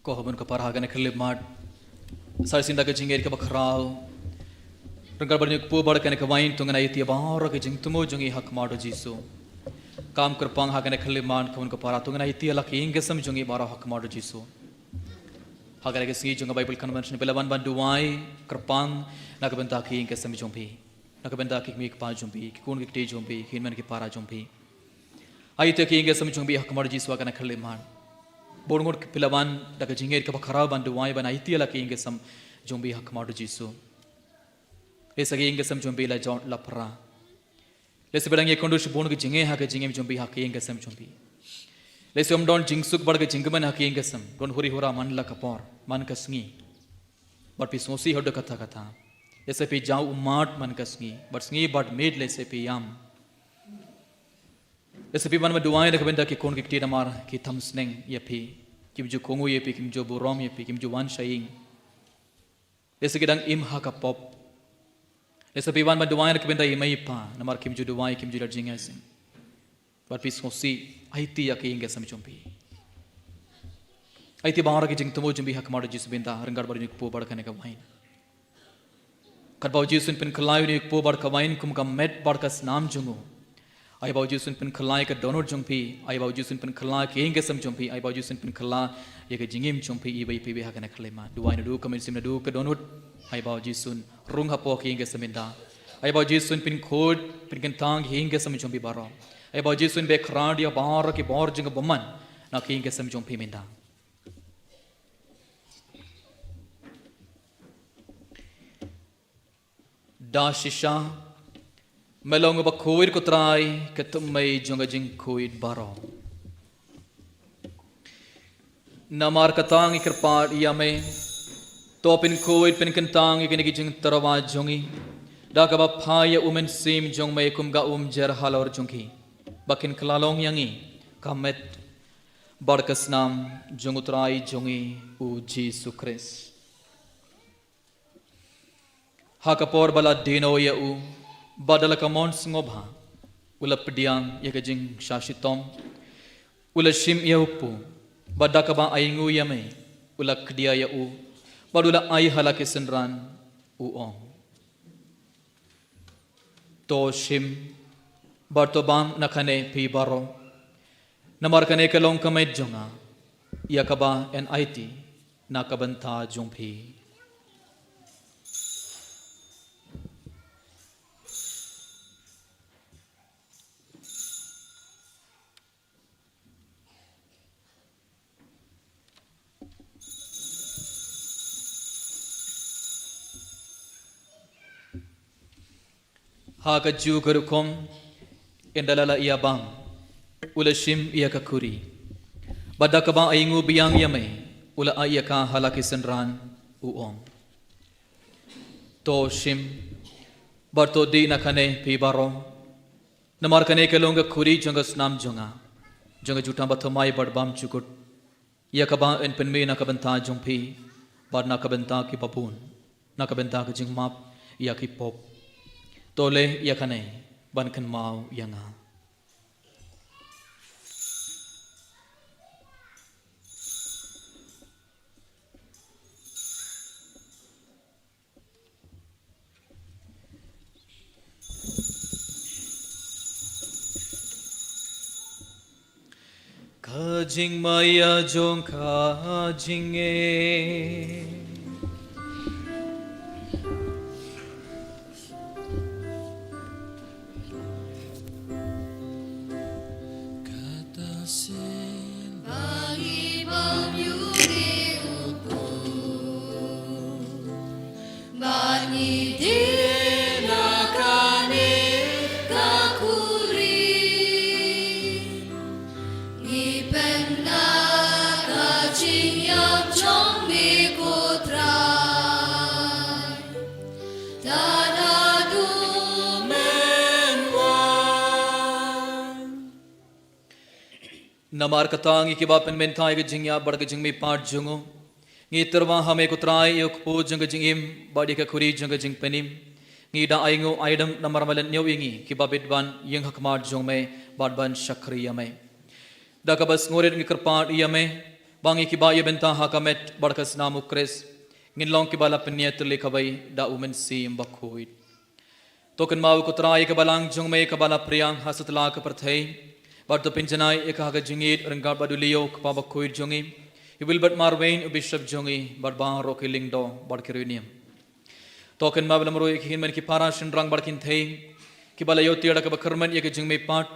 ko habun ka parha gane khilib mat sar sinda ka jingeri ka bakrao rangkar barnyuk pu bar kane ka wain tungana iti bar ka jing tumo jungi hak mado jisu kam krpang ha gane khilib man kabun ka parha tungana iti ala ki ingesam jungi bara hak mado jisu ha gane ka singi junga bible convention belaban banduai krpang na ka benta ki ingesam jumpi na ka benta ki mi ka pa jumpi ki kun ki te jumpi ki man ki para jumpi ai te ki ingesam jumbi hak mado jisu gane khilib man Borngot pilawan daga jinger ka bakara bandu wai bana itiala ki ingesam jombi hak madu jisu lesagi ingesam jombi la jon la pra lesi bedang ye kondu shibon ki jinge ha ka jingem jombi hak ingesam jombi lesom don jingsuk bad ka jingman hak ingesam don huri hora man la kapor man kasngi bar pi sosi hoda katha katha lese pi jau umat man kasngi bar sngi bad made lese pi yam Lese pi man ma duai na kabenda ki kon ki tina mar ki tham sneng ye pi kim ju kongu ye pi kim ju borom ye pi kim ju wan shaing lese ki dang im ha ka pop lese pi man ma duai na kabenda ye mai pa na mar kim ju duai kim ju la jinga sing but pi sosi aiti ya ki inge sam chumpi aiti bahara ki jing tumo jumbi hak mar jis benda rangar bar ni po bar kane ka wain kat bau jisun pin khlayu ni po bar ka wain kum ka met bar ka nam jungu ai bau jisun pin khlai ka donor jumpi ai bau jisun pin khlai ke inge sam jumpi ai bau jisun pin khla ye ka jingim jumpi i bai pi ha kana khlema duai na du kamen sim na du ka donor ai bau jisun rung ha po ke inge saminda ai bau jisun pin khod pin kan tang he inge sam jumpi baro ai bau jisun be khrad ya bar ke bor jing bomman na ke inge sam jumpi minda da shisha Melong ba kuir ko try ketum may jonga jing kuid baro. Namar katang ikerpad iyame topin kuid pin kentang ikinigi jing tarawa jongi. Dakaba phaya umen sim jong may kumga jer halor jongki. Bakin klalong yangi kamet barkas nam jong utray jongi u Jesus Christ. Hakapor bala dino ya u Badala kamon sngobha ula pediang ya kajing shashitom ula shim ya upu badakaba aingu ya me ula kdia ya u badula ai halake senran u ong to shim bartobam nakane pi baro namar kane kalong kamay jonga ya kaba NIT nakabanta jongpi ha ka ju garukom endalala iya bang ulashim iya kakuri Badak kaba aingu biang yame ula ayaka halaki senran uong. To shim barto di nakane pibaro namar kane kelonga khuri jonga snam jonga jonga jutam bathomai badbam chukut yakaba en penme nakabanta jongpi bar nakabanta ki papun nakabanta ki jingmap yaki pop tole yakane bankan mau yanga. Kajing maya jong kajing Namar katang ikibapen mentai ke jingya bar ke jingmi part jungo ngi terwa hame kutrai yok po jung ke jingim badi ke khuri jung ke jing penim ngi da aingo aidam namar malan nyo ingi kibabit ban yeng hakmar jung me badban shakriya me da kabas ngoret ngi kerpat yame bangi kibaya benta hakamet barkas namu kres ngin long kibala penyet lekabai da umen sim bakhuit token mau kutrai ke balang jung me kabala priang hasatla ke perthai Barto pinjanai ekaga jingit renggar badulio kpaba kuir jongi ibil bat marwain ubishab jongi barban roki lingdo barkirunium token mablam roi ki hinmen ki para shinrang barkin thei ki bala yoti ada ka bakarman ye jingme pat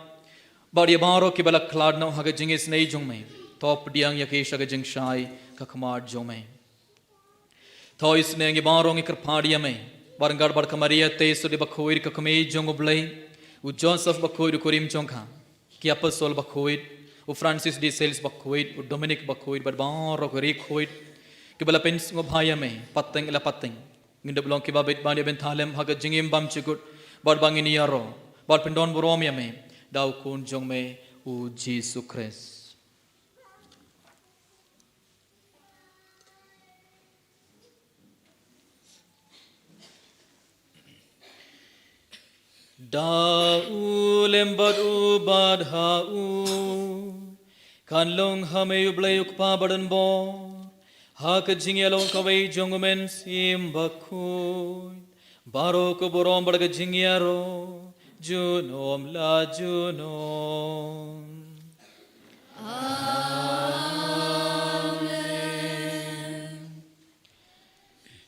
bar ye baro ki bala klad no haga jingis nei jongme top diang ye ke shaga jing shai ka khamar jongme tho isne ngi baro ngi karphadia me barngar bar kamaria te sudi bakhuir ka kame jongoblai u Joseph bakhuir kurim jongkha कि apostol bakhuit u Francis de Sales bakhuit u Dominic bakhuit badbar rokri khuit कि bala pens ngo bhaya me pateng la pateng nginde blong ki babet bani ben thalem haga jingim bam chikut bad bangini yaro bad pendon borom ya me dau kun jong me u Jesus Christ Dau lembad ubad hau kan long hame ublay ukpa badan bo hak jingyalong kawai jongmen sim bakhuy baro ko borom badga jingyaro junom la junom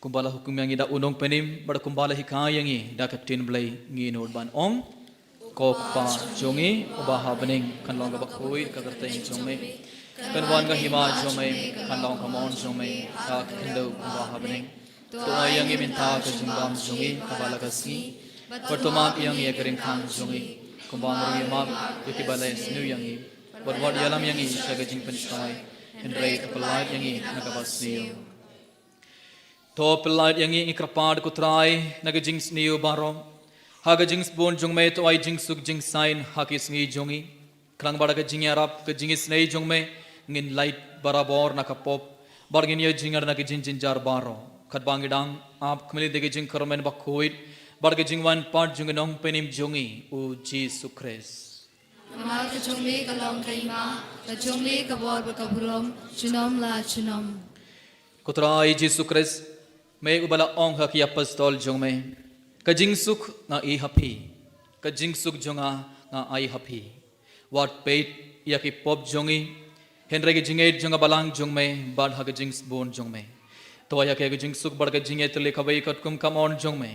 kumbala hukum yang ida unong penim bar kumbala hikay yang ida kapten blay ngi nod ban ong kokpa jongi ubaha bening kan long gabak hui kagarteng jongme kan wan ga hima jongme kan long kamon jongme ka kindo ubaha bening to yang i minta ka jingbam jongi kabala kasi pertama yang ia kering khang jongi kumbang ri ma yuki balai snu yang i barwad yalam yang i saga jing pensai hendrai kapalai yang i nakabasniyo Top light yang ini kerapad kutrai naga jings niu baro haga jings bon jong me to ai jings suk jings sign hakis ngi jongi krang bada ka jing arab ka jingis nei jong me ngin light barabor nakapop bargin ye jingar naga jin jin jar baro khat bangidang ap kmeli dege jing kromen bakhoit barga jing wan part jong nong penim jongi u Jesus Christ Amal ka jongme ka long kaima ka jongme ka bor ka burom chunom la chunom kutrai Jesus Christ मैं उबला ओंग हकी apostol jong me kajing suk nga I happy kajing suk jonga nga I happy what pait yaki pop jongi henry ke jinge jonga balang jong me bad ha kajing bon jong me to ya ke kajing suk bad ka jinge tele khabai katkum kam on jong me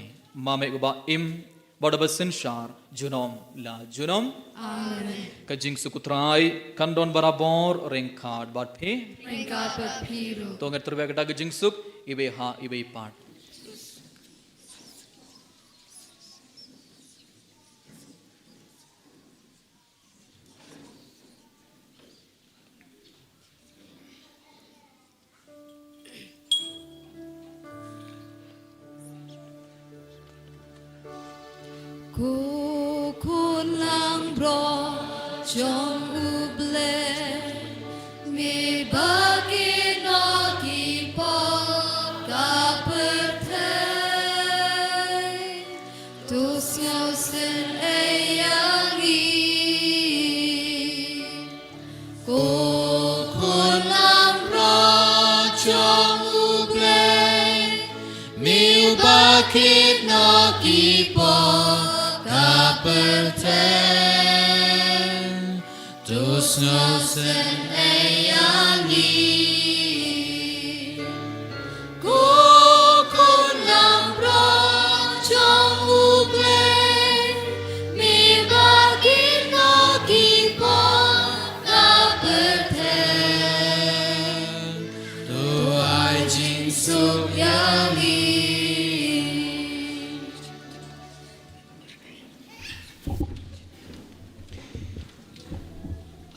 ma me uba im bad basin shar junom la junom amen kajing suk utrai kandon barabor ring card bad phe ring card but piru to ngat terbe ka kajing suk ibe ha ibe part Cô khôn lang bro trong u ble mi bagi no ki po ka perthai tu ngau sen ayang i cô khôn lang bro trong u ble mi bagi no ki po Perten, tus nosen ayangi, cô con làm ro trong uble, mi bagi no kipo na perten, tu ai jing suk yangi.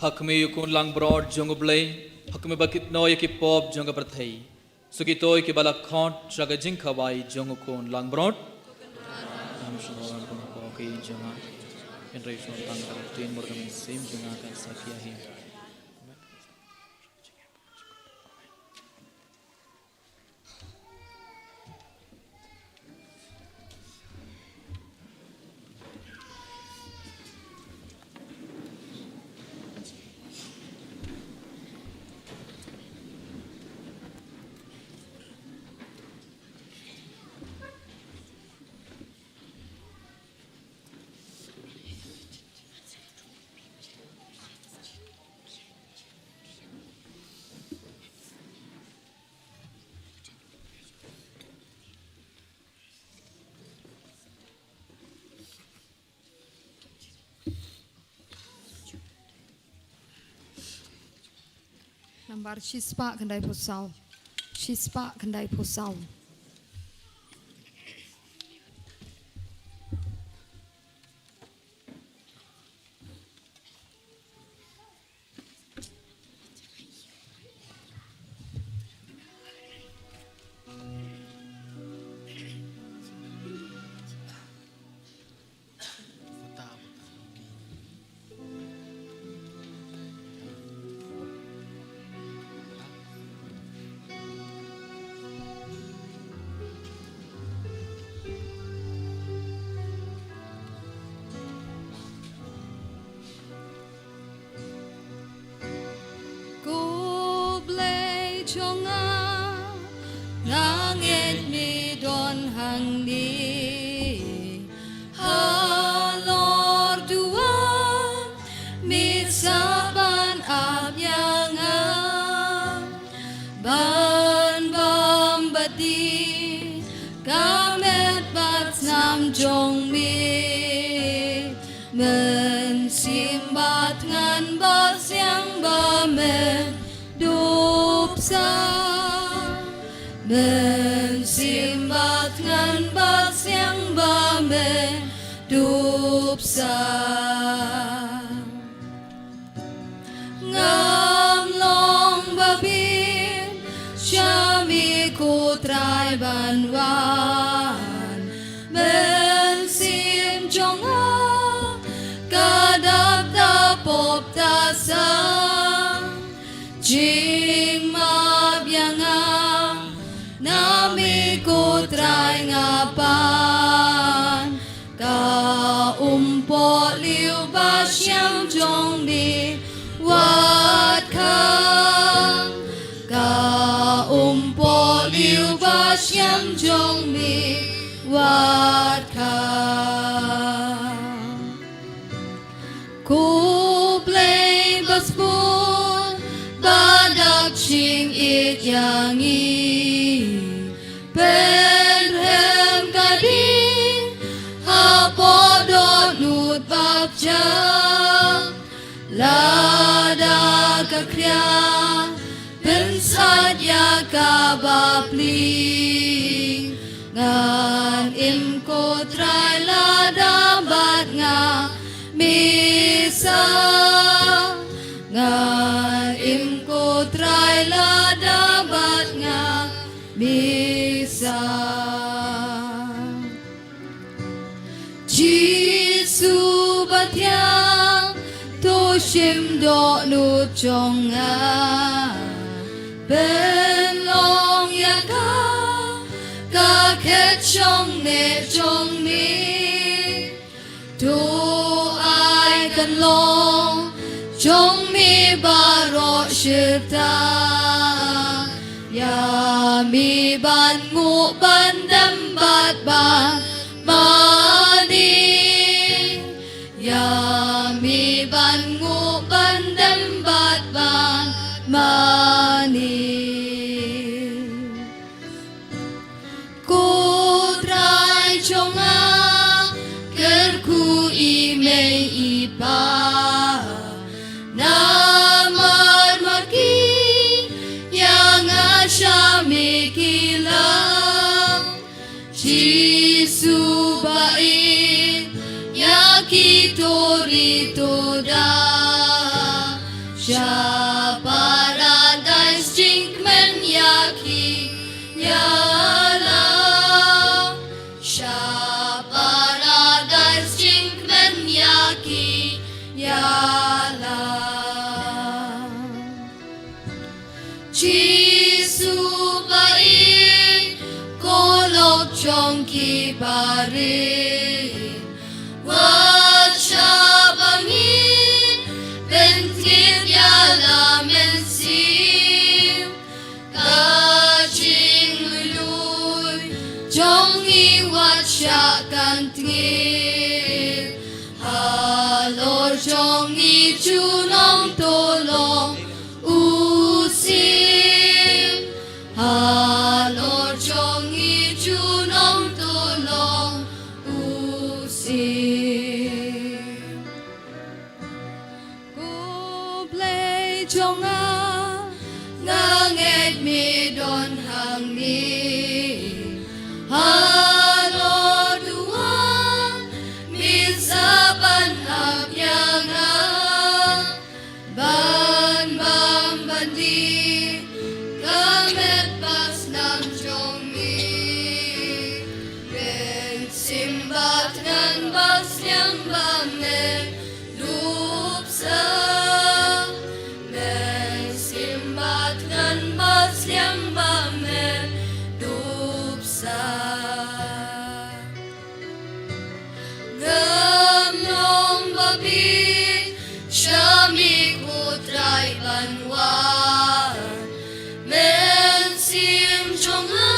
हक में युकुन लांग broad Jong ब्ले हक में बकित नोय की pop Jong प्रथई सुकी तोय की बला खॉट जग जिंग खवाई जोंग कोन लांग ब्रॉड हम शुरुआत को कोई जोंगा इन रेशों तंग कर तीन मुर्ग में सेम जोंगा का सकिया ही Nambar Chispa Kandai Posau. Chispa Kandai Posau. Chonga langit mi don hang ni halor dua mi saban abyanga ban bam bati kamet bat nam jong mi men sim bat ngan ba siang ba men sa men simbat ngan ba siang ba men dup sa ngam long ba bin shami ko trai ban wan men sim jong a kadap ta pop ta sa Jing ma bianga nami ko try ngapan ka umpo liu ba siang jong ni wat khang ka umpo liu ba siang jong ni wat khang ko play basball Badak ching it yangi Penhem kadin Hapodot nut babja Lada kakria Pensat ya kabapling Ngan im ko try lada bat nga Misa Ngan im ko try lada bat nga Misa thiang tu shim do nu chong a bên long ya ka khet chong ne chong mi tu ai kan long chong mi ba ro shita ya mi ban ngu ban dam bat ban mani ya mi ban ngu ban dam bat ban mani cô trai trong a ker ku i me i pa na mar maki yang a sha me kilang Jisu ba in ya ki tori to da sha paradise jinkmen ya ki ya la sha paradise jinkmen ya ki ya la Jisu ba in kolok chong ki bari wat sha bangin ben tiet ya la men sim ka ching lui chong i wat sha kan tiet halor chong i chu nong to long u sim halor chong i chu nong to long u sim cô play chong a ngang et mi don hang ni halor duan mi saban ab yang a ban bam ban di kamet pas nam chong mi ben simbat ngan bas yang bam ne lup sa ben simbat ngan bas yang bam ne lup sa ngam nong babi shami kutrai banwan men sim chong a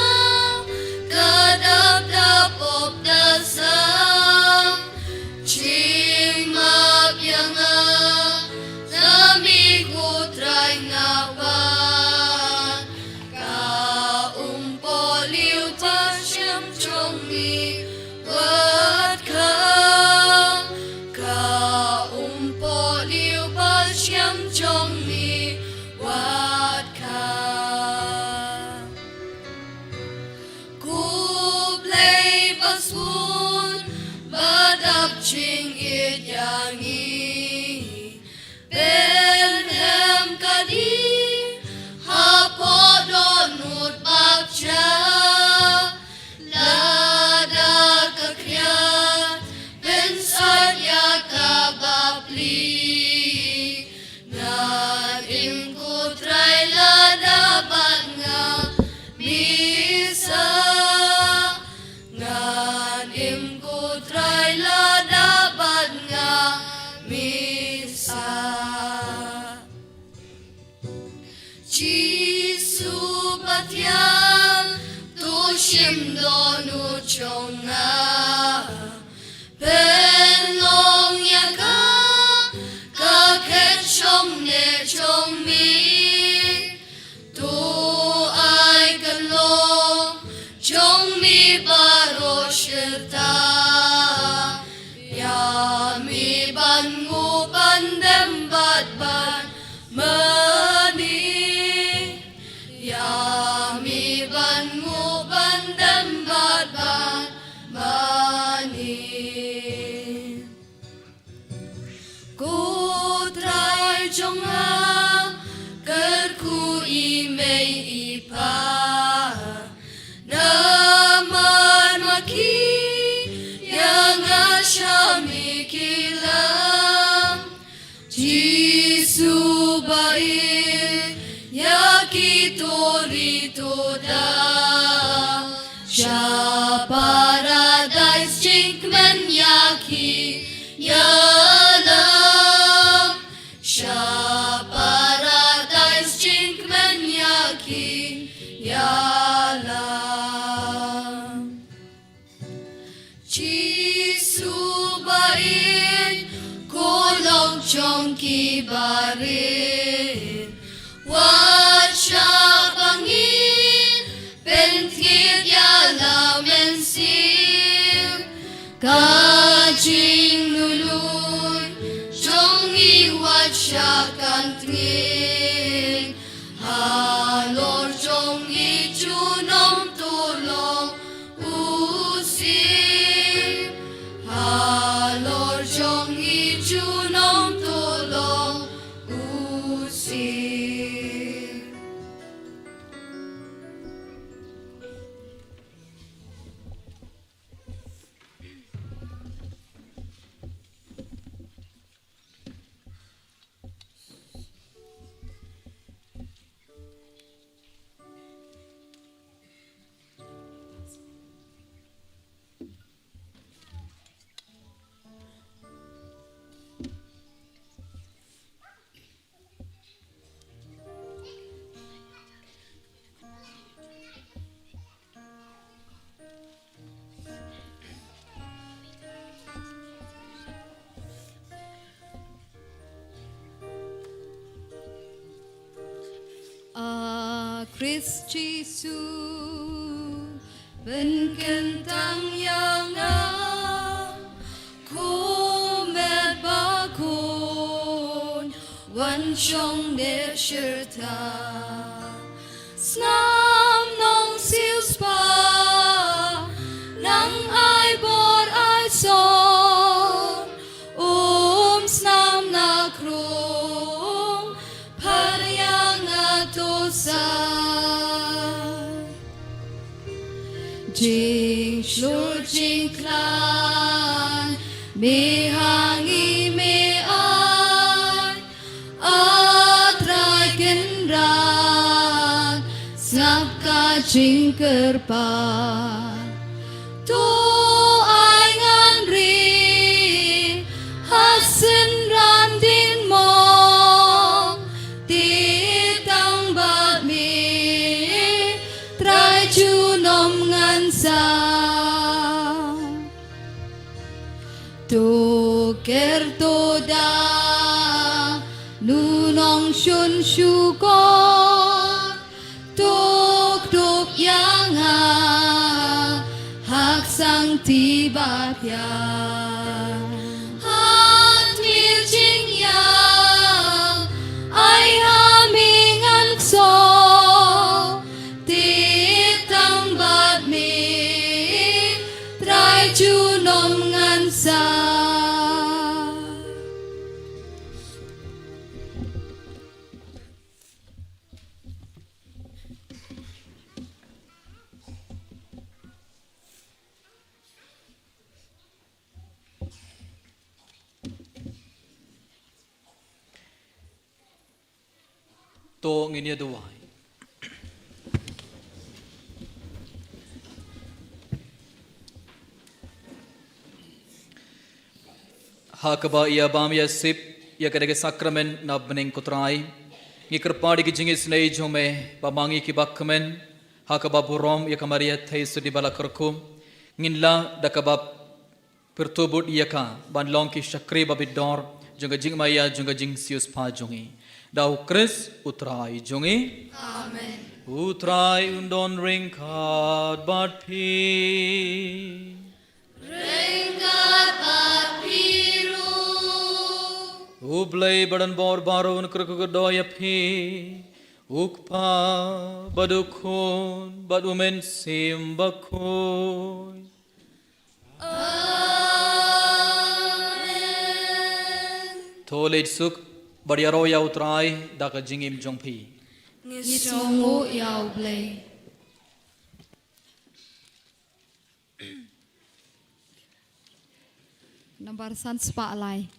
kadap dap op da sang ching map yang a nami kutrai ngawan ka poliu ta shem chong mi wat khang ka poliu ba shem chong mi wat khang ku play basun badap ching it yang i Benhem kadi hapo don nut bak cha lada kakriat ben sadya ka bapli ngan im kutrai lada bat nga misa ngan im kutrai lada bat nga misa Jisu batyang tu shim do nu chong a ben long ya ka khet chong ne chong mi tu ai kan long chong mi baro shita ya mi ban ngu ban dem bat ban mani ya mi ban ngu ban dem bat ban Toritoda Sha Paradise Jinkman Yaki Yalam Sha Paradise Jinkman Yaki Yalam Jisu Bain Kolong Chongki Barin Wacha Bangin Pentit Yalam Ensim Kajing Lului Chongi Wacha Kantrin Halor Chongi Chunom Tulong Usim Halor Chongi Chunom Tulong Usim Christ Jesus bên kênh tăng yang cô mẹ ba conวันชงเดชตาสนามน้องซิลสปานังไอบอดไอซอนสนามนาครูพารยังอาตุสาจิงชลูจิงคลานมีหางอีมีอายatrai kenran snapka jingkerpan tu aingan ri hasen randin mong titang bat mi trai junom ngan sa tu kertoda Nunong shun shukon tuk tuk yang hak sang tiba pya hat mil jing yang ai haming an so titang bat mi trai junom ngan sa to nginia duai hakaba ia bam ya sip ya kadege sakramen na bening kutrai ngikir padi ki jingis nei jome bamangi ki bakmen hakaba burom ya kamaria thai sudi bala kerkum nginla dakaba pertubut ia ka banlong ki shakri babidor junga jingmaya junga jing sius pa jungi Dau Chris utrai jungi Amen utrai undon ringkat bat pi Ringkat bat piru ublay badan bor barun krukgodoya pi ukpa badukun badumen simbakoy Amen Tolej suk बढ़िया रो या उतराय दाका जिंगिम जोंपी Ngisongo yaw blay Number sun spotlight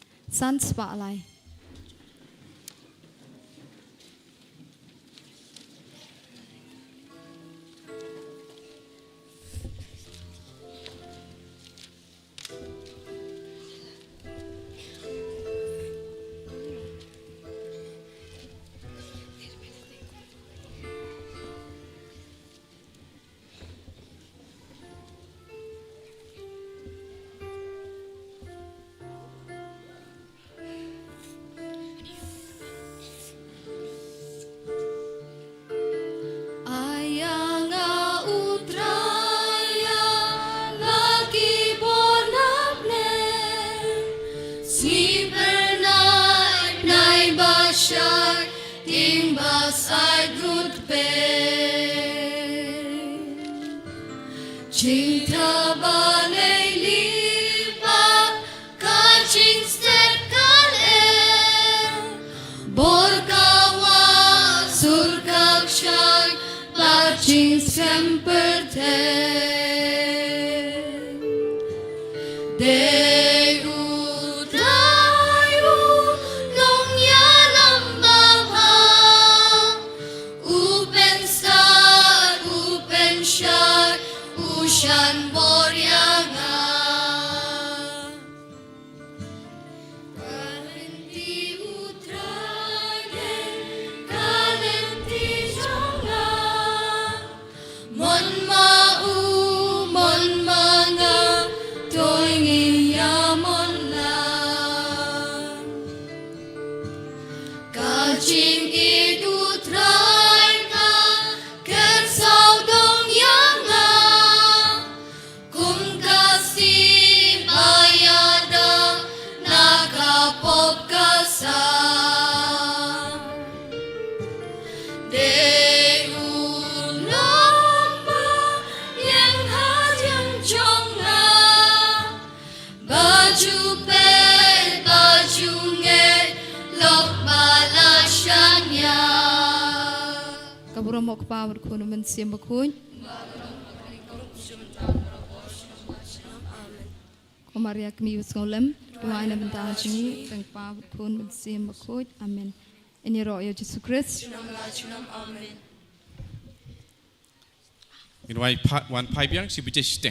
Semper te Deus Daiu Nong Yalam Baba Upen Star Upen Shar Ushan Boryanga Kalenti Utraiden Kalenti Jonga Mon mga toingin yamon la Kaching idu try ka Kersau dong yanga Kum kasi bayada Nakapop kasa Kaburamo kapawar kuno man siya makuny. Kumaria kamius ngolem. Tumain na bentahan singi. Kang pawar kuno man siya makuny. Amen. Ini roh ya Jesus Christ. In one pipe yang si bujiste.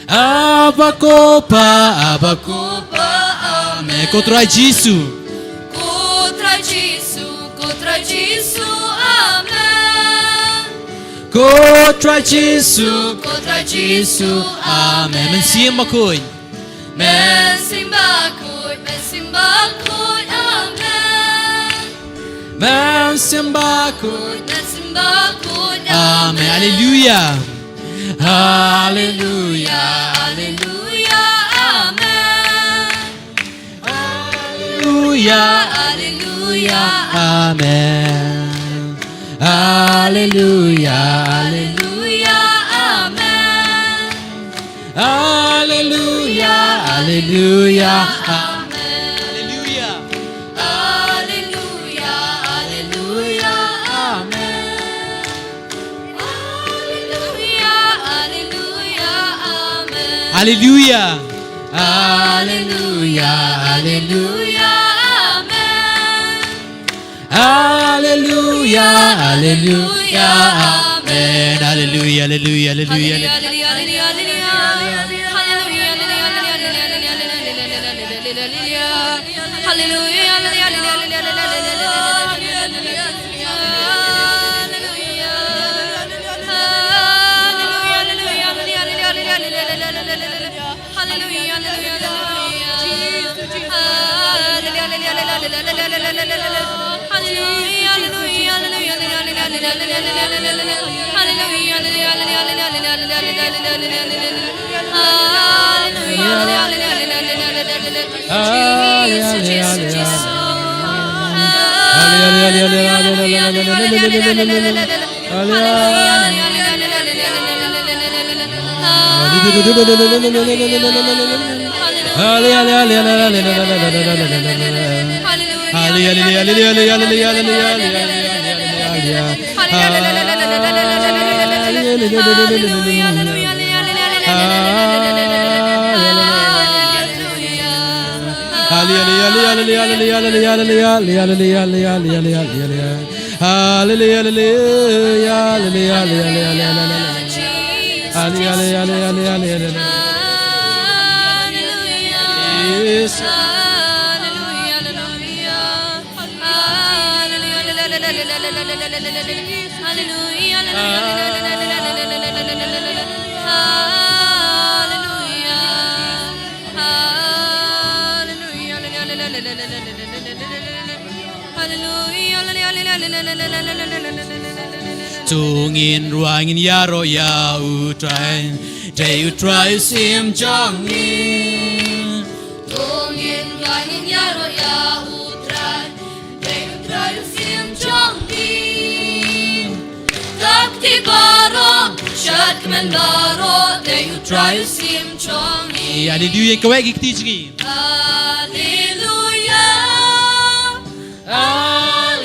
Abacopa, Abacopa, Amen. Contra Jisu. Contra Jisu, Amen. Contra Jisu. Contra Jisu, Amen. Mensiam makoy. Mensimbakut, Amen. Mensiam bakut. Mensimbakut, Amen. Hallelujah. Hallelujah. Hallelujah, Amen. Hallelujah. Hallelujah, Amen. Hallelujah. Hallelujah, Amen. Hallelujah. Hallelujah. Amen. Hallelujah. Hallelujah, Hallelujah, Amen. Hallelujah, Hallelujah, Amen. Hallelujah. Hallelujah, Hallelujah, Amen. Hallelujah. Hallelujah. Amen. Hallelujah. Hallelujah. Hallelujah. Tungin ruangin yaro ya utrai, day utrai sim jongin. Tungin ruangin yaro ya utrai, day utrai sim jongin. Takti baro, shakmen baro, day utrai sim jongin. Hallelujah, kawai gikti Hallelujah, Hallelujah,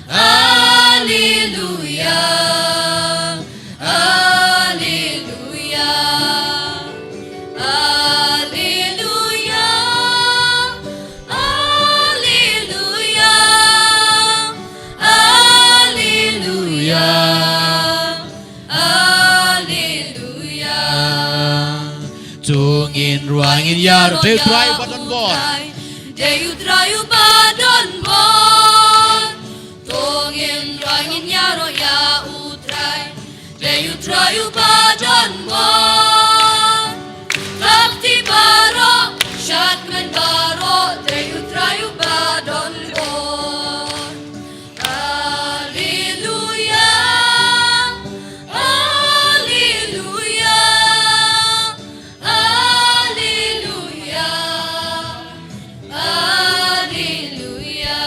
Hallelujah, Hallelujah, Hallelujah, Hallelujah, Hallelujah, Hallelujah. Tungin ruangin yaro, day utrai badon bor. Day utrayu badon bon. Tungin ruangin yaro ya utrai. Day utrayu badon bon. Takti baro, shatmen baro. Day utrayu badon bon. Hallelujah, Hallelujah, Hallelujah, Hallelujah,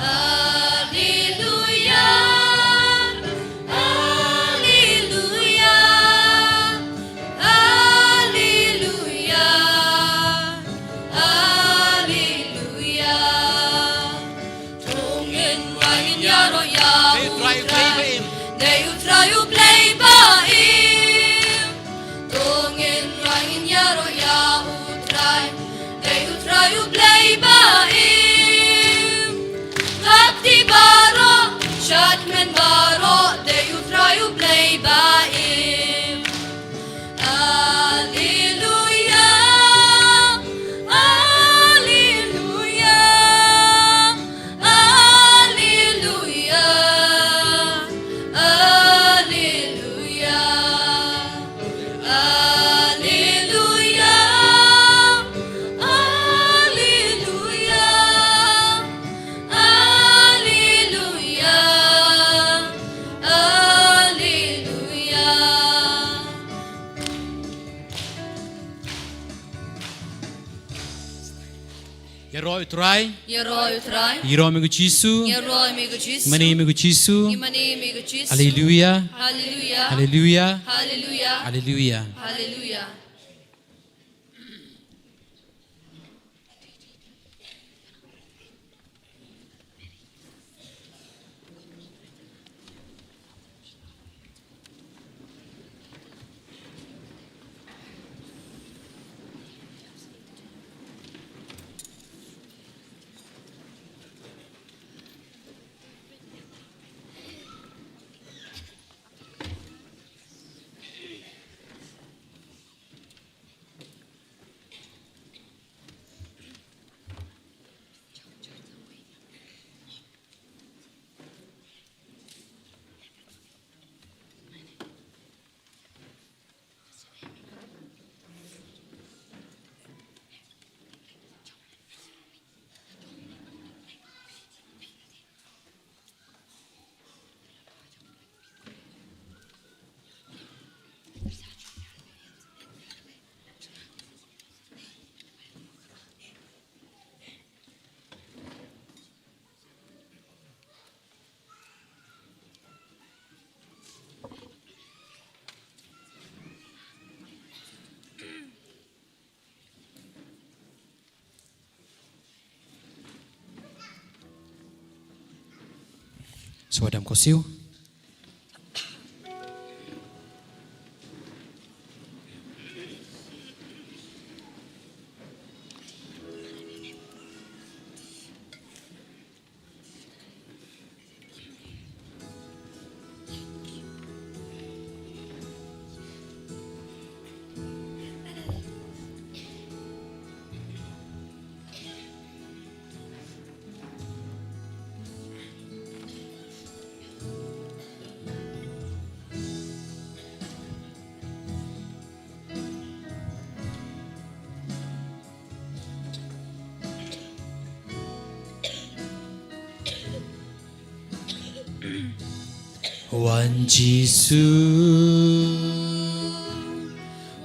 Hallelujah, Hallelujah, Hallelujah, Hallelujah. Tungin ruangin yaro ya utrai, day utrayu play baim. Tungin ruangin yaro ya utrai, day utrayu play baim. Takti baro, shatmen baro, day utrayu play baim. utrai. Yeroi utrai. Iro mego Jisu. Yeroi mego Jisu. Mani mego Jisu. Imani mego Jisu. Hallelujah. Hallelujah. Hallelujah. Hallelujah. Hallelujah. Hallelujah. Swadam kosiu. One Jesus,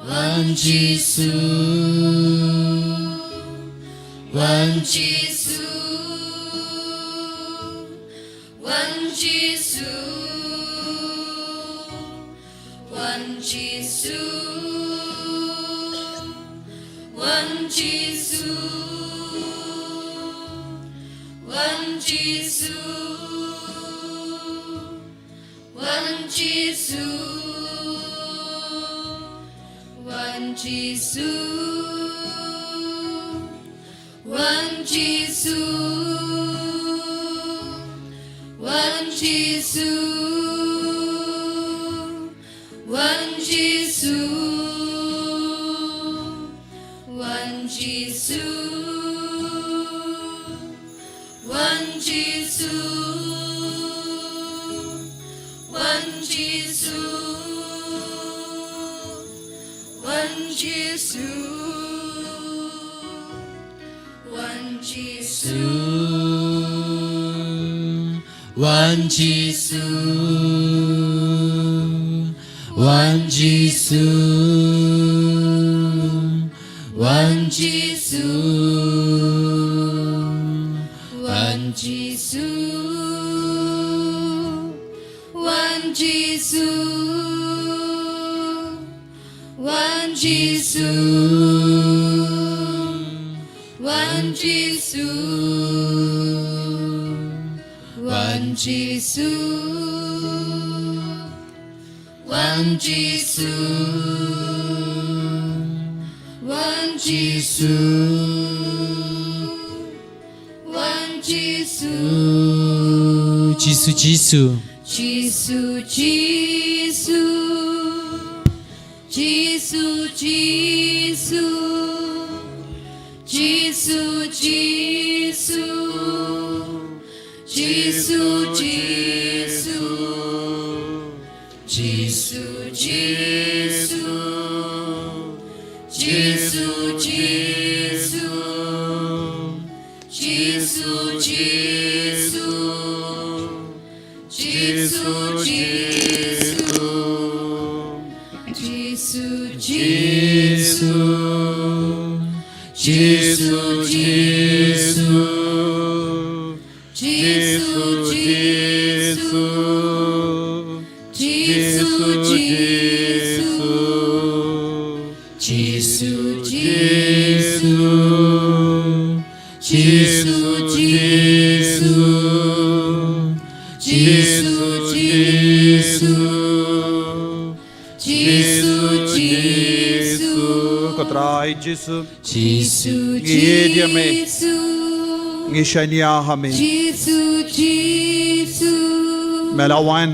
one Jesus, One Jesus, one Jesus, one Jesus, one Jesus, one Jesus, one Jesus, one Jesus. One Jesus, one Jesus, one Jesus, one Jesus, one Jesus, one Jesus, one Jesus. One Jesus, one Jesus, one Jesus, one Jesus, one Jesus, one Jesus, one Jesus, one Jesus, one Jesus, one Jesus, one Jesus, one Jesus, Jesus, Jesus, Jesus, Jesus, Jesus, Jesus, Jesus, Jesus, Jesus, Jesus, Jesus, Jesus, Jesus, Jesus, Jesus, Jesus, Jesus, Jesus, Kotrai Jesu, Gidia me, Gishania hame, Melawan,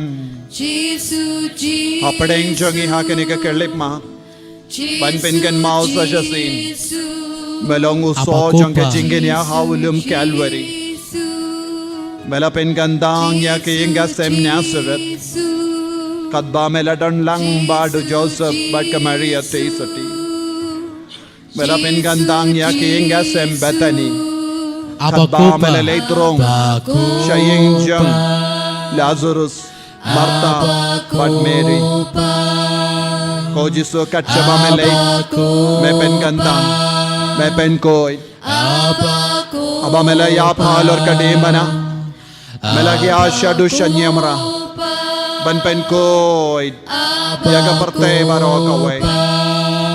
Hapadeng Jongi Hakanika Kerlipma, Banpinkan Mouse Ashasin, Melongu So Jonka Jinginia Howlum Calvary, Melapinkan Dang Yakinga Sem Nazareth, Kadba Meladon Lang Badu Joseph Baka Maria Tesati. Melapin gandang yakinga sem Bethany. Kadba melaletrong Shaying Jung Lazarus Martha But Mary. Ko Jisu katchaba melay Mepen gandang Mepen koy Aba melayap halor kadimana Melagya shadu shanyamra Banpen koy Yaga parte baro kaway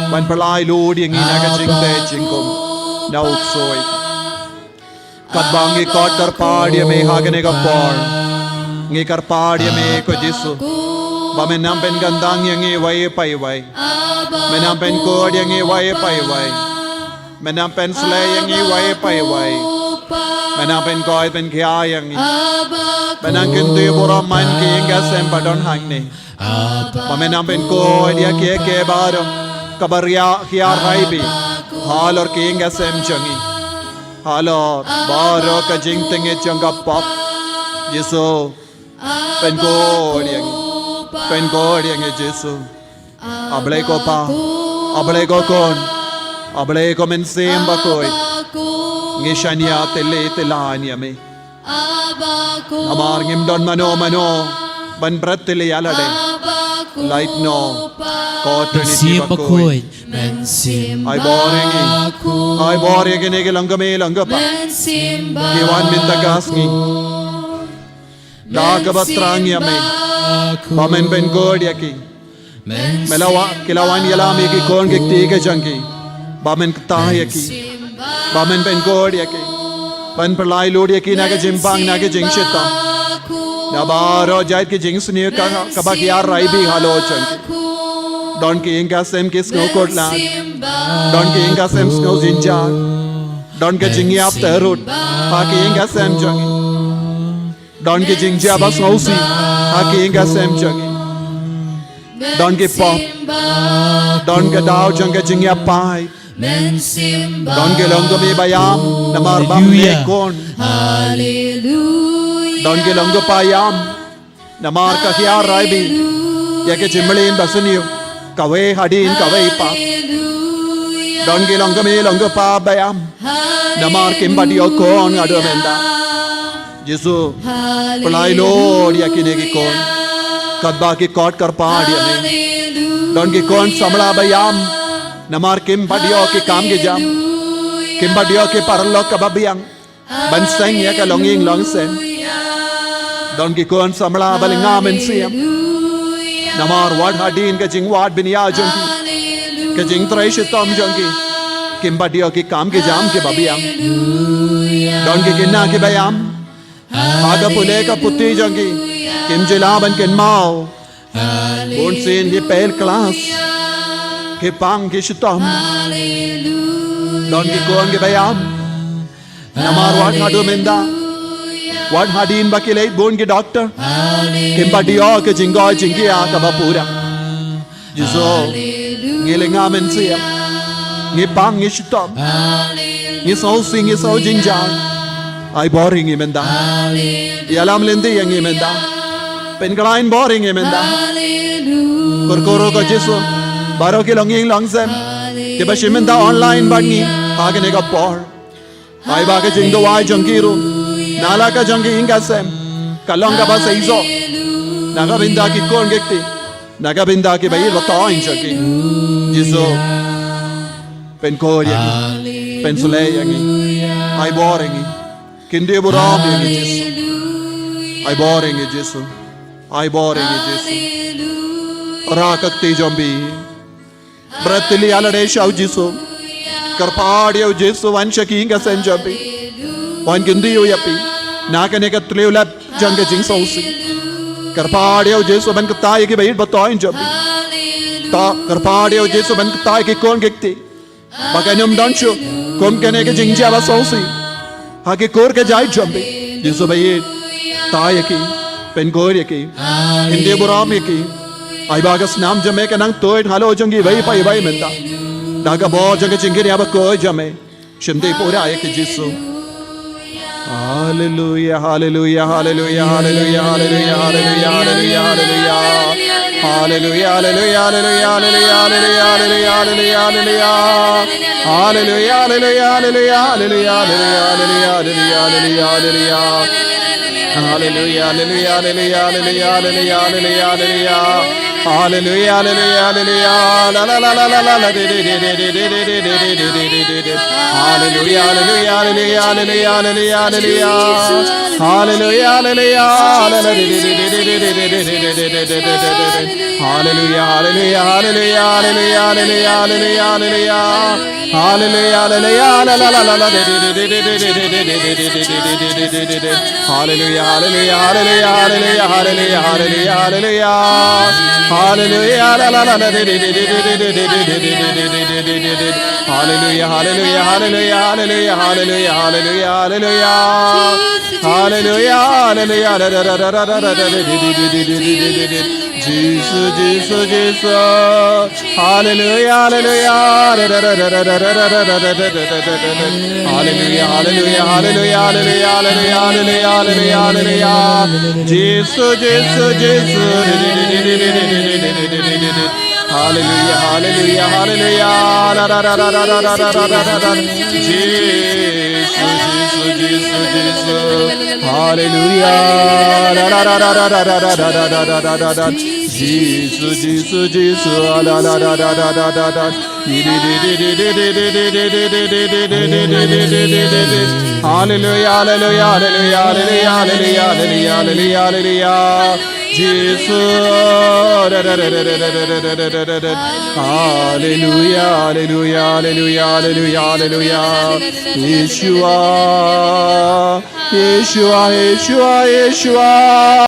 Ban palai ludi yang inaga jingte jingkum nauk soy kadbangi kot karpadi me hagane ka por ngi karpadi me ko Jisu ba me nampen gandang yang ngi wai pai wai me nampen ko yang ngi wai pai wai me nampen sle yang ngi wai pai wai me nampen ko pen kya yang ngi me nangkin tu bora man ki inga sem padon hangne ba me nampen ko dia ke baro Kabarya Kia Raibi, Halor King SM Jungi, Halor, Baro Kajing Tingi Chunga Pop, Jisu, Pengodiang Jisu, Ableko Pa, Ableko Kon, Ableko Mensim Bakoi, Nishania Tele Telania me, Amargim Don Mano, Ban Bratili Alade, Light no. Mensim bakoy, Ay boring ini langgame langgapa. Kiwan mintagasngi. Dagabatrang yame. Pamen ben god yaki. Melawa kilawan yalami ki kon gikti ke jangki. Pamen ktah yaki. Pamen ben god yaki. Pan perlai lodi yaki naga jimpang naga jingshita. Nabaro jait ki jingsni kabakia raibi halo jangki. Don ki inga sem ki snow coat lad. Don ki inga sem snow zinjar. Don ki jingi ap terut. Ha ki inga sem jangi. Don ki jingi aba snow si. Ha ki inga sem jangi. Don ki pop. Don ki dao janga jingi ap pai. Don ki longo mi bayam. Namar bam lekon. Don ki longo payam. Namar kahya raibi. Yake chimbalin basuniyo. Kaway hadin kaway pa Don gilonggami longgo pa bayam Namar kimbadiyo kon ngado menda Jisu Palay lo diya kinegi kon Kadba ki kot karpa diya me Don ki kon samla bayam Namar kimbadiyo ki kam ki jam Kimbadiyo ki parlo kababiyang Banseng ya ka longing longsen Don ki kon samla balingamen siyam Namar wad hadin ke jing wad biniya jonki ke jing trai shitom jonki kimbadiyo ki kam ki jam ki babiyam don ki kinna ki bayam aga pule ka putti jonki kim jilaban ken mau bon sin ki pel class ki pang ki shitom don ki kon ki bayam namar wad hadu menda wad hadin bakilay bon ki doctor Kimbadiyo ke jinggoy jinggiya kabapura Jiso Ngilingamen siya Ngipang ngishitom Ngisaw sing ngisaw jingjang Ay boring imenda Ialam lindi yang imenda Penkalain boring imenda Kurkuro ko Jiso Baro kilonging longsem Kibashimenda online bangi Hagane ka por Ay baka jinggaway jangkiru Nala ka janggi ingasem Kalong ka ba sa iso Nagabinda ki kon gekti Nagabinda ki bayi loto injaki Jiso Pen kod yangi Pen sule yangi Ay boring Kindi buram yangi Jiso Ai boring Jesu. Ai boring Jesu. Rakak ti jombi. Bratili alade shau Jesu. Karpadio Jesu wan shakinga sen jombi. Wan gindiyo yapi. Nakane ka tliulap janga jing sausi. Karpadio Jesu ban katai ki bayit batoin jombi. Ta karpadio Jesu ban katai ki kon gikti. Baganyum dancho kom kene ke jingja ba sausi. Haki kor ke jai jombi. Jesu bayit tai ki pen gor ki. Hindi buram ki. Ai bagas nam jame ka nang toit halo jongi bai pai bai menda. Daga bo janga jingiri aba ko jame. Shimde pura ay ki Jesu. Hallelujah, hallelujah, hallelujah, hallelujah, hallelujah, hallelujah, hallelujah, hallelujah. Hallelujah, hallelujah, hallelujah, hallelujah, hallelujah, hallelujah, hallelujah. Hallelujah, hallelujah, hallelujah, hallelujah, hallelujah, hallelujah, hallelujah. Hallelujah, hallelujah, hallelujah, hallelujah, hallelujah, hallelujah, hallelujah. Hallelujah, hallelujah, hallelujah. La la la la la la la. Hallelujah, hallelujah, hallelujah, hallelujah, hallelujah, hallelujah. Hallelujah, hallelujah. Hallelujah, hallelujah, hallelujah, hallelujah, hallelujah, hallelujah, hallelujah. Hallelujah, hallelujah, la la la la la. Hallelujah, hallelujah, hallelujah, hallelujah, hallelujah, hallelujah, hallelujah. Hallelujah, la la la la. Hallelujah, hallelujah, hallelujah, hallelujah, hallelujah, hallelujah, hallelujah. Hallelujah, hallelujah. Jesus, Jesus, Jesus. Hallelujah, hallelujah. Hallelujah, hallelujah, hallelujah, hallelujah, hallelujah, hallelujah, hallelujah. Jesus, Jesus, Jesus. Hallelujah, hallelujah, hallelujah. Jesus, Jesus, Jesus, Jesus. Hallelujah. Jesus, Jesus, Jesus. Hallelujah, hallelujah, hallelujah, hallelujah, hallelujah, hallelujah, hallelujah. Jesus. Hallelujah, hallelujah, hallelujah, hallelujah, hallelujah. Yeshua, Yeshua, Yeshua, Yeshua.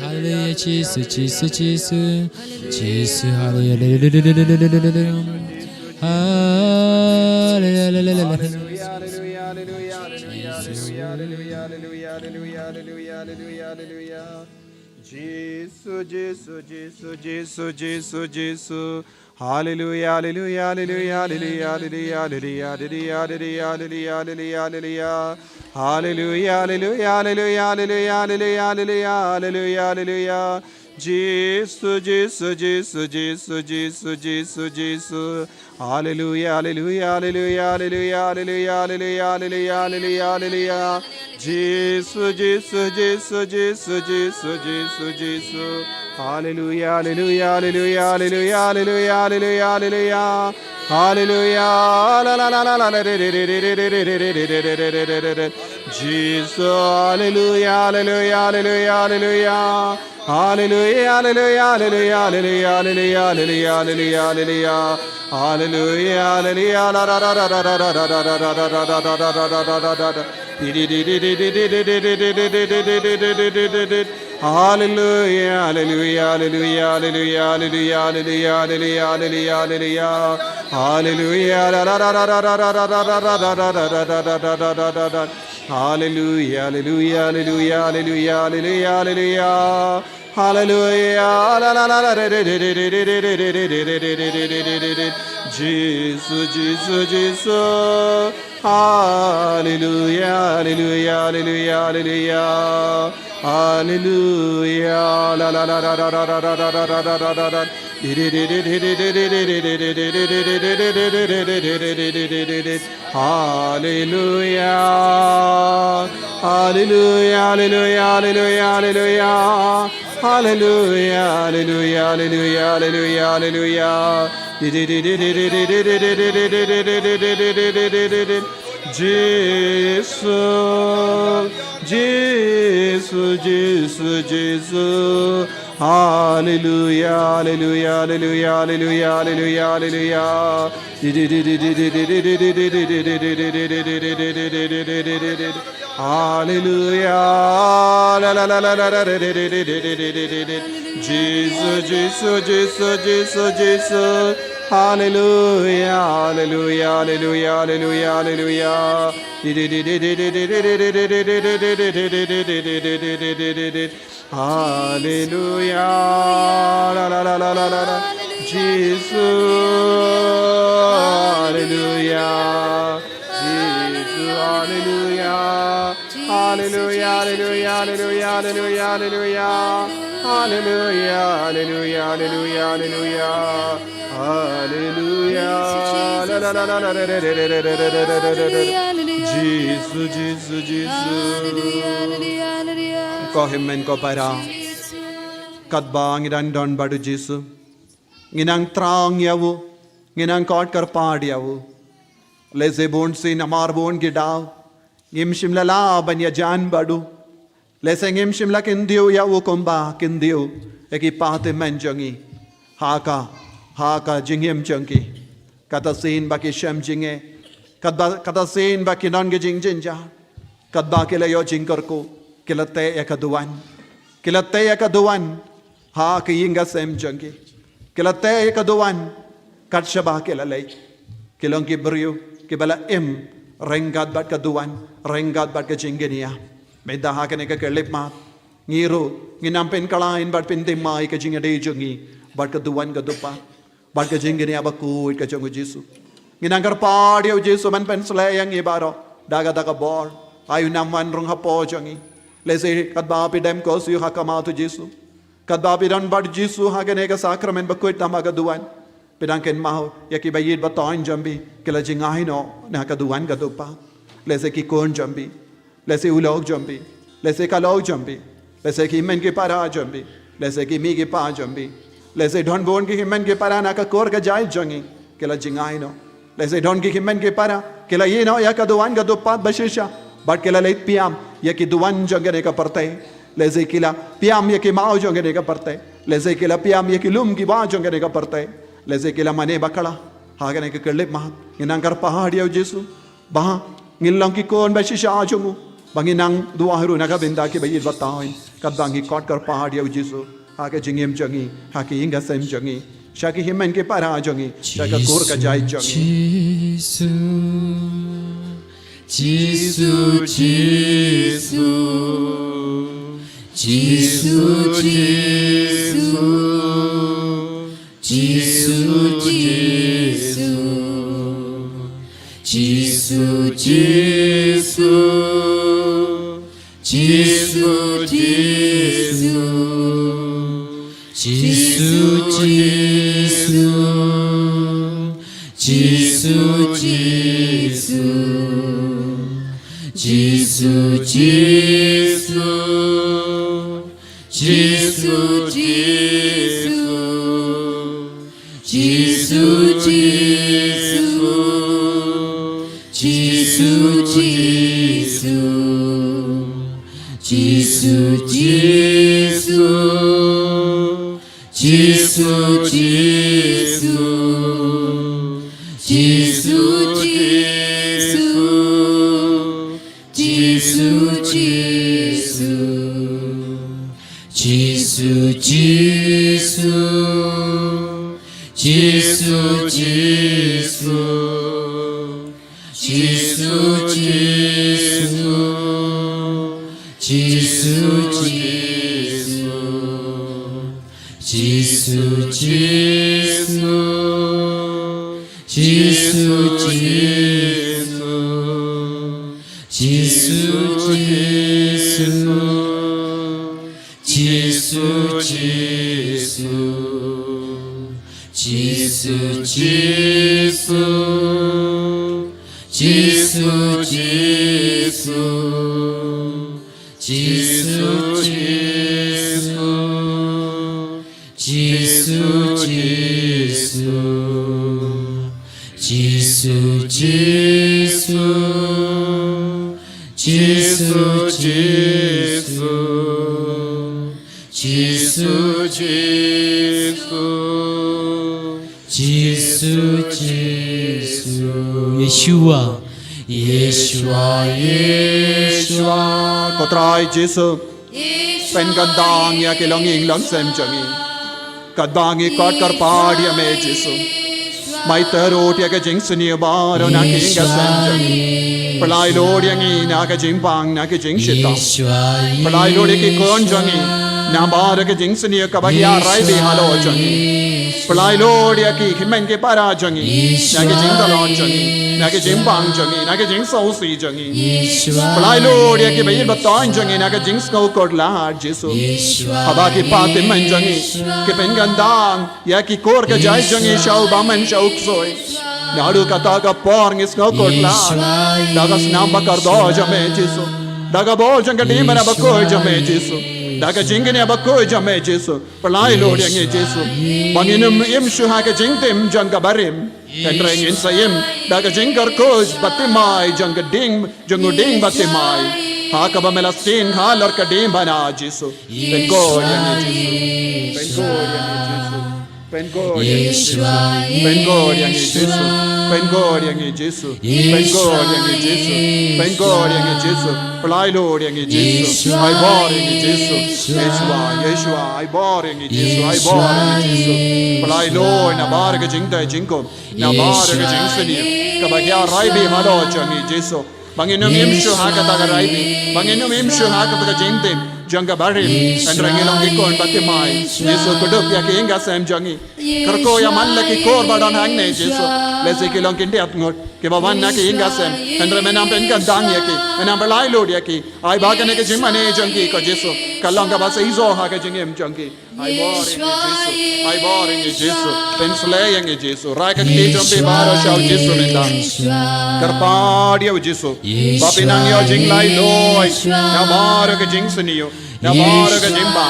Hallelujah, Jesus, Jesus, Jesus, Jesus, hallelujah, Jesus, Jesus, Jesus, Jesus, Jesus, Jesus. Hallelujah, hallelujah, hallelujah, hallelujah, hallelujah, hallelujah, hallelujah, hallelujah, hallelujah. Hallelujah, hallelujah, hallelujah, hallelujah, hallelujah, hallelujah, hallelujah. Jesus, Jesus, Jesus, Jesus, Jesus, Jesus, Jesus. Hallelujah, hallelujah, hallelujah, hallelujah, hallelujah, hallelujah, hallelujah, hallelujah, hallelujah. Jesus, Jesus, Jesus, Jesus, Jesus, Jesus, Jesus. Hallelujah, hallelujah, hallelujah, hallelujah, hallelujah, hallelujah, hallelujah. Hallelujah, la la la la la. Jesus, hallelujah, hallelujah, hallelujah, hallelujah. Hallelujah, hallelujah, hallelujah, hallelujah, hallelujah, hallelujah, hallelujah, hallelujah, hallelujah, la la la la la la la la la la la la. Hallelujah, hallelujah, hallelujah, hallelujah, hallelujah, hallelujah, hallelujah, hallelujah, hallelujah. Hallelujah, la la la la la la la la la la la la la. Hallelujah, hallelujah, hallelujah, hallelujah, hallelujah, hallelujah. Hallelujah. La la la la Jesus, Jesus, Jesus. Hallelujah, hallelujah, hallelujah, hallelujah. Hallelujah. La la la la la la la la la la la la la. Hallelujah. Hallelujah, hallelujah, hallelujah, hallelujah. Hallelujah, hallelujah, hallelujah, hallelujah, hallelujah. Jesus, Jesus, Jesus, Jesus. Hallelujah, hallelujah, hallelujah, hallelujah, hallelujah, hallelujah. Hallelujah. La la la la la la. Jesus, Jesus, Jesus, Jesus, Jesus. Hallelujah, hallelujah, hallelujah, hallelujah, hallelujah. Hallelujah. La la la la la la. Jesus. Hallelujah. Jesus. Hallelujah. Hallelujah, hallelujah, hallelujah, hallelujah, hallelujah. Hallelujah, hallelujah, hallelujah, hallelujah. Hallelujah. La la la la la la. Jesus, Jesus, Jesus. Ko himmen ko para. Kadbang idan don badu Jesus. Nginang trang yawu. Nginang kot kar paad yawu. Leze bon sin amar bon gidaw. Ngim shimla la banya jan badu. Leze ngim shimla kindiu yawu kumba kindiu. Eki pate menjangi. Haka jingim jangi. Kata sin baki shem jinge. Kata sin baki non ge jing jinja. Kadba kila yo jingkarko. Kilate yakaduan. Kilate yakaduan. Ha ki yinga sem jangi. Kilate yakaduan. Katshaba kilalay. Kilong kibriyo. Kibala im. Rengat bat kaduan. Rengat bat ka jingenia. Medda hakane ka kelip mat. Ngiro. Nginampin kalain bat pintimay ka jingade jangi. Bat kaduan kadupa. Bat ka jingenia bakuit ka jangu Jisu. Nginangkar padiyaw Jisu man penslayang ibaro. Daga bor. Ayu naman rung hapo jangi. Lese kadbapi dem ko siyo hakamatu Jisu. Kadbapi dan bad Jisu hakane ka sakramen bakuit tamagaduan. Pedangken maho yaki bayid batain jambi kila jingahin no nakaduan kadupa. Lese ki kon jambi. Lese ulog jambi. Lese kalog jambi. Lese ki men ki para jambi. Lese ki mi ki pa jambi. Lese don bon ki men ki para nakakor ka jai jangi kila jingahin no. Lese don ki men ki para kila yino yakaduan kadupa bashisha. But kila late piam yaki duan jangane ka parte. Lese kila piam yaki mao jangane ka parte. Lese kila piam yaki lum ki ba jangane ka parte. Lese kila mane bakala hagane ka kelip ma nginangkar pahadiyaw Jisu bah ngilang ki kon bashisha ajongu banginang duahiru naga binda ki bayid batain kadbangi kot kar pahadiyaw Jisu hage jingim jangi hage inga sem jangi shaki himen ke para jangi shaka kor ka jai jangi Jesus Jesus Jesus Jesus Jesus, Jesus, Jesus, Jesus, Jesus, Jesus, Jesus, Kotrai Jesu pen kadang ya ke longing lang sem jangi kadang i kot kar padi ame Jesu mai terot ya ke jing seni baro na ke ga sem jangi pelai lord yang i na ke jing bang na ke jing shita pelai lord ke kon jangi na bar ke jing seni ka ba ya rai be halo jangi pelai lord ya ki himen ke para jangi na ke jing da lo jangi na ke jing bang jangi na ke jing so si jangi pelai lord ya ki bayi baton jangi na ke jing sko kor la Jesu haba ki pate man jangi ke pen gandang ya ki kor ke jai jangi shau ba man shau soi naru kata ka por ngis sko kor la daga snam ba kar do jame Jesu daga bol jang di mana ba ko jame Jesu daga jingene ba ko jame Jesu pelai lord yang Jesu banginum im shu ha ke jing tem jang ka barim Kendreng in sayim daga jingkar koj batimai jang ding batimai ha ka ba melastin ha lor ka dim bana Jesu pen god yang Jesu pen god yang Jesu pen god yang Jesu pen god yang Jesu pen god yang Jesu pen god yang Jesu pelai lord yang Jesu ai bor yang Jesu Yeshua ai bor yang Jesu ai bor yang Jesu pelai lord na bar ke jingta jingko na bar ke jing seni ka ba ya rai bi halo changi Jesu banginum im shu ha ka ta ga rai bi banginum im shu ha ka ta jingte janga barim and rangilong ki kon batimai Jesu kudup ya ki inga sem jangi karko ya man la ki kor badan hang ne Jesu lese ki long kinde atngot ke baban na ki inga sem and menam pen kan dang ya ki menam belai lord ya ki ai ba ka ne ke jimane jangi ko Jesu kalong ka ba se izo ha ka jingem jangi ai boring Jesu pen slay yang Jesu rai ka ki jom be baro shau Jesu menda karpadi ya Jesu bapinang yo jing lai loi na baro ke jing seniyo na baro ke jimba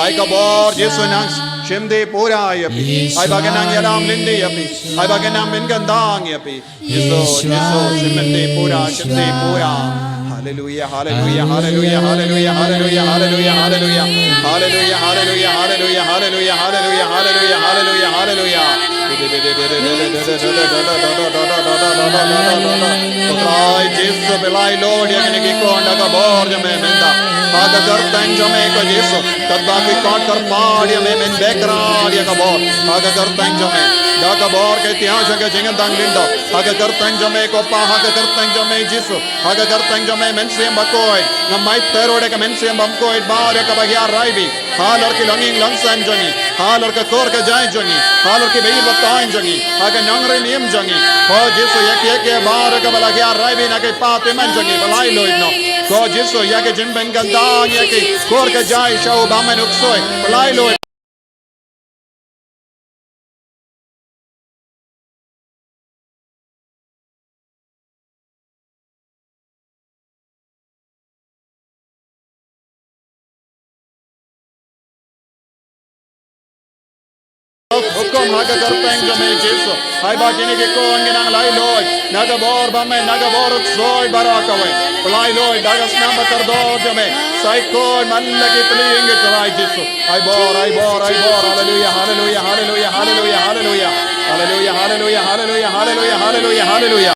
ai ka bor Jesu nang shemde pura ya pi ai baganang ya ram linde ya pi ai baganang men gandang ya pi Jesu shemde pura Hallelujah, hallelujah, hallelujah, hallelujah, hallelujah, hallelujah, hallelujah, hallelujah, hallelujah, hallelujah, hallelujah, hallelujah, hallelujah, hallelujah, hallelujah. Try Jesu belai Lord yang ini kiko anda kabor jame menda. Aga gartang jame ko Jesu. Kadba ki kot kar paad jame men background ya kabor. Aga gartang jame. Da kabor ke tiang jaga jengan dang lindo. Aga gartang jame ko pa aga gartang jame Jesu. Aga gartang jame men siem bakoi. Ngamai terode ka men siem bamkoi bar ya kabagya raibi. Halor ki longing langsan jangi. Halor ka kor ka jai jangi. Halor ki beil batain jangi. Aga nangre niem jangi. Ko Jesu ya bar ka balagya raibi na ke pate man jangi balai loid no. Ko Jesu ya ke jimben gandang ya ke kor ka jai shau bamen uksoi balai loid. Hukum haga gartang jame Jesu. Hai ba kini ke ko anginang lai loy. Naga bor bamen naga bor soy barakawe. Lai loy daga snam bakar do jame. Sai ko man lagi tling try Jesu. Hai bor hallelujah hallelujah hallelujah hallelujah hallelujah hallelujah hallelujah hallelujah hallelujah hallelujah hallelujah.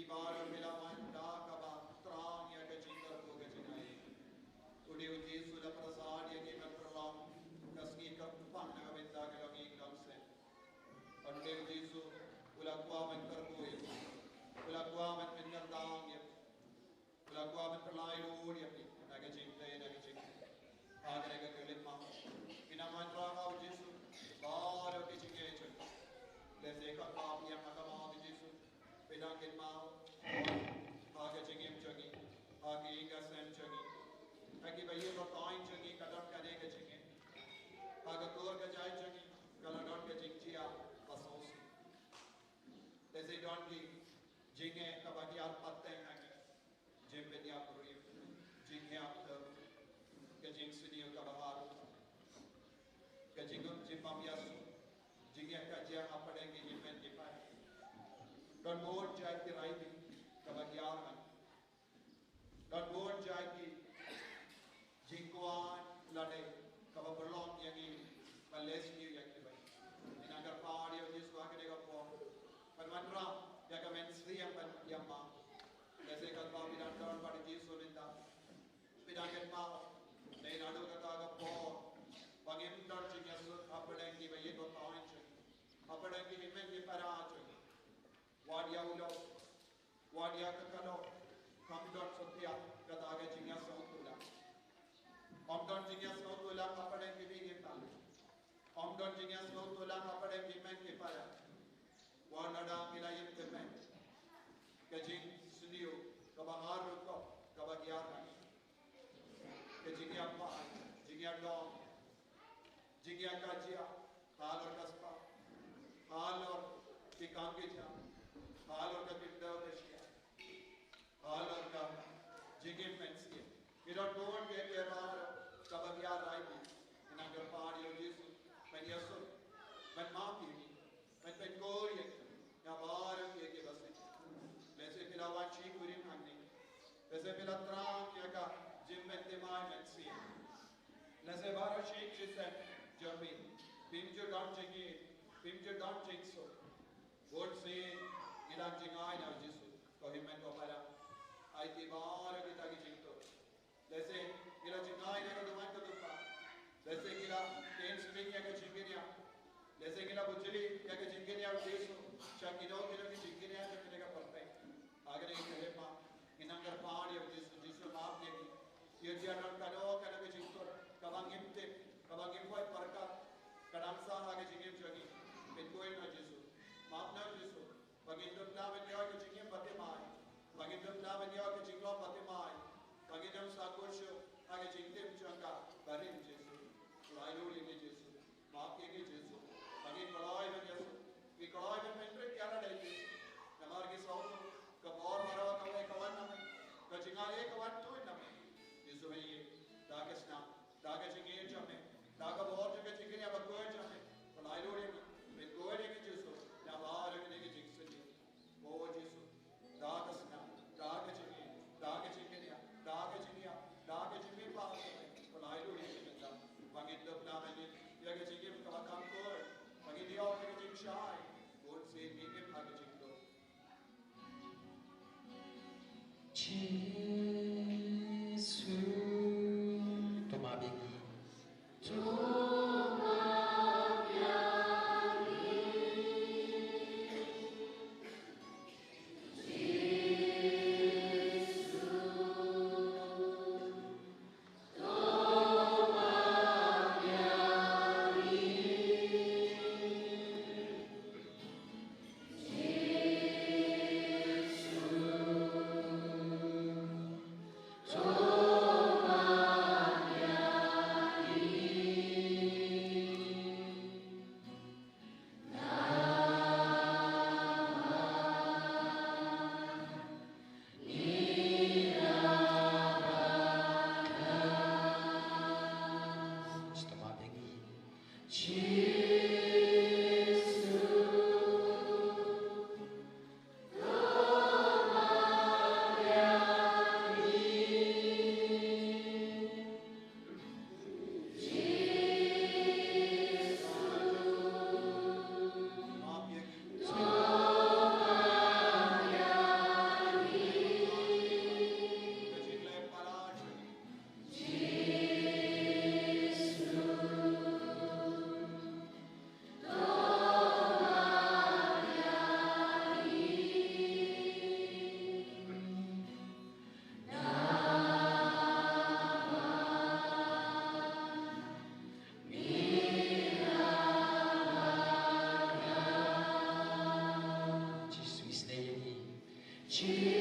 baru bila manda kaba terang ya ke cinta ko ke cinai udi uji sudah prasad ya ki berperlang kasih ke depan na benda ke lagi dalam se ande uji su ulah kuah menker ko ya ulah kuah menker dang ya ulah kuah menperlai lu ya ni na ke cinta agar ke kelim ma ina mantra ka uji su baru ke cinta lese ka kaam yang agama uji su pedangin mau आगे चंगी चंगी आगे इंगा सेम चंगी ताकि भैया को टाइम चंगी कदम करने के चंगी आगे तोर के जाए चंगी कलर डॉट के चिंचिया बसोस जैसे डॉट की जिंगे कबाकी आप पत्ते हैं जिम पे दिया पूरी जिंगे आप के जिंग सुनियो कबाहार के जिंगम जिम्मामियास जिंगे का जिया आप पढ़ेंगे जिम पे दिपाए Dan board jai ki raiti kabagyar man. Dan board jai ki jingkuan lade kababerlong yang ini balas ni yang ini. Ini agar pahari yang jisu akan dega po. Permantra yang kami sri yang ma. Jasa kalau bidan kawan pada jisu minta bidan ken ma. Nei nado kata agak po. Bagaimana jingnya su apa yang ini bayi dua tahun je. Apa yang ini memang para je. Wadia ulo, wadia kekalo, kamdon setia kata agak jingya sautula. Kamdon jingya sautula apa yang kita ingin? Kamdon jingya sautula apa yang kita ingin? Wanada milayim temen, kejing seniu, kabahar ruko, kabagiaran, kejingya apa, jingya dong, jingya kajia, halor kaspa, halor kikangkija. Halor ka pindaw na siya. Halor ka jigim mensiya. Kira doon kaya kaya baaro kabagyar raiti. Inanggar paari o Jesu. Manyaso. Man maafi ni. Man penkori ek. Ya baaro kaya kaya basi. Lese pila wachi kurin hangni. Lese pila trang kaya ka jim mentimay mensiya. Lese baaro sheik jisen jamin. Pimjo dam jingi. Pimjo dam jingso. God say ilang jingai na Jesu ko himen ko para ay tibar kita gijinto lese ilang jingai na ko duman ko dupa lese ila ten swing ya ko jingiria lese ila bujuli ya ko jingiria Jesu shakino kilo ki jingiria ko kile ka perfect agare kile ma inangar paadi of Jesu maaf de ye dia nan kano kana ko jinto kabangim ko parka kadamsa age jingim jogi penkoil na Jesu maaf na Jesu Bagindom na benyo ke jingim batimai bagindom na benyo ke jinglo batimai bagindom sakosho age jingtem changa barin Jesu lailu ni Jesu maaf ke Jesu bagi koloi ben Jesu ki koloi ben mentre kyala dai Jesu namar ki saut kabor maro kawai kawan name ka jingale kawan to name Jesu ye dagesna daga jingir jame daga bor jage jingir abkoy jame lailu ni ben koy ni Jesu ya baar ni ke jingse Oh Jesu, daga sna, daga jimi, daga jimiya, daga jimiya, daga jimi paas hai. Kolailu ni kita, bagi dapna meni, ya ke jimi kamakam kor, bagi dia ke jimi shai, God se ni ke bagi jimdo. Jesu, tomabigi, Solomon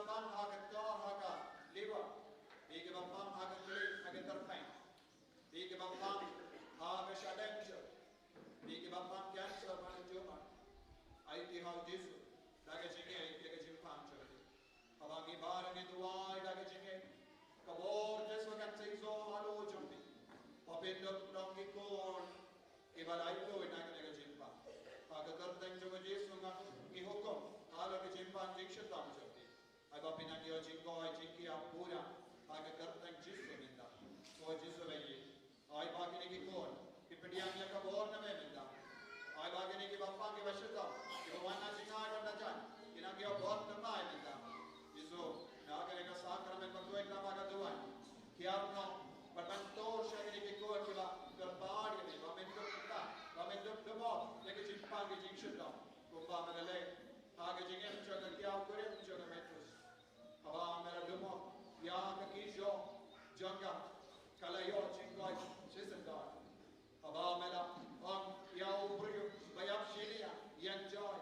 bapang hagat tor haga liwa. Bigi bapang hagat kuli hagat terpain. Bigi bapang hagat shadenjo. Bigi bapang cancer mana cuma. Aiti hau Yesu. Daga jinge daga jimpang cuma. Habangi barang itu wai daga jinge. Kabor Yesu kan seizo halu jumpi. Papendok dong ikon. Ibalai ko inaga daga jimpang. Haga terteng juga Yesu ngak ihukum. Halu ke jimpang jiksha tam jumpi. Ai bapina kio jingko ai jingki apura. Haga terteng Yesu minta. So Yesu bayi. Ai bagi ni ikon. Kipediangnya kabor na minta. Ai bagi ni bapang ke basyata. Ibawana singai wanda jan. Ina kio bor temai minta. Yesu, naga ni sakramen pagtuai nama kaduan. Kiarno berbentuk syari ni kikut kita berpadi ni. Bamentuk kita, bamentuk demo. Lagi jimpang ke jingshda. Kumba menale. Haga jingem jaga kiau kurim jaga metus. Aba mera demo. Ya kakijo jaga kalayo jingkoi sesendar. Aba mera yau beriu bayam shilia yang joy.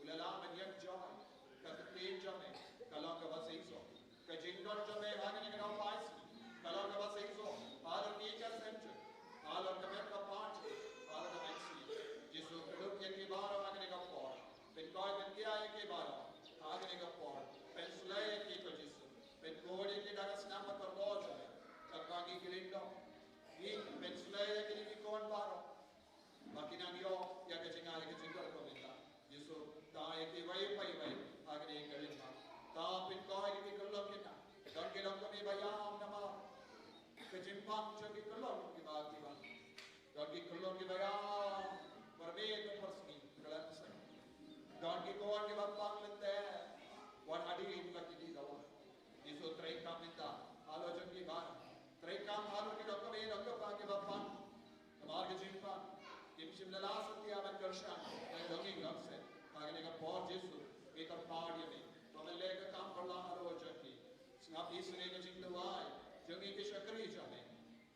Ulala men yang joy. Ketin jame kalau ke bahasa Iso kejingdon jame hanya dengan pais kalau ke bahasa Iso kalau nika sentu kalau ke mereka part kalau ke maxi Yesu keduk yang kibaro hanya dengan por benkoi benkia yang kibaro hanya dengan por pensulai yang kiko Yesu benkoi yang dagas nama terdo jame kakagi kilindo ini pensulai yang kiko baro makinan yo yang kejingali kejingdon komenta Yesu tahu yang kibai agni kerana tapi kau ini kelak kita dan kita kami bayam nama kejimpang jadi kelak kita dan kita kelak kita bayam berbeda persegi kelak saya dan kita kawan kita bang lente wan hadirin lagi di bawah Yesu terikam minta halu jadi bar terikam halu kita kami nak pakai bapang kemar kejimpang Kimshim lala setia berkerja dan dongeng gakse. Agni ka por Yesu itar paadi ni. Pamele ka kam karla haro jati. Snap isne ke jingdawai. Jangi ke shakri jame.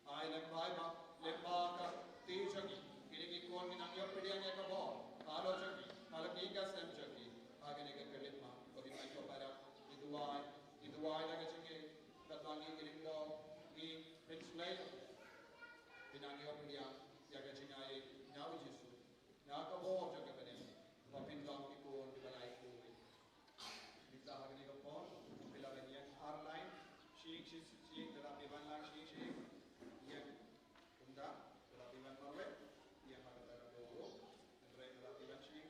Ai lembai ba lemba ka ti jagi. Kini ki kon ni nangyo pedianya ka bo. Haro jagi. Haro ki ka sem jagi. Agni ka kelima. Kodi mai ko para iduai la ka jinge katangi kilindo ni penslay. Pinangyo pedia jaga jingai nyawa Yesu. Nyawa bo jaga bene. Papindang ikon di balai kuwi. Bisa agni ka pon bila benian airline shik dalam diwan lang shik yang unda dalam diwan marwe yang ada dalam dogo dan dalam diwan shik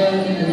Amen.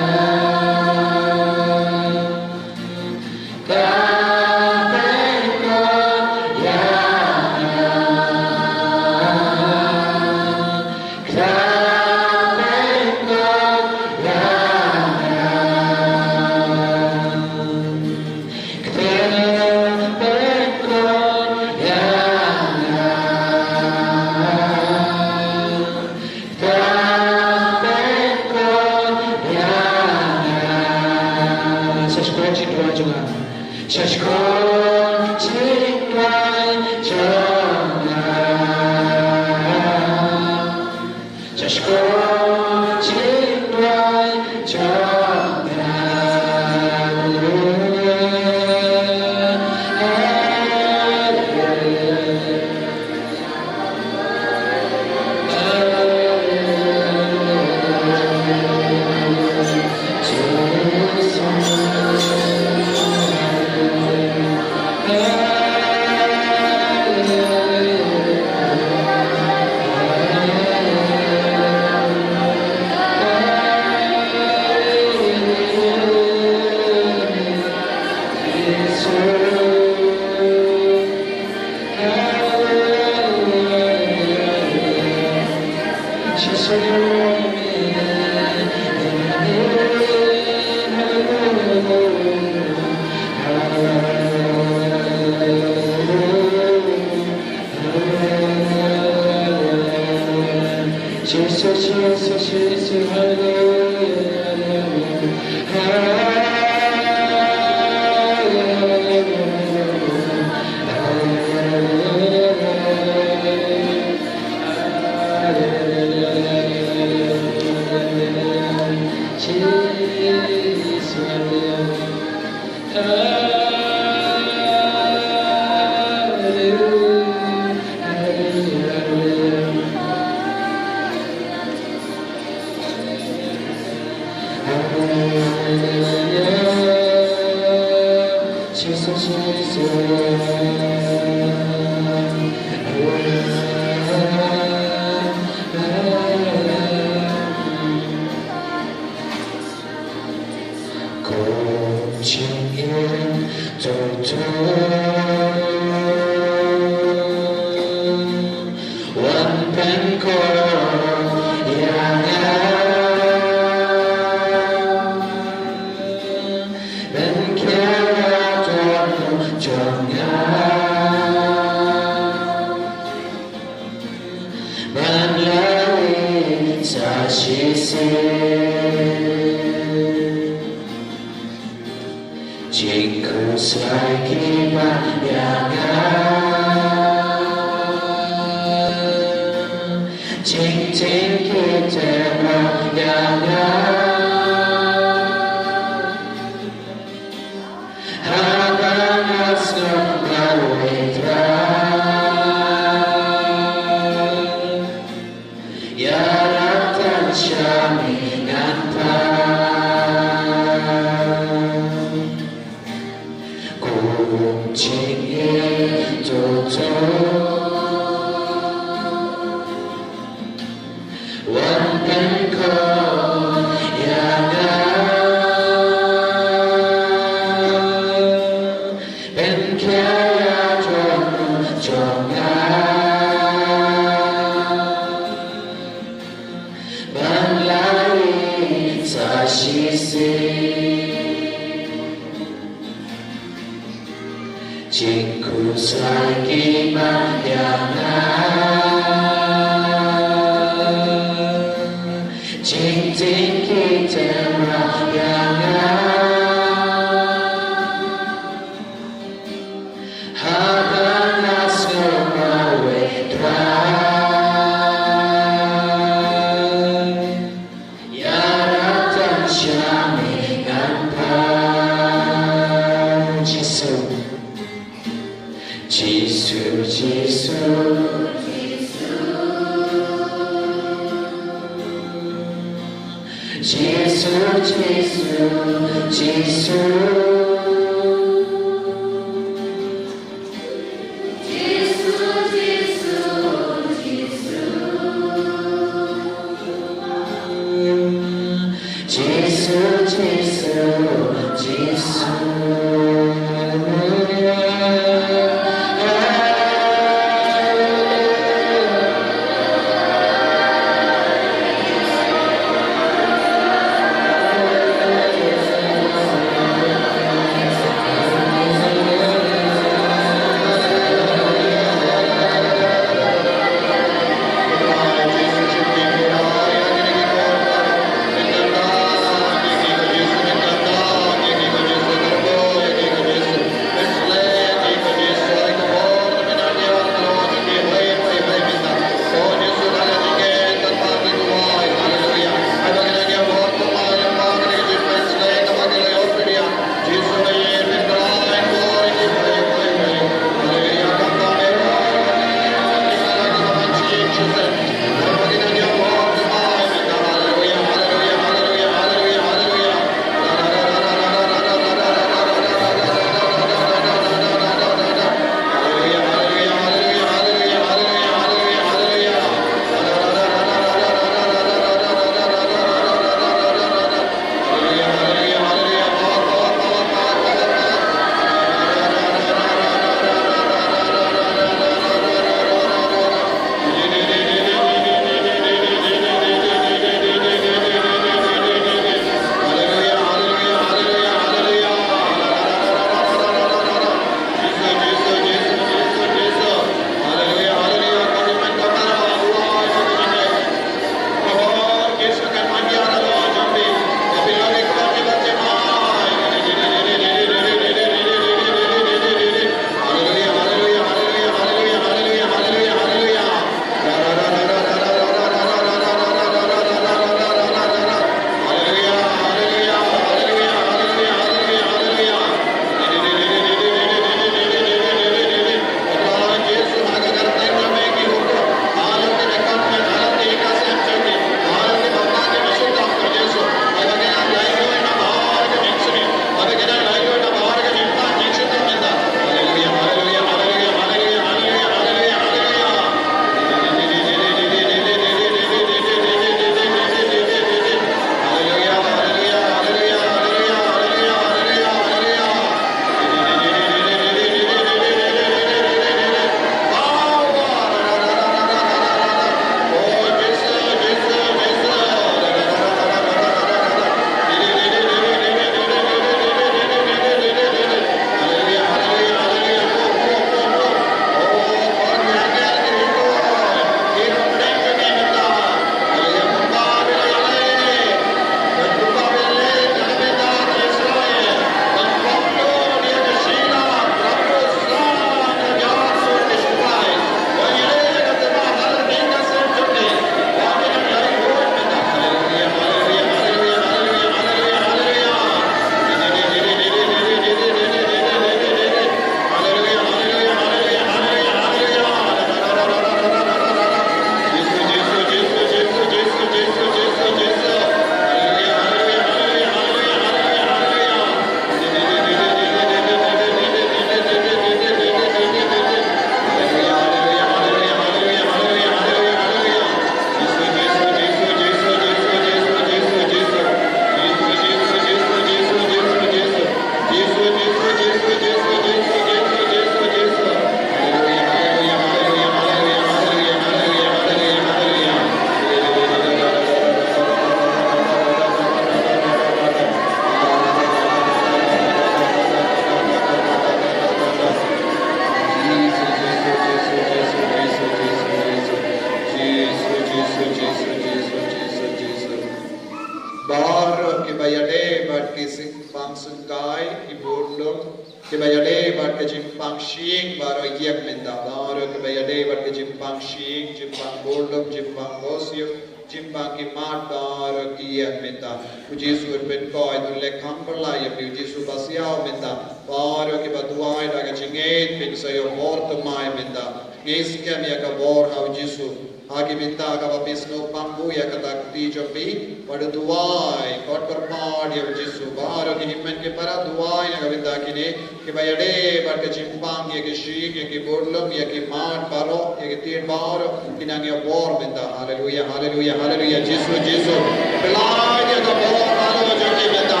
kising pang sungkai ibulung kibayade bat ke jimpang shing baro yak menda baro kibayade bat ke jimpang shing jimpang bulung jimpang bosyu jimpang ki mat baro ki yak menda ujisu ben koi dulle khamperla ya ujisu basiao menda baro ki baduai daga jingeit bin sayo morto mai menda ngesikam ya ka bor ha ujisu Agi minta kaba pisno pambu ya kata kuti jopi pada duai kot perpad ya Yesu baro ki himmen ke para duai na kabinda kini ke bayade bar ke jimpang ya ke shik ya ke borlom ya ke mat baro ya ke tir baro kinang ya bor minta haleluya haleluya haleluya Yesu Yesu pelai ya ka bor baro joki minta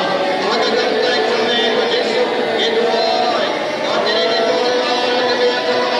aga tanta ikone ko Yesu ke duai agire ke duai ke ya ka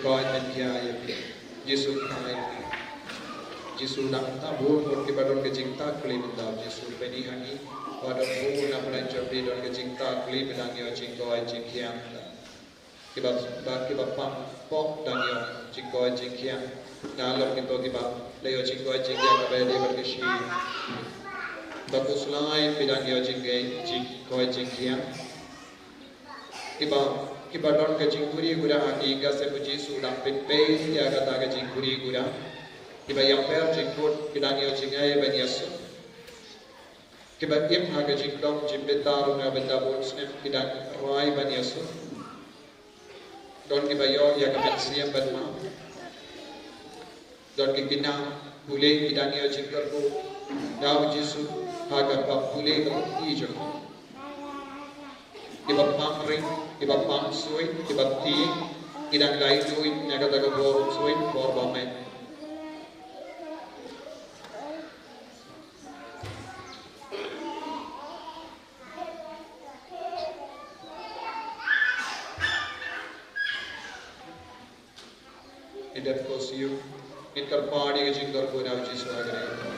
coi men kia Yesus kai Yesus nak tabur pun ke badon ke jingta kli mendau Yesus beni hani badon bu na plan jobi don ke jingta kli menang yo jingkoi jingkian kiba pam pok dan yo jingkoi jingkian dalok kita kiba leo jingkoi jingkian ka bede berkeshi bagus lain bidang yo jingkoi jingkian kiba don ke jingkuri gura haki ga se puji sudah pe ya kata ke jingkuri gura kiba yang per jingkut bidang yo jingai ban yesu kiba im ha ke jingdom jimbetar na benda bosne bidang rai ban yesu don kiba yo ya ka siam ban ma don ke kina bule bidang yo jingkar ko daw yesu ha ka pa bule ko ijo kiba pamring kiba pamsui kiba ti kidang dai tui naga daga bor sui bor bamen idat kosiu itkar paadi ke jingdor ko na uchi swagare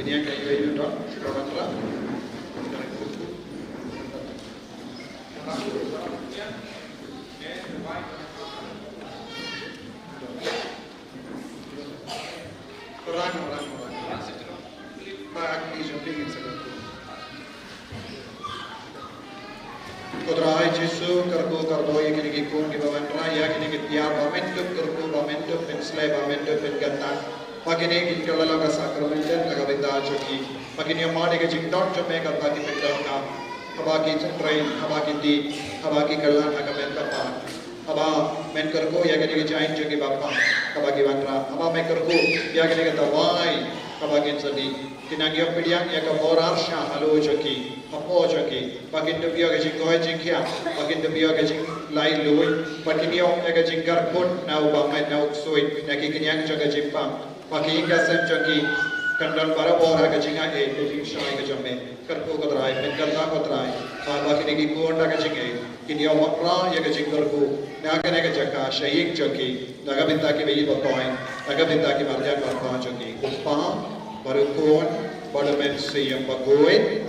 Dunia kayu itu dok, sudah Orang. Pak ijumping segala. Kodrai Jesu karko kardoi kini kikun ki bawan raya kini ki tiar bamentup karko bamentup pensle bamentup pengata. Pagini kini kalala ka sakramentan kagabita joki. Pagini amade ke jingdon jome kata ki pendaka. Habaki train, habaki di, habaki kalan agamen kapa. Haba men karko ya kini ki jain joki bapa. Habaki wanra. Haba men karko ya kini ki tawai. Habaki sadi. Kinagyo pidiang ya ka borarsha halo joki. Apo joki. Pagin debio ke jingkoi jingkia. Pagin debio ke jing lai lui. Pagin yo ke jingkar pun nau bamai nau sui. Naki kinyang joki jimpang. Pagin kasem joki. Kandal para bora ke jinga e ke jing shai ke jome. Karko kodrai men karta kodrai. Pagin kini ki konda ke jinge. Kini yo matra ya ke jingkar ku. Naga ne ke jaka shayik joki. Naga binta ki beyi botoin. Naga binta ki marjan marta joki. Uppa Barukun, Barmen Siyam Bagoy,